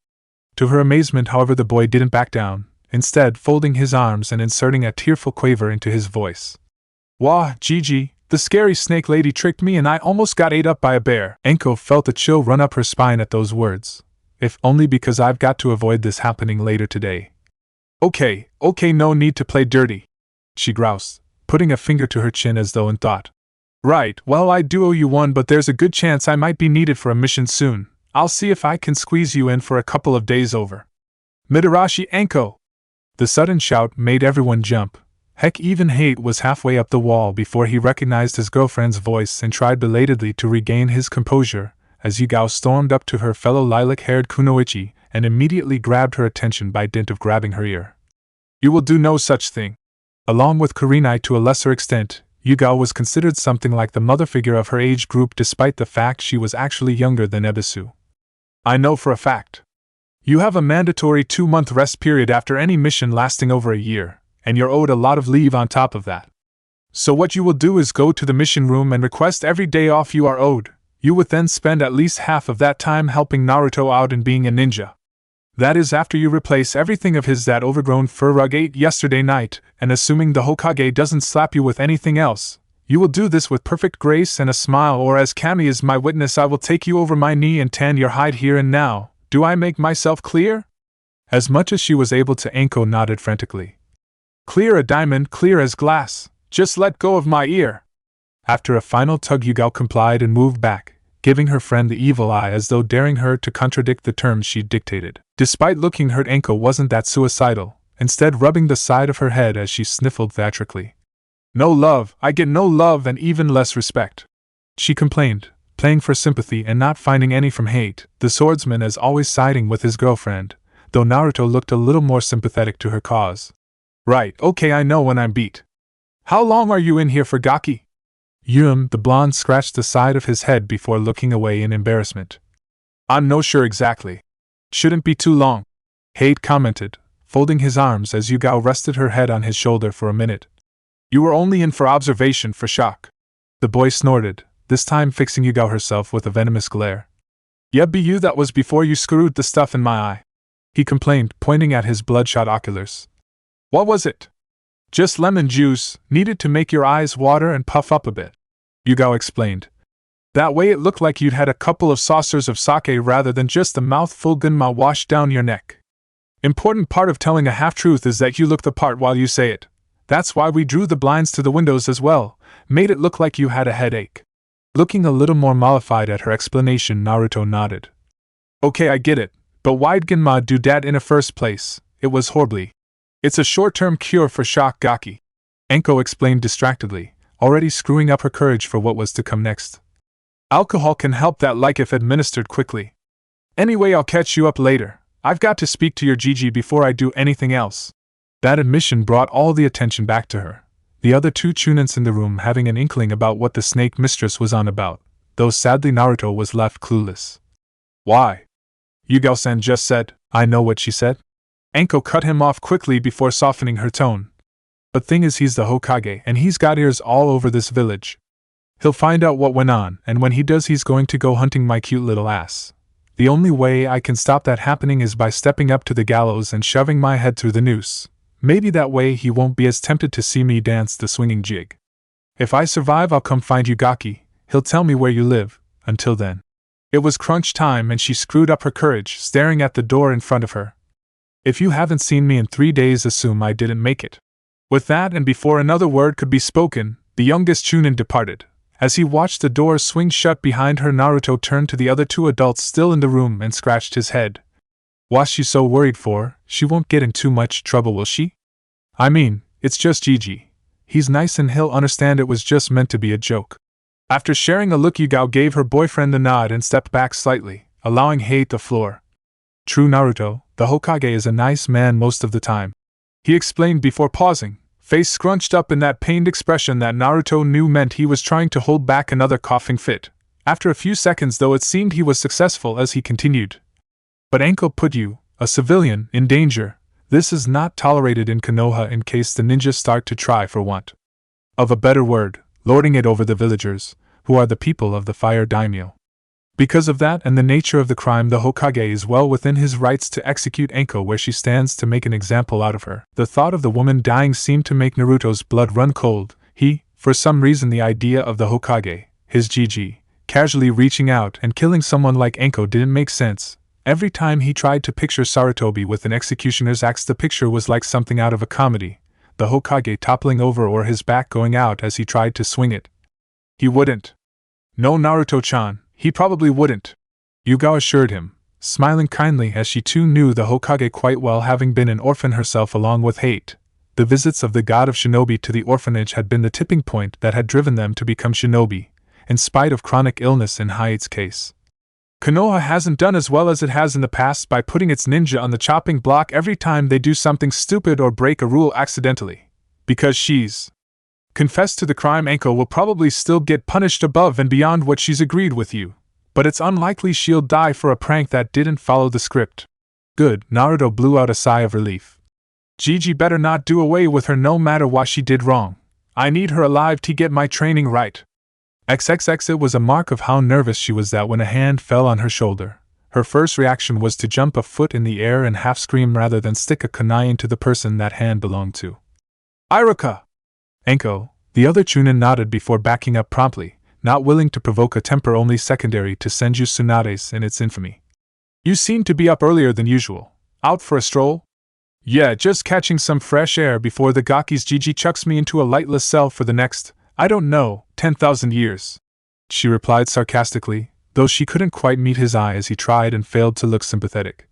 To her amazement, however, the boy didn't back down, instead folding his arms and inserting a tearful quaver into his voice. "Wah, Gigi, the scary snake lady tricked me and I almost got ate up by a bear." Anko felt a chill run up her spine at those words. "If only because I've got to avoid this happening later today." Okay, no need to play dirty," she groused, putting a finger to her chin as though in thought. "Right, well, I do owe you one, but there's a good chance I might be needed for a mission soon. I'll see if I can squeeze you in for a couple of days over." "Midarashi Anko!" The sudden shout made everyone jump. Heck, even Hate was halfway up the wall before he recognized his girlfriend's voice and tried belatedly to regain his composure, as Yugao stormed up to her fellow lilac-haired kunoichi and immediately grabbed her attention by dint of grabbing her ear. "You will do no such thing." Along with Kurenai to a lesser extent, Yugao was considered something like the mother figure of her age group despite the fact she was actually younger than Ebisu. "I know for a fact. You have a mandatory 2-month rest period after any mission lasting over a year, and you're owed a lot of leave on top of that. So what you will do is go to the mission room and request every day off you are owed. You would then spend at least half of that time helping Naruto out and being a ninja. That is after you replace everything of his that overgrown fur rug ate yesterday night, and assuming the Hokage doesn't slap you with anything else. You will do this with perfect grace and a smile, or as Kami is my witness, I will take you over my knee and tan your hide here and now. Do I make myself clear?" As much as she was able to, Anko nodded frantically. "Clear a diamond, clear as glass. Just let go of my ear." After a final tug, Yugao complied and moved back, giving her friend the evil eye as though daring her to contradict the terms she'd dictated. Despite looking hurt, Anko wasn't that suicidal, instead rubbing the side of her head as she sniffled theatrically. "No love, I get no love and even less respect," she complained, playing for sympathy and not finding any from Hate, the swordsman, as always siding with his girlfriend, though Naruto looked a little more sympathetic to her cause. "Right, okay, I know when I'm beat. How long are you in here for, Gaki?" The blonde scratched the side of his head before looking away in embarrassment. "I'm no sure exactly. Shouldn't be too long," Hate commented, folding his arms as Yugao rested her head on his shoulder for a minute. "You were only in for observation, for shock." The boy snorted, this time fixing Yugao herself with a venomous glare. "Yep, be you, that was before you screwed the stuff in my eye," he complained, pointing at his bloodshot oculars. "What was it?" "Just lemon juice, needed to make your eyes water and puff up a bit," Yugao explained. "That way it looked like you'd had a couple of saucers of sake rather than just a mouthful gunma washed down your neck. Important part of telling a half-truth is that you look the part while you say it. That's why we drew the blinds to the windows as well, made it look like you had a headache." Looking a little more mollified at her explanation, Naruto nodded. Okay, I get it, but why'd Genma do that in the first place? It was horribly. It's a short-term cure for shock gaki. Enko explained distractedly, already screwing up her courage for what was to come next. Alcohol can help that, like if administered quickly. Anyway, I'll catch you up later. I've got to speak to your Gigi before I do anything else. That admission brought all the attention back to her, the other two chunins in the room having an inkling about what the snake mistress was on about, though sadly Naruto was left clueless. Why? Yugao-san just said, I know what she said. Enko cut him off quickly before softening her tone. But thing is, he's the Hokage and he's got ears all over this village. He'll find out what went on, and when he does, he's going to go hunting my cute little ass. The only way I can stop that happening is by stepping up to the gallows and shoving my head through the noose. Maybe that way he won't be as tempted to see me dance the swinging jig. If I survive, I'll come find you, Gaki. He'll tell me where you live. Until then. It was crunch time and she screwed up her courage, staring at the door in front of her. If you haven't seen me in 3 days, assume I didn't make it. With that, and before another word could be spoken, the youngest Chunin departed. As he watched the door swing shut behind her, Naruto turned to the other two adults still in the room and scratched his head. What's she so worried for? She won't get in too much trouble, will she? I mean, it's just Gigi. He's nice and he'll understand it was just meant to be a joke. After sharing a look, Yugao gave her boyfriend the nod and stepped back slightly, allowing Hei the floor. True, Naruto, the Hokage is a nice man most of the time. He explained before pausing, face scrunched up in that pained expression that Naruto knew meant he was trying to hold back another coughing fit. After a few seconds, though, it seemed he was successful as he continued. But Enko put you, a civilian, in danger. This is not tolerated in Konoha in case the ninjas start to try, for want of a better word, lording it over the villagers, who are the people of the fire daimyo. Because of that and the nature of the crime, the Hokage is well within his rights to execute Enko where she stands to make an example out of her. The thought of the woman dying seemed to make Naruto's blood run cold. For some reason, the idea of the Hokage, his Gigi, casually reaching out and killing someone like Enko didn't make sense. Every time he tried to picture Sarutobi with an executioner's axe, the picture was like something out of a comedy, the Hokage toppling over or his back going out as he tried to swing it. He wouldn't. No, Naruto-chan, he probably wouldn't, Yugao assured him, smiling kindly as she too knew the Hokage quite well, having been an orphan herself along with Hate. The visits of the god of shinobi to the orphanage had been the tipping point that had driven them to become shinobi, in spite of chronic illness in Hate's case. Konoha hasn't done as well as it has in the past by putting its ninja on the chopping block every time they do something stupid or break a rule accidentally. Because she's confessed to the crime, Enko will probably still get punished above and beyond what she's agreed with you. But it's unlikely she'll die for a prank that didn't follow the script. Good, Naruto blew out a sigh of relief. Gigi better not do away with her no matter what she did wrong. I need her alive to get my training right. XXX. It was a mark of how nervous she was that when a hand fell on her shoulder, her first reaction was to jump a foot in the air and half scream rather than stick a kunai into the person that hand belonged to. Iruka! Enko, the other Chunin, nodded before backing up promptly, not willing to provoke a temper only secondary to Senju Tsunade's in its infamy. You seem to be up earlier than usual. Out for a stroll? Yeah, just catching some fresh air before the Gaki's Gigi chucks me into a lightless cell for the next, I don't know, 10,000 years. She replied sarcastically, though she couldn't quite meet his eye as he tried and failed to look sympathetic.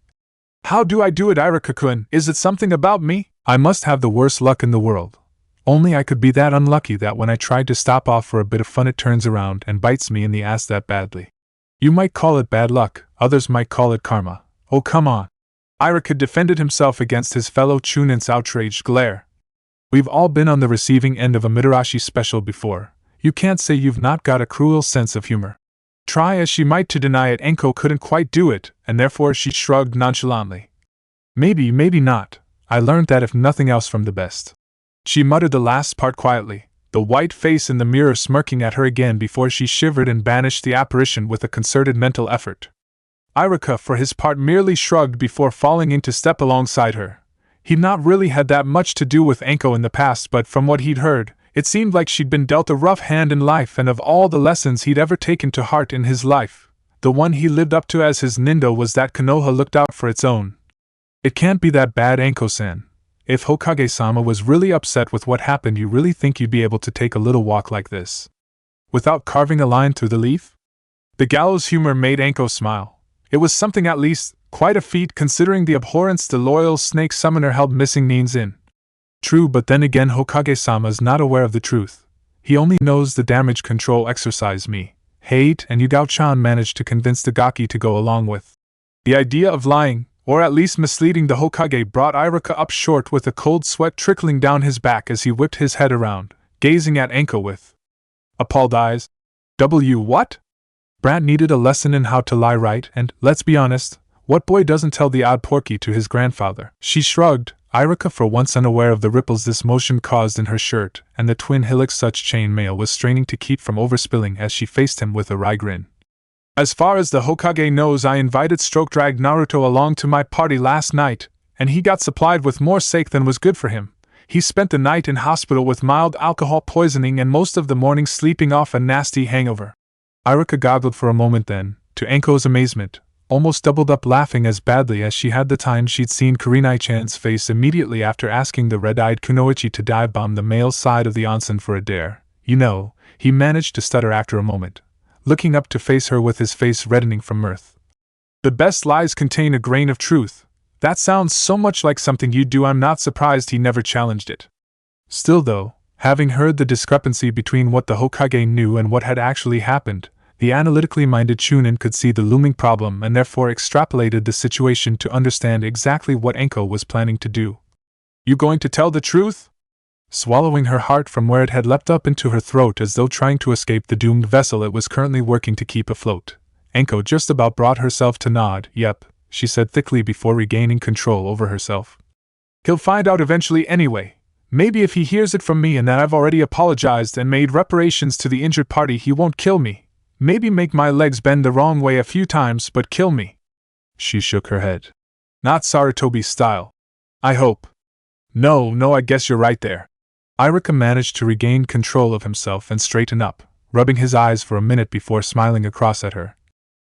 How do I do it, Iruka-kun? Is it something about me? I must have the worst luck in the world. Only I could be that unlucky that when I tried to stop off for a bit of fun it turns around and bites me in the ass that badly. You might call it bad luck, others might call it karma. Oh, come on. Iruka defended himself against his fellow Chunin's outraged glare. We've all been on the receiving end of a Mitarashi special before. You can't say you've not got a cruel sense of humor. Try as she might to deny it, Enko couldn't quite do it, and therefore she shrugged nonchalantly. Maybe not. I learned that if nothing else from the best. She muttered the last part quietly, the white face in the mirror smirking at her again before she shivered and banished the apparition with a concerted mental effort. Iruka, for his part, merely shrugged before falling into step alongside her. He'd not really had that much to do with Enko in the past, but from what he'd heard, it seemed like she'd been dealt a rough hand in life, and of all the lessons he'd ever taken to heart in his life, the one he lived up to as his nindo was that Konoha looked out for its own. It can't be that bad, Enko-san. If Hokage-sama was really upset with what happened, you really think you'd be able to take a little walk like this? Without carving a line through the leaf? The gallows humor made Anko smile. It was something at least, quite a feat considering the abhorrence the loyal snake summoner held missing means in. True, but then again Hokage-sama's not aware of the truth. He only knows the damage control exercise me, hate, and Yugao-chan managed to convince the Gaki to go along with. The idea of lying, or at least misleading the Hokage, brought Iruka up short with a cold sweat trickling down his back as he whipped his head around, gazing at Anko with appalled eyes. What? Brant needed a lesson in how to lie right, and, let's be honest, what boy doesn't tell the odd porky to his grandfather? She shrugged, Iruka for once unaware of the ripples this motion caused in her shirt, and the twin hillocks such chainmail was straining to keep from overspilling as she faced him with a wry grin. As far as the Hokage knows, I invited stroke-dragged Naruto along to my party last night, and he got supplied with more sake than was good for him. He spent the night in hospital with mild alcohol poisoning and most of the morning sleeping off a nasty hangover. Iruka goggled for a moment then, to Anko's amazement, almost doubled up laughing as badly as she had the time she'd seen Kurenai-chan's face immediately after asking the red-eyed Kunoichi to dive-bomb the male side of the onsen for a dare. You know, he managed to stutter after a moment, looking up to face her with his face reddening from mirth. The best lies contain a grain of truth. That sounds so much like something you'd do, I'm not surprised he never challenged it. Still though, having heard the discrepancy between what the Hokage knew and what had actually happened, the analytically minded Chunin could see the looming problem and therefore extrapolated the situation to understand exactly what Anko was planning to do. You going to tell the truth? Swallowing her heart from where it had leapt up into her throat as though trying to escape the doomed vessel it was currently working to keep afloat, Anko just about brought herself to nod. Yep, she said thickly before regaining control over herself. He'll find out eventually anyway. Maybe if he hears it from me and that I've already apologized and made reparations to the injured party, he won't kill me. Maybe make my legs bend the wrong way a few times, but kill me. She shook her head. Not Sarutobi style. I hope. No, I guess you're right there. Iruka managed to regain control of himself and straighten up, rubbing his eyes for a minute before smiling across at her.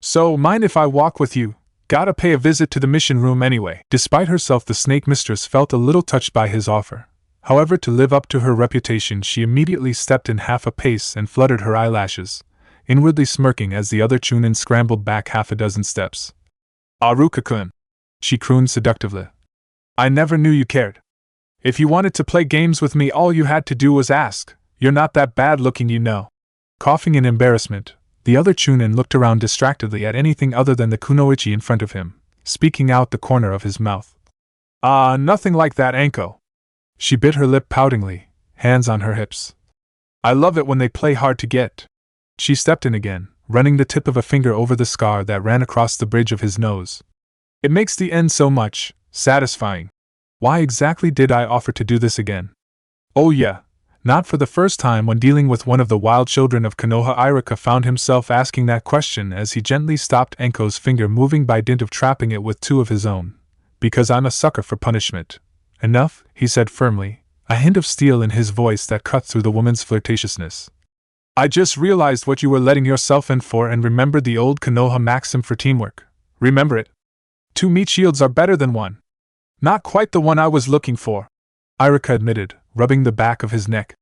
So, mind if I walk with you? Gotta pay a visit to the mission room anyway. Despite herself, the snake mistress felt a little touched by his offer. However, to live up to her reputation, she immediately stepped in half a pace and fluttered her eyelashes, inwardly smirking as the other Chunin scrambled back half a dozen steps. Aruka-kun, she crooned seductively. I never knew you cared. If you wanted to play games with me, all you had to do was ask. You're not that bad looking, you know. Coughing in embarrassment, the other Chunin looked around distractedly at anything other than the kunoichi in front of him, speaking out the corner of his mouth. Nothing like that, Anko. She bit her lip poutingly, hands on her hips. I love it when they play hard to get. She stepped in again, running the tip of a finger over the scar that ran across the bridge of his nose. It makes the end so much satisfying. Why exactly did I offer to do this again? Oh yeah, not for the first time when dealing with one of the wild children of Konoha. Iruka found himself asking that question as he gently stopped Anko's finger moving by dint of trapping it with two of his own. Because I'm a sucker for punishment. Enough, he said firmly, a hint of steel in his voice that cut through the woman's flirtatiousness. I just realized what you were letting yourself in for and remembered the old Konoha maxim for teamwork. Remember it. 2 meat shields are better than 1. Not quite the one I was looking for, Iruka admitted, rubbing the back of his neck.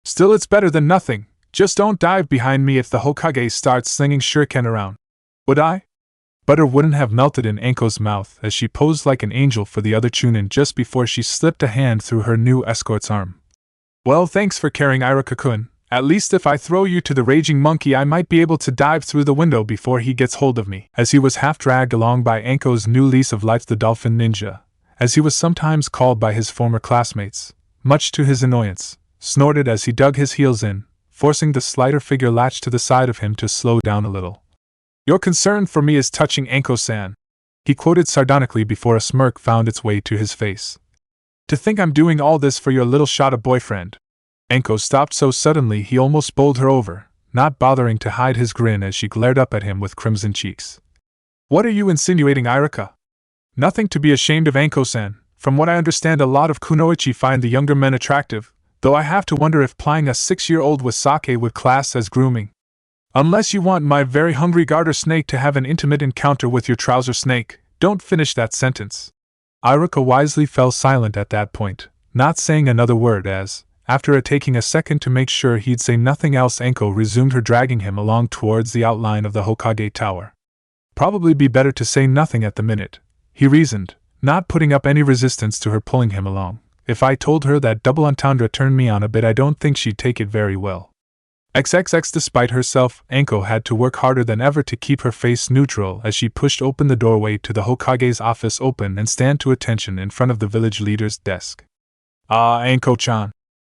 Still, it's better than nothing. Just don't dive behind me if the Hokage starts slinging shuriken around. Would I? Butter wouldn't have melted in Anko's mouth as she posed like an angel for the other Chunin just before she slipped a hand through her new escort's arm. Well, thanks for caring, Iruka-kun. At least if I throw you to the raging monkey, I might be able to dive through the window before he gets hold of me. As he was half dragged along by Anko's new lease of life, the dolphin ninja, as he was sometimes called by his former classmates, much to his annoyance, snorted as he dug his heels in, forcing the slighter figure latched to the side of him to slow down a little. Your concern for me is touching, Anko-san, he quoted sardonically before a smirk found its way to his face. To think I'm doing all this for your little shot of boyfriend. Anko stopped so suddenly he almost bowled her over, not bothering to hide his grin as she glared up at him with crimson cheeks. What are you insinuating, Iruka? Nothing to be ashamed of, Anko-san. From what I understand, a lot of kunoichi find the younger men attractive, though I have to wonder if plying a 6-year-old with sake would class as grooming. Unless you want my very hungry garter snake to have an intimate encounter with your trouser snake, don't finish that sentence. Iruka wisely fell silent at that point, not saying another word as, After taking a second to make sure he'd say nothing else, Anko resumed her, dragging him along towards the outline of the Hokage Tower. Probably be better to say nothing at the minute, he reasoned, not putting up any resistance to her pulling him along. If I told her that double entendre turned me on a bit, I don't think she'd take it very well. XXX. Despite herself, Anko had to work harder than ever to keep her face neutral as she pushed open the doorway to the Hokage's office open and stand to attention in front of the village leader's desk. Ah, Anko-chan.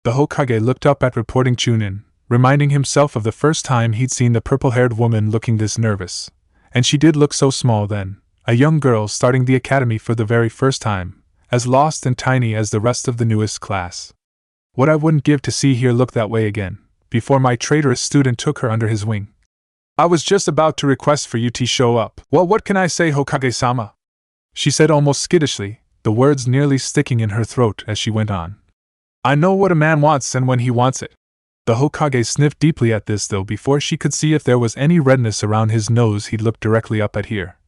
The Hokage looked up at reporting Chunin, reminding himself of the first time he'd seen the purple-haired woman looking this nervous. And she did look so small then, a young girl starting the academy for the very first time, as lost and tiny as the rest of the newest class. What I wouldn't give to see her look that way again, before my traitorous student took her under his wing. I was just about to request for you to show up. Well, what can I say, Hokage-sama? She said almost skittishly, the words nearly sticking in her throat as she went on. I know what a man wants and when he wants it. The Hokage sniffed deeply at this, though before she could see if there was any redness around his nose he'd looked directly up at here.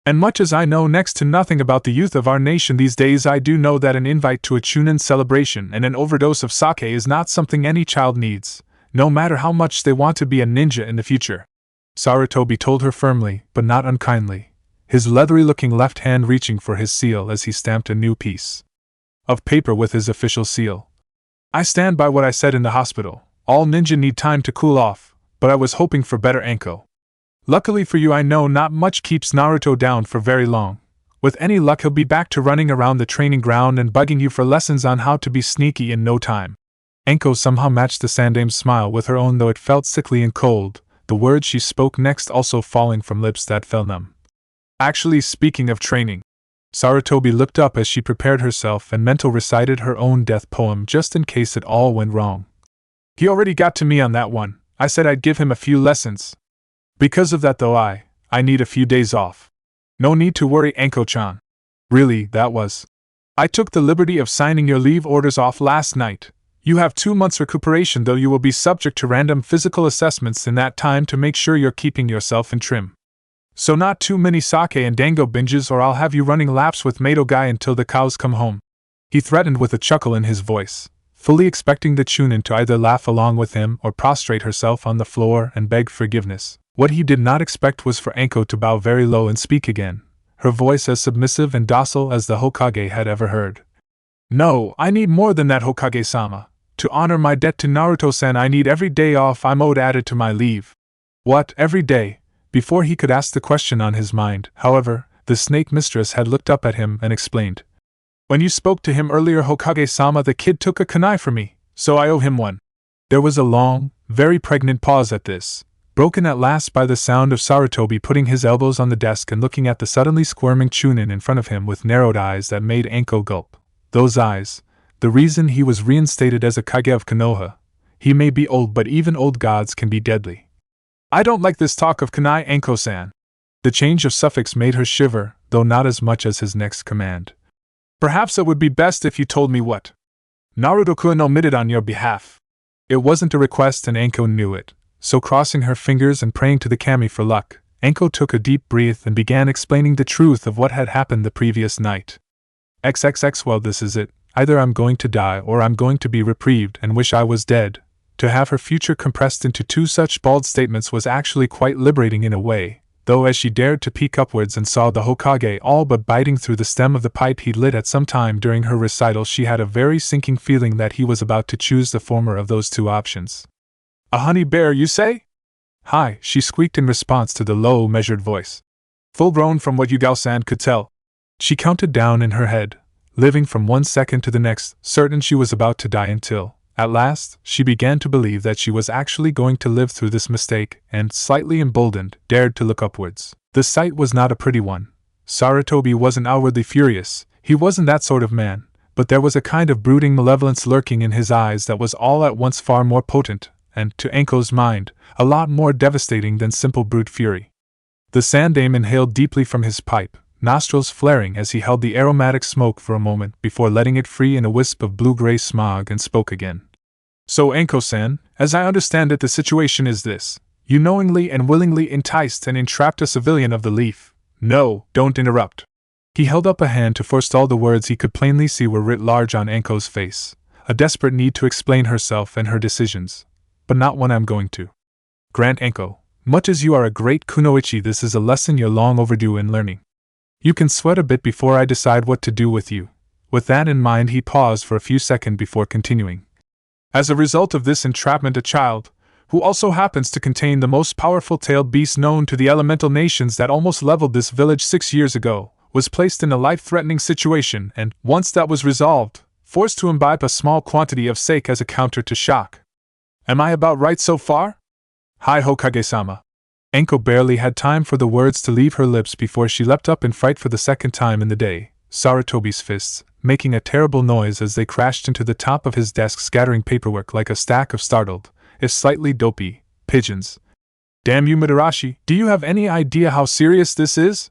And much as I know next to nothing about the youth of our nation these days, I do know that an invite to a Chunin celebration and an overdose of sake is not something any child needs, no matter how much they want to be a ninja in the future. Sarutobi told her firmly, but not unkindly, his leathery-looking left hand reaching for his seal as he stamped a new piece of paper with his official seal. I stand by what I said in the hospital. All ninja need time to cool off, but I was hoping for better, Anko. Luckily for you, I know not much keeps Naruto down for very long. With any luck, he'll be back to running around the training ground and bugging you for lessons on how to be sneaky in no time. Anko somehow matched the Sandame's smile with her own, though it felt sickly and cold, the words she spoke next also falling from lips that felt numb. Actually, speaking of training, Sarutobi looked up as she prepared herself and mental recited her own death poem just in case it all went wrong. He already got to me on that one. I said I'd give him a few lessons. Because of that, though, I need a few days off. No need to worry, Anko-chan. Really, that was. I took the liberty of signing your leave orders off last night. You have 2 months recuperation, though you will be subject to random physical assessments in that time to make sure you're keeping yourself in trim. So not too many sake and dango binges, or I'll have you running laps with Mato Guy until the cows come home. He threatened with a chuckle in his voice, fully expecting the Chunin to either laugh along with him or prostrate herself on the floor and beg forgiveness. What he did not expect was for Anko to bow very low and speak again, her voice as submissive and docile as the Hokage had ever heard. No, I need more than that, Hokage-sama. To honor my debt to Naruto-san, I need every day off I'm owed added to my leave. What, every day? Before he could ask the question on his mind, however, the snake mistress had looked up at him and explained. When you spoke to him earlier, Hokage-sama, the kid took a kunai for me, so I owe him one. There was a long, very pregnant pause at this, broken at last by the sound of Sarutobi putting his elbows on the desk and looking at the suddenly squirming Chunin in front of him with narrowed eyes that made Anko gulp. Those eyes, the reason he was reinstated as a Kage of Konoha. He may be old, but even old gods can be deadly. I don't like this talk of kunai, Anko-san. The change of suffix made her shiver, though not as much as his next command. Perhaps it would be best if you told me what Naruto-kun omitted on your behalf. It wasn't a request and Anko knew it, so crossing her fingers and praying to the kami for luck, Anko took a deep breath and began explaining the truth of what had happened the previous night. XXX. Well, this is it. Either I'm going to die or I'm going to be reprieved and wish I was dead. To have her future compressed into 2 such bald statements was actually quite liberating in a way, though as she dared to peek upwards and saw the Hokage all but biting through the stem of the pipe he'd lit at some time during her recital, she had a very sinking feeling that he was about to choose the former of those 2 options. A honey bear, you say? Hi, she squeaked in response to the low, measured voice. Full grown from what Yugao-san could tell. She counted down in her head, living from one second to the next, certain she was about to die until, at last, she began to believe that she was actually going to live through this mistake, and, slightly emboldened, dared to look upwards. The sight was not a pretty one. Sarutobi wasn't outwardly furious, he wasn't that sort of man, but there was a kind of brooding malevolence lurking in his eyes that was all at once far more potent, and, to Anko's mind, a lot more devastating than simple brute fury. The Sandame inhaled deeply from his pipe, nostrils flaring as he held the aromatic smoke for a moment before letting it free in a wisp of blue-gray smog, and spoke again. So, Anko-san, as I understand it, the situation is this. You knowingly and willingly enticed and entrapped a civilian of the Leaf. No, don't interrupt. He held up a hand to forestall the words he could plainly see were writ large on Anko's face. a desperate need to explain herself and her decisions. But not when I'm going to. Grant Anko, much as you are a great kunoichi, this is a lesson you're long overdue in learning. You can sweat a bit before I decide what to do with you. With that in mind, he paused for a few seconds before continuing. As a result of this entrapment, a child, who also happens to contain the most powerful tailed beast known to the elemental nations that almost leveled this village 6 years ago, was placed in a life-threatening situation and, once that was resolved, forced to imbibe a small quantity of sake as a counter to shock. Am I about right so far? Hi, Hokage-sama. Anko barely had time for the words to leave her lips before she leapt up in fright for the second time in the day, Sarutobi's fists making a terrible noise as they crashed into the top of his desk, scattering paperwork like a stack of startled, if slightly dopey, pigeons. Damn you, Madarashi, do you have any idea how serious this is?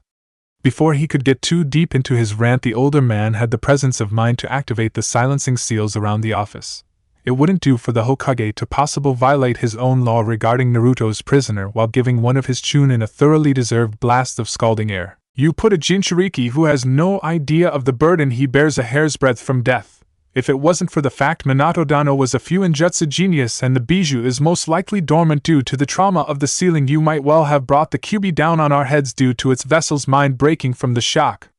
Before he could get too deep into his rant, the older man had the presence of mind to activate the silencing seals around the office. It wouldn't do for the Hokage to possibly violate his own law regarding Naruto's prisoner while giving one of his chunin a thoroughly deserved blast of scalding air. You put a Jinchuriki who has no idea of the burden he bears a hair's breadth from death. If it wasn't for the fact Minato Dano was a Fuinjutsu genius and the Bijou is most likely dormant due to the trauma of the ceiling, you might well have brought the Kyuubi down on our heads due to its vessel's mind breaking from the shock.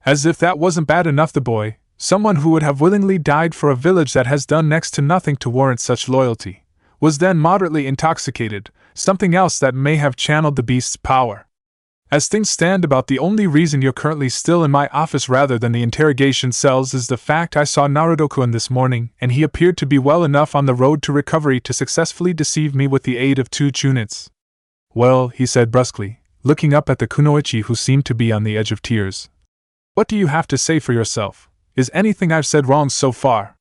As if that wasn't bad enough, the boy, someone who would have willingly died for a village that has done next to nothing to warrant such loyalty, was then moderately intoxicated, something else that may have channeled the beast's power. As things stand, about the only reason you're currently still in my office rather than the interrogation cells is the fact I saw Naruto-kun this morning, and he appeared to be well enough on the road to recovery to successfully deceive me with the aid of 2 chunits. Well, he said brusquely, looking up at the kunoichi who seemed to be on the edge of tears. What do you have to say for yourself? Is anything I've said wrong so far?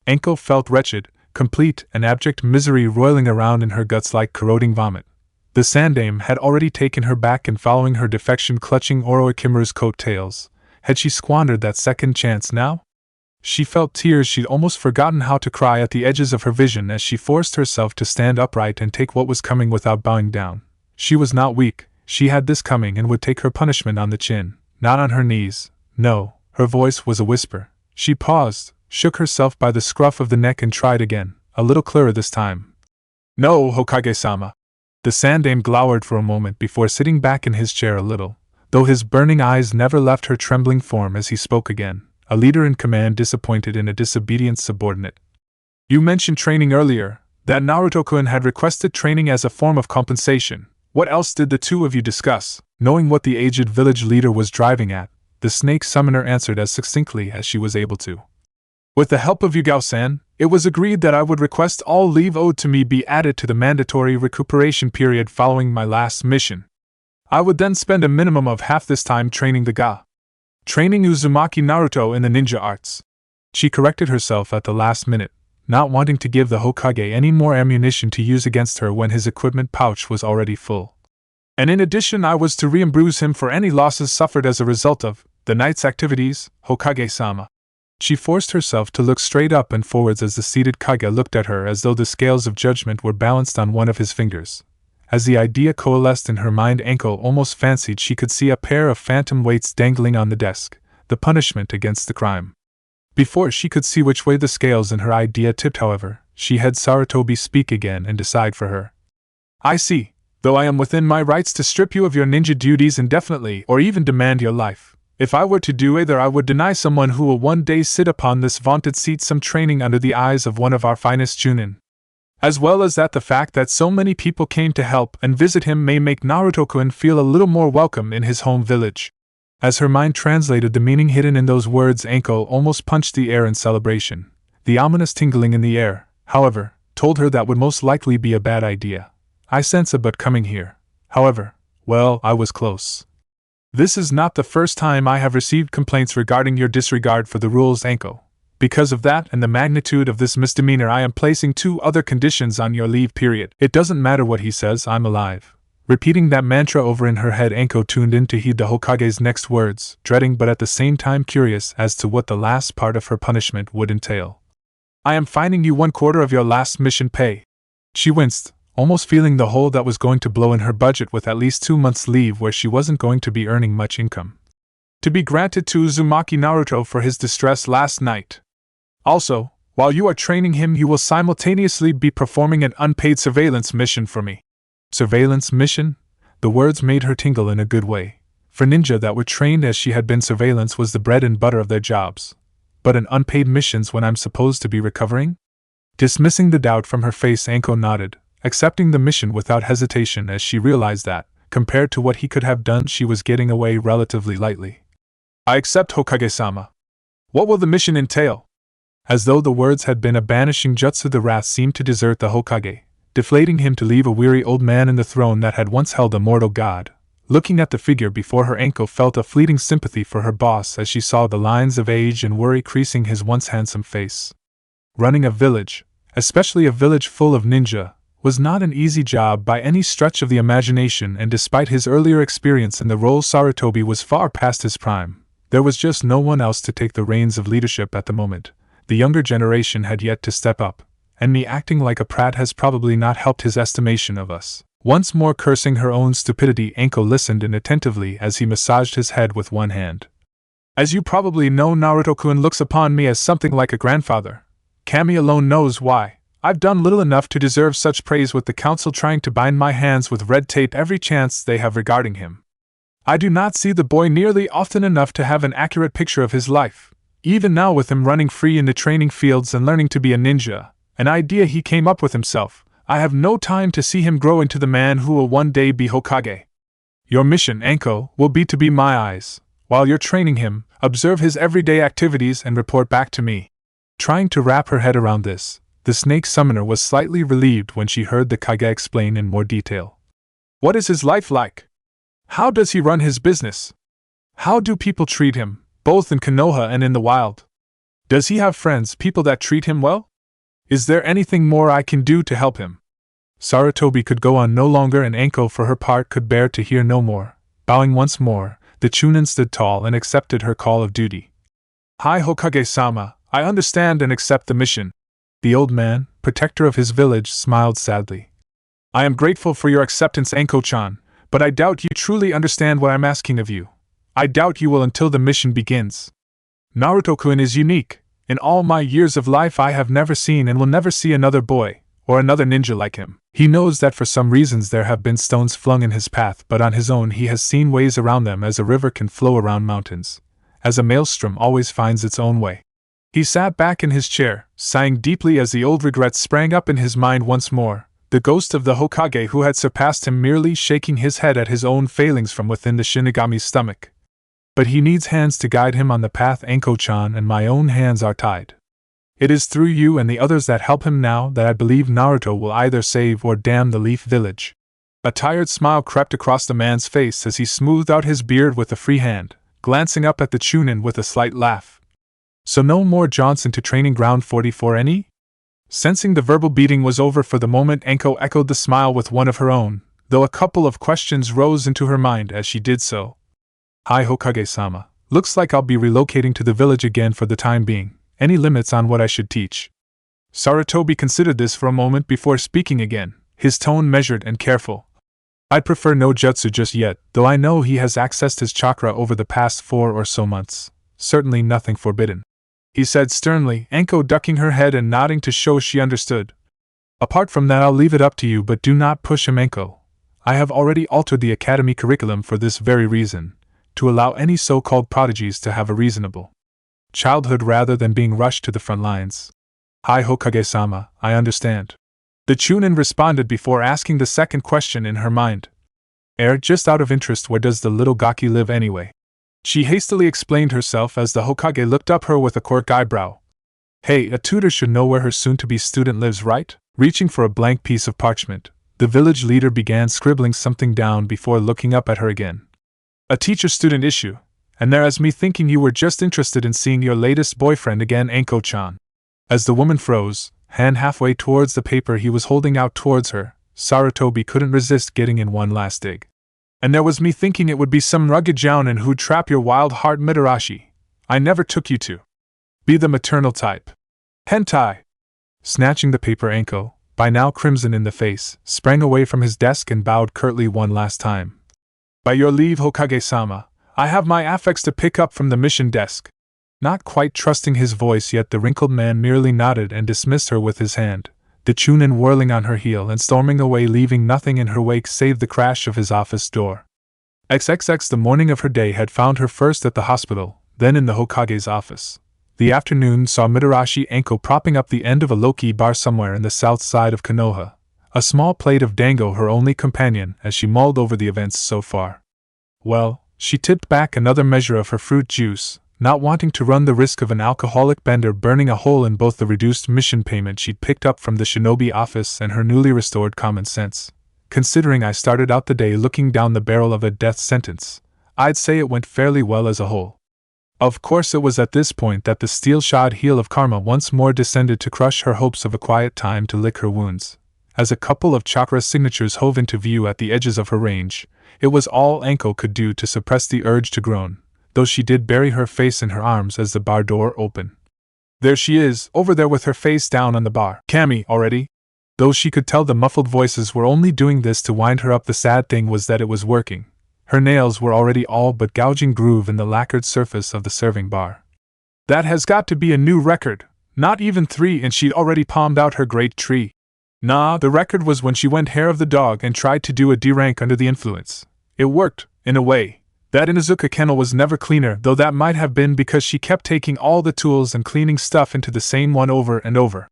Anko felt wretched, complete and abject misery roiling around in her guts like corroding vomit. The Sandame had already taken her back in following her defection, clutching Orochimaru's coat-tails. Had she squandered that second chance now? She felt tears she'd almost forgotten how to cry at the edges of her vision as she forced herself to stand upright and take what was coming without bowing down. She was not weak, she had this coming and would take her punishment on the chin, not on her knees. No, her voice was a whisper. She paused, shook herself by the scruff of the neck and tried again, a little clearer this time. No, Hokage-sama. The Sandame glowered for a moment before sitting back in his chair a little, though his burning eyes never left her trembling form as he spoke again, a leader in command disappointed in a disobedient subordinate. You mentioned training earlier, that Naruto-kun had requested training as a form of compensation. What else did the two of you discuss? Knowing what the aged village leader was driving at, the snake summoner answered as succinctly as she was able to. With the help of Yugao-san, it was agreed that I would request all leave owed to me be added to the mandatory recuperation period following my last mission. I would then spend a minimum of half this time training the ga. Training Uzumaki Naruto in the ninja arts. She corrected herself at the last minute, not wanting to give the Hokage any more ammunition to use against her when his equipment pouch was already full. And in addition, I was to reimburse him for any losses suffered as a result of the night's activities, Hokage-sama. She forced herself to look straight up and forwards as the seated Kage looked at her as though the scales of judgment were balanced on one of his fingers. As the idea coalesced in her mind, Anko almost fancied she could see a pair of phantom weights dangling on the desk, the punishment against the crime. Before she could see which way the scales in her idea tipped, however, she had Sarutobi speak again and decide for her. I see, though I am within my rights to strip you of your ninja duties indefinitely or even demand your life. If I were to do either, I would deny someone who will one day sit upon this vaunted seat some training under the eyes of one of our finest chunin. As well as that, the fact that so many people came to help and visit him may make Naruto-kun feel a little more welcome in his home village. As her mind translated the meaning hidden in those words, Anko almost punched the air in celebration. The ominous tingling in the air, however, told her that would most likely be a bad idea. I sense a but coming here. However, well, I was close. This is not the first time I have received complaints regarding your disregard for the rules, Anko. Because of that and the magnitude of this misdemeanor, I am placing 2 other conditions on your leave period. It doesn't matter what he says, I'm alive. Repeating that mantra over in her head, Anko tuned in to heed the Hokage's next words, dreading but at the same time curious as to what the last part of her punishment would entail. I am fining you 1/4 of your last mission pay. She winced, almost feeling the hole that was going to blow in her budget with at least 2 months' leave where she wasn't going to be earning much income. To be granted to Uzumaki Naruto for his distress last night. Also, While you are training him, you will simultaneously be performing an unpaid surveillance mission for me. Surveillance mission? The words made her tingle in a good way. For ninja that were trained as she had been, surveillance was the bread and butter of their jobs. But an unpaid missions when I'm supposed to be recovering? Dismissing the doubt from her face, Anko nodded, accepting the mission without hesitation as she realized that, compared to what he could have done, she was getting away relatively lightly. I accept, Hokage-sama. What will the mission entail? As though the words had been a banishing jutsu, the wrath seemed to desert the Hokage, deflating him to leave a weary old man in the throne that had once held a mortal god. Looking at the figure before her, Anko felt a fleeting sympathy for her boss as she saw the lines of age and worry creasing his once handsome face. Running a village, especially a village full of ninja, was not an easy job by any stretch of the imagination, and despite his earlier experience in the role, Sarutobi was far past his prime. There was just no one else to take the reins of leadership at the moment. The younger generation had yet to step up, and me acting like a prat has probably not helped his estimation of us. Once more cursing her own stupidity, Anko listened inattentively as he massaged his head with one hand. As you probably know, Naruto-kun looks upon me as something like a grandfather. Kami alone knows why. I've done little enough to deserve such praise, with the council trying to bind my hands with red tape every chance they have regarding him. I do not see the boy nearly often enough to have an accurate picture of his life. Even now, with him running free in the training fields and learning to be a ninja, an idea he came up with himself, I have no time to see him grow into the man who will one day be Hokage. Your mission, Anko, will be to be my eyes. While you're training him, observe his everyday activities and report back to me. Trying to wrap her head around this, the snake summoner was slightly relieved when she heard the Kage explain in more detail. What is his life like? How does he run his business? How do people treat him, both in Konoha and in the wild? Does he have friends, people that treat him well? Is there anything more I can do to help him? Sarutobi could go on no longer, and Anko for her part could bear to hear no more. Bowing once more, the Chunin stood tall and accepted her call of duty. Hi Hokage-sama, I understand and accept the mission. The old man, protector of his village, smiled sadly. I am grateful for your acceptance, Anko-chan, but I doubt you truly understand what I'm asking of you. I doubt you will until the mission begins. Naruto-kun is unique. In all my years of life, I have never seen and will never see another boy, or another ninja like him. He knows that for some reasons there have been stones flung in his path, but on his own he has seen ways around them, as a river can flow around mountains, as a maelstrom always finds its own way. He sat back in his chair, sighing deeply as the old regrets sprang up in his mind once more, the ghost of the Hokage who had surpassed him merely shaking his head at his own failings from within the Shinigami's stomach. But he needs hands to guide him on the path, Anko-chan, and my own hands are tied. It is through you and the others that help him now that I believe Naruto will either save or damn the Leaf Village. A tired smile crept across the man's face as he smoothed out his beard with a free hand, glancing up at the Chunin with a slight laugh. So no more Johnson to training ground 44 any? Sensing the verbal beating was over for the moment, Anko echoed the smile with one of her own, though a couple of questions rose into her mind as she did so. Hi Hokage-sama, looks like I'll be relocating to the village again for the time being. Any limits on what I should teach? Sarutobi considered this for a moment before speaking again, his tone measured and careful. I'd prefer no jutsu just yet, though I know he has accessed his chakra over the past 4 or so months. Certainly nothing forbidden, he said sternly, Anko ducking her head and nodding to show she understood. Apart from that, I'll leave it up to you, but do not push him, Anko. I have already altered the academy curriculum for this very reason, to allow any so-called prodigies to have a reasonable childhood rather than being rushed to the front lines. Hi Hokage-sama, I understand. The Chunin responded before asking the second question in her mind. Just out of interest, where does the little Gaki live anyway? She hastily explained herself as the Hokage looked up her with a quirk eyebrow. Hey, a tutor should know where her soon-to-be student lives, right? Reaching for a blank piece of parchment, the village leader began scribbling something down before looking up at her again. A teacher-student issue, and there's me thinking you were just interested in seeing your latest boyfriend again, Anko-chan. As the woman froze, hand halfway towards the paper he was holding out towards her, Sarutobi couldn't resist getting in one last dig. And there was me thinking it would be some rugged jounin who'd trap your wild heart, Mitarashi. I never took you to be the maternal type. Hentai! Snatching the paper, Anko, by now crimson in the face, sprang away from his desk and bowed curtly one last time. By your leave, Hokage-sama, I have my affects to pick up from the mission desk. not quite trusting his voice, yet the wrinkled man merely nodded and dismissed her with his hand, the chunin whirling on her heel and storming away, leaving nothing in her wake save the crash of his office door. XXX. The morning of her day had found her first at the hospital, then in the Hokage's office. The afternoon saw Mitarashi Anko propping up the end of a low-key bar somewhere in the south side of Konoha, a small plate of dango her only companion as she mulled over the events so far. Well, she tipped back another measure of her fruit juice, not wanting to run the risk of an alcoholic bender burning a hole in both the reduced mission payment she'd picked up from the shinobi office and her newly restored common sense. Considering I started out the day looking down the barrel of a death sentence, I'd say it went fairly well as a whole. Of course, it was at this point that the steel-shod heel of karma once more descended to crush her hopes of a quiet time to lick her wounds. As a couple of chakra signatures hove into view at the edges of her range, it was all Anko could do to suppress the urge to groan, though she did bury her face in her arms as the bar door opened. There she is, over there with her face down on the bar. Cammy, already? Though she could tell the muffled voices were only doing this to wind her up, the sad thing was that it was working. Her nails were already all but gouging groove in the lacquered surface of the serving bar. That has got to be a new record. Not even 3 and she'd already palmed out her great tree. Nah, the record was when she went hair of the dog and tried to do a D-rank under the influence. It worked, in a way. That Inuzuka kennel was never cleaner, though that might have been because she kept taking all the tools and cleaning stuff into the same one over and over.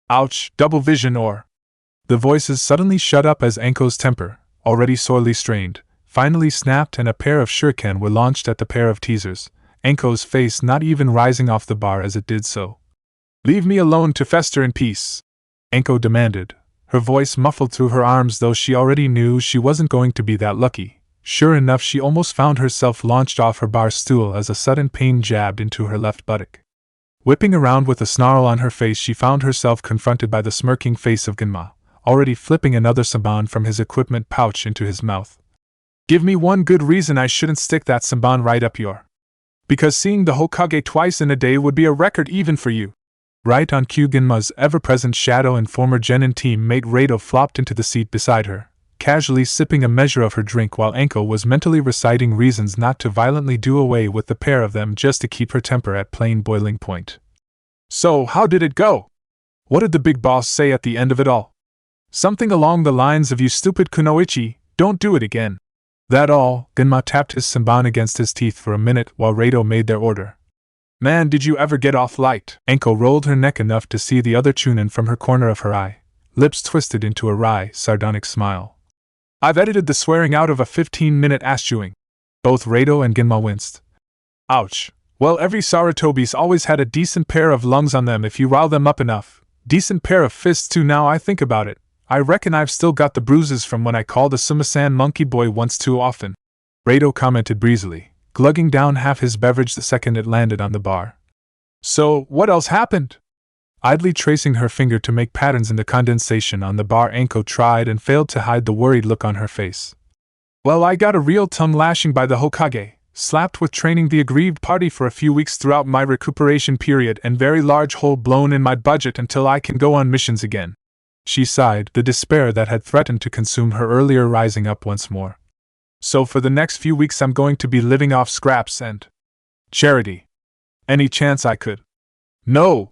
Ouch, double vision or... The voices suddenly shut up as Anko's temper, already sorely strained, finally snapped and a pair of shuriken were launched at the pair of teasers, Anko's face not even rising off the bar as it did so. Leave me alone to fester in peace, Anko demanded, her voice muffled through her arms, though she already knew she wasn't going to be that lucky. Sure enough, she almost found herself launched off her bar stool as a sudden pain jabbed into her left buttock. Whipping around with a snarl on her face, she found herself confronted by the smirking face of Genma, already flipping another samban from his equipment pouch into his mouth. Give me one good reason I shouldn't stick that samban right up your... Because seeing the Hokage twice in a day would be a record even for you. Right on cue, Genma's ever-present shadow and former genin teammate Rado flopped into the seat beside her, casually sipping a measure of her drink while Anko was mentally reciting reasons not to violently do away with the pair of them just to keep her temper at plain boiling point. So, how did it go? What did the big boss say at the end of it all? Something along the lines of, "You stupid kunoichi, don't do it again." That all? Genma tapped his samban against his teeth for a minute while Rado made their order. Man, did you ever get off light? Anko rolled her neck enough to see the other chunin from her corner of her eye, lips twisted into a wry, sardonic smile. I've edited the swearing out of a 15-minute ass-chewing. Both Rado and Genma winced. Ouch. Well, every Sarutobi's always had a decent pair of lungs on them if you rile them up enough. Decent pair of fists too, now I think about it. I reckon I've still got the bruises from when I called a Sumasan monkey boy once too often. Rado commented breezily, glugging down half his beverage the second it landed on the bar. So, what else happened? Idly tracing her finger to make patterns in the condensation on the bar, Anko tried and failed to hide the worried look on her face. Well, I got a real tongue lashing by the Hokage, slapped with training the aggrieved party for a few weeks throughout my recuperation period, and very large hole blown in my budget until I can go on missions again. She sighed, the despair that had threatened to consume her earlier rising up once more. So for the next few weeks I'm going to be living off scraps and charity. Any chance I could? No!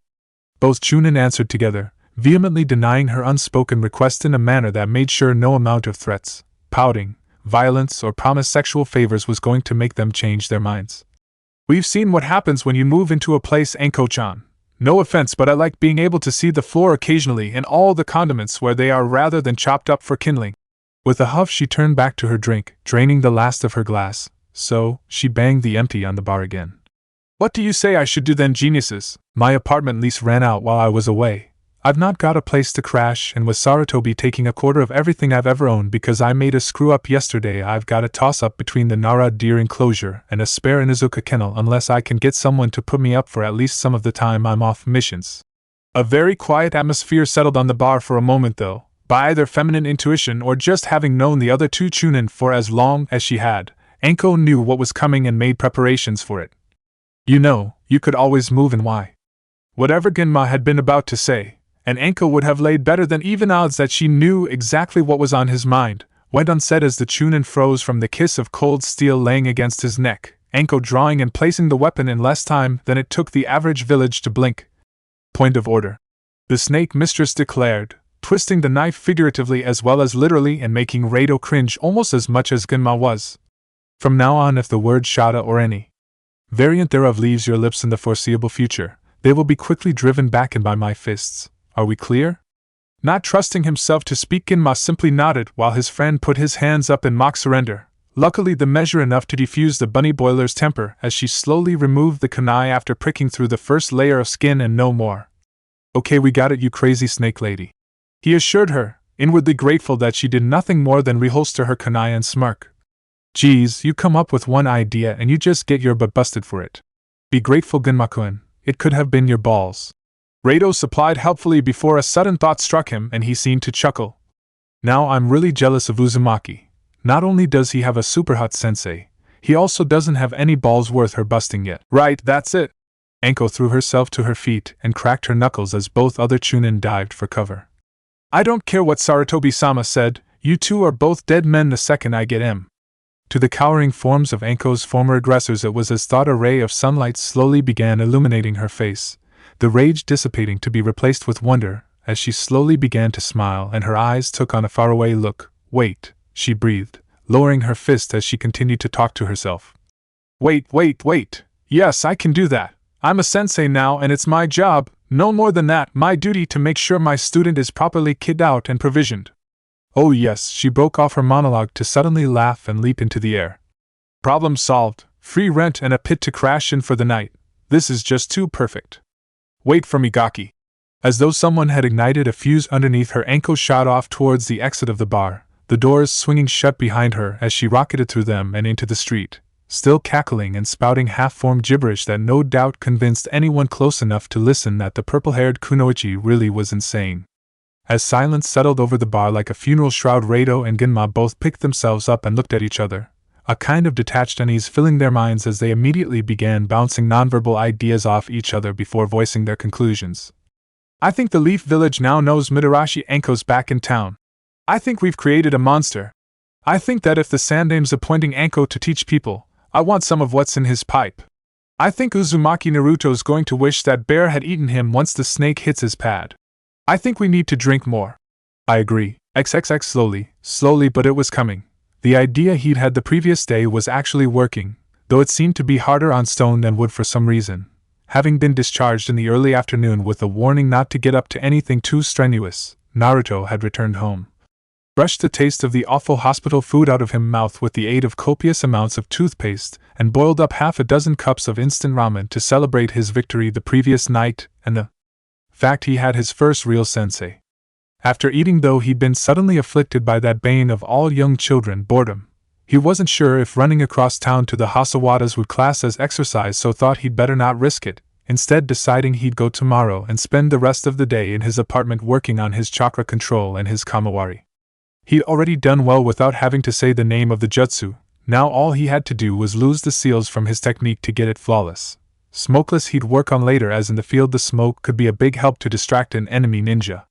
Both chunin answered together, vehemently denying her unspoken request in a manner that made sure no amount of threats, pouting, violence, or promised sexual favors was going to make them change their minds. We've seen what happens when you move into a place, Anko-chan. No offense, but I like being able to see the floor occasionally and all the condiments where they are rather than chopped up for kindling. With a huff she turned back to her drink, draining the last of her glass, so she banged the empty on the bar again. What do you say I should do then, geniuses? My apartment lease ran out while I was away. I've not got a place to crash, and with Sarutobi taking a quarter of everything I've ever owned because I made a screw-up yesterday, I've got a toss-up between the Nara deer enclosure and a spare Inuzuka kennel unless I can get someone to put me up for at least some of the time I'm off missions. A very quiet atmosphere settled on the bar for a moment, though, by either feminine intuition or just having known the other two chunin for as long as she had. Anko knew what was coming and made preparations for it. You know, you could always move, and why? Whatever Genma had been about to say, and Anko would have laid better than even odds that she knew exactly what was on his mind, went unsaid as the chunin froze from the kiss of cold steel laying against his neck, Anko drawing and placing the weapon in less time than it took the average village to blink. Point of order, the snake mistress declared, twisting the knife figuratively as well as literally and making Rado cringe almost as much as Gunma was. From now on, if the word shada or any variant thereof leaves your lips in the foreseeable future, they will be quickly driven back in by my fists. Are we clear? Not trusting himself to speak, Gunma simply nodded while his friend put his hands up in mock surrender, luckily the measure enough to defuse the bunny boiler's temper as she slowly removed the kunai after pricking through the first layer of skin and no more. Okay, we got it, you crazy snake lady, he assured her, inwardly grateful that she did nothing more than reholster her kunai and smirk. Geez, you come up with one idea and you just get your butt busted for it. Be grateful, Gunma-kun, it could have been your balls. Rado supplied helpfully before a sudden thought struck him and he seemed to chuckle. Now I'm really jealous of Uzumaki. Not only does he have a super hot sensei, he also doesn't have any balls worth her busting yet. Right, that's it. Anko threw herself to her feet and cracked her knuckles as both other chunin dived for cover. I don't care what Sarutobi-sama said, you two are both dead men the second I get him. To the cowering forms of Anko's former aggressors it was as thought a ray of sunlight slowly began illuminating her face, the rage dissipating to be replaced with wonder, as she slowly began to smile and her eyes took on a faraway look. Wait, she breathed, lowering her fist as she continued to talk to herself. Wait. Yes, I can do that. I'm a sensei now and it's my job, no more than that, my duty to make sure my student is properly kitted out and provisioned. Oh yes, she broke off her monologue to suddenly laugh and leap into the air. Problem solved, free rent and a pit to crash in for the night. This is just too perfect. Wait for me, Gaki. As though someone had ignited a fuse underneath her, Anko shot off towards the exit of the bar, the doors swinging shut behind her as she rocketed through them and into the street, still cackling and spouting half-formed gibberish that no doubt convinced anyone close enough to listen that the purple-haired Kunoichi really was insane. As silence settled over the bar like a funeral shroud, Rado and Gunma both picked themselves up and looked at each other, a kind of detached unease filling their minds as they immediately began bouncing nonverbal ideas off each other before voicing their conclusions. I think the Leaf Village now knows Midarashi Anko's back in town. I think we've created a monster. I think that if the Sandame's appointing Anko to teach people, I want some of what's in his pipe. I think Uzumaki Naruto's going to wish that bear had eaten him once the snake hits his pad. I think we need to drink more. I agree. XXX slowly, but it was coming. The idea he'd had the previous day was actually working, though it seemed to be harder on stone than wood for some reason. Having been discharged in the early afternoon with a warning not to get up to anything too strenuous, Naruto had returned home. Brushed the taste of the awful hospital food out of his mouth with the aid of copious amounts of toothpaste, and boiled up half a dozen cups of instant ramen to celebrate his victory the previous night and the fact he had his first real sensei. After eating, though he'd been suddenly afflicted by that bane of all young children, boredom, he wasn't sure if running across town to the Hasawadas would class as exercise, so thought he'd better not risk it, instead deciding he'd go tomorrow and spend the rest of the day in his apartment working on his chakra control and his kamawari. He'd already done well without having to say the name of the jutsu, now all he had to do was lose the seals from his technique to get it flawless. Smokeless he'd work on later, as in the field the smoke could be a big help to distract an enemy ninja.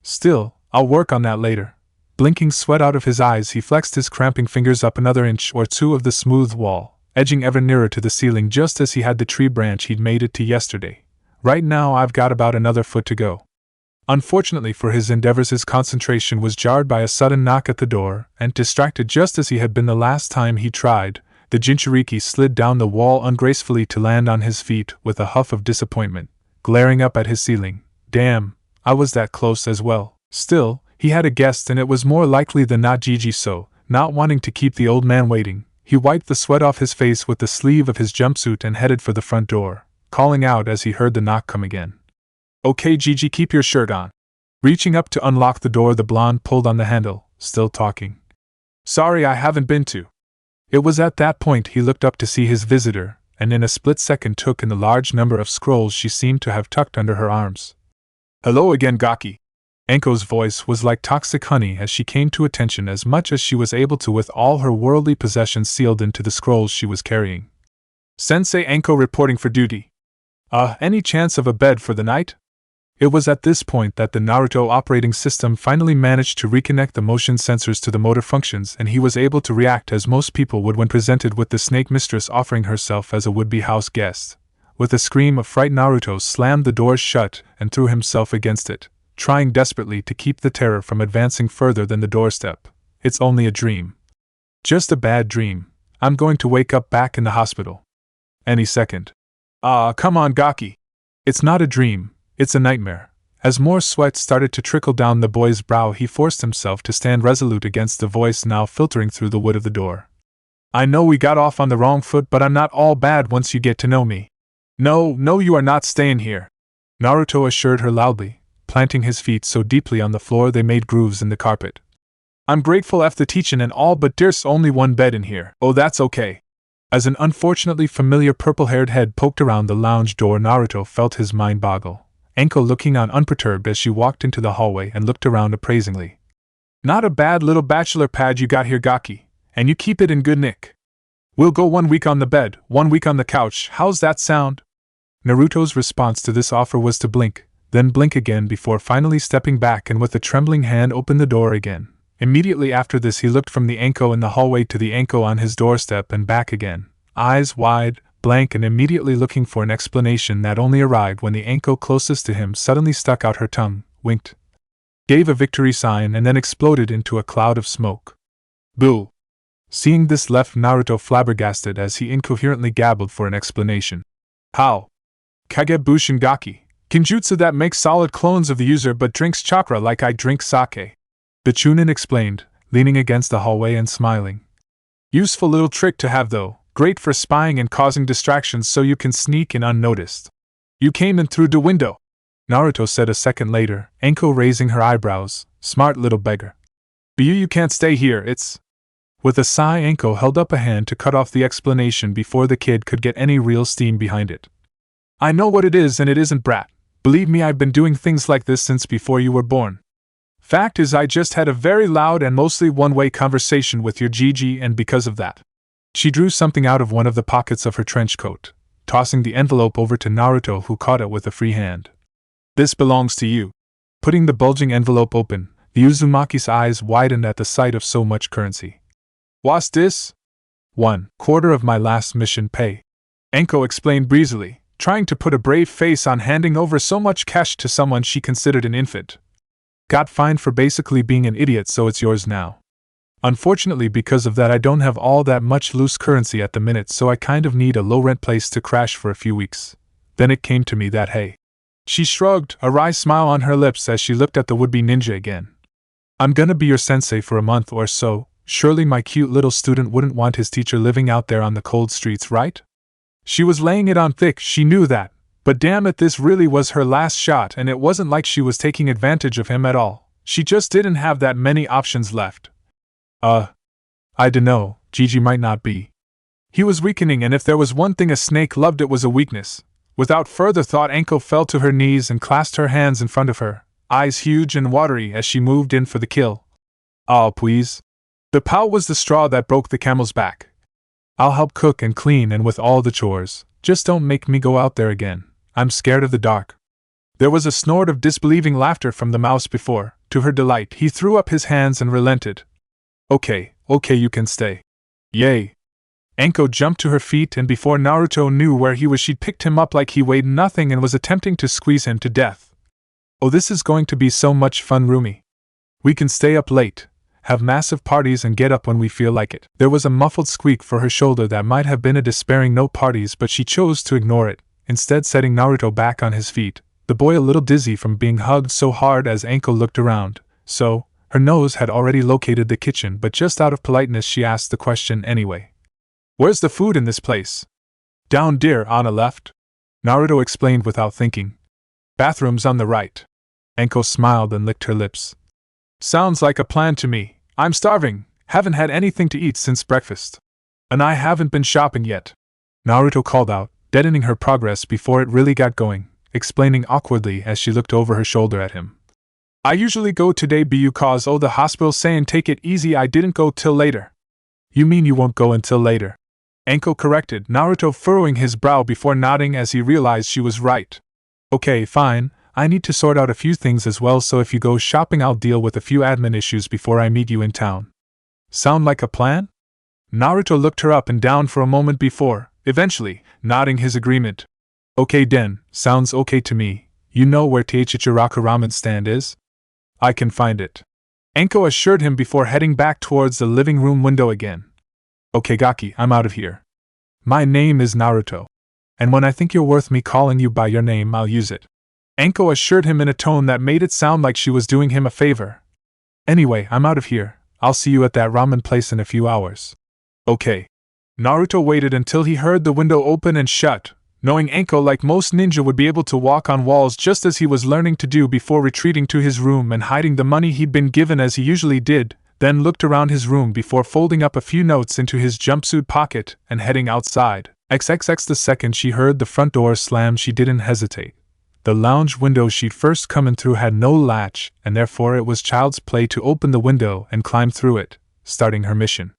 Still, I'll work on that later. Blinking sweat out of his eyes, he flexed his cramping fingers up another inch or two of the smooth wall, edging ever nearer to the ceiling just as he had the tree branch he'd made it to yesterday. Right now I've got about another foot to go. Unfortunately for his endeavors, his concentration was jarred by a sudden knock at the door, and distracted just as he had been the last time he tried, the Jinchuriki slid down the wall ungracefully to land on his feet with a huff of disappointment, glaring up at his ceiling. Damn, I was that close as well. Still, he had a guest and it was more likely than not Gigi, so, not wanting to keep the old man waiting, he wiped the sweat off his face with the sleeve of his jumpsuit and headed for the front door, calling out as he heard the knock come again. Okay Gigi, keep your shirt on. Reaching up to unlock the door, the blonde pulled on the handle, still talking. Sorry, I haven't been to. It was at that point he looked up to see his visitor, and in a split second took in the large number of scrolls she seemed to have tucked under her arms. Hello again, Gaki. Anko's voice was like toxic honey as she came to attention as much as she was able to with all her worldly possessions sealed into the scrolls she was carrying. Sensei Anko reporting for duty. Any chance of a bed for the night? It was at this point that the Naruto operating system finally managed to reconnect the motion sensors to the motor functions, and he was able to react as most people would when presented with the snake mistress offering herself as a would-be house guest. With a scream of fright, Naruto slammed the doors shut and threw himself against it, trying desperately to keep the terror from advancing further than the doorstep. It's only a dream. Just a bad dream. I'm going to wake up back in the hospital any second. Come on, Gaki. It's not a dream. It's a nightmare. As more sweat started to trickle down the boy's brow, he forced himself to stand resolute against the voice now filtering through the wood of the door. I know we got off on the wrong foot, but I'm not all bad once you get to know me. No, you are not staying here, Naruto assured her loudly, planting his feet so deeply on the floor they made grooves in the carpet. I'm grateful for the teaching and all, but there's only one bed in here. Oh, that's okay. As an unfortunately familiar purple-haired head poked around the lounge door, Naruto felt his mind boggle. Anko looking on unperturbed as she walked into the hallway and looked around appraisingly. Not a bad little bachelor pad you got here, Gaki, and you keep it in good nick. We'll go 1 week on the bed, 1 week on the couch, how's that sound? Naruto's response to this offer was to blink, then blink again before finally stepping back and with a trembling hand opened the door again. Immediately after this he looked from the Anko in the hallway to the Anko on his doorstep and back again, eyes wide, blank, and immediately looking for an explanation that only arrived when the Anko closest to him suddenly stuck out her tongue, winked, gave a victory sign, and then exploded into a cloud of smoke. Boo! Seeing this left Naruto flabbergasted as he incoherently gabbled for an explanation. How? Kage Bushin Gaki, Kinjutsu that makes solid clones of the user but drinks chakra like I drink sake. The Chunin explained, leaning against the hallway and smiling. Useful little trick to have though, great for spying and causing distractions so you can sneak in unnoticed. You came in through the window, Naruto said a second later, Anko raising her eyebrows, smart little beggar. But you can't stay here, it's… With a sigh, Anko held up a hand to cut off the explanation before the kid could get any real steam behind it. I know what it is and it isn't brat. Believe me, I've been doing things like this since before you were born. Fact is, I just had a very loud and mostly one-way conversation with your Gigi, and because of that. She drew something out of one of the pockets of her trench coat, tossing the envelope over to Naruto, who caught it with a free hand. This belongs to you. Putting the bulging envelope open, the Uzumaki's eyes widened at the sight of so much currency. What's this? 1/4 of my last mission pay, Anko explained breezily, trying to put a brave face on handing over so much cash to someone she considered an infant. Got fined for basically being an idiot, so it's yours now. Unfortunately, because of that, I don't have all that much loose currency at the minute, so I kind of need a low-rent place to crash for a few weeks. Then it came to me that hey. She shrugged, a wry smile on her lips as she looked at the would-be ninja again. I'm gonna be your sensei for a month or so. Surely my cute little student wouldn't want his teacher living out there on the cold streets, right? She was laying it on thick, she knew that, but damn it, this really was her last shot, and it wasn't like she was taking advantage of him at all. She just didn't have that many options left. I dunno, Gigi might not be. He was weakening, and if there was one thing a snake loved, it was a weakness. Without further thought, Anko fell to her knees and clasped her hands in front of her, eyes huge and watery as she moved in for the kill. Oh, please. The pout was the straw that broke the camel's back. I'll help cook and clean and with all the chores, just don't make me go out there again. I'm scared of the dark. There was a snort of disbelieving laughter from the mouse before, to her delight, he threw up his hands and relented. Okay, you can stay. Yay. Anko jumped to her feet, and before Naruto knew where he was, she'd picked him up like he weighed nothing and was attempting to squeeze him to death. Oh, this is going to be so much fun, Rumi. We can stay up late, have massive parties, and get up when we feel like it. There was a muffled squeak for her shoulder that might have been a despairing no parties, but she chose to ignore it, instead setting Naruto back on his feet, the boy a little dizzy from being hugged so hard as Anko looked around. So, her nose had already located the kitchen, but just out of politeness she asked the question anyway. Where's the food in this place? Down dear, on the left. Naruto explained without thinking. Bathroom's on the right. Anko smiled and licked her lips. Sounds like a plan to me. I'm starving, haven't had anything to eat since breakfast. And I haven't been shopping yet. Naruto called out, deadening her progress before it really got going, explaining awkwardly as she looked over her shoulder at him. I usually go today because the hospital saying take it easy, I didn't go till later. You mean you won't go until later? Anko corrected, Naruto furrowing his brow before nodding as he realized she was right. Okay, fine, I need to sort out a few things as well, so if you go shopping I'll deal with a few admin issues before I meet you in town. Sound like a plan? Naruto looked her up and down for a moment before, eventually, nodding his agreement. Okay den, sounds okay to me. You know where Teichichiraku ramen stand is? I can find it. Enko assured him before heading back towards the living room window again. Okay Gaki, I'm out of here. My name is Naruto. And when I think you're worth me calling you by your name, I'll use it. Enko assured him in a tone that made it sound like she was doing him a favor. Anyway, I'm out of here. I'll see you at that ramen place in a few hours. Okay. Naruto waited until he heard the window open and shut, knowing Enko, like most ninja, would be able to walk on walls just as he was learning to do before retreating to his room and hiding the money he'd been given as he usually did, then looked around his room before folding up a few notes into his jumpsuit pocket and heading outside. XXX the second she heard the front door slam, she didn't hesitate. The lounge window she'd first come in through had no latch, and therefore it was child's play to open the window and climb through it, starting her mission.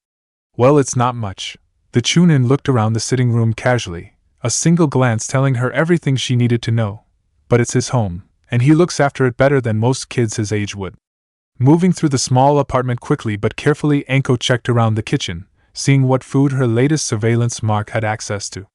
Well, it's not much. The Chunin looked around the sitting room casually, a single glance telling her everything she needed to know. But it's his home, and he looks after it better than most kids his age would. Moving through the small apartment quickly but carefully, Enko checked around the kitchen, seeing what food her latest surveillance mark had access to.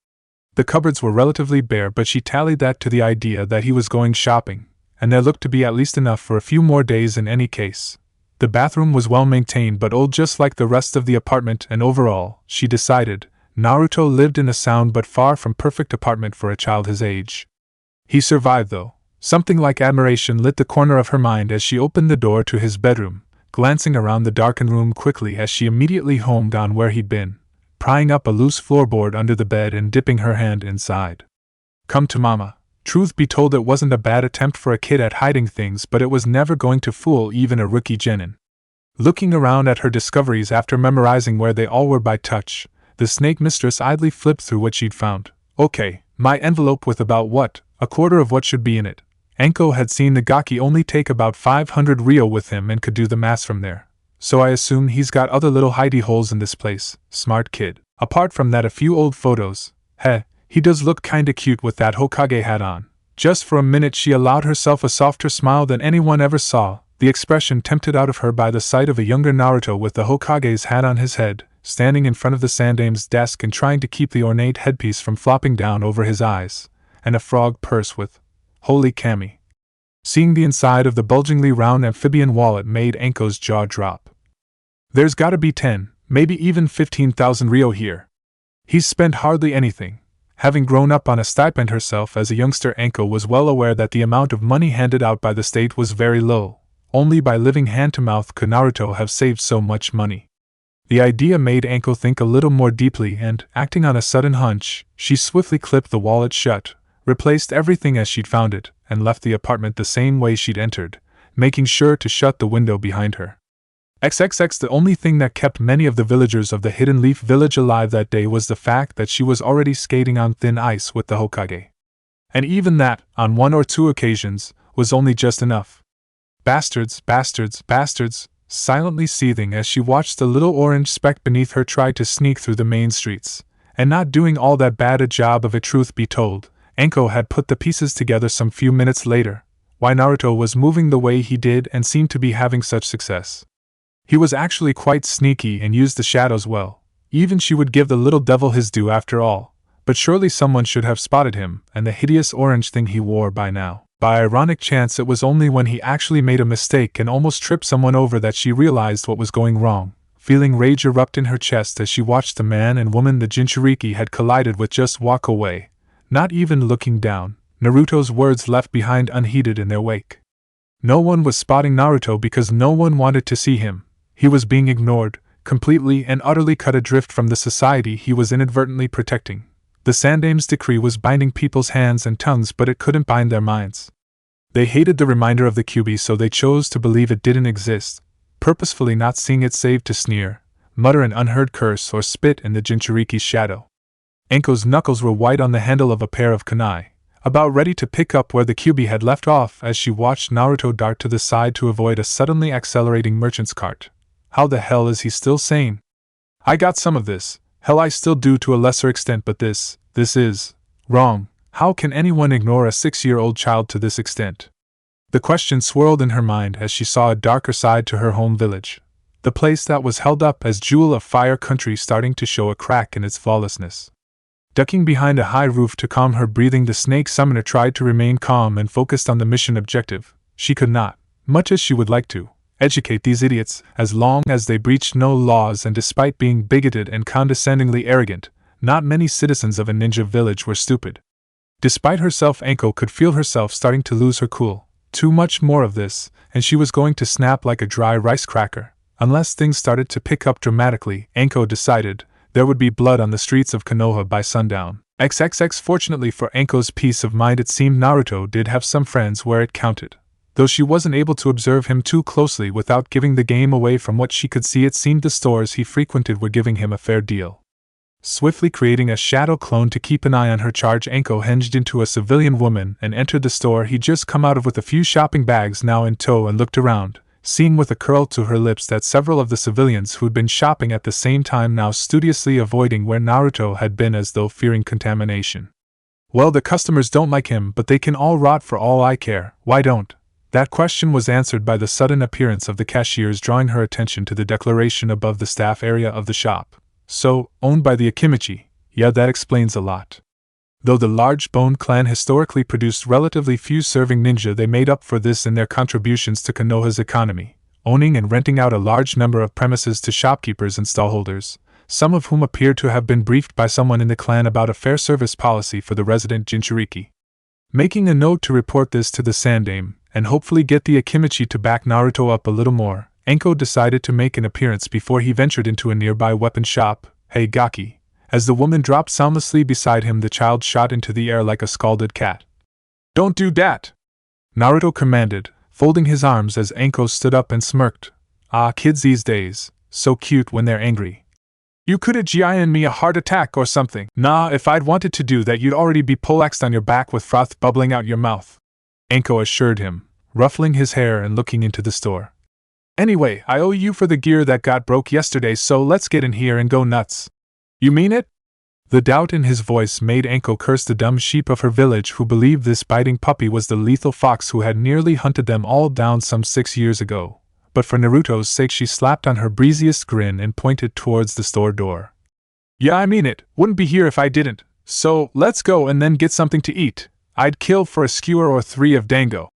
The cupboards were relatively bare, but she tallied that to the idea that he was going shopping, and there looked to be at least enough for a few more days in any case. The bathroom was well maintained but old, just like the rest of the apartment, and overall, she decided, Naruto lived in a sound but far from perfect apartment for a child his age. He survived though. Something like admiration lit the corner of her mind as she opened the door to his bedroom, glancing around the darkened room quickly as she immediately homed on where he'd been, prying up a loose floorboard under the bed and dipping her hand inside. Come to mama. Truth be told, it wasn't a bad attempt for a kid at hiding things, but it was never going to fool even a rookie genin. Looking around at her discoveries after memorizing where they all were by touch, the snake mistress idly flipped through what she'd found. Okay, my envelope with about what, a quarter of what should be in it. Enko had seen the Gaki only take about 500 ryo with him and could do the math from there. So I assume he's got other little hidey holes in this place. Smart kid. Apart from that, a few old photos. Heh, he does look kinda cute with that Hokage hat on. Just for a minute she allowed herself a softer smile than anyone ever saw, the expression tempted out of her by the sight of a younger Naruto with the Hokage's hat on his head, standing in front of the Sandame's desk and trying to keep the ornate headpiece from flopping down over his eyes, and a frog purse with, "Holy Kami." Seeing the inside of the bulgingly round amphibian wallet made Enko's jaw drop. There's gotta be 10, maybe even 15,000 ryo here. He's spent hardly anything. Having grown up on a stipend herself as a youngster, Enko was well aware that the amount of money handed out by the state was very low. Only by living hand-to-mouth could Naruto have saved so much money. The idea made Enko think a little more deeply and, acting on a sudden hunch, she swiftly clipped the wallet shut, replaced everything as she'd found it, and left the apartment the same way she'd entered, making sure to shut the window behind her. XXX The only thing that kept many of the villagers of the Hidden Leaf Village alive that day was the fact that she was already skating on thin ice with the Hokage. And even that, on one or two occasions, was only just enough. Bastards, bastards, bastards, silently seething as she watched the little orange speck beneath her try to sneak through the main streets, and not doing all that bad a job of it. Truth be told, Enko had put the pieces together some few minutes later, why Naruto was moving the way he did and seemed to be having such success. He was actually quite sneaky and used the shadows well. Even she would give the little devil his due after all, but surely someone should have spotted him and the hideous orange thing he wore by now. By ironic chance, it was only when he actually made a mistake and almost tripped someone over that she realized what was going wrong, feeling rage erupt in her chest as she watched the man and woman the Jinchuriki had collided with just walk away, not even looking down, Naruto's words left behind unheeded in their wake. No one was spotting Naruto because no one wanted to see him. He was being ignored, completely and utterly cut adrift from the society he was inadvertently protecting. The Sandame's decree was binding people's hands and tongues, but it couldn't bind their minds. They hated the reminder of the Kyuubi, so they chose to believe it didn't exist, purposefully not seeing it save to sneer, mutter an unheard curse, or spit in the Jinchuriki's shadow. Enko's knuckles were white on the handle of a pair of kunai, about ready to pick up where the Kyuubi had left off as she watched Naruto dart to the side to avoid a suddenly accelerating merchant's cart. How the hell is he still sane? I got some of this. Hell, I still do to a lesser extent, but this is wrong. How can anyone ignore a 6-year-old child to this extent? The question swirled in her mind as she saw a darker side to her home village. The place that was held up as jewel of fire country starting to show a crack in its flawlessness. Ducking behind a high roof to calm her breathing, the snake summoner tried to remain calm and focused on the mission objective. She could not, much as she would like to, educate these idiots, as long as they breached no laws, and despite being bigoted and condescendingly arrogant, not many citizens of a ninja village were stupid. Despite herself, Anko could feel herself starting to lose her cool. Too much more of this, and she was going to snap like a dry rice cracker. Unless things started to pick up dramatically, Anko decided, there would be blood on the streets of Konoha by sundown. XXX. Fortunately for Anko's peace of mind, it seemed Naruto did have some friends where it counted. Though she wasn't able to observe him too closely without giving the game away, from what she could see, it seemed the stores he frequented were giving him a fair deal. Swiftly creating a shadow clone to keep an eye on her charge, Anko hinged into a civilian woman and entered the store he'd just come out of with a few shopping bags now in tow, and looked around, seeing with a curl to her lips that several of the civilians who'd been shopping at the same time now studiously avoiding where Naruto had been, as though fearing contamination. Well, the customers don't like him, but they can all rot for all I care. Why don't? That question was answered by the sudden appearance of the cashiers, drawing her attention to the declaration above the staff area of the shop. So, owned by the Akimichi. Yeah, that explains a lot. Though the large Bone clan historically produced relatively few serving ninja, they made up for this in their contributions to Konoha's economy, owning and renting out a large number of premises to shopkeepers and stallholders, some of whom appeared to have been briefed by someone in the clan about a fair service policy for the resident Jinchuriki. Making a note to report this to the Sandame, and hopefully get the Akimichi to back Naruto up a little more, Anko decided to make an appearance before he ventured into a nearby weapon shop. Hey Gaki. As the woman dropped soundlessly beside him, the child shot into the air like a scalded cat. Don't do that! Naruto commanded, folding his arms as Anko stood up and smirked. Ah, kids these days, so cute when they're angry. You could've given me a heart attack or something. Nah, if I'd wanted to do that, you'd already be poleaxed on your back with froth bubbling out your mouth, Anko assured him, ruffling his hair and looking into the store. Anyway, I owe you for the gear that got broke yesterday, so let's get in here and go nuts. You mean it? The doubt in his voice made Anko curse the dumb sheep of her village who believed this biting puppy was the lethal fox who had nearly hunted them all down some 6 years ago. But for Naruto's sake, she slapped on her breeziest grin and pointed towards the store door. Yeah, I mean it. Wouldn't be here if I didn't. So, let's go and then get something to eat. I'd kill for a skewer or 3 of dango.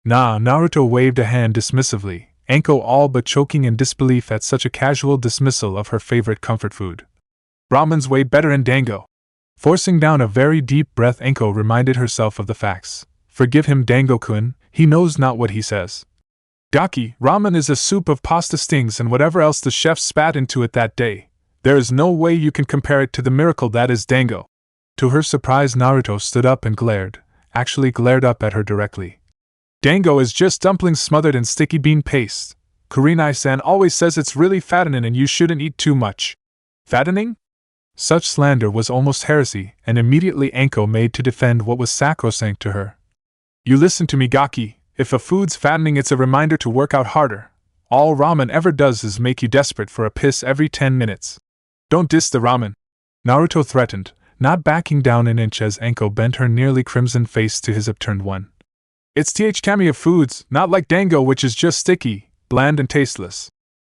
Nah, Naruto waved a hand dismissively, Anko all but choking in disbelief at such a casual dismissal of her favorite comfort food. Ramen's way better in dango. Forcing down a very deep breath, Anko reminded herself of the facts. Forgive him, Dango-kun, he knows not what he says. Gaki, ramen is a soup of pasta stings and whatever else the chef spat into it that day. There is no way you can compare it to the miracle that is dango. To her surprise, Naruto stood up and glared up at her directly. Dango is just dumplings smothered in sticky bean paste. Kurenai-san always says it's really fattening and you shouldn't eat too much. Fattening? Such slander was almost heresy, and immediately Anko made to defend what was sacrosanct to her. You listen to me, Gaki. If a food's fattening, it's a reminder to work out harder. All ramen ever does is make you desperate for a piss every 10 minutes. Don't diss the ramen, Naruto threatened, not backing down an inch as Anko bent her nearly crimson face to his upturned one. It's Kami of foods, not like dango, which is just sticky, bland and tasteless.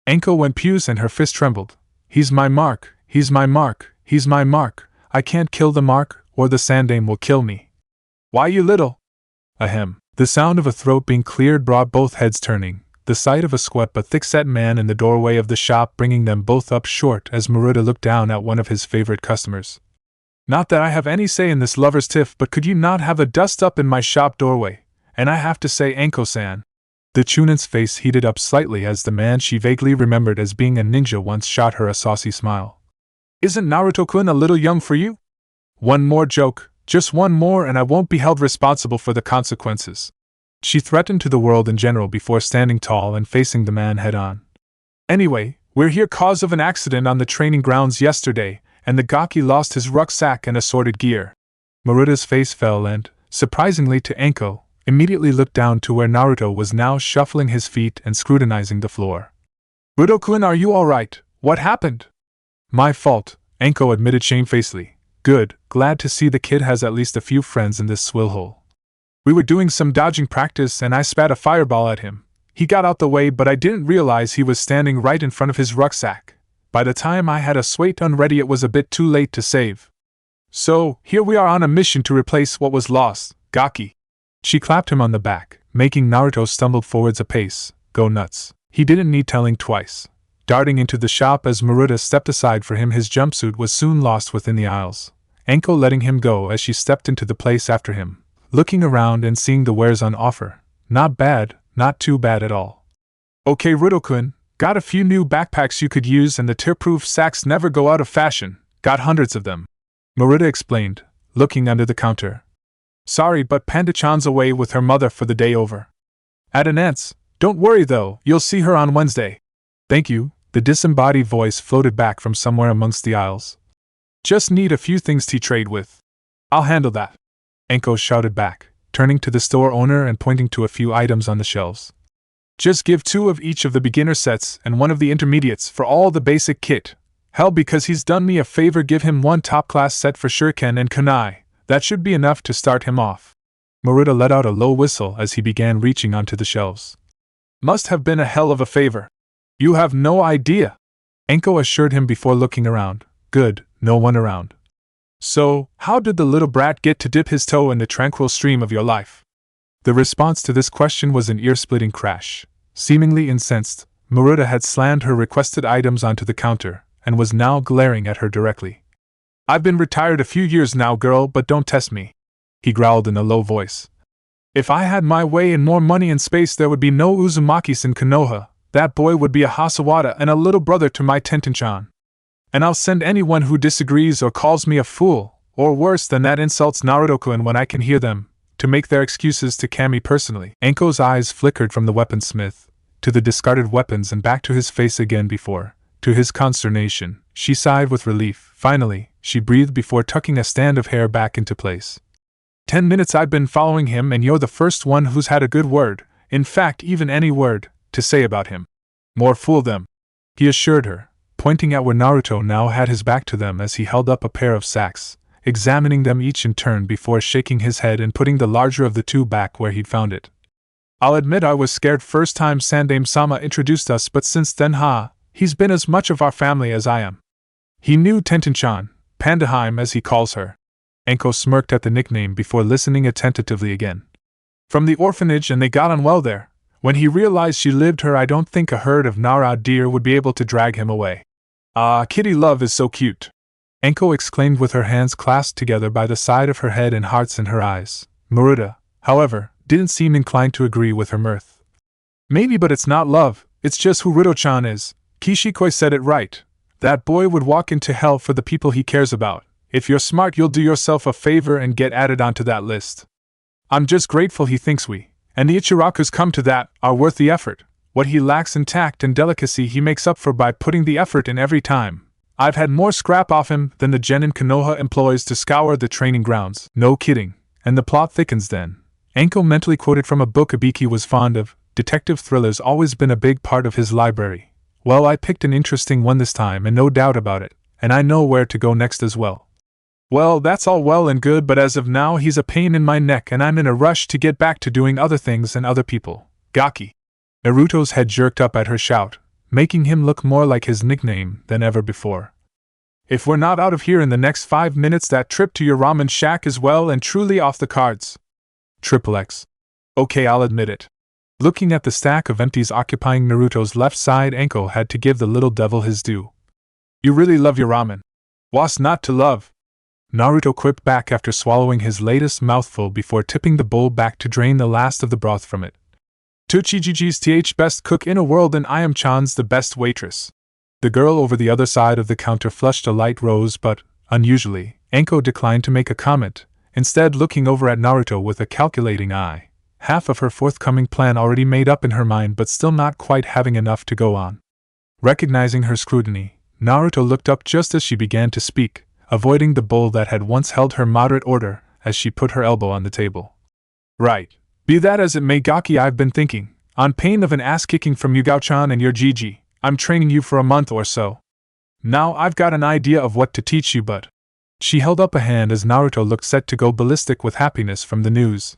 Anko went puce and her fist trembled. He's my mark, he's my mark, he's my mark. I can't kill the mark, or the Sandame will kill me. Why, you little? Ahem. The sound of a throat being cleared brought both heads turning, the sight of a squat but thick-set man in the doorway of the shop bringing them both up short as Maruta looked down at one of his favorite customers. Not that I have any say in this lover's tiff, but could you not have a dust up in my shop doorway? And I have to say, Anko-san. The Chunin's face heated up slightly as the man she vaguely remembered as being a ninja once shot her a saucy smile. Isn't Naruto-kun a little young for you? One more joke, just one more, and I won't be held responsible for the consequences. She threatened to the world in general before standing tall and facing the man head-on. Anyway, we're here cause of an accident on the training grounds yesterday, and the Gaki lost his rucksack and assorted gear. Maruta's face fell and, surprisingly to Anko, immediately looked down to where Naruto was now shuffling his feet and scrutinizing the floor. Naruto-kun, are you alright? What happened? My fault, Anko admitted shamefacedly. Good, glad to see the kid has at least a few friends in this swill hole. We were doing some dodging practice and I spat a fireball at him. He got out the way, but I didn't realize he was standing right in front of his rucksack. By the time I had a sword ready, it was a bit too late to save. So, here we are on a mission to replace what was lost, Gaki. She clapped him on the back, making Naruto stumble forwards a pace. Go nuts. He didn't need telling twice. Darting into the shop as Maruta stepped aside for him, his jumpsuit was soon lost within the aisles, Anko letting him go as she stepped into the place after him, looking around and seeing the wares on offer. Not bad, not too bad at all. Okay, Ruto-kun, got a few new backpacks you could use, and the tear-proof sacks never go out of fashion. Got hundreds of them. Maruta explained, looking under the counter. Sorry, but Panda-chan's away with her mother for the day over. At an aunt's. Don't worry though, you'll see her on Wednesday. Thank you, the disembodied voice floated back from somewhere amongst the aisles. Just need a few things to trade with. I'll handle that. Anko shouted back, turning to the store owner and pointing to a few items on the shelves. Just give 2 of each of the beginner sets and 1 of the intermediates for all the basic kit. Hell, because he's done me a favor, give him 1 top-class set for shuriken and kunai. That should be enough to start him off. Maruta let out a low whistle as he began reaching onto the shelves. Must have been a hell of a favor. You have no idea, Anko assured him before looking around. Good, no one around. So, how did the little brat get to dip his toe in the tranquil stream of your life? The response to this question was an ear-splitting crash. Seemingly incensed, Maruta had slammed her requested items onto the counter, and was now glaring at her directly. I've been retired a few years now, girl, but don't test me, he growled in a low voice. If I had my way and more money and space, there would be no Uzumakis in Konoha. That boy would be a Hasawada and a little brother to my Tenten-chan. And I'll send anyone who disagrees or calls me a fool, or worse than that, insults Naruto-kun when I can hear them, to make their excuses to Kami personally. Anko's eyes flickered from the weaponsmith to the discarded weapons and back to his face again before, to his consternation, she sighed with relief. Finally, she breathed before tucking a stand of hair back into place. 10 minutes I've been following him, and you're the first one who's had a good word, in fact even any word, to say about him. More fool them, he assured her, pointing at where Naruto now had his back to them as he held up a pair of sacks, examining them each in turn before shaking his head and putting the larger of the 2 back where he'd found it. I'll admit I was scared first time Sandame-sama introduced us, but since then he's been as much of our family as I am. He knew Tenten-chan, Pandaheim as he calls her. Anko smirked at the nickname before listening attentively again. From the orphanage, and they got on well there. When he realized she lived here, I don't think a herd of Nara deer would be able to drag him away. Ah, kitty love is so cute, Anko exclaimed with her hands clasped together by the side of her head and hearts in her eyes. Maruta, however, didn't seem inclined to agree with her mirth. Maybe, but it's not love, it's just who Ruto-chan is. Kishikoi said it right. That boy would walk into hell for the people he cares about. If you're smart, you'll do yourself a favor and get added onto that list. I'm just grateful he thinks we, and the Ichirakus come to that, are worth the effort. What he lacks in tact and delicacy he makes up for by putting the effort in every time. I've had more scrap off him than the genin Konoha employs to scour the training grounds. No kidding. And the plot thickens then. Anko mentally quoted from a book Ibiki was fond of. Detective thrillers always been a big part of his library. Well, I picked an interesting one this time, and no doubt about it, and I know where to go next as well. Well, that's all well and good, but as of now he's a pain in my neck and I'm in a rush to get back to doing other things and other people. Gaki. Naruto's head jerked up at her shout, making him look more like his nickname than ever before. If we're not out of here in the next 5 minutes, that trip to your ramen shack is well and truly off the cards. XXX. Okay, I'll admit it. Looking at the stack of empties occupying Naruto's left side, Anko had to give the little devil his due. You really love your ramen. What's not to love? Naruto quipped back after swallowing his latest mouthful before tipping the bowl back to drain the last of the broth from it. Tochijiji's th best cook in a world, and I am Chan's the best waitress. The girl over the other side of the counter flushed a light rose, but, unusually, Anko declined to make a comment, instead looking over at Naruto with a calculating eye, half of her forthcoming plan already made up in her mind but still not quite having enough to go on. Recognizing her scrutiny, Naruto looked up just as she began to speak, avoiding the bowl that had once held her moderate order as she put her elbow on the table. Right. Be that as it may, Gaki, I've been thinking, on pain of an ass-kicking from Yugao-chan and your Gigi, I'm training you for a month or so. Now I've got an idea of what to teach you, but... She held up a hand as Naruto looked set to go ballistic with happiness from the news.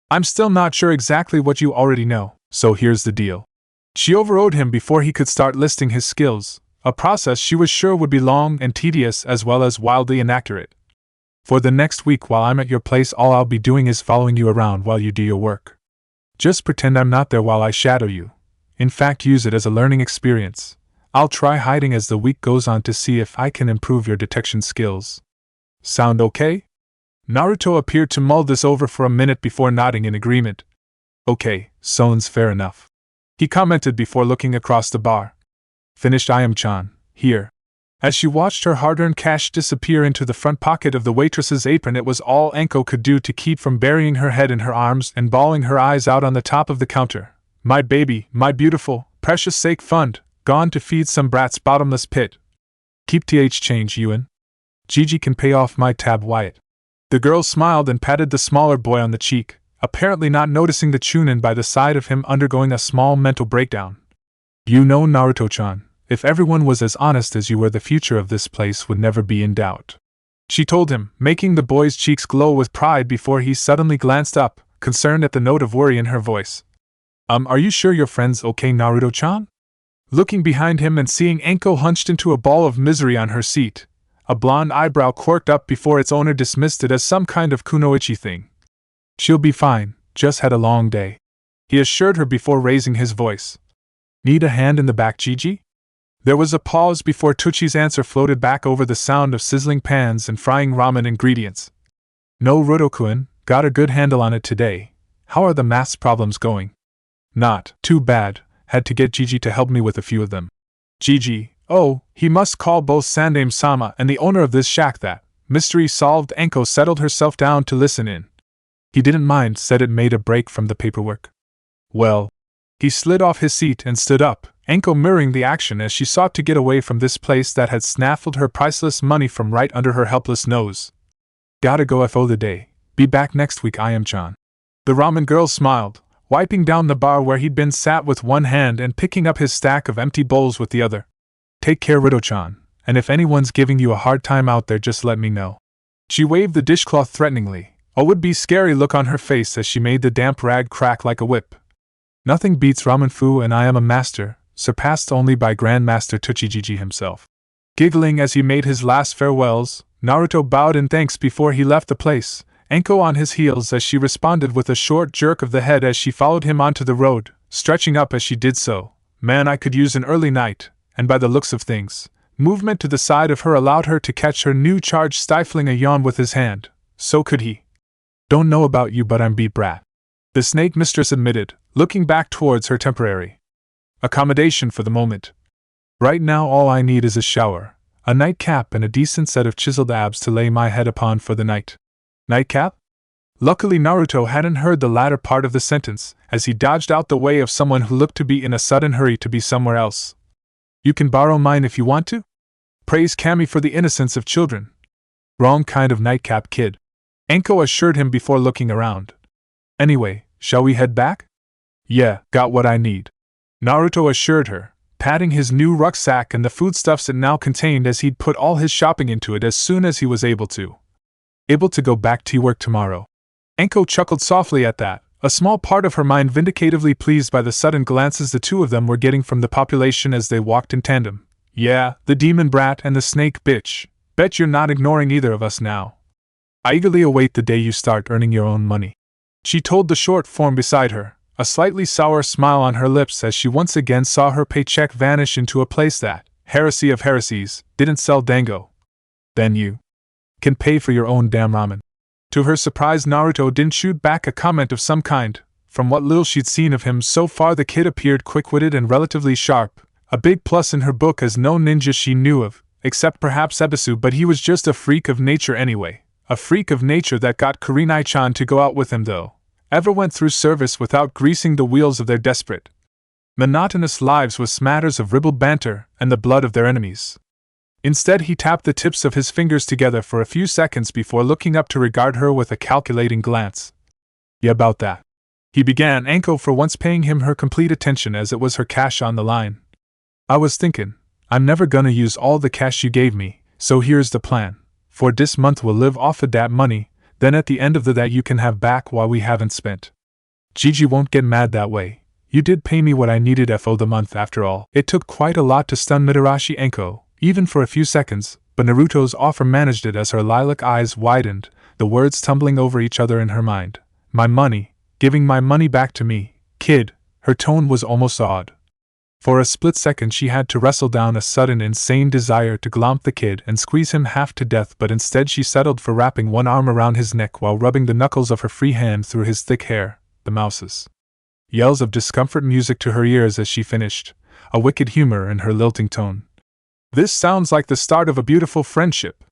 I'm still not sure exactly what you already know, so here's the deal. She overrode him before he could start listing his skills, a process she was sure would be long and tedious as well as wildly inaccurate. For the next week while I'm at your place, all I'll be doing is following you around while you do your work. Just pretend I'm not there while I shadow you. In fact, use it as a learning experience. I'll try hiding as the week goes on to see if I can improve your detection skills. Sound okay? Naruto appeared to mull this over for a minute before nodding in agreement. Okay, sounds fair enough, he commented before looking across the bar. Finished Ayam-chan, here. As she watched her hard-earned cash disappear into the front pocket of the waitress's apron, it was all Anko could do to keep from burying her head in her arms and bawling her eyes out on the top of the counter. My baby, my beautiful, precious sake fund, gone to feed some brat's bottomless pit. Keep th change, Ewan. Gigi can pay off my tab Wyatt. The girl smiled and patted the smaller boy on the cheek, apparently not noticing the chunin by the side of him undergoing a small mental breakdown. You know, Naruto-chan, if everyone was as honest as you were, the future of this place would never be in doubt, she told him, making the boy's cheeks glow with pride before he suddenly glanced up, concerned at the note of worry in her voice. Are you sure your friend's okay, Naruto-chan? Looking behind him and seeing Anko hunched into a ball of misery on her seat, a blonde eyebrow quirked up before its owner dismissed it as some kind of kunoichi thing. She'll be fine, just had a long day, he assured her before raising his voice. Need a hand in the back, Gigi? There was a pause before Tuchi's answer floated back over the sound of sizzling pans and frying ramen ingredients. No, Rotokun, got a good handle on it today. How are the maths problems going? Not too bad, had to get Gigi to help me with a few of them. Gigi, oh, he must call both Sandame-sama and the owner of this shack that. Mystery solved. Anko settled herself down to listen in. He didn't mind, said it made a break from the paperwork. Well. He slid off his seat and stood up, Anko mirroring the action as she sought to get away from this place that had snaffled her priceless money from right under her helpless nose. Gotta go FO the day. Be back next week, Ayam-chan. The ramen girl smiled, wiping down the bar where he'd been sat with one hand and picking up his stack of empty bowls with the other. Take care, Rito-chan, and if anyone's giving you a hard time out there, just let me know. She waved the dishcloth threateningly, a would-be scary look on her face as she made the damp rag crack like a whip. Nothing beats ramen fu, and I am a master, surpassed only by Grandmaster Tuchijiji himself. Giggling as he made his last farewells, Naruto bowed in thanks before he left the place, Anko on his heels as she responded with a short jerk of the head as she followed him onto the road, stretching up as she did so. Man, I could use an early night, and by the looks of things, movement to the side of her allowed her to catch her new charge stifling a yawn with his hand. So could he. Don't know about you, but I'm beat, brat, the snake mistress admitted, looking back towards her temporary accommodation for the moment. Right now all I need is a shower, a nightcap and a decent set of chiseled abs to lay my head upon for the night. Nightcap? Luckily Naruto hadn't heard the latter part of the sentence, as he dodged out the way of someone who looked to be in a sudden hurry to be somewhere else. You can borrow mine if you want to? Praise Kami for the innocence of children. Wrong kind of nightcap, kid, Anko assured him before looking around. Anyway, shall we head back? Yeah, got what I need, Naruto assured her, patting his new rucksack and the foodstuffs it now contained as he'd put all his shopping into it as soon as he was able to. Able to go back to work tomorrow. Anko chuckled softly at that, a small part of her mind vindicatively pleased by the sudden glances the two of them were getting from the population as they walked in tandem. Yeah, the demon brat and the snake bitch. Bet you're not ignoring either of us now. I eagerly await the day you start earning your own money, she told the short form beside her, a slightly sour smile on her lips as she once again saw her paycheck vanish into a place that, heresy of heresies, didn't sell dango. Then you can pay for your own damn ramen. To her surprise, Naruto didn't shoot back a comment of some kind. From what little she'd seen of him so far, the kid appeared quick-witted and relatively sharp, a big plus in her book as no ninja she knew of, except perhaps Ebisu, but he was just a freak of nature anyway. A freak of nature that got Kurenai-chan to go out with him, though. Ever went through service without greasing the wheels of their desperate, monotonous lives with smatters of ribald banter and the blood of their enemies. Instead, he tapped the tips of his fingers together for a few seconds before looking up to regard her with a calculating glance. Yeah, about that, he began, Anko for once paying him her complete attention as it was her cash on the line. I was thinking, I'm never gonna use all the cash you gave me, so here's the plan. For this month we'll live off of that money, then at the end of that you can have back what we haven't spent. Gigi won't get mad that way. You did pay me what I needed for the month after all. It took quite a lot to stun Mitarashi Enko, even for a few seconds, but Naruto's offer managed it as her lilac eyes widened, the words tumbling over each other in her mind. My money, giving my money back to me, kid. Her tone was almost awed. For a split second she had to wrestle down a sudden insane desire to glomp the kid and squeeze him half to death, but instead she settled for wrapping one arm around his neck while rubbing the knuckles of her free hand through his thick hair. The mouse's yells of discomfort music to her ears as she finished, a wicked humor in her lilting tone. This sounds like the start of a beautiful friendship.